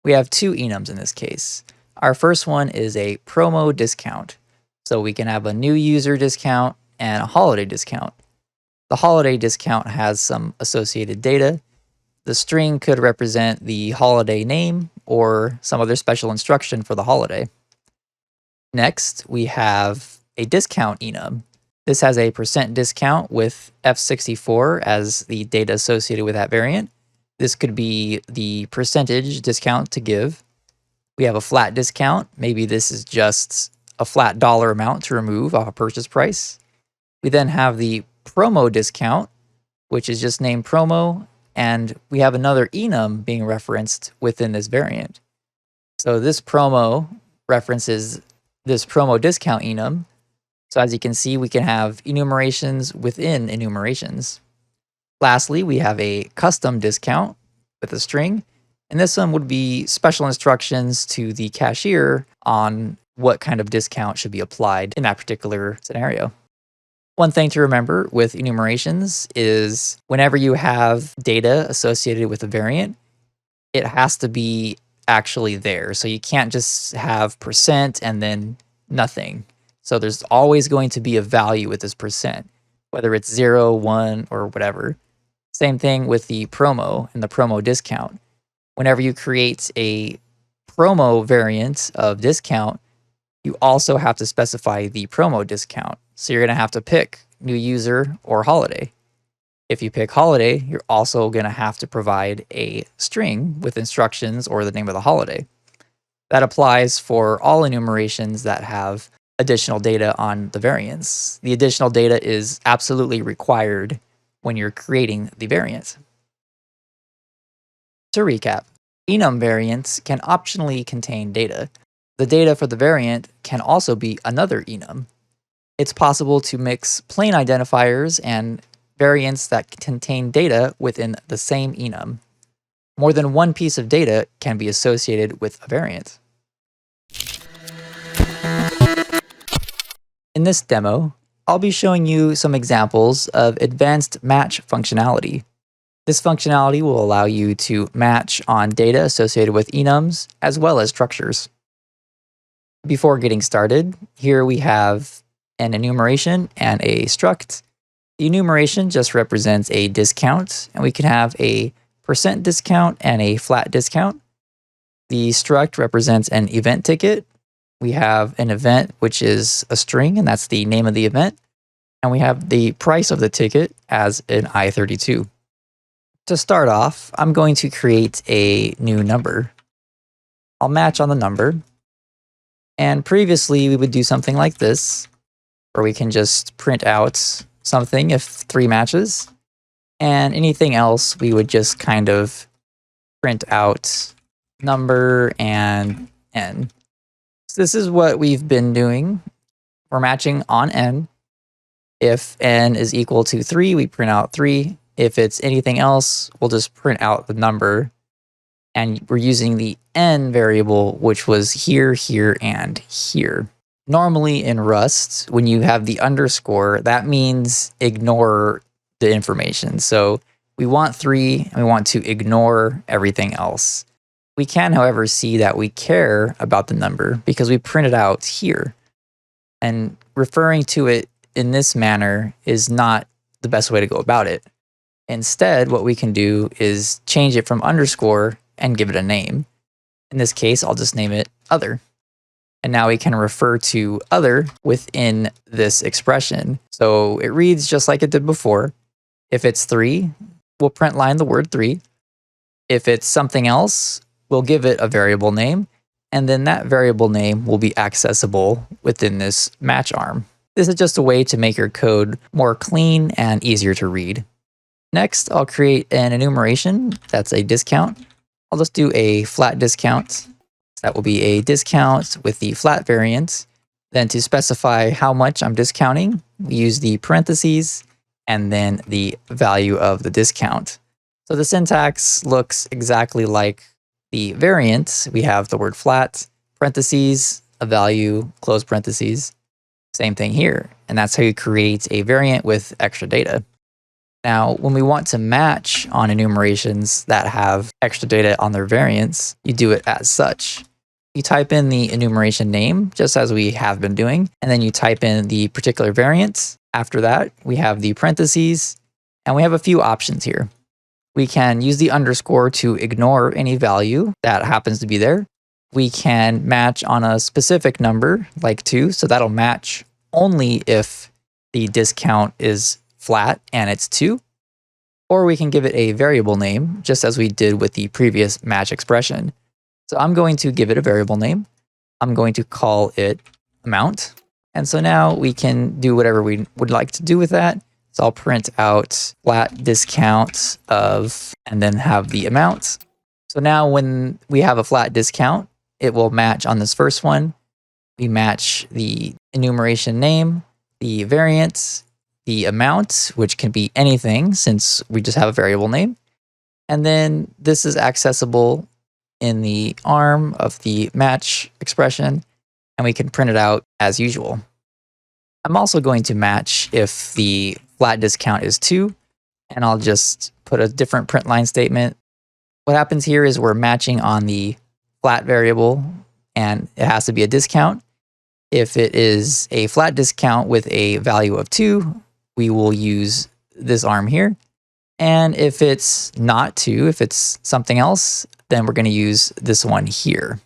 We have 2 enums in this case. Our first one is a promo discount. So we can have a new user discount and a holiday discount. The holiday discount has some associated data. The string could represent the holiday name or some other special instruction for the holiday. Next, we have a discount enum. This has a % discount with F64 as the data associated with that variant. This could be the percentage discount to give. We have a flat discount. Maybe this is just a flat dollar amount to remove off a purchase price. We then have the promo discount, which is just named promo, and we have another enum being referenced within this variant. So this promo references this promo discount enum. So as you can see, we can have enumerations within enumerations. Lastly, we have a custom discount with a string, and this one would be special instructions to the cashier on what kind of discount should be applied in that particular scenario. One thing to remember with enumerations is whenever you have data associated with a variant, it has to be actually there. So you can't just have % and then nothing. So there's always going to be a value with this %, whether it's 0, 1, or whatever. Same thing with the promo and the promo discount. Whenever you create a promo variant of discount, you also have to specify the promo discount. So you're going to have to pick new user or holiday. If you pick holiday, you're also going to have to provide a string with instructions or the name of the holiday. That applies for all enumerations that have additional data on the variants. The additional data is absolutely required when you're creating the variant. To recap, enum variants can optionally contain data. The data for the variant can also be another enum. It's possible to mix plain identifiers and variants that contain data within the same enum. More than one piece of data can be associated with a variant. In this demo, I'll be showing you some examples of advanced match functionality. This functionality will allow you to match on data associated with enums as well as structures. Before getting started, here we have an enumeration and a struct. The enumeration just represents a discount, and we can have a % discount and a flat discount. The struct represents an event ticket. We have an event, which is a string, and that's the name of the event. And we have the price of the ticket as an I-32. To start off, I'm going to create a new number. I'll match on the number. And previously, we would do something like this, where we can just print out something if 3 matches. And anything else, we would just kind of print out number and n. So this is what we've been doing. We're matching on n. If n is equal to 3, we print out 3. If it's anything else, we'll just print out the number. And we're using the n variable, which was here, here, and here. Normally in Rust, when you have the underscore, that means ignore the information. So we want 3, and we want to ignore everything else. We can, however, see that we care about the number because we print it out here. And referring to it in this manner is not the best way to go about it. Instead, what we can do is change it from underscore and give it a name. In this case, I'll just name it other. And now we can refer to other within this expression. So it reads just like it did before. If it's 3, we'll print line the word 3. If it's something else, we'll give it a variable name. And then that variable name will be accessible within this match arm. This is just a way to make your code more clean and easier to read. Next, I'll create an enumeration that's a discount. I'll just do a flat discount. That will be a discount with the flat variant. Then to specify how much I'm discounting, we use the parentheses and then the value of the discount. So the syntax looks exactly like the variant. We have the word flat, parentheses, a value, close parentheses. Same thing here. And that's how you create a variant with extra data. Now, when we want to match on enumerations that have extra data on their variants, you do it as such. You type in the enumeration name, just as we have been doing, and then you type in the particular variant. After that, we have the parentheses, and we have a few options here. We can use the underscore to ignore any value that happens to be there. We can match on a specific number, like 2, so that'll match only if the discount is flat and it's 2. Or we can give it a variable name, just as we did with the previous match expression. So I'm going to give it a variable name. I'm going to call it amount. And so now we can do whatever we would like to do with that. So I'll print out flat discount of, and then have the amount. So now when we have a flat discount, it will match on this first one. We match the enumeration name, the variant, the amount, which can be anything since we just have a variable name. And then this is accessible in the arm of the match expression, and we can print it out as usual. I'm also going to match if the flat discount is 2, and I'll just put a different print line statement. What happens here is we're matching on the flat variable, and it has to be a discount. If it is a flat discount with a value of 2, we will use this arm here. And if it's not 2, if it's something else, then we're going to use this one here.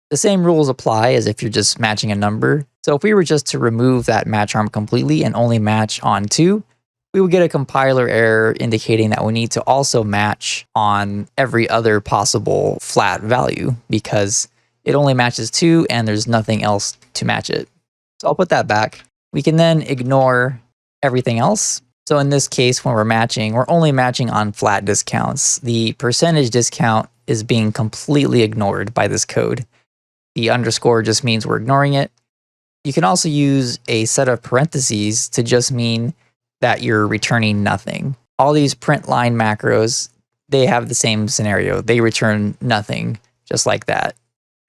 The same rules apply as if you're just matching a number. So if we were just to remove that match arm completely and only match on 2, we would get a compiler error indicating that we need to also match on every other possible flat value because it only matches 2 and there's nothing else to match it. So I'll put that back. We can then ignore everything else. So in this case, when we're matching, we're only matching on flat discounts. The percentage discount is being completely ignored by this code. The underscore just means we're ignoring it. You can also use a set of parentheses to just mean that you're returning nothing. All these print line macros, they have the same scenario. They return nothing, just like that.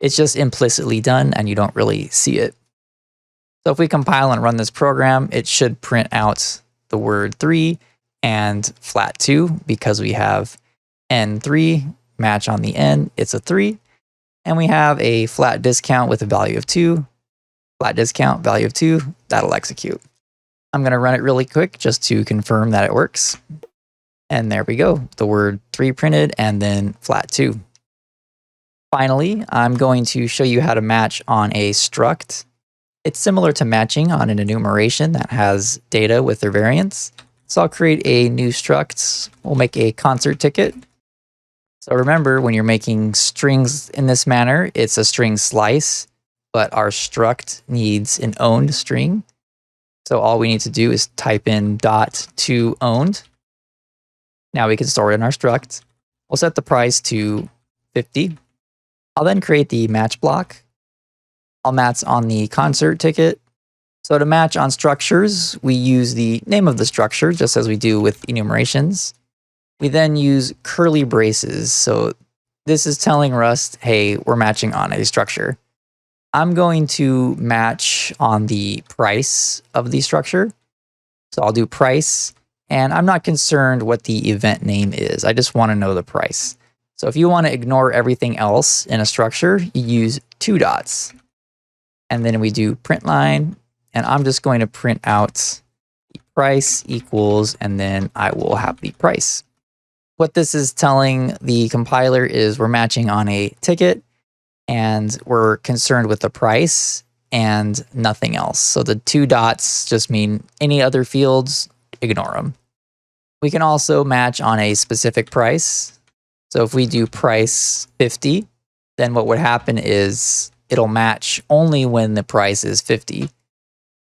It's just implicitly done and you don't really see it. So if we compile and run this program, it should print out the word 3 and flat 2 because we have N3 match on the N, it's a 3. And we have a flat discount with a value of 2, flat discount, value of 2, that'll execute. I'm going to run it really quick just to confirm that it works. And there we go, the word 3 printed and then flat 2. Finally, I'm going to show you how to match on a struct. It's similar to matching on an enumeration that has data with their variants. So I'll create a new struct. We'll make a concert ticket. So remember, when you're making strings in this manner, it's a string slice, but our struct needs an owned string. So all we need to do is type in .toOwned. Now we can store it in our struct. We'll set the price to 50. I'll then create the match block. I'll match on the concert ticket. So to match on structures, we use the name of the structure, just as we do with enumerations. We then use curly braces. So this is telling Rust, hey, we're matching on a structure. I'm going to match on the price of the structure. So I'll do price, and I'm not concerned what the event name is. I just want to know the price. So if you want to ignore everything else in a structure, you use 2 dots. And then we do Println, and I'm just going to print out the price equals, and then I will have the price. What this is telling the compiler is we're matching on a ticket, and we're concerned with the price and nothing else. So the 2 dots just mean any other fields, ignore them. We can also match on a specific price. So if we do price 50, then what would happen is it'll match only when the price is 50.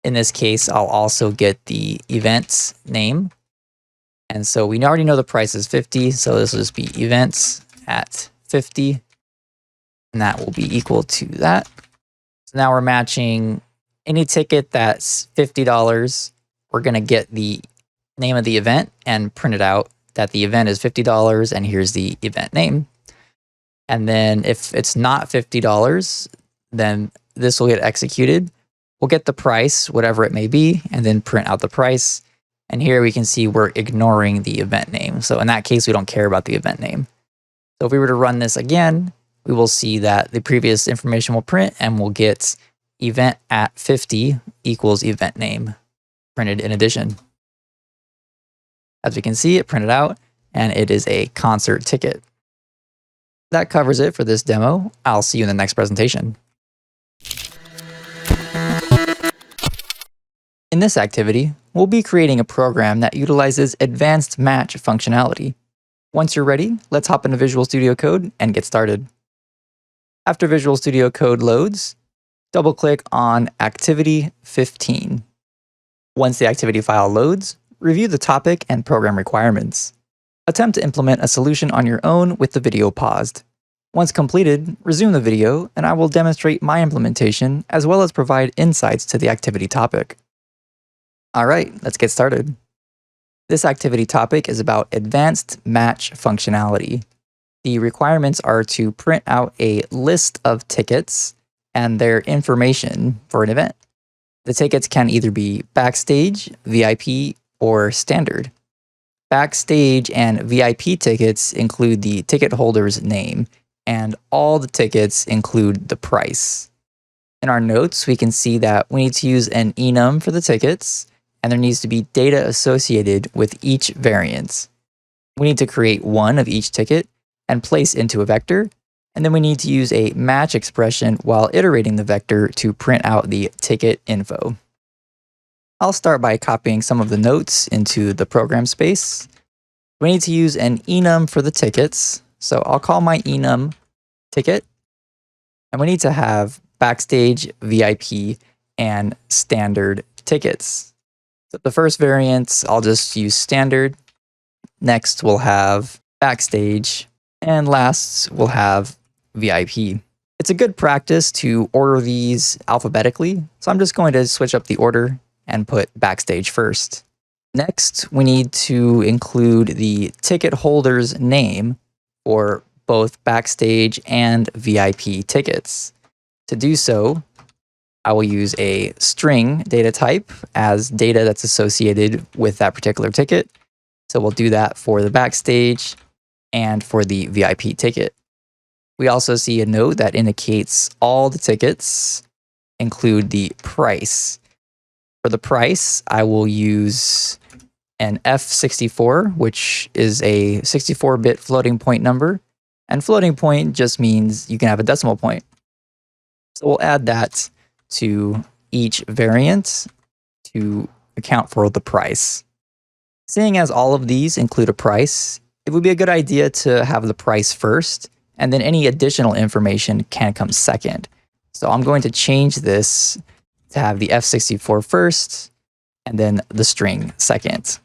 In this case, I'll also get the event name. And so we already know the price is 50, so this will just be events at 50, and that will be equal to that. So now we're matching any ticket that's $50. We're going to get the name of the event and print it out that the event is $50, and here's the event name. And then if it's not $50, then this will get executed. We'll get the price, whatever it may be, and then print out the price. And here we can see we're ignoring the event name. So in that case, we don't care about the event name. So if we were to run this again, we will see that the previous information will print, and we'll get event at 50 equals event name printed in addition. As we can see, it printed out, and it is a concert ticket. That covers it for this demo. I'll see you in the next presentation. In this activity, we'll be creating a program that utilizes advanced match functionality. Once you're ready, let's hop into Visual Studio Code and get started. After Visual Studio Code loads, double-click on Activity 15. Once the activity file loads, review the topic and program requirements. Attempt to implement a solution on your own with the video paused. Once completed, resume the video, and I will demonstrate my implementation as well as provide insights to the activity topic. All right, let's get started. This activity topic is about advanced match functionality. The requirements are to print out a list of tickets and their information for an event. The tickets can either be backstage, VIP, or standard. Backstage and VIP tickets include the ticket holder's name, and all the tickets include the price. In our notes, we can see that we need to use an enum for the tickets, and there needs to be data associated with each variance. We need to create one of each ticket and place into a vector, and then we need to use a match expression while iterating the vector to print out the ticket info. I'll start by copying some of the notes into the program space. We need to use an enum for the tickets, so I'll call my enum ticket, and we need to have backstage, VIP, and standard tickets. So the first variant, I'll just use standard. Next, we'll have backstage, and last, we'll have VIP. It's a good practice to order these alphabetically, so I'm just going to switch up the order and put backstage first. Next, we need to include the ticket holder's name for both backstage and VIP tickets. To do so, I will use a string data type as data that's associated with that particular ticket. So we'll do that for the backstage and for the VIP ticket. We also see a note that indicates all the tickets include the price. For the price, I will use an F64, which is a 64-bit floating point number. And floating point just means you can have a decimal point. So we'll add that to each variant to account for the price. Seeing as all of these include a price, it would be a good idea to have the price first, and then any additional information can come second. So I'm going to change this to have the F64 first, and then the string second.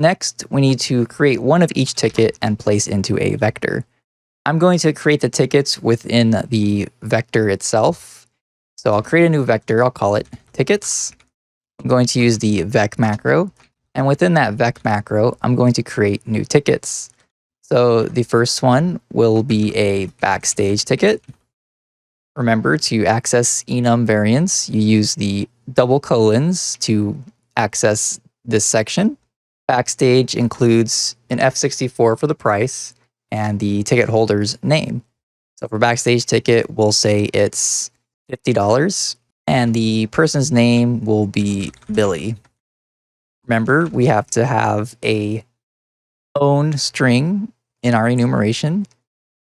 Next, we need to create one of each ticket and place into a vector. I'm going to create the tickets within the vector itself. So I'll create a new vector, I'll call it tickets. I'm going to use the vec macro, and within that vec macro, I'm going to create new tickets. So the first one will be a backstage ticket. Remember, to access enum variants, you use the double colons to access this section. Backstage includes an F64 for the price and the ticket holder's name. So for backstage ticket, we'll say it's $50, and the person's name will be Billy. Remember, we have to have a own string in our enumeration.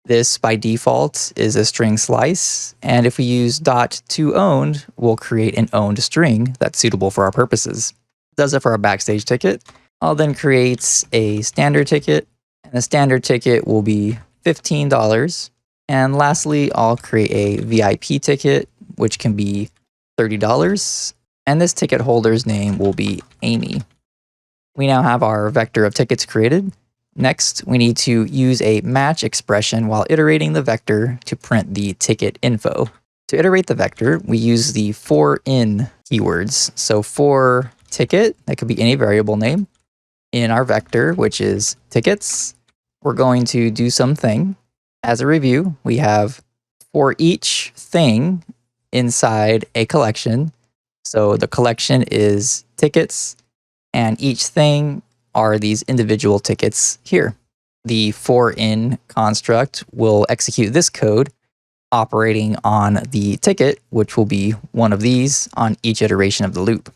This, by default, is a string slice, and if we use .toOwned, we'll create an owned string that's suitable for our purposes. Does it for our backstage ticket. I'll then create a standard ticket, and the standard ticket will be $15. And lastly, I'll create a VIP ticket, which can be $30, and this ticket holder's name will be Amy. We now have our vector of tickets created. Next, we need to use a match expression while iterating the vector to print the ticket info. To iterate the vector, we use the for_in keywords. So for ticket, that could be any variable name. In our vector, which is tickets, we're going to do something. As a review, we have for each thing inside a collection. So the collection is tickets, and each thing are these individual tickets here. The for_in construct will execute this code operating on the ticket, which will be one of these on each iteration of the loop.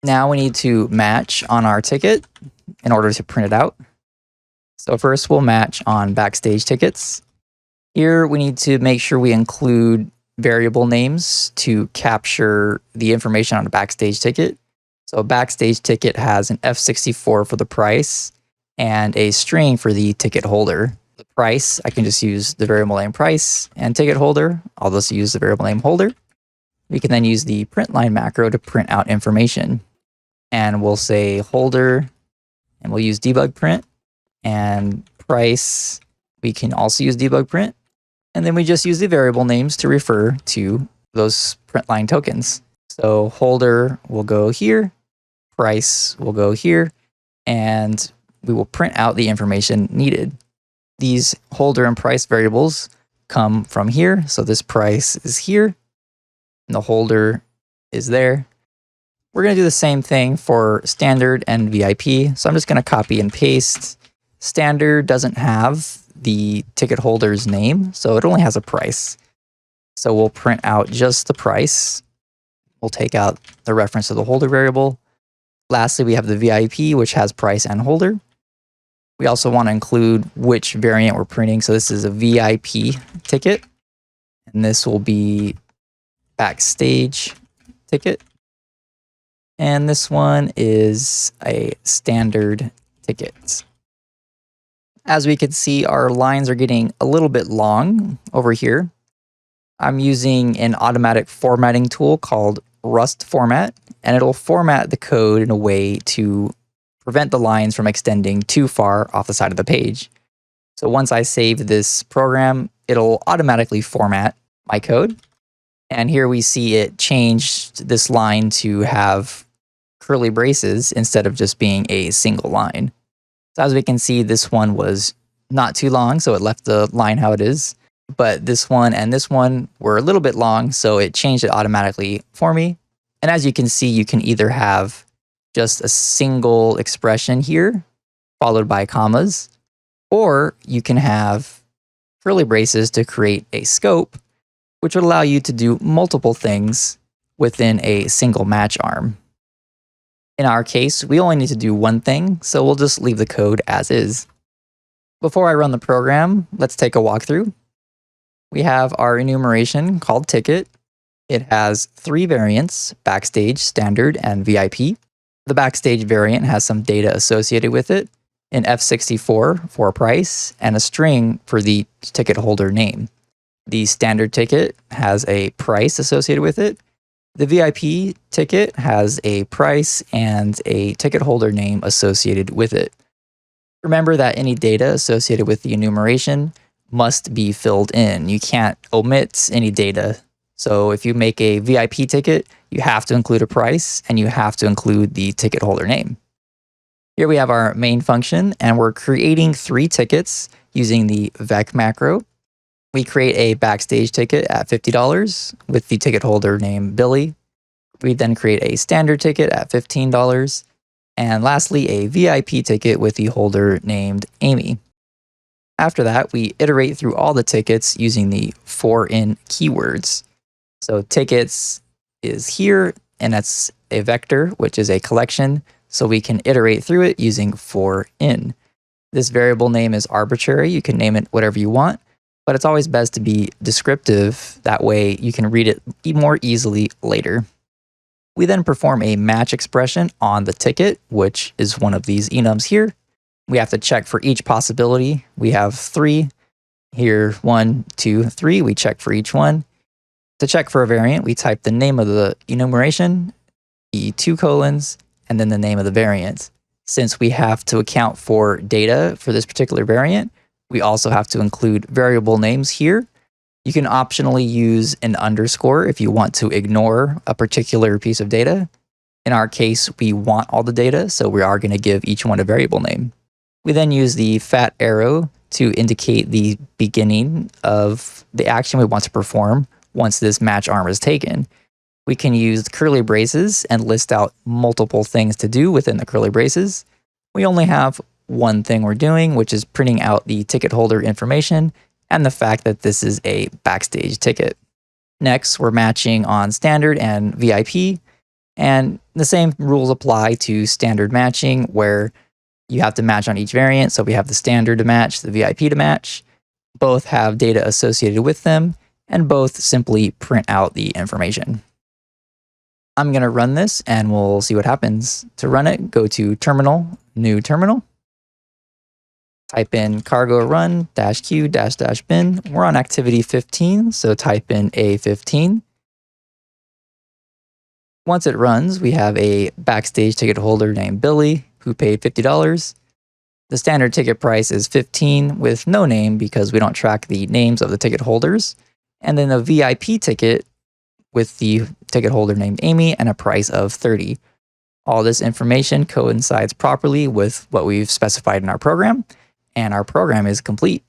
Now we need to match on our ticket in order to print it out. So first we'll match on backstage tickets. Here we need to make sure we include variable names to capture the information on a backstage ticket. So a backstage ticket has an F64 for the price and a string for the ticket holder. The price, I can just use the variable name price, and ticket holder, I'll just use the variable name holder. We can then use the Println macro to print out information. And we'll say holder, and we'll use debug print, and price, we can also use debug print. And then we just use the variable names to refer to those Println tokens. So holder will go here, price will go here, and we will print out the information needed. These holder and price variables come from here. So this price is here, and the holder is there. We're going to do the same thing for standard and VIP. So I'm just going to copy and paste. Standard doesn't have the ticket holder's name, so it only has a price. So we'll print out just the price. We'll take out the reference to the holder variable. Lastly, we have the VIP, which has price and holder. We also want to include which variant we're printing. So this is a VIP ticket, and this will be backstage ticket. And this one is a standard ticket. As we can see, our lines are getting a little bit long over here. I'm using an automatic formatting tool called Rust Format, and it'll format the code in a way to prevent the lines from extending too far off the side of the page. So once I save this program, it'll automatically format my code. And here we see it changed this line to have curly braces instead of just being a single line. So as we can see, this one was not too long, so it left the line how it is. but this one and this one were a little bit long, so it changed it automatically for me. And as you can see, you can either have just a single expression here, followed by commas, or you can have curly braces to create a scope, which would allow you to do multiple things within a single match arm. In our case, we only need to do one thing, so we'll just leave the code as is. Before I run the program, let's take a walkthrough. We have our enumeration called ticket. It has 3 variants: backstage, standard, and VIP. The backstage variant has some data associated with it, an F64 for price, and a string for the ticket holder name. The standard ticket has a price associated with it. The VIP ticket has a price and a ticket holder name associated with it. Remember that any data associated with the enumeration must be filled in. You can't omit any data. So if you make a VIP ticket, you have to include a price and you have to include the ticket holder name. Here we have our main function, and we're creating 3 tickets using the vec macro. We create a backstage ticket at $50 with the ticket holder name Billy. We then create a standard ticket at $15. And lastly, a VIP ticket with the holder named Amy. After that, we iterate through all the tickets using the for-in keywords. So tickets is here, and that's a vector, which is a collection. So we can iterate through it using for-in. This variable name is arbitrary. You can name it whatever you want, but it's always best to be descriptive. That way you can read it more easily later. We then perform a match expression on the ticket, which is one of these enums here. We have to check for each possibility. We have 3 here, 1, 2, 3. We check for each one. To check for a variant, we type the name of the enumeration, the 2 colons, and then the name of the variant. Since we have to account for data for this particular variant, we also have to include variable names here. You can optionally use an underscore if you want to ignore a particular piece of data. In our case, we want all the data, so we are going to give each one a variable name. We then use the fat arrow to indicate the beginning of the action we want to perform once this match arm is taken. We can use curly braces and list out multiple things to do within the curly braces. We only have one thing we're doing, which is printing out the ticket holder information and the fact that this is a backstage ticket. Next, we're matching on standard and VIP, and the same rules apply to standard matching, where you have to match on each variant. So we have the standard to match, the VIP to match. Both have data associated with them, and both simply print out the information. I'm going to run this and we'll see what happens. To run it, go to Terminal, New Terminal. Type in cargo run -q -bin. We're on activity 15, so type in A15. Once it runs, we have a backstage ticket holder named Billy who paid $50. The standard ticket price is $15 with no name because we don't track the names of the ticket holders. And then a VIP ticket with the ticket holder named Amy and a price of $30. All this information coincides properly with what we've specified in our program, and our program is complete.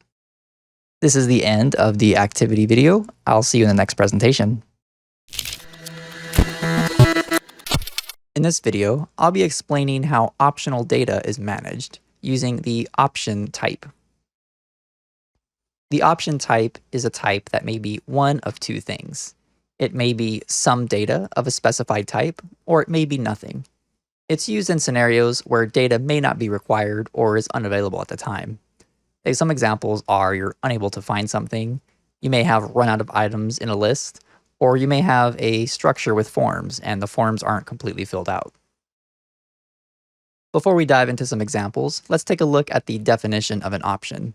This is the end of the activity video. I'll see you in the next presentation. In this video, I'll be explaining how optional data is managed using the option type. The option type is a type that may be one of 2 things. It may be some data of a specified type, or it may be nothing. It's used in scenarios where data may not be required or is unavailable at the time. Some examples are you're unable to find something, you may have run out of items in a list, or you may have a structure with forms and the forms aren't completely filled out. Before we dive into some examples, let's take a look at the definition of an option.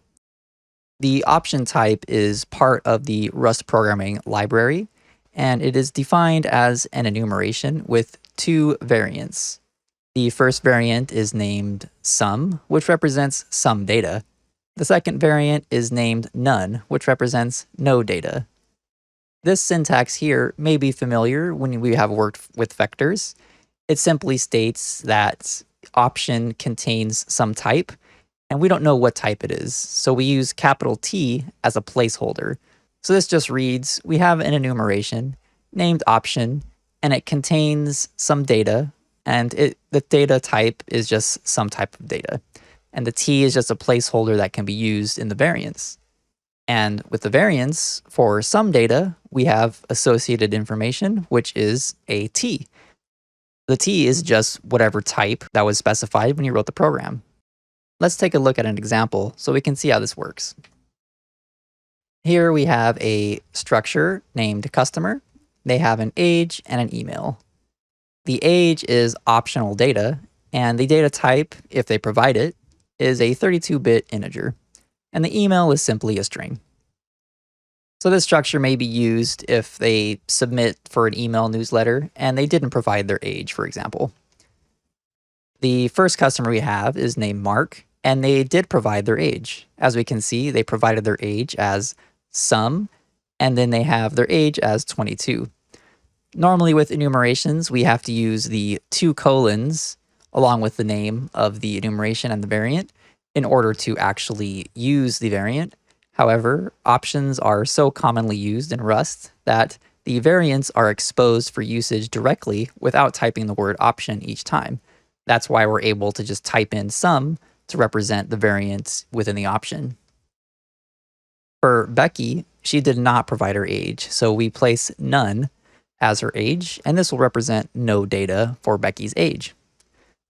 The option type is part of the Rust programming library, and it is defined as an enumeration with 2 variants. The first variant is named sum, which represents some data. The second variant is named none, which represents no data. This syntax here may be familiar when we have worked with vectors. It simply states that option contains some type, and we don't know what type it is, so we use capital T as a placeholder. So this just reads, we have an enumeration named option, and it contains some data, and the data type is just some type of data. And the T is just a placeholder that can be used in the variance. And with the variance, for some data, we have associated information, which is a T. The T is just whatever type that was specified when you wrote the program. Let's take a look at an example so we can see how this works. Here we have a structure named customer. They have an age and an email. The age is optional data, and the data type, if they provide it, is a 32-bit integer. And the email is simply a string. So this structure may be used if they submit for an email newsletter and they didn't provide their age, for example. The first customer we have is named Mark, and they did provide their age. As we can see, they provided their age as some, and then they have their age as 22. Normally with enumerations, we have to use the 2 colons along with the name of the enumeration and the variant in order to actually use the variant. However, options are so commonly used in Rust that the variants are exposed for usage directly without typing the word option each time. That's why we're able to just type in some to represent the variant within the option. For Becky, she did not provide her age, so we place none as her age, and this will represent no data for Becky's age.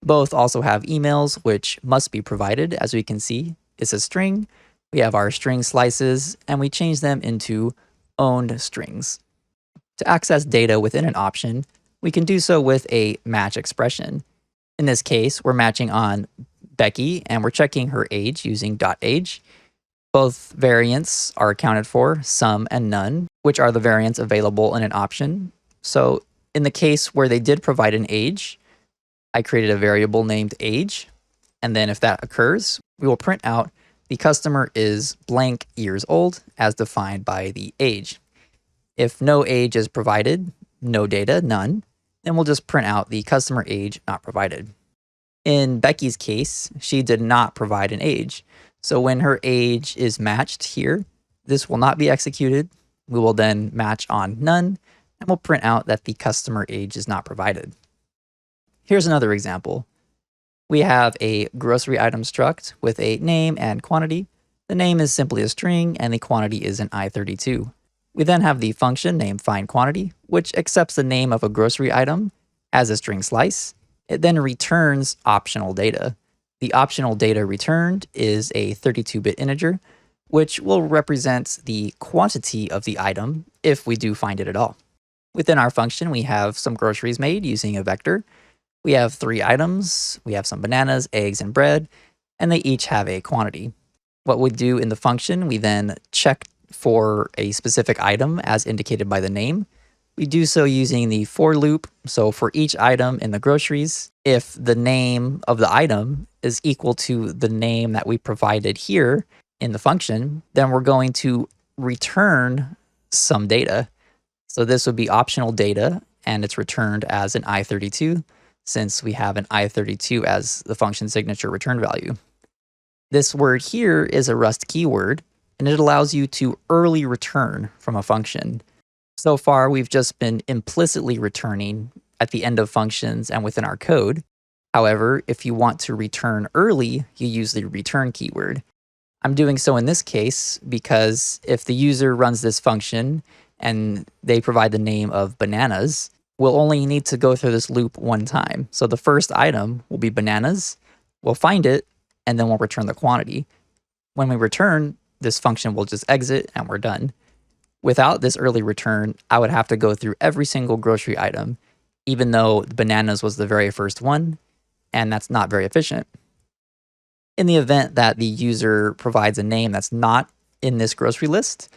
Both also have emails, which must be provided. As we can see, it's a string. We have our string slices, and we change them into owned strings. To access data within an option, we can do so with a match expression. In this case, we're matching on Becky, and we're checking her age using .age. Both variants are accounted for, some and none, which are the variants available in an option. So in the case where they did provide an age, I created a variable named age, and then if that occurs, we will print out the customer is blank years old as defined by the age. If no age is provided, no data, none, then we'll just print out the customer age not provided. In Becky's case, she did not provide an age. So when her age is matched here, this will not be executed. We will then match on none, and we'll print out that the customer age is not provided. Here's another example. We have a grocery item struct with a name and quantity. The name is simply a string, and the quantity is an I32. We then have the function named findQuantity, which accepts the name of a grocery item as a string slice. It then returns optional data. The optional data returned is a 32-bit integer, which will represent the quantity of the item if we do find it at all. Within our function, we have some groceries made using a vector. We have 3 items. We have some bananas, eggs, and bread, and they each have a quantity. What we do in the function, we then check for a specific item as indicated by the name. We do so using the for loop. So for each item in the groceries, if the name of the item is equal to the name that we provided here in the function, then we're going to return some data. So this would be optional data, and it's returned as an I32, since we have an I32 as the function signature return value. This word here is a Rust keyword, and it allows you to early return from a function. So far, we've just been implicitly returning at the end of functions and within our code. However, if you want to return early, you use the return keyword. I'm doing so in this case because if the user runs this function and they provide the name of bananas, we'll only need to go through this loop one time. So the first item will be bananas, we'll find it, and then we'll return the quantity. When we return, this function will just exit and we're done. Without this early return, I would have to go through every single grocery item, even though bananas was the very first one, and that's not very efficient. In the event that the user provides a name that's not in this grocery list,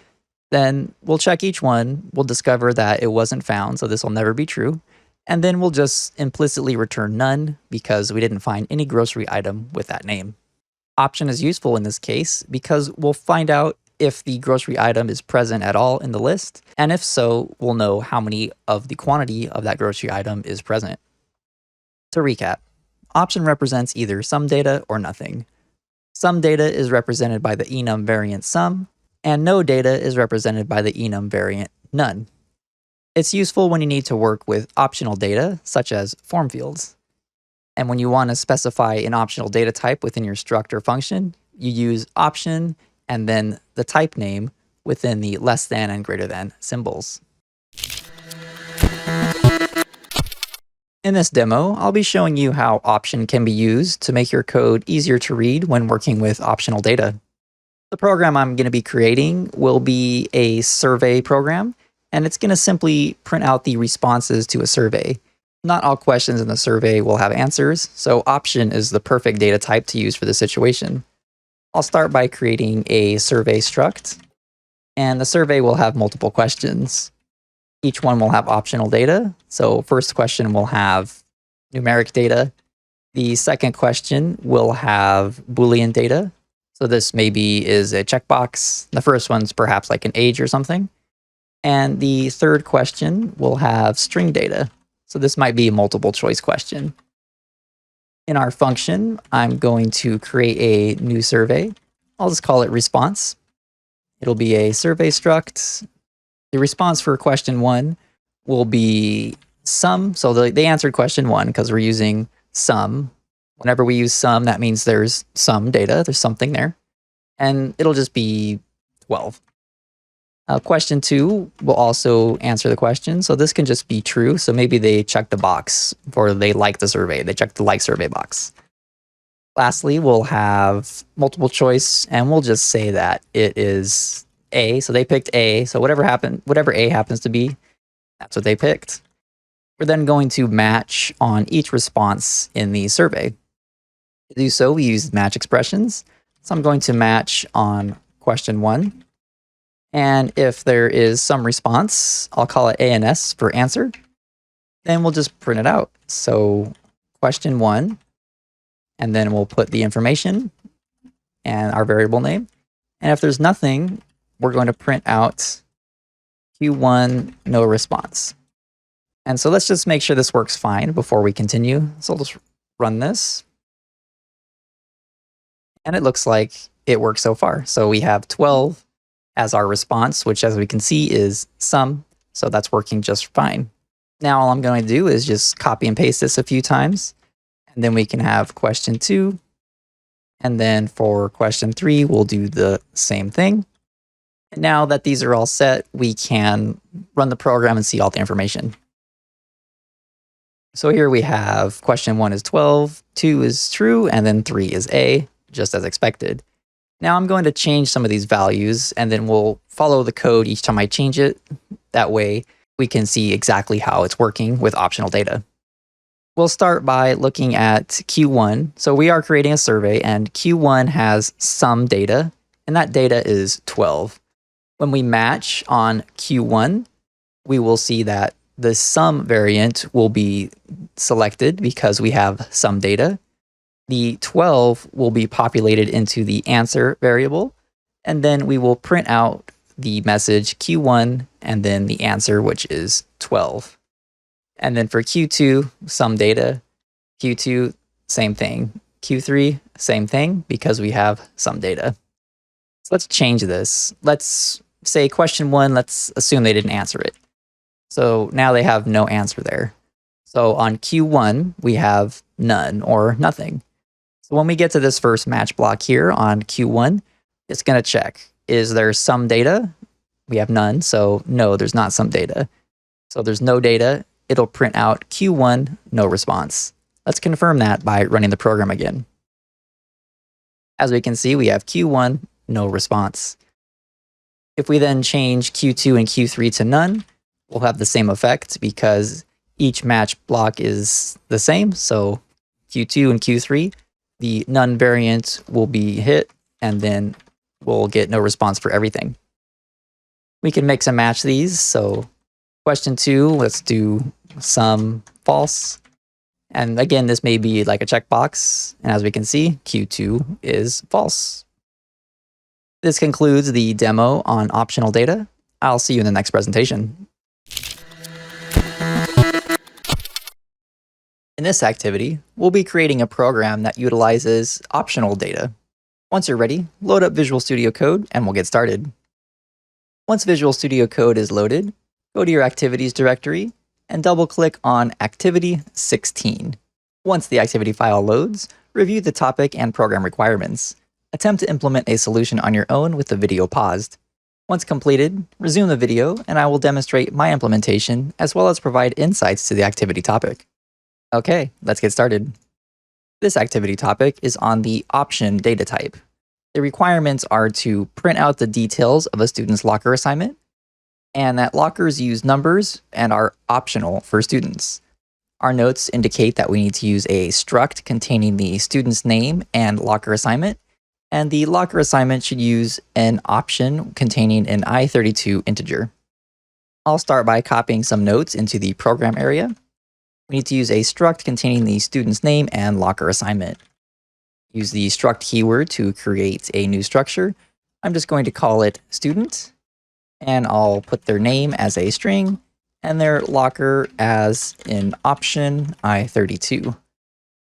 then we'll check each one, we'll discover that it wasn't found, so this will never be true, and then we'll just implicitly return none because we didn't find any grocery item with that name. Option is useful in this case because we'll find out if the grocery item is present at all in the list, and if so, we'll know how many of the quantity of that grocery item is present. To recap, option represents either some data or nothing. Some data is represented by the enum variant sum, And no data is represented by the Enum variant none. It's useful when you need to work with optional data, such as form fields. And when you want to specify an optional data type within your struct or function, you use option and then the type name within the less than and greater than symbols. In this demo, I'll be showing you how option can be used to make your code easier to read when working with optional data. The program I'm going to be creating will be a survey program, and it's going to simply print out the responses to a survey. Not all questions in the survey will have answers, so option is the perfect data type to use for this situation. I'll start by creating a survey struct, and the survey will have multiple questions. Each one will have optional data. So first question will have numeric data. The second question will have Boolean data. So this maybe is a checkbox. The first one's perhaps like an age or something. And the third question will have string data. So this might be a multiple choice question. In our function, I'm going to create a new survey. I'll just call it response. It'll be a survey struct. The response for question 1 will be sum. So they answered question 1 because we're using sum. Whenever we use sum, that means there's some data, there's something there. And it'll just be 12. Question 2 will also answer the question. So this can just be true. So maybe they checked the box or they like the survey. They checked the like survey box. Lastly, we'll have multiple choice, and we'll just say that it is A. So they picked A. So whatever A happens to be, that's what they picked. We're then going to match on each response in the survey. To do so, we use match expressions. So I'm going to match on question 1. And if there is some response, I'll call it ANS for answer. Then we'll just print it out. So question 1, and then we'll put the information and our variable name. And if there's nothing, we're going to print out Q1 no response. And so let's just make sure this works fine before we continue. So I'll just run this. And it looks like it works so far. So we have 12 as our response, which as we can see is sum. So that's working just fine. Now all I'm going to do is just copy and paste this a few times. And then we can have question 2. And then for question 3, we'll do the same thing. And now that these are all set, we can run the program and see all the information. So here we have question 1 is 12, 2 is true, and then 3 is A, just as expected. Now I'm going to change some of these values, and then we'll follow the code each time I change it. That way we can see exactly how it's working with optional data. We'll start by looking at Q1. So we are creating a survey, and Q1 has some data, and that data is 12. When we match on Q1, we will see that the sum variant will be selected because we have some data. The 12 will be populated into the answer variable, and then we will print out the message Q1 and then the answer, which is 12. And then for Q2, some data. Q2, same thing. Q3, same thing because we have some data. So let's change this. Let's say question 1, let's assume they didn't answer it. So now they have no answer there. So on Q1, we have none or nothing. So when we get to this first match block here on Q1, it's going to check, is there some data? We have none, so no, there's not some data. So there's no data. It'll print out Q1, no response. Let's confirm that by running the program again. As we can see, we have Q1, no response. If we then change Q2 and Q3 to none, we'll have the same effect because each match block is the same. So Q2 and Q3, the none variant will be hit, and then we'll get no response for everything. We can mix and match these. So question 2, let's do sum false. And again, this may be like a checkbox. And as we can see, Q2 is false. This concludes the demo on optional data. I'll see you in the next presentation. In this activity, we'll be creating a program that utilizes optional data. Once you're ready, load up Visual Studio Code and we'll get started. Once Visual Studio Code is loaded, go to your Activities directory and double-click on Activity 16. Once the activity file loads, review the topic and program requirements. Attempt to implement a solution on your own with the video paused. Once completed, resume the video and I will demonstrate my implementation as well as provide insights to the activity topic. Okay, let's get started. This activity topic is on the option data type. The requirements are to print out the details of a student's locker assignment, and that lockers use numbers and are optional for students. Our notes indicate that we need to use a struct containing the student's name and locker assignment, and the locker assignment should use an option containing an I32 integer. I'll start by copying some notes into the program area. We need to use a struct containing the student's name and locker assignment. Use the struct keyword to create a new structure. I'm just going to call it student, and I'll put their name as a string and their locker as an option I32.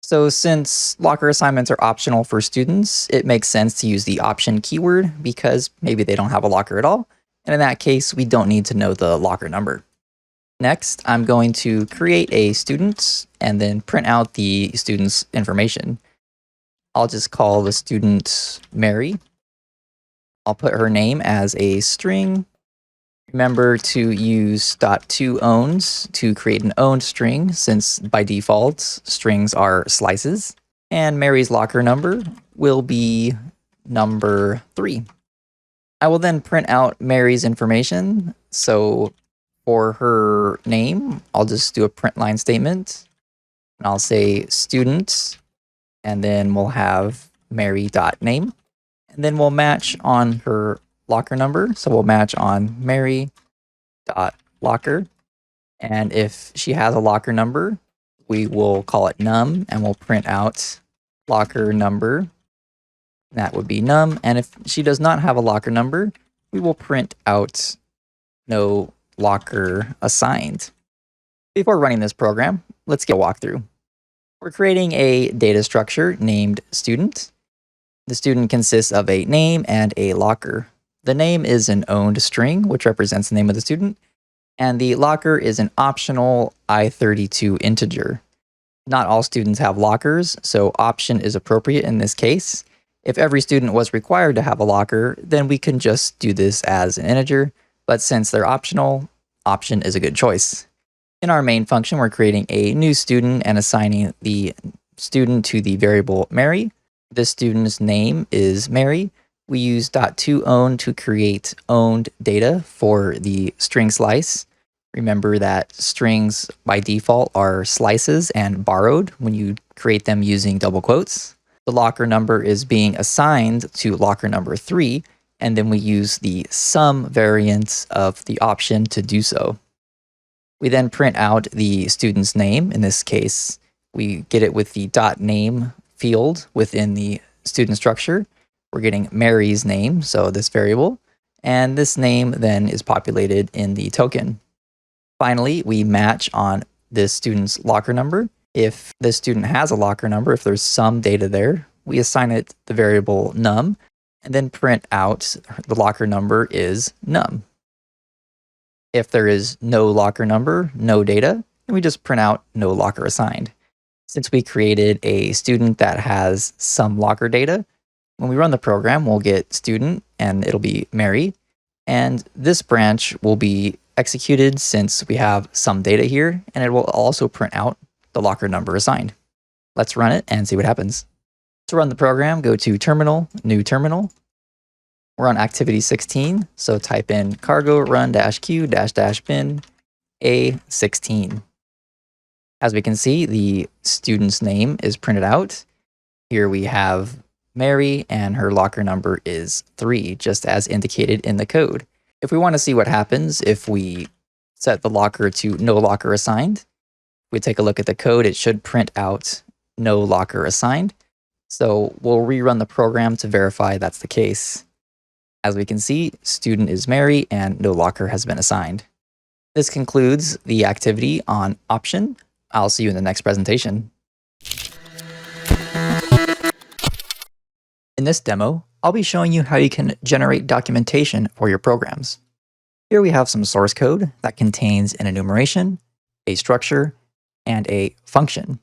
So since locker assignments are optional for students, it makes sense to use the option keyword because maybe they don't have a locker at all. And in that case, we don't need to know the locker number. Next, I'm going to create a student and then print out the student's information. I'll just call the student Mary. I'll put her name as a string. Remember to use .toOwns to create an owned string, since by default, strings are slices. And Mary's locker number will be number 3. I will then print out Mary's information. So for her name, I'll just do a print line statement. And I'll say student, and then we'll have Mary.name. And then we'll match on her locker number. So we'll match on Mary.locker. And if she has a locker number, we will call it num, and we'll print out locker number. That would be num. And if she does not have a locker number, we will print out no locker assigned. Before running this program, let's get a walkthrough. We're creating a data structure named student. The student consists of a name and a locker. The name is an owned string, which represents the name of the student, and the locker is an optional I32 integer. Not all students have lockers, so option is appropriate in this case. If every student was required to have a locker, then we can just do this as an integer, but since they're optional, option is a good choice. In our main function, we're creating a new student and assigning the student to the variable Mary. This student's name is Mary. We use .toOwn to create owned data for the string slice. Remember that strings by default are slices and borrowed when you create them using double quotes. The locker number is being assigned to locker number 3, and then we use the sum variant of the option to do so. We then print out the student's name. In this case, we get it with the .name field within the student structure. We're getting Mary's name, so this variable, and this name then is populated in the token. Finally, we match on this student's locker number. If this student has a locker number, if there's some data there, we assign it the variable num, and then print out the locker number is num. If there is no locker number, no data, then we just print out no locker assigned. Since we created a student that has some locker data, when we run the program, we'll get student, and it'll be Mary. And this branch will be executed since we have some data here, and it will also print out the locker number assigned. Let's run it and see what happens. To run the program, go to Terminal, New Terminal. We're on Activity 16, so type in cargo run-q-bin A16. As we can see, the student's name is printed out. Here we have Mary, and her locker number is 3, just as indicated in the code. If we want to see what happens if we set the locker to no locker assigned, we take a look at the code, it should print out no locker assigned. So we'll rerun the program to verify that's the case. As we can see, student is Mary and no locker has been assigned. This concludes the activity on option. I'll see you in the next presentation. In this demo, I'll be showing you how you can generate documentation for your programs. Here we have some source code that contains an enumeration, a structure, and a function.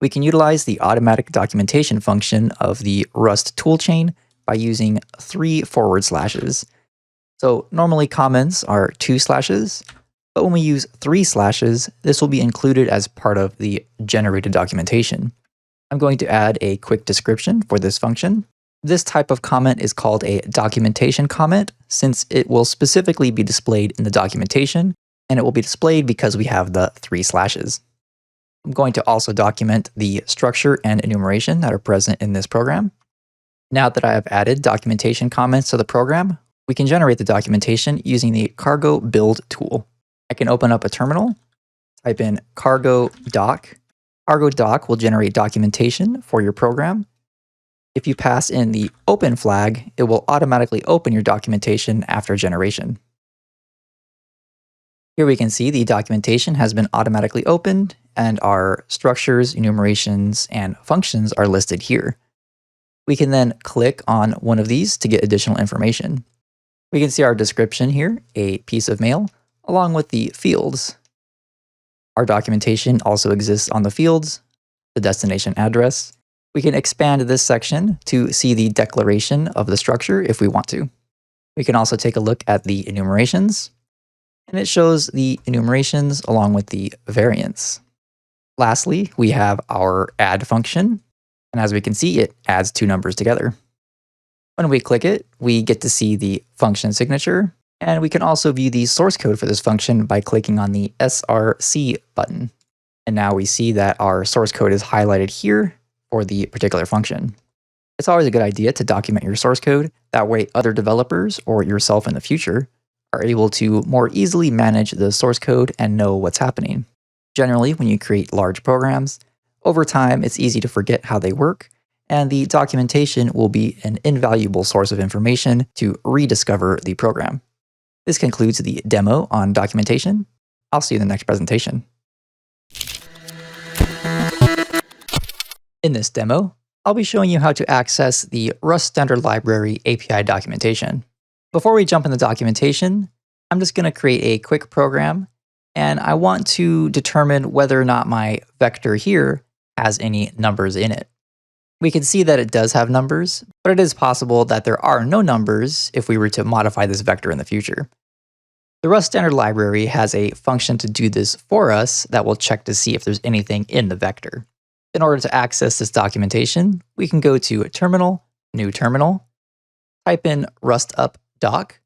We can utilize the automatic documentation function of the Rust toolchain by using 3 forward slashes. So normally comments are 2 slashes, but when we use 3 slashes, this will be included as part of the generated documentation. I'm going to add a quick description for this function. This type of comment is called a documentation comment, since it will specifically be displayed in the documentation, and it will be displayed because we have the 3 slashes. I'm going to also document the structure and enumeration that are present in this program. Now that I have added documentation comments to the program, we can generate the documentation using the cargo build tool. I can open up a terminal, type in cargo doc. Cargo doc will generate documentation for your program. If you pass in the open flag, it will automatically open your documentation after generation. Here we can see the documentation has been automatically opened, and our structures, enumerations, and functions are listed here. We can then click on one of these to get additional information. We can see our description here, a piece of mail, along with the fields. Our documentation also exists on the fields, the destination address. We can expand this section to see the declaration of the structure if we want to. We can also take a look at the enumerations, and it shows the enumerations along with the variants. Lastly, we have our add function, and as we can see, it adds 2 numbers together. When we click it, we get to see the function signature, and we can also view the source code for this function by clicking on the src button. And now we see that our source code is highlighted here for the particular function. It's always a good idea to document your source code, that way other developers or yourself in the future are able to more easily manage the source code and know what's happening. Generally, when you create large programs, over time it's easy to forget how they work, and the documentation will be an invaluable source of information to rediscover the program. This concludes the demo on documentation. I'll see you in the next presentation. In this demo, I'll be showing you how to access the Rust Standard Library API documentation. Before we jump in the documentation, I'm just going to create a quick program, and I want to determine whether or not my vector here has any numbers in it. We can see that it does have numbers, but it is possible that there are no numbers if we were to modify this vector in the future. The Rust Standard Library has a function to do this for us that will check to see if there's anything in the vector. In order to access this documentation, we can go to Terminal, New Terminal, type in rustup.doc.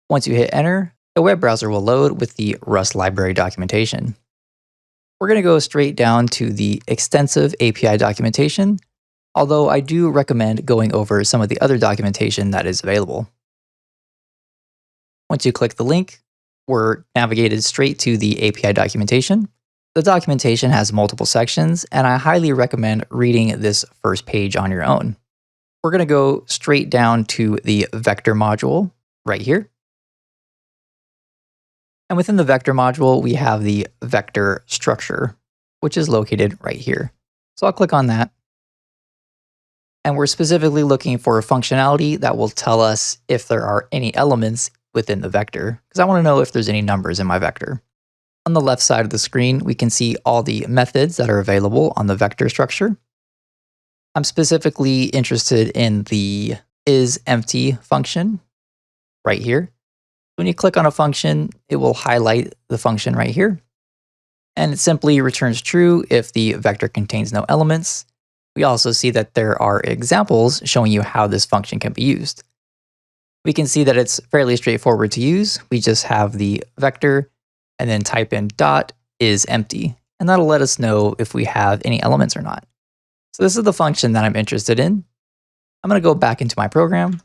Once you hit enter, the web browser will load with the Rust library documentation. We're going to go straight down to the extensive API documentation, although I do recommend going over some of the other documentation that is available. Once you click the link, we're navigated straight to the API documentation. The documentation has multiple sections, and I highly recommend reading this first page on your own. We're going to go straight down to the vector module right here. And within the vector module, we have the vector structure, which is located right here. So I'll click on that. And we're specifically looking for a functionality that will tell us if there are any elements within the vector, because I want to know if there's any numbers in my vector. On the left side of the screen, we can see all the methods that are available on the vector structure. I'm specifically interested in the isEmpty function right here. When you click on a function, it will highlight the function right here. And it simply returns true if the vector contains no elements. We also see that there are examples showing you how this function can be used. We can see that it's fairly straightforward to use. We just have the vector and then type in .isEmpty, and that'll let us know if we have any elements or not. So this is the function that I'm interested in. I'm going to go back into my program.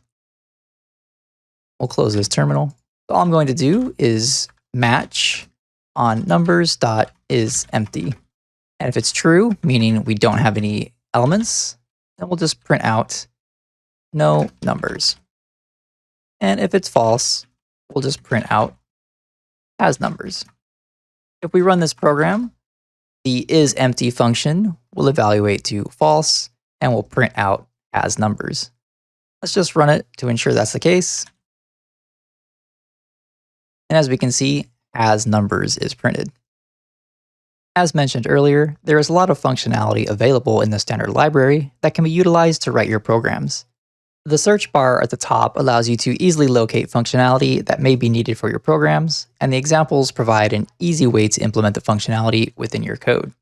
We'll close this terminal. All I'm going to do is match on numbers.isEmpty. And if it's true, meaning we don't have any elements, then we'll just print out no numbers. And if it's false, we'll just print out has numbers. If we run this program, the isEmpty function will evaluate to false and will print out has numbers. Let's just run it to ensure that's the case. And as we can see, as numbers is printed. As mentioned earlier, there is a lot of functionality available in the standard library that can be utilized to write your programs. The search bar at the top allows you to easily locate functionality that may be needed for your programs, and the examples provide an easy way to implement the functionality within your code.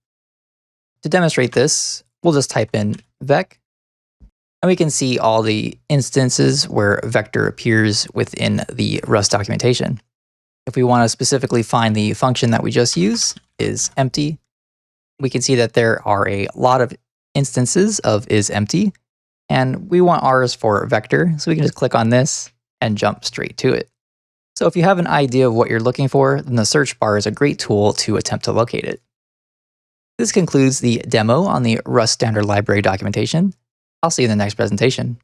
To demonstrate this, we'll just type in vec, and we can see all the instances where vector appears within the Rust documentation. If we want to specifically find the function that we just used, is empty, we can see that there are a lot of instances of is empty, and we want ours for vector, so we can just click on this and jump straight to it. So if you have an idea of what you're looking for, then the search bar is a great tool to attempt to locate it. This concludes the demo on the Rust standard library documentation. I'll see you in the next presentation.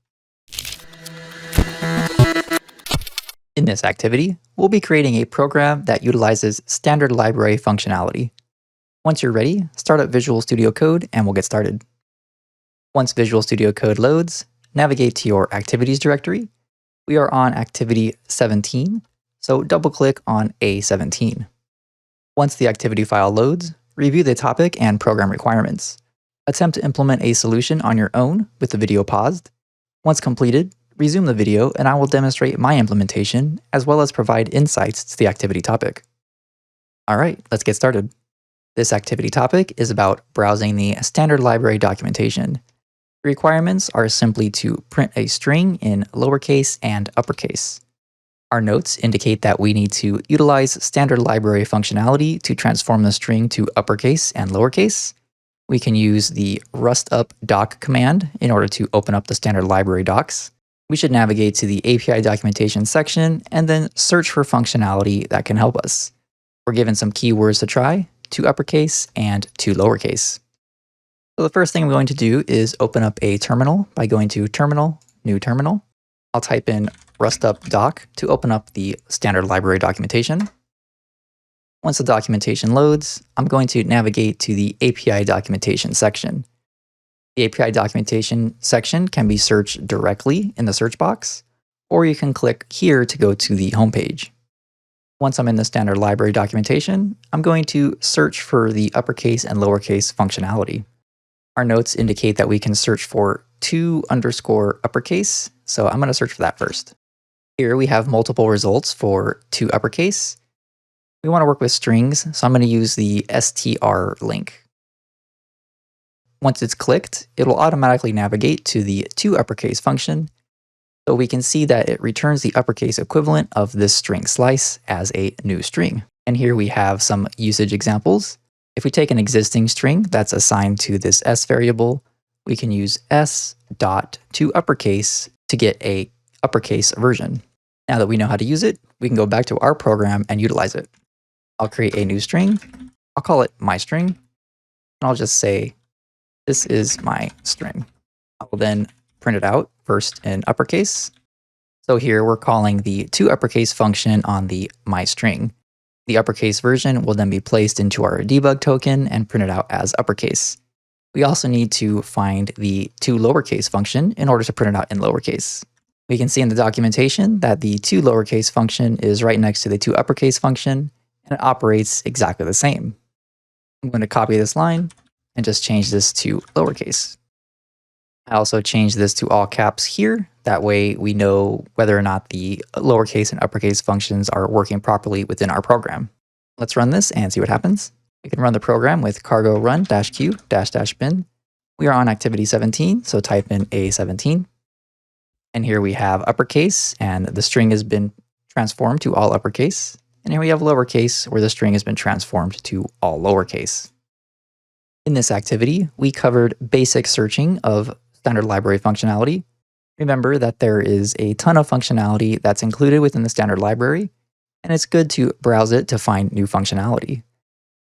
In this activity, we'll be creating a program that utilizes standard library functionality. Once you're ready, start up Visual Studio Code and we'll get started. Once Visual Studio Code loads, navigate to your Activities directory. We are on Activity 17, so double-click on A17. Once the activity file loads, review the topic and program requirements. Attempt to implement a solution on your own with the video paused. Once completed, resume the video and I will demonstrate my implementation as well as provide insights to the activity topic. Alright, let's get started. This activity topic is about browsing the standard library documentation. The requirements are simply to print a string in lowercase and uppercase. Our notes indicate that we need to utilize standard library functionality to transform the string to uppercase and lowercase. We can use the rustup doc command in order to open up the standard library docs. We should navigate to the API documentation section and then search for functionality that can help us. We're given some keywords to try, to uppercase and to lowercase. So the first thing I'm going to do is open up a terminal by going to Terminal, New Terminal. I'll type in rustup doc to open up the standard library documentation. Once the documentation loads, I'm going to navigate to the API documentation section. The API documentation section can be searched directly in the search box, or you can click here to go to the homepage. Once I'm in the standard library documentation, I'm going to search for the uppercase and lowercase functionality. Our notes indicate that we can search for to_uppercase, so I'm going to search for that first. Here we have multiple results for to uppercase. We want to work with strings, so I'm going to use the str link. Once it's clicked, it will automatically navigate to the to uppercase function, so we can see that it returns the uppercase equivalent of this string slice as a new string. And here we have some usage examples. If we take an existing string that's assigned to this s variable, we can use s.toUppercase to get a uppercase version. Now that we know how to use it, we can go back to our program and utilize it. I'll create a new string. I'll call it my string, and I'll just say, this is my string. I will then print it out first in uppercase. So here we're calling the toUppercase function on the my string. The uppercase version will then be placed into our debug token and printed out as uppercase. We also need to find the toLowercase function in order to print it out in lowercase. We can see in the documentation that the toLowercase function is right next to the toUppercase function, and it operates exactly the same. I'm going to copy this line and just change this to lowercase. I also change this to all caps here. That way we know whether or not the lowercase and uppercase functions are working properly within our program. Let's run this and see what happens. We can run the program with cargo run -q -bin. We are on activity 17, so type in A17. And here we have uppercase, and the string has been transformed to all uppercase. And here we have lowercase, where the string has been transformed to all lowercase. In this activity, we covered basic searching of standard library functionality. Remember that there is a ton of functionality that's included within the standard library, and it's good to browse it to find new functionality.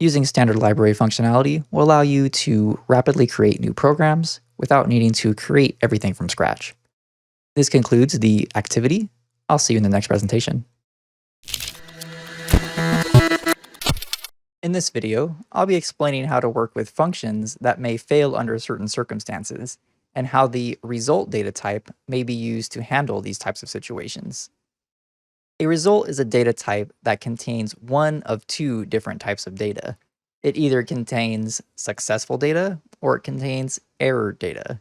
Using standard library functionality will allow you to rapidly create new programs without needing to create everything from scratch. This concludes the activity. I'll see you in the next presentation. In this video, I'll be explaining how to work with functions that may fail under certain circumstances, and how the result data type may be used to handle these types of situations. A result is a data type that contains one of two different types of data. It either contains successful data or it contains error data.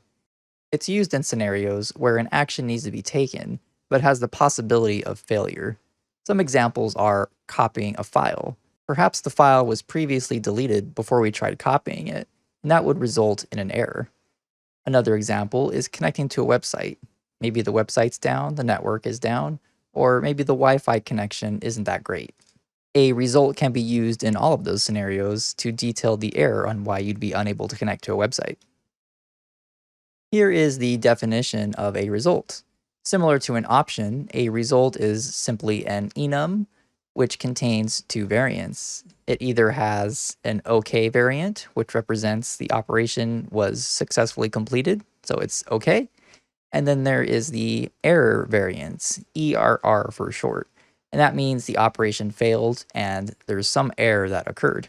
It's used in scenarios where an action needs to be taken, but has the possibility of failure. Some examples are copying a file. Perhaps the file was previously deleted before we tried copying it, and that would result in an error. Another example is connecting to a website. Maybe the website's down, the network is down, or maybe the Wi-Fi connection isn't that great. A result can be used in all of those scenarios to detail the error on why you'd be unable to connect to a website. Here is the definition of a result. Similar to an option, a result is simply an enum, which contains two variants. It either has an OK variant, which represents the operation was successfully completed, so it's OK. And then there is the error variant, ERR for short. And that means the operation failed and there's some error that occurred.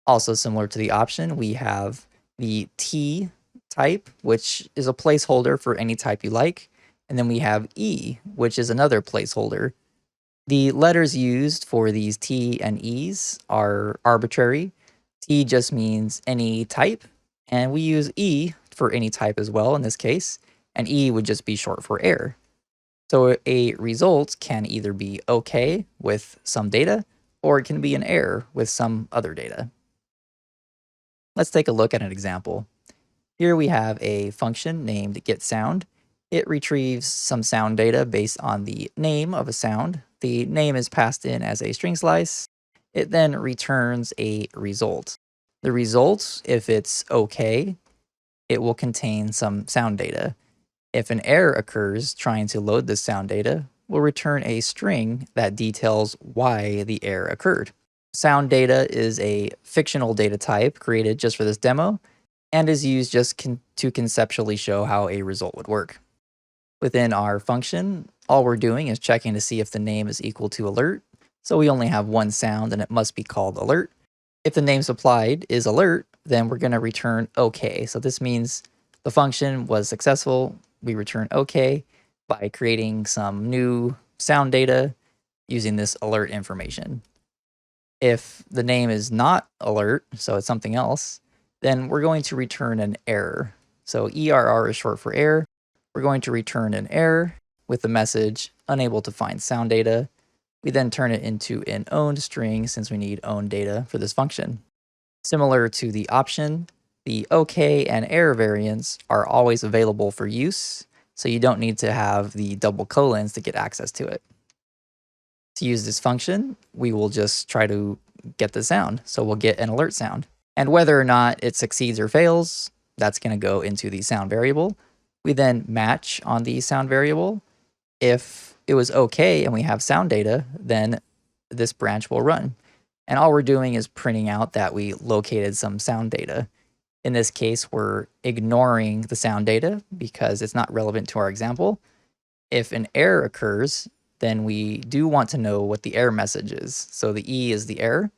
Also similar to the option, we have the T type, which is a placeholder for any type you like. And then we have E, which is another placeholder. The letters used for these T and E's are arbitrary. T just means any type, and we use E for any type as well in this case, and E would just be short for error. So a result can either be OK with some data, or it can be an error with some other data. Let's take a look at an example. Here we have a function named getSound. It retrieves some sound data based on the name of a sound. The name is passed in as a string slice. It then returns a result. The result, if it's OK, it will contain some sound data. If an error occurs trying to load this sound data, we'll return a string that details why the error occurred. Sound data is a fictional data type created just for this demo and is used just to conceptually show how a result would work. Within our function, all we're doing is checking to see if the name is equal to alert. So we only have one sound and it must be called alert. If the name supplied is alert, then we're going to return OK. So this means the function was successful. We return OK by creating some new sound data using this alert information. If the name is not alert, so it's something else, then we're going to return an error. So ERR is short for error. We're going to return an error with the message unable to find sound data. We then turn it into an owned string since we need owned data for this function. Similar to the option, the OK and error variants are always available for use, so you don't need to have the double colons to get access to it. To use this function, we will just try to get the sound. So we'll get an alert sound. And whether or not it succeeds or fails, that's going to go into the sound variable. We then match on the sound variable. If it was OK and we have sound data, then this branch will run. And all we're doing is printing out that we located some sound data. In this case, we're ignoring the sound data because it's not relevant to our example. If an error occurs, then we do want to know what the error message is. So the E is the error.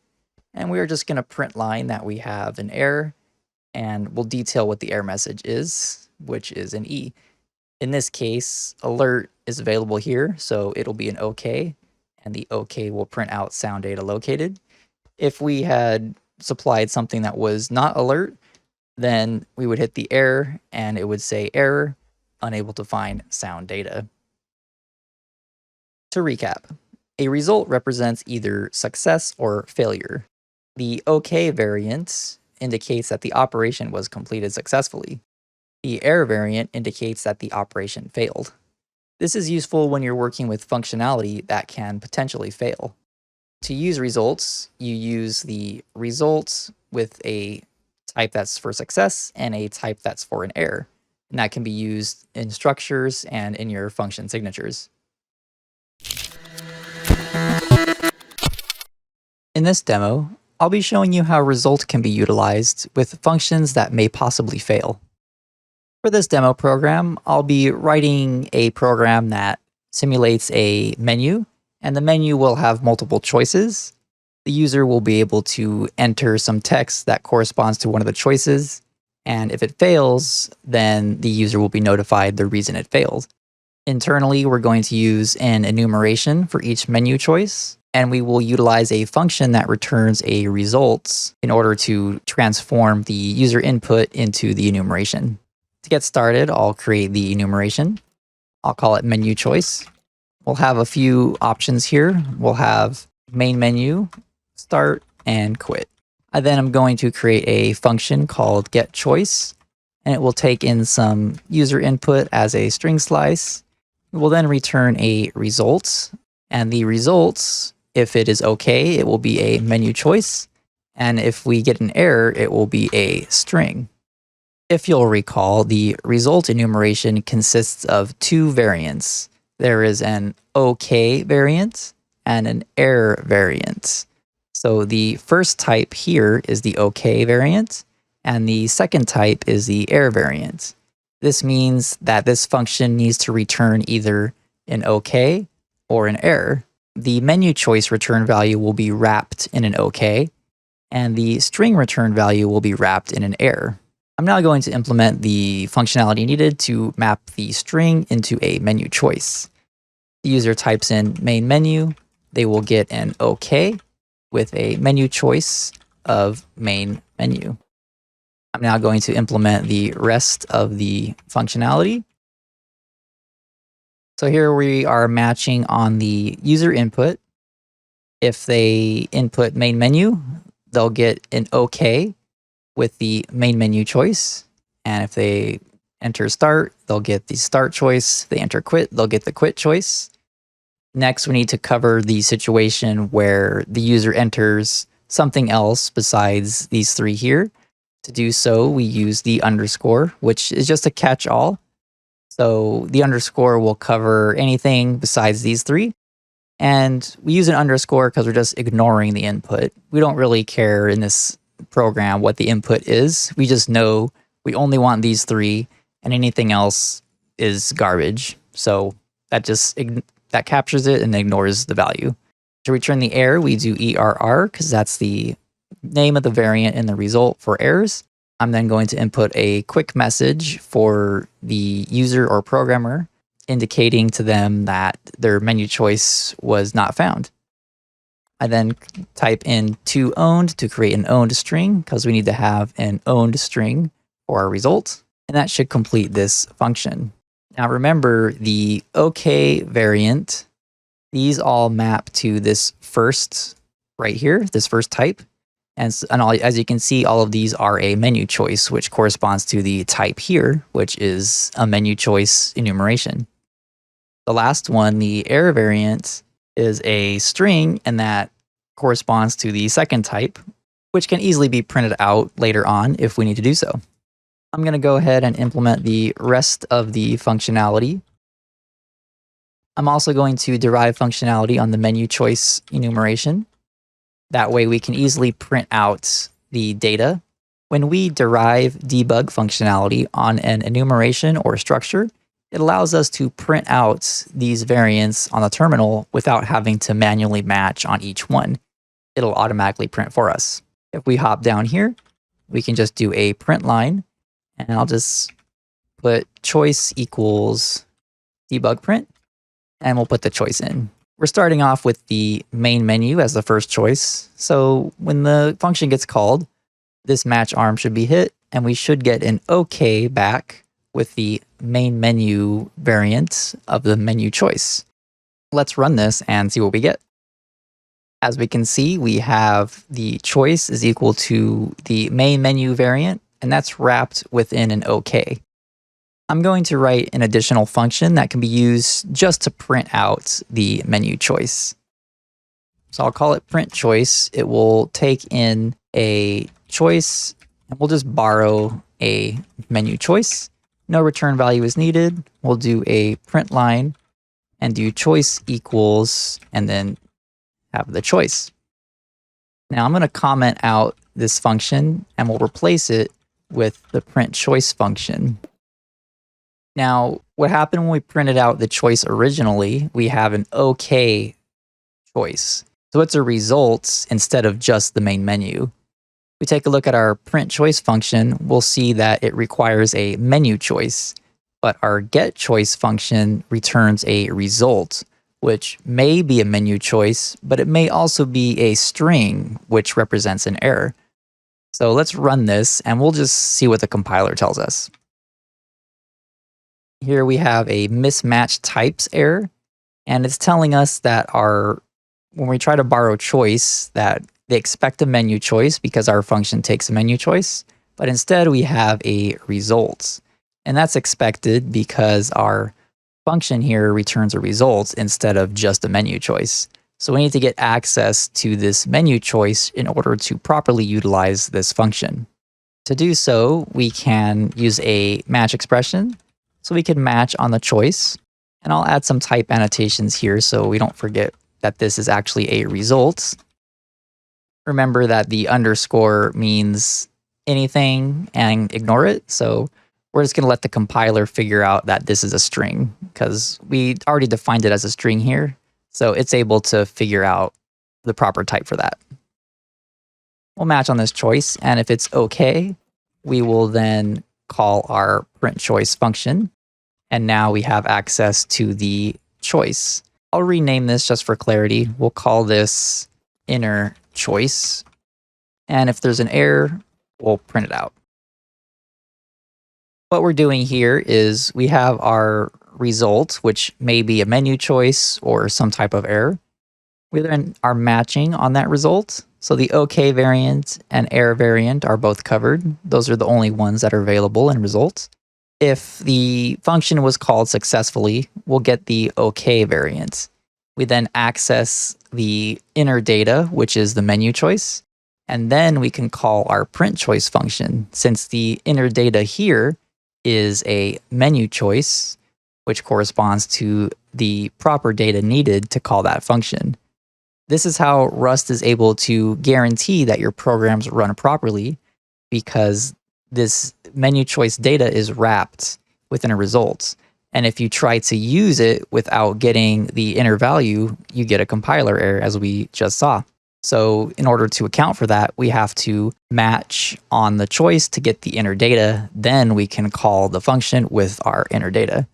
And we are just going to print line that we have an error, and we'll detail what the error message is, which is an E. In this case, alert is available here, so it'll be an OK, and the OK will print out sound data located. If we had supplied something that was not alert, then we would hit the error, and it would say error, unable to find sound data. To recap, a result represents either success or failure. The OK variant indicates that the operation was completed successfully. The error variant indicates that the operation failed. This is useful when you're working with functionality that can potentially fail. To use results, you use the results with a type that's for success and a type that's for an error. And that can be used in structures and in your function signatures. In this demo, I'll be showing you how result can be utilized with functions that may possibly fail. For this demo program, I'll be writing a program that simulates a menu, and the menu will have multiple choices. The user will be able to enter some text that corresponds to one of the choices, and if it fails, then the user will be notified the reason it failed. Internally, we're going to use an enumeration for each menu choice, and we will utilize a function that returns a result in order to transform the user input into the enumeration. To get started, I'll create the enumeration. I'll call it menu choice. We'll have a few options here. We'll have main menu, start, and quit. Then I'm going to create a function called getChoice, and it will take in some user input as a string slice. It will then return a result, and the results, if it is okay, it will be a menu choice, and if we get an error, it will be a string. If you'll recall, the result enumeration consists of two variants. There is an OK variant and an error variant. So the first type here is the OK variant, and the second type is the error variant. This means that this function needs to return either an OK or an error. The menu choice return value will be wrapped in an OK, and the string return value will be wrapped in an error. I'm now going to implement the functionality needed to map the string into a menu choice. The user types in main menu, they will get an OK with a menu choice of main menu. I'm now going to implement the rest of the functionality. So here we are matching on the user input. If they input main menu, they'll get an OK with the main menu choice. And if they enter start, they'll get the start choice. If they enter quit, they'll get the quit choice. Next, we need to cover the situation where the user enters something else besides these three here. To do so, we use the underscore, which is just a catch-all. So the underscore will cover anything besides these three. And we use an underscore because we're just ignoring the input. We don't really care in this program what the input is. We just know we only want these three, and anything else is garbage. So that captures it and ignores the value. To return the error, we do ERR because that's the name of the variant in the result for errors. I'm then going to input a quick message for the user or programmer, indicating to them that their menu choice was not found. I then type in toOwned to create an owned string because we need to have an owned string for our result, and that should complete this function. Now remember, the OK variant, these all map to this first right here, this first type. And as you can see, all of these are a menu choice, which corresponds to the type here, which is a menu choice enumeration. The last one, the error variant, is a string, and that corresponds to the second type, which can easily be printed out later on if we need to do so. I'm going to go ahead and implement the rest of the functionality. I'm also going to derive functionality on the menu choice enumeration. That way we can easily print out the data. When we derive debug functionality on an enumeration or structure, it allows us to print out these variants on the terminal without having to manually match on each one. It'll automatically print for us. If we hop down here, we can just do a print line, and I'll just put choice equals debug print, and we'll put the choice in. We're starting off with the main menu as the first choice. So when the function gets called, this match arm should be hit, and we should get an OK back with the main menu variant of the menu choice. Let's run this and see what we get. As we can see, we have the choice is equal to the main menu variant, and that's wrapped within an OK. I'm going to write an additional function that can be used just to print out the menu choice. So I'll call it print choice. It will take in a choice, and we'll just borrow a menu choice. No return value is needed. We'll do a print line and do choice equals, and then have the choice. Now I'm going to comment out this function, and we'll replace it with the print choice function. Now, what happened when we printed out the choice originally, we have an OK choice. So it's a result instead of just the main menu. If we take a look at our print choice function, we'll see that it requires a menu choice, but our getChoice function returns a result, which may be a menu choice, but it may also be a string, which represents an error. So let's run this, and we'll just see what the compiler tells us. Here we have a mismatch types error, and it's telling us that when we try to borrow choice, that they expect a menu choice because our function takes a menu choice, but instead we have a result. And that's expected because our function here returns a result instead of just a menu choice. So we need to get access to this menu choice in order to properly utilize this function. To do so, we can use a match expression. So we can match on the choice, and I'll add some type annotations here so we don't forget that this is actually a result. Remember that the underscore means anything and ignore it. So we're just going to let the compiler figure out that this is a string because we already defined it as a string here. So it's able to figure out the proper type for that. We'll match on this choice, and if it's okay, we will then call our printChoice function. And now we have access to the choice. I'll rename this just for clarity. We'll call this inner choice. And if there's an error, we'll print it out. What we're doing here is we have our result, which may be a menu choice or some type of error. We then are matching on that result. So the OK variant and error variant are both covered. Those are the only ones that are available in results. If the function was called successfully, we'll get the OK variant. We then access the inner data, which is the menu choice, and then we can call our printChoice function. Since the inner data here is a menu choice, which corresponds to the proper data needed to call that function. This is how Rust is able to guarantee that your programs run properly, because this menu choice data is wrapped within a result. And if you try to use it without getting the inner value, you get a compiler error, as we just saw. So in order to account for that, we have to match on the choice to get the inner data. Then we can call the function with our inner data.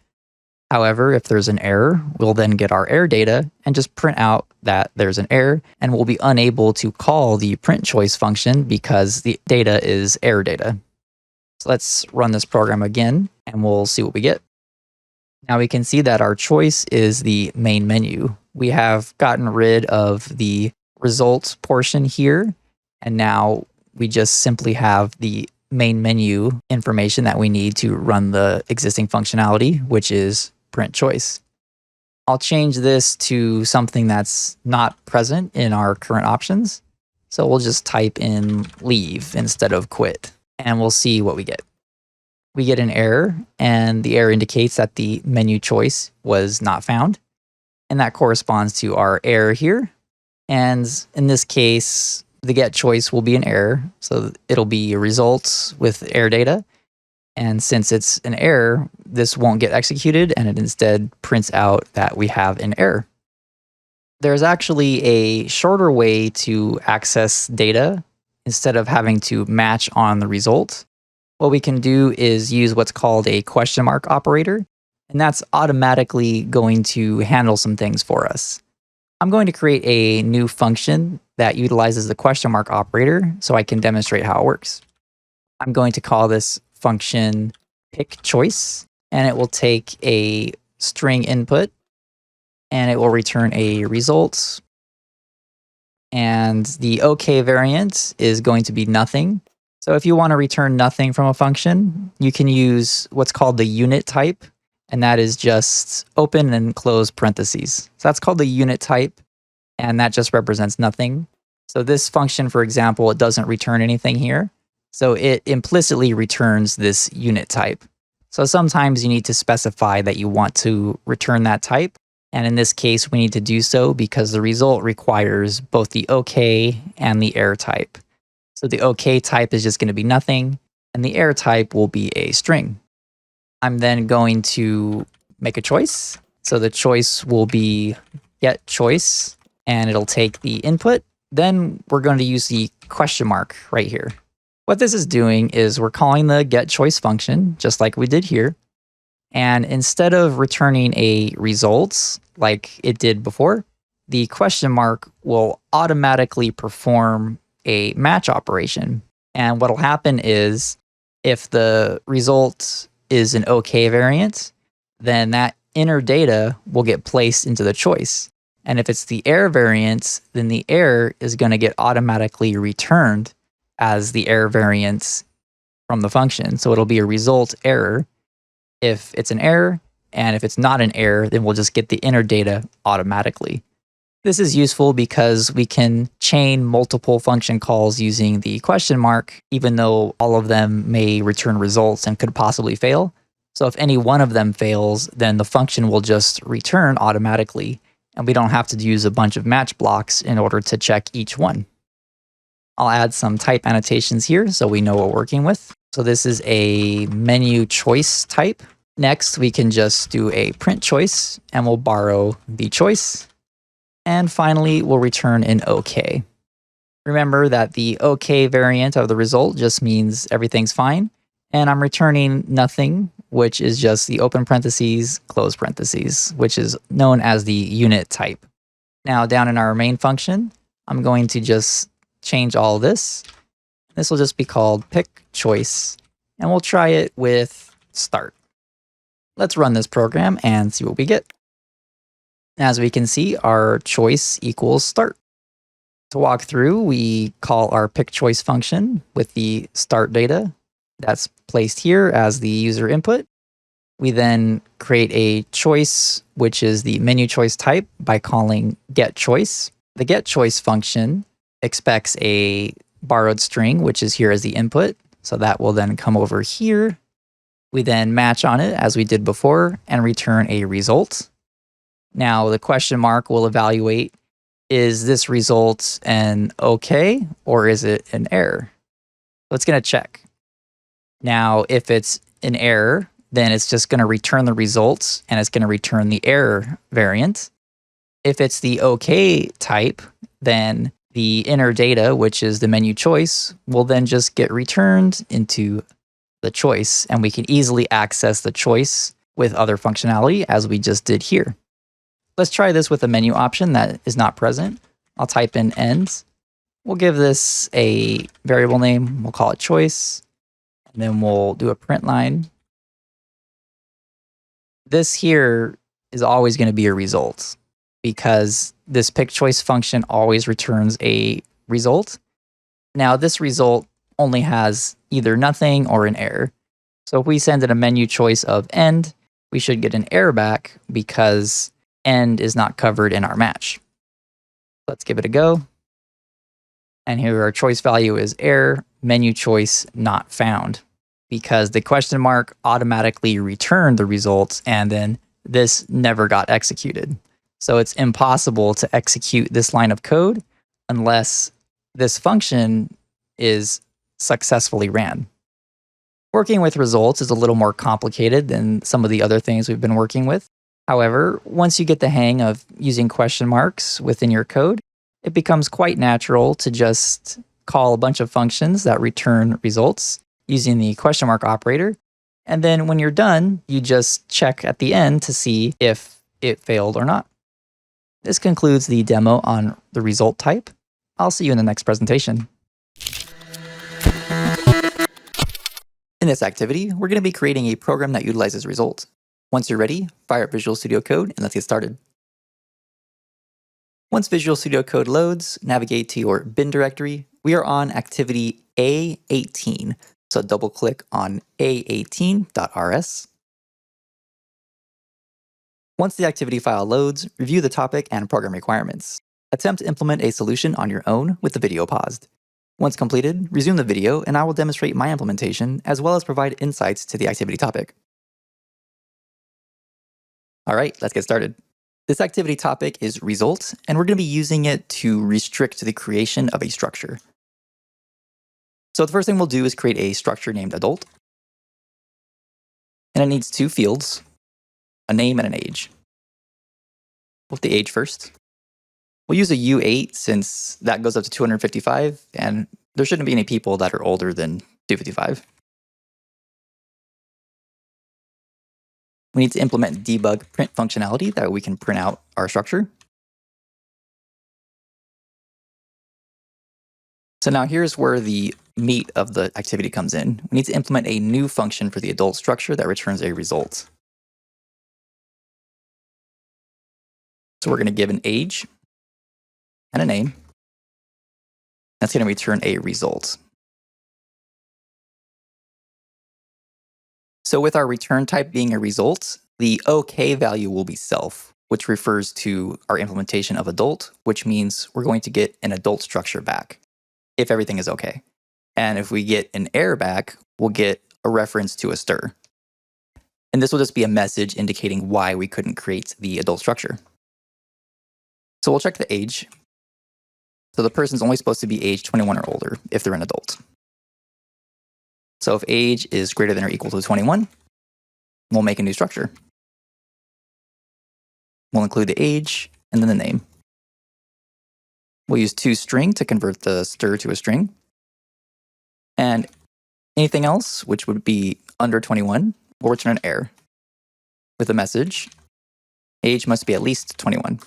However, if there's an error, we'll then get our error data and just print out that there's an error, and we'll be unable to call the printChoice function because the data is error data. So let's run this program again, and we'll see what we get. Now we can see that our choice is the main menu. We have gotten rid of the results portion here, and now we just simply have the main menu information that we need to run the existing functionality, which is printChoice. I'll change this to something that's not present in our current options. So we'll just type in leave instead of quit, and we'll see what we get. We get an error, and the error indicates that the menu choice was not found. And that corresponds to our error here. And in this case, the get choice will be an error. So it'll be a result with error data. And since it's an error, this won't get executed, and it instead prints out that we have an error. There's actually a shorter way to access data instead of having to match on the result. What we can do is use what's called a question mark operator, and that's automatically going to handle some things for us. I'm going to create a new function that utilizes the question mark operator so I can demonstrate how it works. I'm going to call this function pickChoice, and it will take a string input, and it will return a result. And the OK variant is going to be nothing. So if you want to return nothing from a function, you can use what's called the unit type, and that is just open and close parentheses. So that's called the unit type, and that just represents nothing. So this function, for example, it doesn't return anything here. So it implicitly returns this unit type. So sometimes you need to specify that you want to return that type. And in this case, we need to do so because the result requires both the OK and the error type. So the OK type is just going to be nothing, and the error type will be a string. I'm then going to make a choice. So the choice will be get choice, and it'll take the input. Then we're going to use the question mark right here. What this is doing is we're calling the getChoice function, just like we did here. And instead of returning a results like it did before, the question mark will automatically perform a match operation. And what'll happen is if the result is an OK variant, then that inner data will get placed into the choice. And if it's the error variant, then the error is going to get automatically returned as the error variant from the function. So it'll be a result error if it's an error, and if it's not an error, then we'll just get the inner data automatically. This is useful because we can chain multiple function calls using the question mark, even though all of them may return results and could possibly fail. So if any one of them fails, then the function will just return automatically, and we don't have to use a bunch of match blocks in order to check each one. I'll add some type annotations here so we know what we're working with. So this is a menu choice type. Next, we can just do a print choice, and we'll borrow the choice. And finally, we'll return an OK. Remember that the OK variant of the result just means everything's fine. And I'm returning nothing, which is just the open parentheses, close parentheses, which is known as the unit type. Now down in our main function, I'm going to just change all this. This will just be called pick choice, and we'll try it with start. Let's run this program and see what we get. As we can see, our choice equals start. To walk through, we call our pick choice function with the start data that's placed here as the user input. We then create a choice, which is the menu choice type, by calling get choice. The get choice function expects a borrowed string, which is here as the input. So that will then come over here. We then match on it as we did before and return a result. Now the question mark will evaluate, is this result an OK or is it an error? So it's going to check. Now if it's an error, then it's just going to return the results and it's going to return the error variant. If it's the OK type, then the inner data, which is the menu choice, will then just get returned into the choice, and we can easily access the choice with other functionality as we just did here. Let's try this with a menu option that is not present. I'll type in end. We'll give this a variable name. We'll call it choice, and then we'll do a print line. This here is always going to be a result because this pick choice function always returns a result. Now this result only has either nothing or an error. So if we send it a menu choice of end, we should get an error back because end is not covered in our match. Let's give it a go. And here our choice value is error, menu choice not found, because the question mark automatically returned the results and then this never got executed. So it's impossible to execute this line of code unless this function is successfully ran. Working with results is a little more complicated than some of the other things we've been working with. However, once you get the hang of using question marks within your code, it becomes quite natural to just call a bunch of functions that return results using the question mark operator. And then when you're done, you just check at the end to see if it failed or not. This concludes the demo on the result type. I'll see you in the next presentation. In this activity, we're going to be creating a program that utilizes results. Once you're ready, fire up Visual Studio Code and let's get started. Once Visual Studio Code loads, navigate to your bin directory. We are on activity A18, so double click on A18.rs. Once the activity file loads, review the topic and program requirements. Attempt to implement a solution on your own with the video paused. Once completed, resume the video and I will demonstrate my implementation as well as provide insights to the activity topic. All right, let's get started. This activity topic is result, and we're going to be using it to restrict the creation of a structure. So the first thing we'll do is create a structure named adult. And it needs two fields, a name and an age. We'll put the age first. We'll use a U8 since that goes up to 255, and there shouldn't be any people that are older than 255. we need to implement debug print functionality that we can print out our structure. So now here's where the meat of the activity comes in. We need to implement a new function for the adult structure that returns a result. So we're going to give an age and a name. That's going to return a result. So with our return type being a result, the OK value will be self, which refers to our implementation of adult, which means we're going to get an adult structure back if everything is OK. And if we get an error back, we'll get a reference to a stir. And this will just be a message indicating why we couldn't create the adult structure. So we'll check the age. So the person's only supposed to be age 21 or older if they're an adult. So if age is greater than or equal to 21, we'll make a new structure. We'll include the age and then the name. We'll use toString to convert the stir to a string. And anything else, which would be under 21, we'll return an error with a message, age must be at least 21.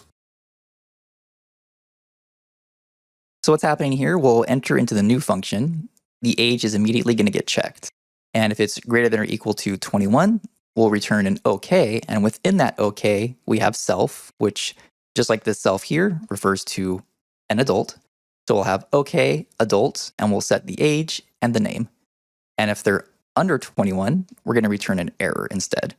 So what's happening here, we'll enter into the new function. The age is immediately going to get checked. And if it's greater than or equal to 21, we'll return an OK. And within that OK, we have self, which, just like this self here, refers to an adult. So we'll have OK, adult, and we'll set the age and the name. And if they're under 21, we're going to return an error instead.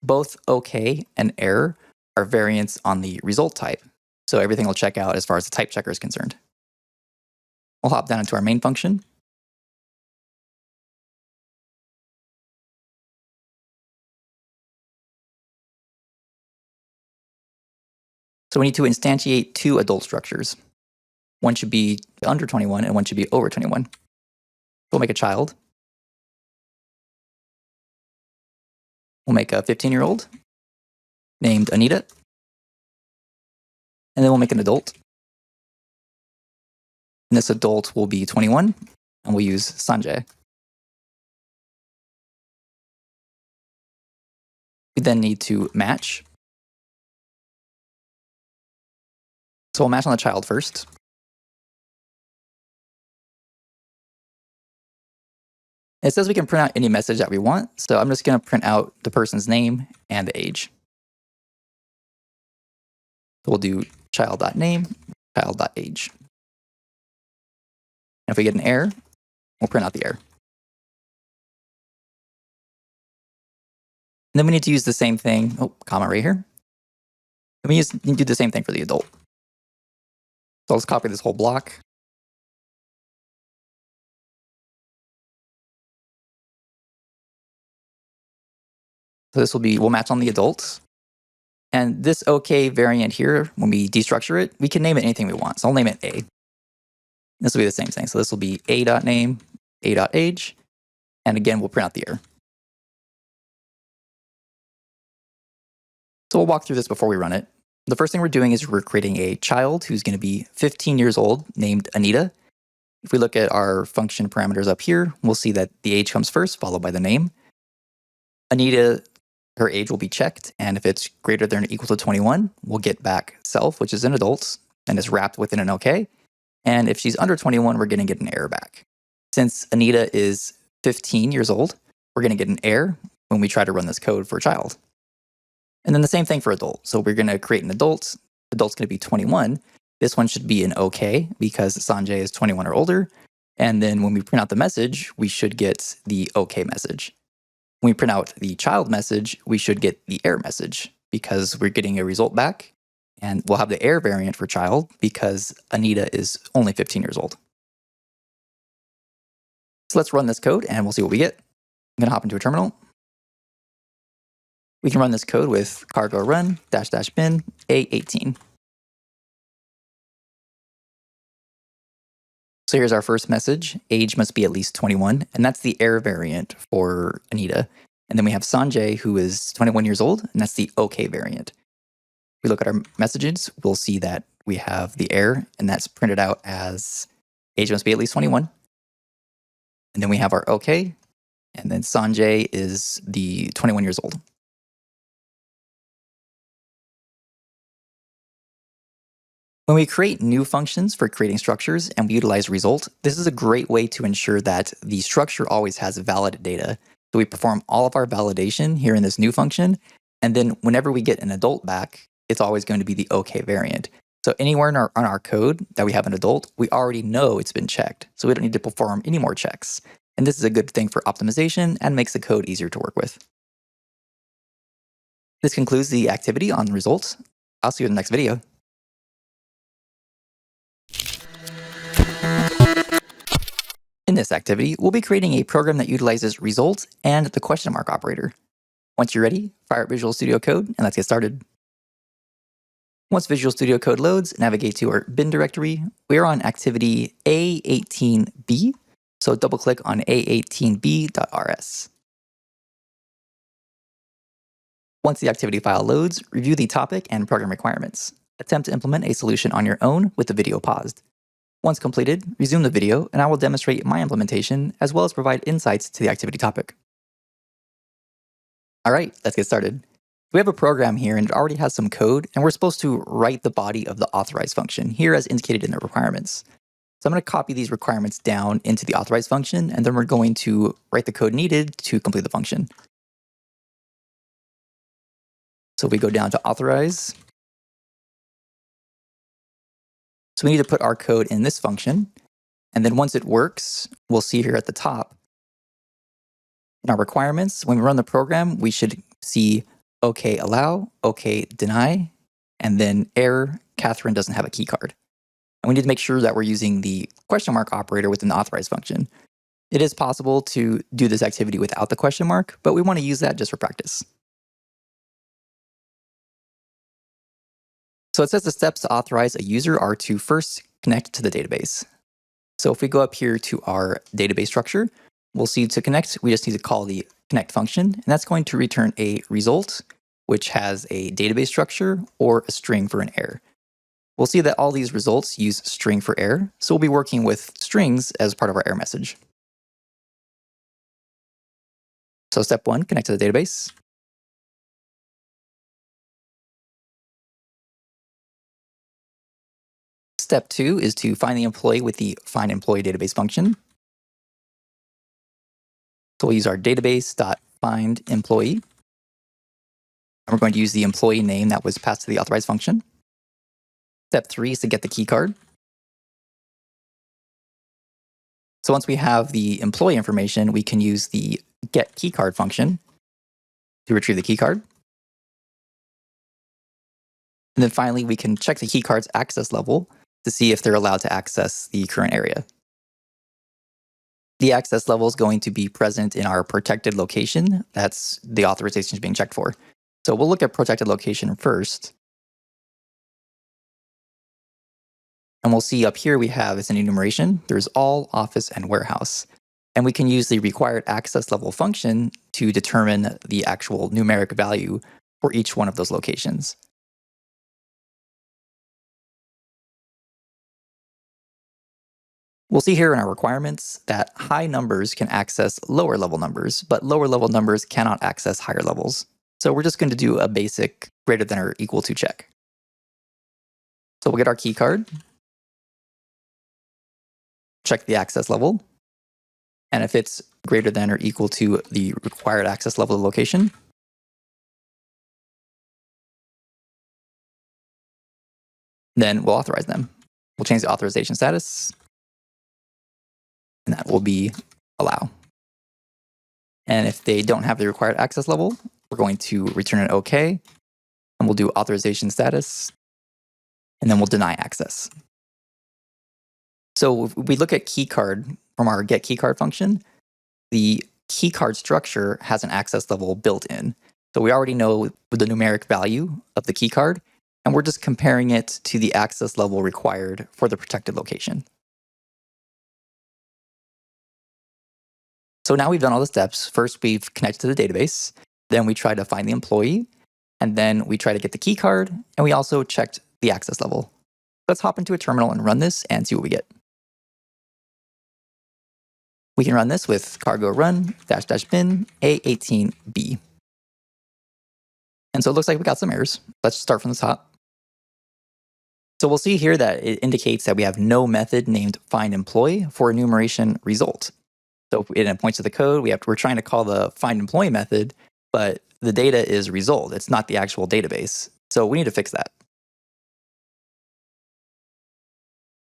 Both OK and error are variants on the result type. So everything will check out as far as the type checker is concerned. We'll hop down into our main function. So we need to instantiate two adult structures. One should be under 21 and one should be over 21. We'll make a child. We'll make a 15-year-old named Anita. And then we'll make an adult. And this adult will be 21, and we'll use Sanjay. We then need to match. So we'll match on the child first. It says we can print out any message that we want, so I'm just going to print out the person's name and the age. So we'll do child.name, child.age. And if we get an error, we'll print out the error. And then we need to use the same thing, comma right here. And we need to do the same thing for the adult. So let's copy this whole block. So this will be, we'll match on the adults. And this OK variant here, when we destructure it, we can name it anything we want. So I'll name it A. This will be the same thing. So this will be a.name, a.age, and again, we'll print out the error. So we'll walk through this before we run it. The first thing we're doing is we're creating a child who's going to be 15 years old named Anita. If we look at our function parameters up here, we'll see that the age comes first, followed by the name. Anita, her age will be checked, and if it's greater than or equal to 21, we'll get back self, which is an adult, and is wrapped within an OK. And if she's under 21, we're going to get an error back. Since Anita is 15 years old, we're going to get an error when we try to run this code for a child. And then the same thing for adult. So we're going to create an adult. Adult's going to be 21. This one should be an OK because Sanjay is 21 or older. And then when we print out the message, we should get the OK message. When we print out the child message, we should get the error message because we're getting a result back. And we'll have the error variant for child because Anita is only 15 years old. So let's run this code and we'll see what we get. I'm going to hop into a terminal. We can run this code with cargo run --bin A18. So here's our first message. Age must be at least 21. And that's the error variant for Anita. And then we have Sanjay, who is 21 years old. And that's the OK variant. If we look at our messages, we'll see that we have the error. And that's printed out as age must be at least 21. And then we have our OK. And then Sanjay is the 21 years old. When we create new functions for creating structures and we utilize result, this is a great way to ensure that the structure always has valid data. So we perform all of our validation here in this new function, and then whenever we get an adult back, it's always going to be the OK variant. So anywhere in our code that we have an adult, we already know it's been checked, so we don't need to perform any more checks. And this is a good thing for optimization and makes the code easier to work with. This concludes the activity on results. I'll see you in the next video. In this activity, we'll be creating a program that utilizes results and the question mark operator. Once you're ready, fire up Visual Studio Code and let's get started. Once Visual Studio Code loads, navigate to our bin directory. We are on activity A18B, so double-click on A18B.rs. Once the activity file loads, review the topic and program requirements. Attempt to implement a solution on your own with the video paused. Once completed, resume the video and I will demonstrate my implementation as well as provide insights to the activity topic. All right, let's get started. We have a program here and it already has some code and we're supposed to write the body of the authorize function here as indicated in the requirements. So I'm going to copy these requirements down into the authorize function and then we're going to write the code needed to complete the function. So we go down to authorize. So we need to put our code in this function. And then once it works, we'll see here at the top, in our requirements, when we run the program, we should see OK allow, OK deny, and then error, Catherine doesn't have a key card. And we need to make sure that we're using the question mark operator within the authorize function. It is possible to do this activity without the question mark, but we want to use that just for practice. So it says the steps to authorize a user are to first connect to the database. So if we go up here to our database structure, we'll see to connect, we just need to call the connect function, and that's going to return a result, which has a database structure or a string for an error. We'll see that all these results use string for error, so we'll be working with strings as part of our error message. So step 1, connect to the database. Step 2 is to find the employee with the find employee database function. So we'll use our database.findEmployee. And we're going to use the employee name that was passed to the authorize function. Step 3 is to get the key card. So once we have the employee information, we can use the getKeyCard function to retrieve the key card. And then finally, we can check the key card's access level to see if they're allowed to access the current area. The access level is going to be present in our protected location. That's the authorization is being checked for. So we'll look at protected location first. And we'll see up here we have it's an enumeration. There's all, office, and warehouse. And we can use the required access level function to determine the actual numeric value for each one of those locations. We'll see here in our requirements that high numbers can access lower level numbers, but lower level numbers cannot access higher levels. So we're just going to do a basic greater than or equal to check. So we'll get our key card, check the access level, and if it's greater than or equal to the required access level of the location, then we'll authorize them. We'll change the authorization status, and that will be allow. And if they don't have the required access level, we're going to return an OK, and we'll do authorization status, and then we'll deny access. So if we look at keycard from our getKeyCard function, the keycard structure has an access level built in. So we already know the numeric value of the keycard, and we're just comparing it to the access level required for the protected location. So now we've done all the steps. First, we've connected to the database. Then we try to find the employee. And then we try to get the key card. And we also checked the access level. Let's hop into a terminal and run this and see what we get. We can run this with cargo run --bin A18B. And so it looks like we got some errors. Let's start from the top. So we'll see here that it indicates that we have no method named findEmployee for enumeration result. So it points to the code. We're trying to call the findEmployee method, but the data is result. It's not the actual database. So we need to fix that.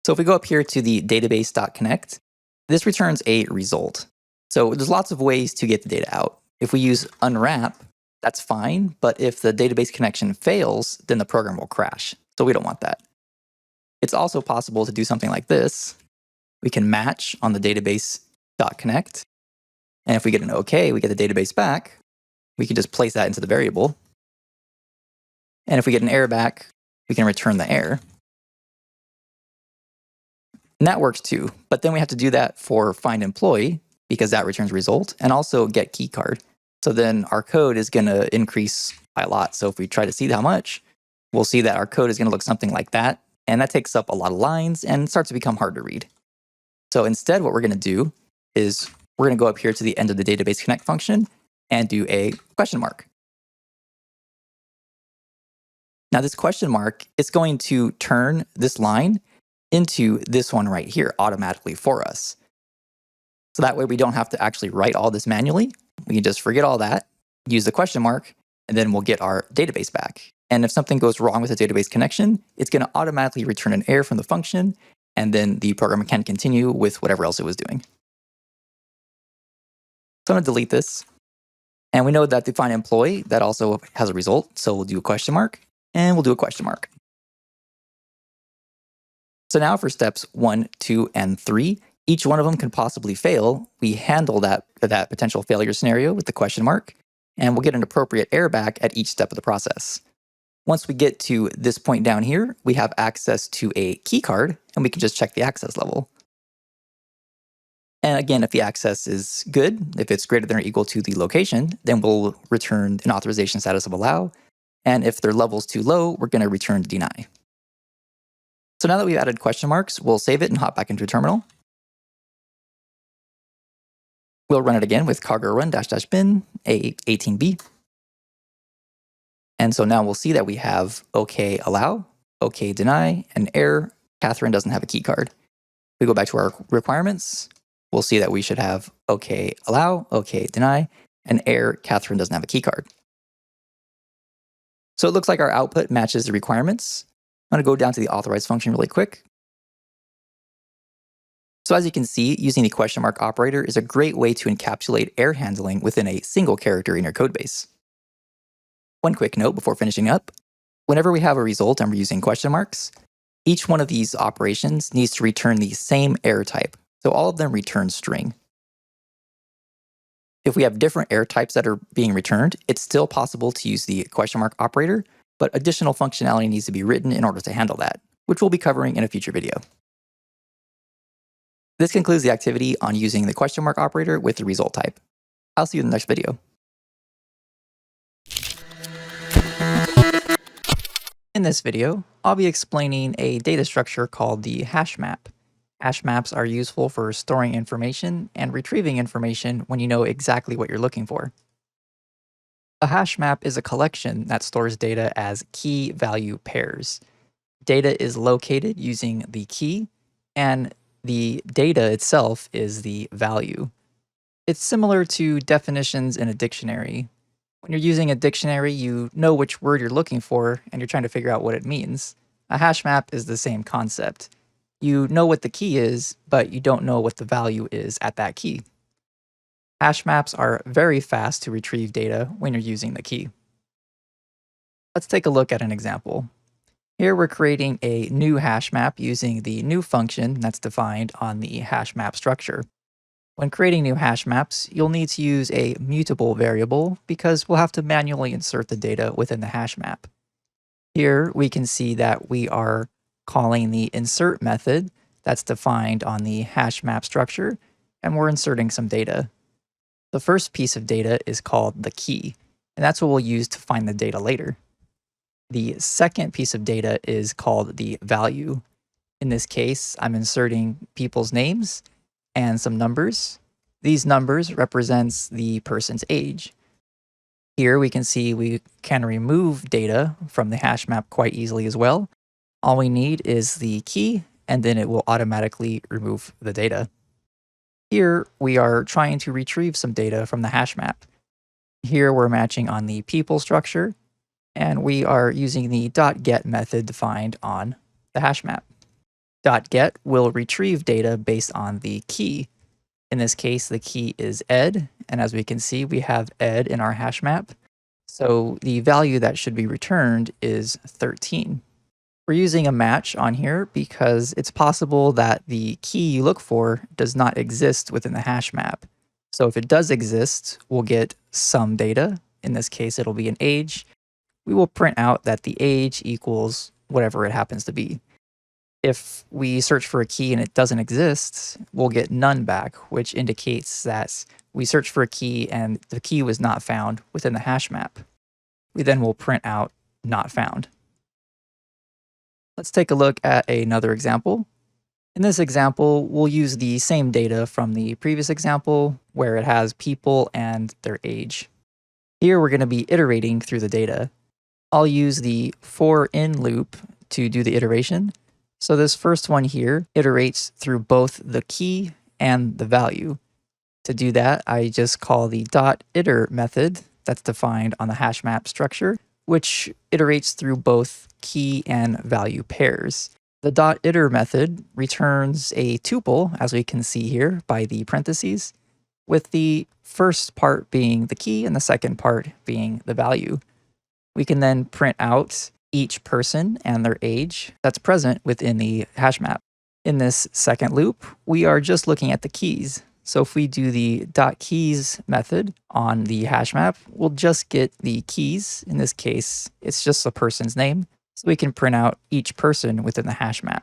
So if we go up here to the database.connect, this returns a result. So there's lots of ways to get the data out. If we use unwrap, that's fine, but if the database connection fails, then the program will crash. So we don't want that. It's also possible to do something like this. We can match on the database.connect, and if we get an OK, we get the database back. We can just place that into the variable. And if we get an error back, we can return the error. And that works too, but then we have to do that for findEmployee because that returns result, and also get keycard. So then our code is going to increase by a lot. So if we try to see how much, we'll see that our code is going to look something like that, and that takes up a lot of lines and starts to become hard to read. So instead, what we're going to do is we're going to go up here to the end of the database connect function and do a question mark. Now this question mark is going to turn this line into this one right here automatically for us. So that way we don't have to actually write all this manually. We can just forget all that, use the question mark, and then we'll get our database back. And if something goes wrong with the database connection, it's going to automatically return an error from the function, and then the program can continue with whatever else it was doing. So I'm going to delete this. And we know that the findEmployee, that also has a result. So we'll do a question mark, and we'll do a question mark. So now for steps 1, 2, and 3, each one of them can possibly fail. We handle that potential failure scenario with the question mark, and we'll get an appropriate error back at each step of the process. Once we get to this point down here, we have access to a keycard, and we can just check the access level. And again, if the access is good, if it's greater than or equal to the location, then we'll return an authorization status of allow. And if their level's too low, we're going to return deny. So now that we've added question marks, we'll save it and hop back into a terminal. We'll run it again with cargo run --bin a18b. And so now we'll see that we have OK allow, OK deny, and error. Catherine doesn't have a key card. We go back to our requirements. We'll see that we should have OK allow, OK deny, and error. Catherine doesn't have a key card. So it looks like our output matches the requirements. I'm going to go down to the authorize function really quick. So as you can see, using the question mark operator is a great way to encapsulate error handling within a single character in your codebase. One quick note before finishing up. Whenever we have a result and we're using question marks, each one of these operations needs to return the same error type. So all of them return string. If we have different error types that are being returned, it's still possible to use the question mark operator, but additional functionality needs to be written in order to handle that, which we'll be covering in a future video. This concludes the activity on using the question mark operator with the result type. I'll see you in the next video. In this video, I'll be explaining a data structure called the Hashmap. Hashmaps are useful for storing information and retrieving information when you know exactly what you're looking for. A hashmap is a collection that stores data as key-value pairs. Data is located using the key, and the data itself is the value. It's similar to definitions in a dictionary. When you're using a dictionary, you know which word you're looking for, and you're trying to figure out what it means. A hashmap is the same concept. You know what the key is, but you don't know what the value is at that key. Hashmaps are very fast to retrieve data when you're using the key. Let's take a look at an example. Here we're creating a new hashmap using the new function that's defined on the hashmap structure. When creating new hashmaps, you'll need to use a mutable variable because we'll have to manually insert the data within the hashmap. Here we can see that we are calling the insert method that's defined on the hashmap structure, and we're inserting some data. The first piece of data is called the key, and that's what we'll use to find the data later. The second piece of data is called the value. In this case, I'm inserting people's names and some numbers. These numbers represents the person's age. Here we can see we can remove data from the hashmap quite easily as well. All we need is the key, and then it will automatically remove the data. Here, we are trying to retrieve some data from the Hashmap. Here, we're matching on the people structure, and we are using the .get method defined on the Hashmap. .get will retrieve data based on the key. In this case, the key is ed, and as we can see, we have ed in our Hashmap. So the value that should be returned is 13. We're using a match on here because it's possible that the key you look for does not exist within the Hashmap. So if it does exist, we'll get some data. In this case, it'll be an age. We will print out that the age equals whatever it happens to be. If we search for a key and it doesn't exist, we'll get none back, which indicates that we searched for a key and the key was not found within the Hashmap. We then will print out not found. Let's take a look at another example. In this example, we'll use the same data from the previous example where it has people and their age. Here we're going to be iterating through the data. I'll use the for in loop to do the iteration. So this first one here iterates through both the key and the value. To do that, I just call the .iter method that's defined on the Hashmap structure, which iterates through both key and value pairs. The .iter method returns a tuple, as we can see here by the parentheses, with the first part being the key and the second part being the value. We can then print out each person and their age that's present within the Hashmap. In this second loop, we are just looking at the keys. So if we do the .keys method on the Hashmap, we'll just get the keys. In this case, it's just a person's name. So we can print out each person within the Hashmap.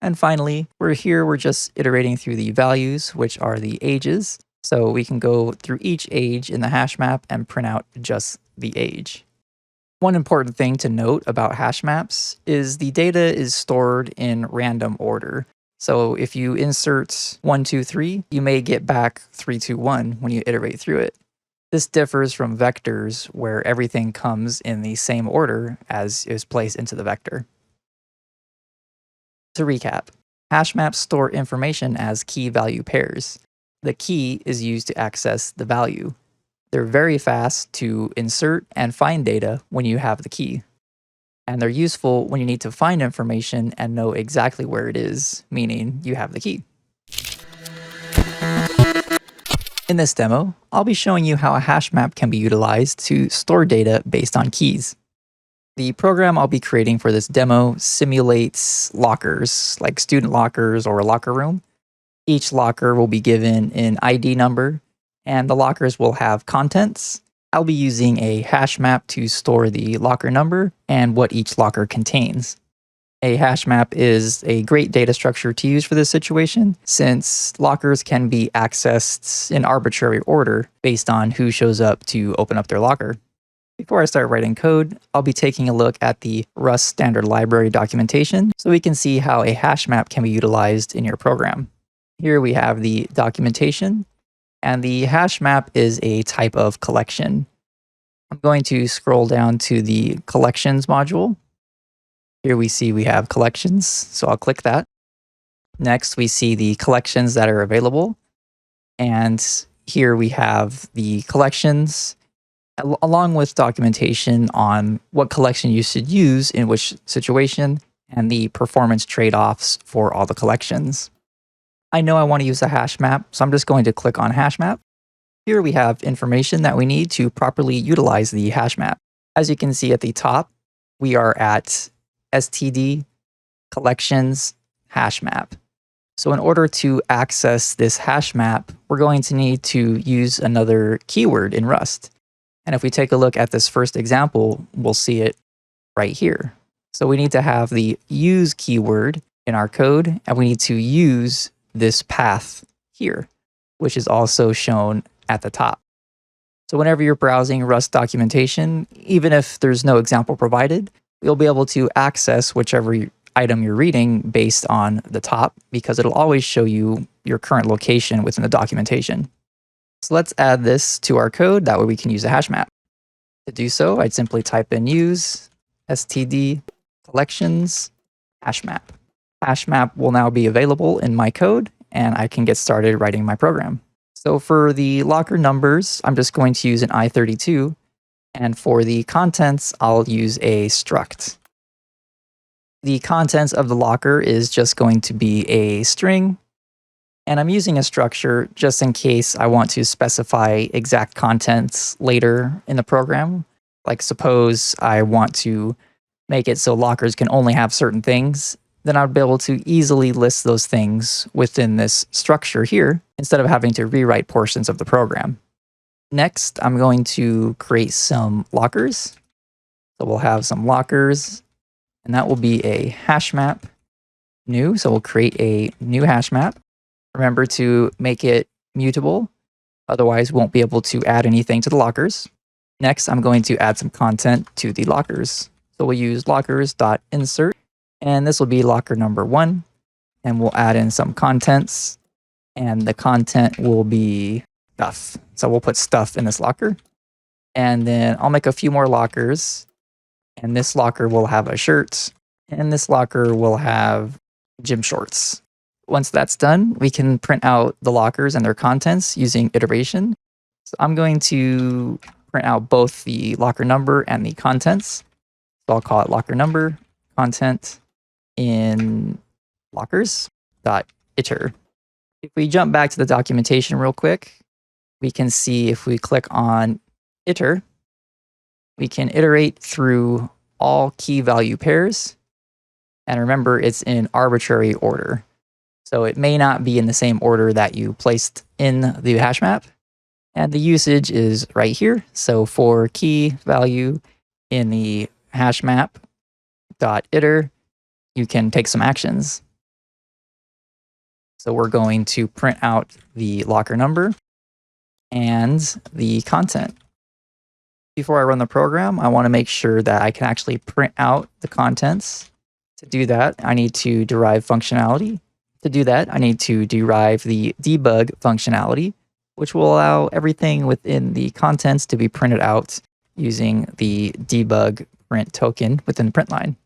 And finally, we're just iterating through the values, which are the ages. So we can go through each age in the Hashmap and print out just the age. One important thing to note about Hashmaps is the data is stored in random order. So if you insert 1, 2, 3, you may get back 3, 2, 1 when you iterate through it. This differs from vectors where everything comes in the same order as is placed into the vector. To recap, Hashmaps store information as key-value pairs. The key is used to access the value. They're very fast to insert and find data when you have the key. And they're useful when you need to find information and know exactly where it is, meaning you have the key. In this demo, I'll be showing you how a Hashmap can be utilized to store data based on keys. The program I'll be creating for this demo simulates lockers, like student lockers or a locker room. Each locker will be given an ID number, and the lockers will have contents. I'll be using a Hashmap to store the locker number and what each locker contains. A Hashmap is a great data structure to use for this situation, since lockers can be accessed in arbitrary order based on who shows up to open up their locker. Before I start writing code, I'll be taking a look at the Rust standard library documentation so we can see how a Hashmap can be utilized in your program. Here we have the documentation. And the Hashmap is a type of collection. I'm going to scroll down to the collections module. Here we see we have collections, so I'll click that. Next, we see the collections that are available. And here we have the collections, along with documentation on what collection you should use in which situation, and the performance trade-offs for all the collections. I know I want to use a Hashmap, so I'm just going to click on Hashmap. Here we have information that we need to properly utilize the Hashmap. As you can see at the top, we are at std collections Hashmap. So in order to access this Hashmap, we're going to need to use another keyword in Rust. And if we take a look at this first example, we'll see it right here. So we need to have the use keyword in our code, and we need to use this path here, which is also shown at the top. So whenever you're browsing Rust documentation, even if there's no example provided, you'll be able to access whichever item you're reading based on the top, because it'll always show you your current location within the documentation. So let's add this to our code. That way we can use a Hashmap. To do so, I'd simply type in use std collections Hashmap. Hashmap will now be available in my code, and I can get started writing my program. So for the locker numbers, I'm just going to use an I32, and for the contents, I'll use a struct. The contents of the locker is just going to be a string, and I'm using a structure just in case I want to specify exact contents later in the program. Like suppose I want to make it so lockers can only have certain things, then I'd be able to easily list those things within this structure here instead of having to rewrite portions of the program. Next, I'm going to create some lockers. So we'll have some lockers, and that will be a hashmap new. So we'll create a new hashmap. Remember to make it mutable, otherwise we won't be able to add anything to the lockers. Next, I'm going to add some content to the lockers. So we'll use lockers.insert, and this will be locker number 1, and we'll add in some contents, and the content will be stuff. So we'll put stuff in this locker, and then I'll make a few more lockers, and this locker will have a shirt, and this locker will have gym shorts. Once that's done, we can print out the lockers and their contents using iteration. So I'm going to print out both the locker number and the contents. So I'll call it locker number, content in lockers.iter. If we jump back to the documentation real quick, we can see if we click on iter, we can iterate through all key value pairs. And remember, it's in arbitrary order. So it may not be in the same order that you placed in the hashmap. And the usage is right here. So for key value in the hashmap.iter, you can take some actions. So we're going to print out the locker number and the content. Before I run the program, I want to make sure that I can actually print out the contents. To do that, I need to derive functionality. To do that, I need to derive the debug functionality, which will allow everything within the contents to be printed out using the debug print token within the print line.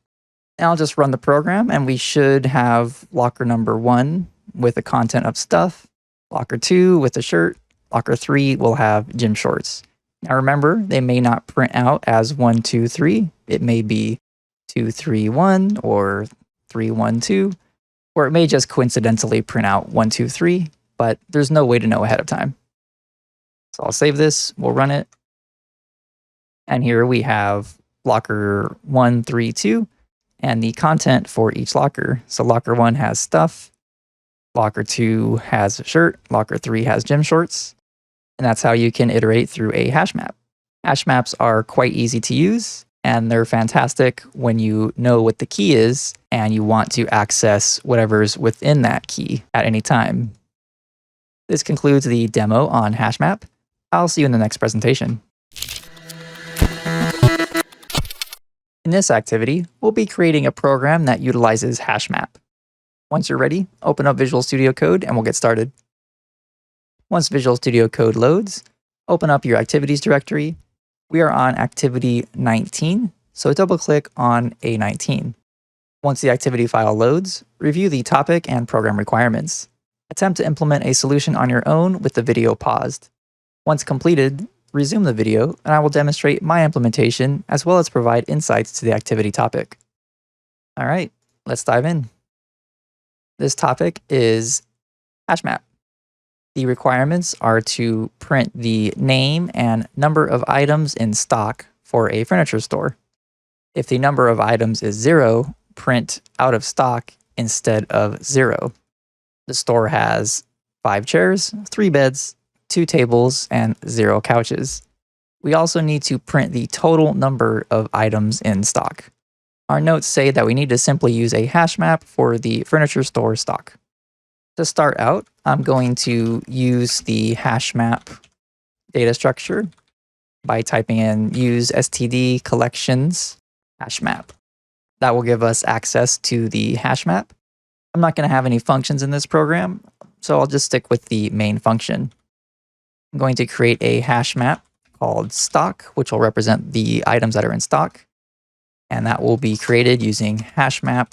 And I'll just run the program, and we should have locker number 1 with the content of stuff, locker 2 with the shirt, locker 3 will have gym shorts. Now remember, they may not print out as 1, 2, 3. It may be 2, 3, 1 or 3, 1, 2. Or it may just coincidentally print out 1, 2, 3, but there's no way to know ahead of time. So I'll save this, we'll run it. And here we have locker 1, 3, 2, and the content for each locker. So locker 1 has stuff, locker 2 has a shirt, locker 3 has gym shorts. And that's how you can iterate through a hashmap. Hashmaps are quite easy to use, and they're fantastic when you know what the key is and you want to access whatever's within that key at any time. This concludes the demo on Hashmap. I'll see you in the next presentation. In this activity, we'll be creating a program that utilizes Hashmap. Once you're ready, open up Visual Studio Code and we'll get started. Once Visual Studio Code loads, open up your activities directory. We are on activity 19, so double-click on A19. Once the activity file loads, review the topic and program requirements. Attempt to implement a solution on your own with the video paused. Once completed, resume the video, and I will demonstrate my implementation as well as provide insights to the activity topic. All right, let's dive in. This topic is Hashmap. The requirements are to print the name and number of items in stock for a furniture store. If the number of items is 0, print out of stock instead of 0. The store has 5 chairs, 3 beds, 2 tables, and 0 couches. We also need to print the total number of items in stock. Our notes say that we need to simply use a hashmap for the furniture store stock. To start out, I'm going to use the hashmap data structure by typing in use std collections hashmap. That will give us access to the hashmap. I'm not going to have any functions in this program, so I'll just stick with the main function. I'm going to create a hashmap called stock, which will represent the items that are in stock. And that will be created using hashmap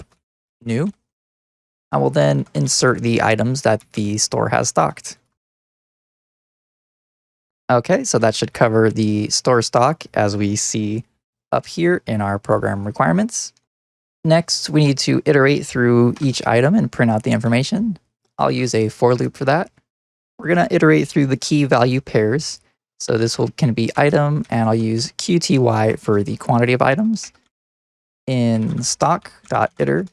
new. I will then insert the items that the store has stocked. Okay, so that should cover the store stock as we see up here in our program requirements. Next, we need to iterate through each item and print out the information. I'll use a for loop for that. We're going to iterate through the key value pairs. So this can be item, and I'll use qty for the quantity of items in stock.iter.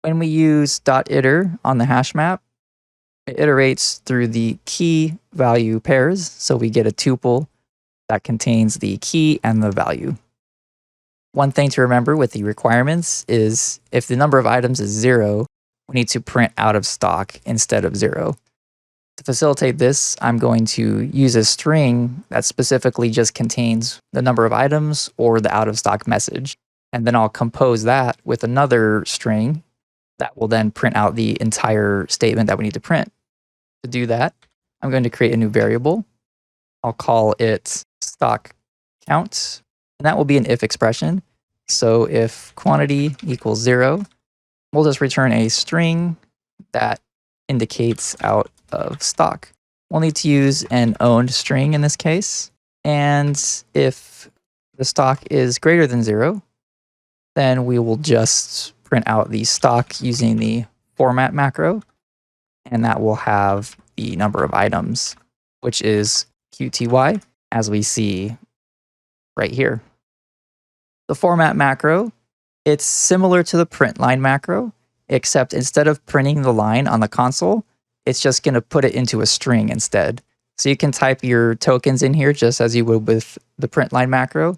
When we use .iter on the hash map, it iterates through the key value pairs. So we get a tuple that contains the key and the value. One thing to remember with the requirements is if the number of items is 0, we need to print out of stock instead of 0. To facilitate this, I'm going to use a string that specifically just contains the number of items or the out of stock message. And then I'll compose that with another string that will then print out the entire statement that we need to print. To do that, I'm going to create a new variable. I'll call it stock count, and that will be an if expression. So if quantity equals 0, we'll just return a string that indicates out of stock. We'll need to use an owned string in this case. And if the stock is greater than 0, then we will just print out the stock using the format macro, and that will have the number of items, which is qty, as we see right here. The format macro, it's similar to the print line macro, except instead of printing the line on the console, it's just going to put it into a string instead. So you can type your tokens in here just as you would with the print line macro,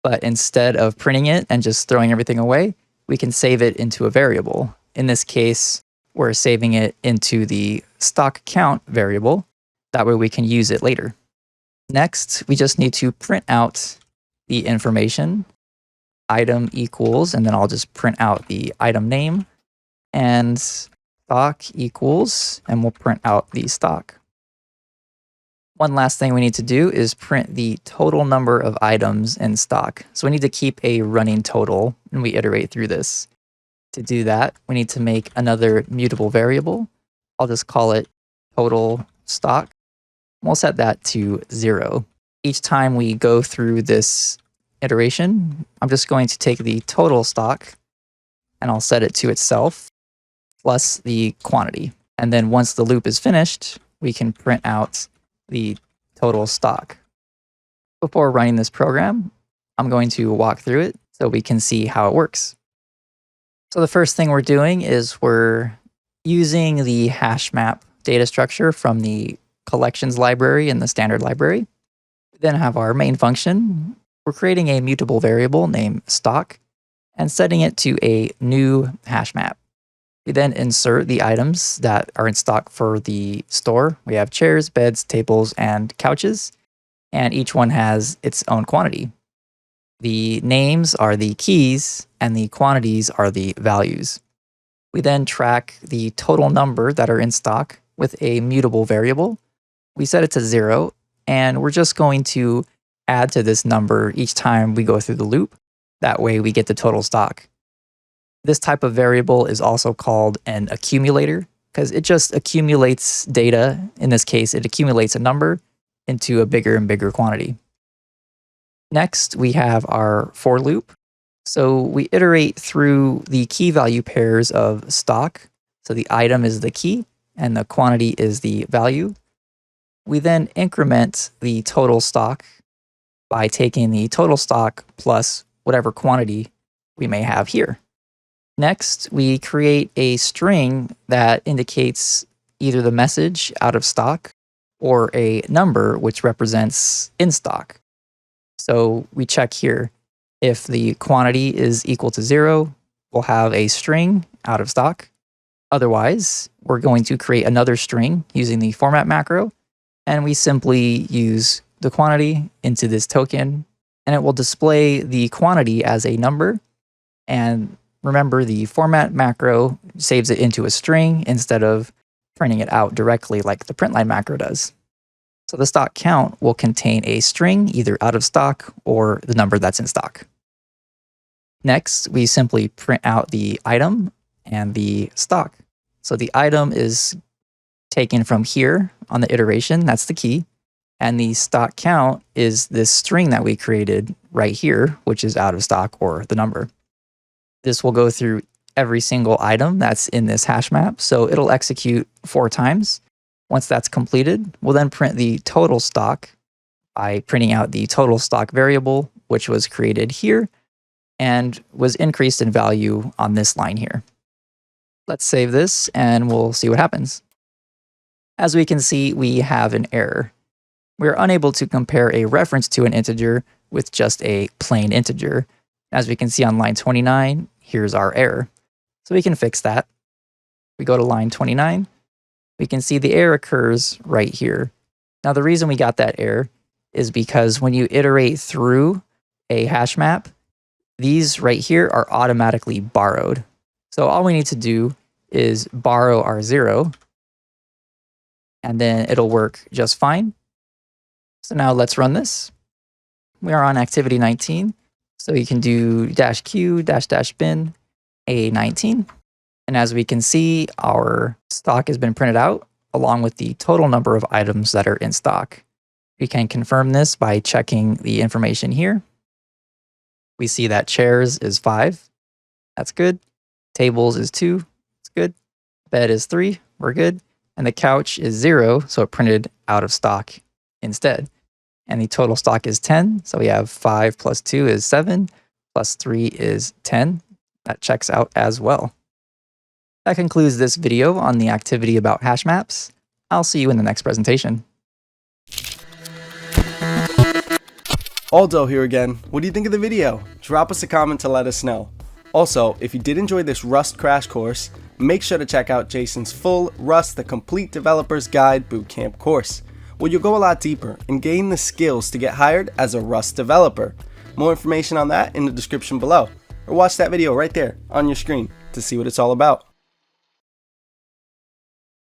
but instead of printing it and just throwing everything away, we can save it into a variable. In this case, we're saving it into the stock count variable. That way we can use it later. Next, we just need to print out the information. Item equals, and then I'll just print out the item name, and stock equals, and we'll print out the stock. One last thing we need to do is print the total number of items in stock. So we need to keep a running total, and we iterate through this. To do that, we need to make another mutable variable. I'll just call it total stock. We'll set that to 0. Each time we go through this iteration, I'm just going to take the total stock and I'll set it to itself plus the quantity. And then once the loop is finished, we can print out the total stock. Before running this program, I'm going to walk through it so we can see how it works. So the first thing we're doing is we're using the Hashmap data structure from the collections library and the standard library. We then have our main function. We're creating a mutable variable named stock and setting it to a new Hashmap. We then insert the items that are in stock for the store. We have chairs, beds, tables, and couches, and each one has its own quantity. The names are the keys, and the quantities are the values. We then track the total number that are in stock with a mutable variable. We set it to 0, and we're just going to add to this number each time we go through the loop. That way we get the total stock. This type of variable is also called an accumulator because it just accumulates data. In this case, it accumulates a number into a bigger and bigger quantity. Next, we have our for loop. So we iterate through the key value pairs of stock. So the item is the key and the quantity is the value. We then increment the total stock by taking the total stock plus whatever quantity we may have here. Next, we create a string that indicates either the message out of stock or a number which represents in stock. So we check here. If the quantity is equal to 0, we'll have a string out of stock. Otherwise, we're going to create another string using the format macro, and we simply use the quantity into this token, and it will display the quantity as a number. And remember, the format macro saves it into a string instead of printing it out directly like the printline macro does. So the stock count will contain a string either out of stock or the number that's in stock. Next, we simply print out the item and the stock. So the item is taken from here on the iteration, that's the key. And the stock count is this string that we created right here, which is out of stock or the number. This will go through every single item that's in this hash map. So it'll execute 4 times. Once that's completed, we'll then print the total stock by printing out the total stock variable, which was created here and was increased in value on this line here. Let's save this and we'll see what happens. As we can see, we have an error. We're unable to compare a reference to an integer with just a plain integer. As we can see on line 29, here's our error. So we can fix that. We go to line 29. We can see the error occurs right here. Now the reason we got that error is because when you iterate through a hash map, these right here are automatically borrowed. So all we need to do is borrow our 0, and then it'll work just fine. So now let's run this. We are on activity 19. So you can do -q -bin A19. And as we can see, our stock has been printed out along with the total number of items that are in stock. We can confirm this by checking the information here. We see that chairs is 5. That's good. Tables is 2. That's good. Bed is 3. We're good. And the couch is 0, so it printed out of stock instead. And the total stock is 10, so we have 5 plus 2 is 7, plus 3 is 10. That checks out as well. That concludes this video on the activity about hash maps. I'll see you in the next presentation. Aldo here again. What do you think of the video? Drop us a comment to let us know. Also, if you did enjoy this Rust crash course, make sure to check out Jayson's full Rust the Complete Developer's Guide Bootcamp course, where you'll go a lot deeper and gain the skills to get hired as a Rust developer. More information on that in the description below, or watch that video right there on your screen to see what it's all about.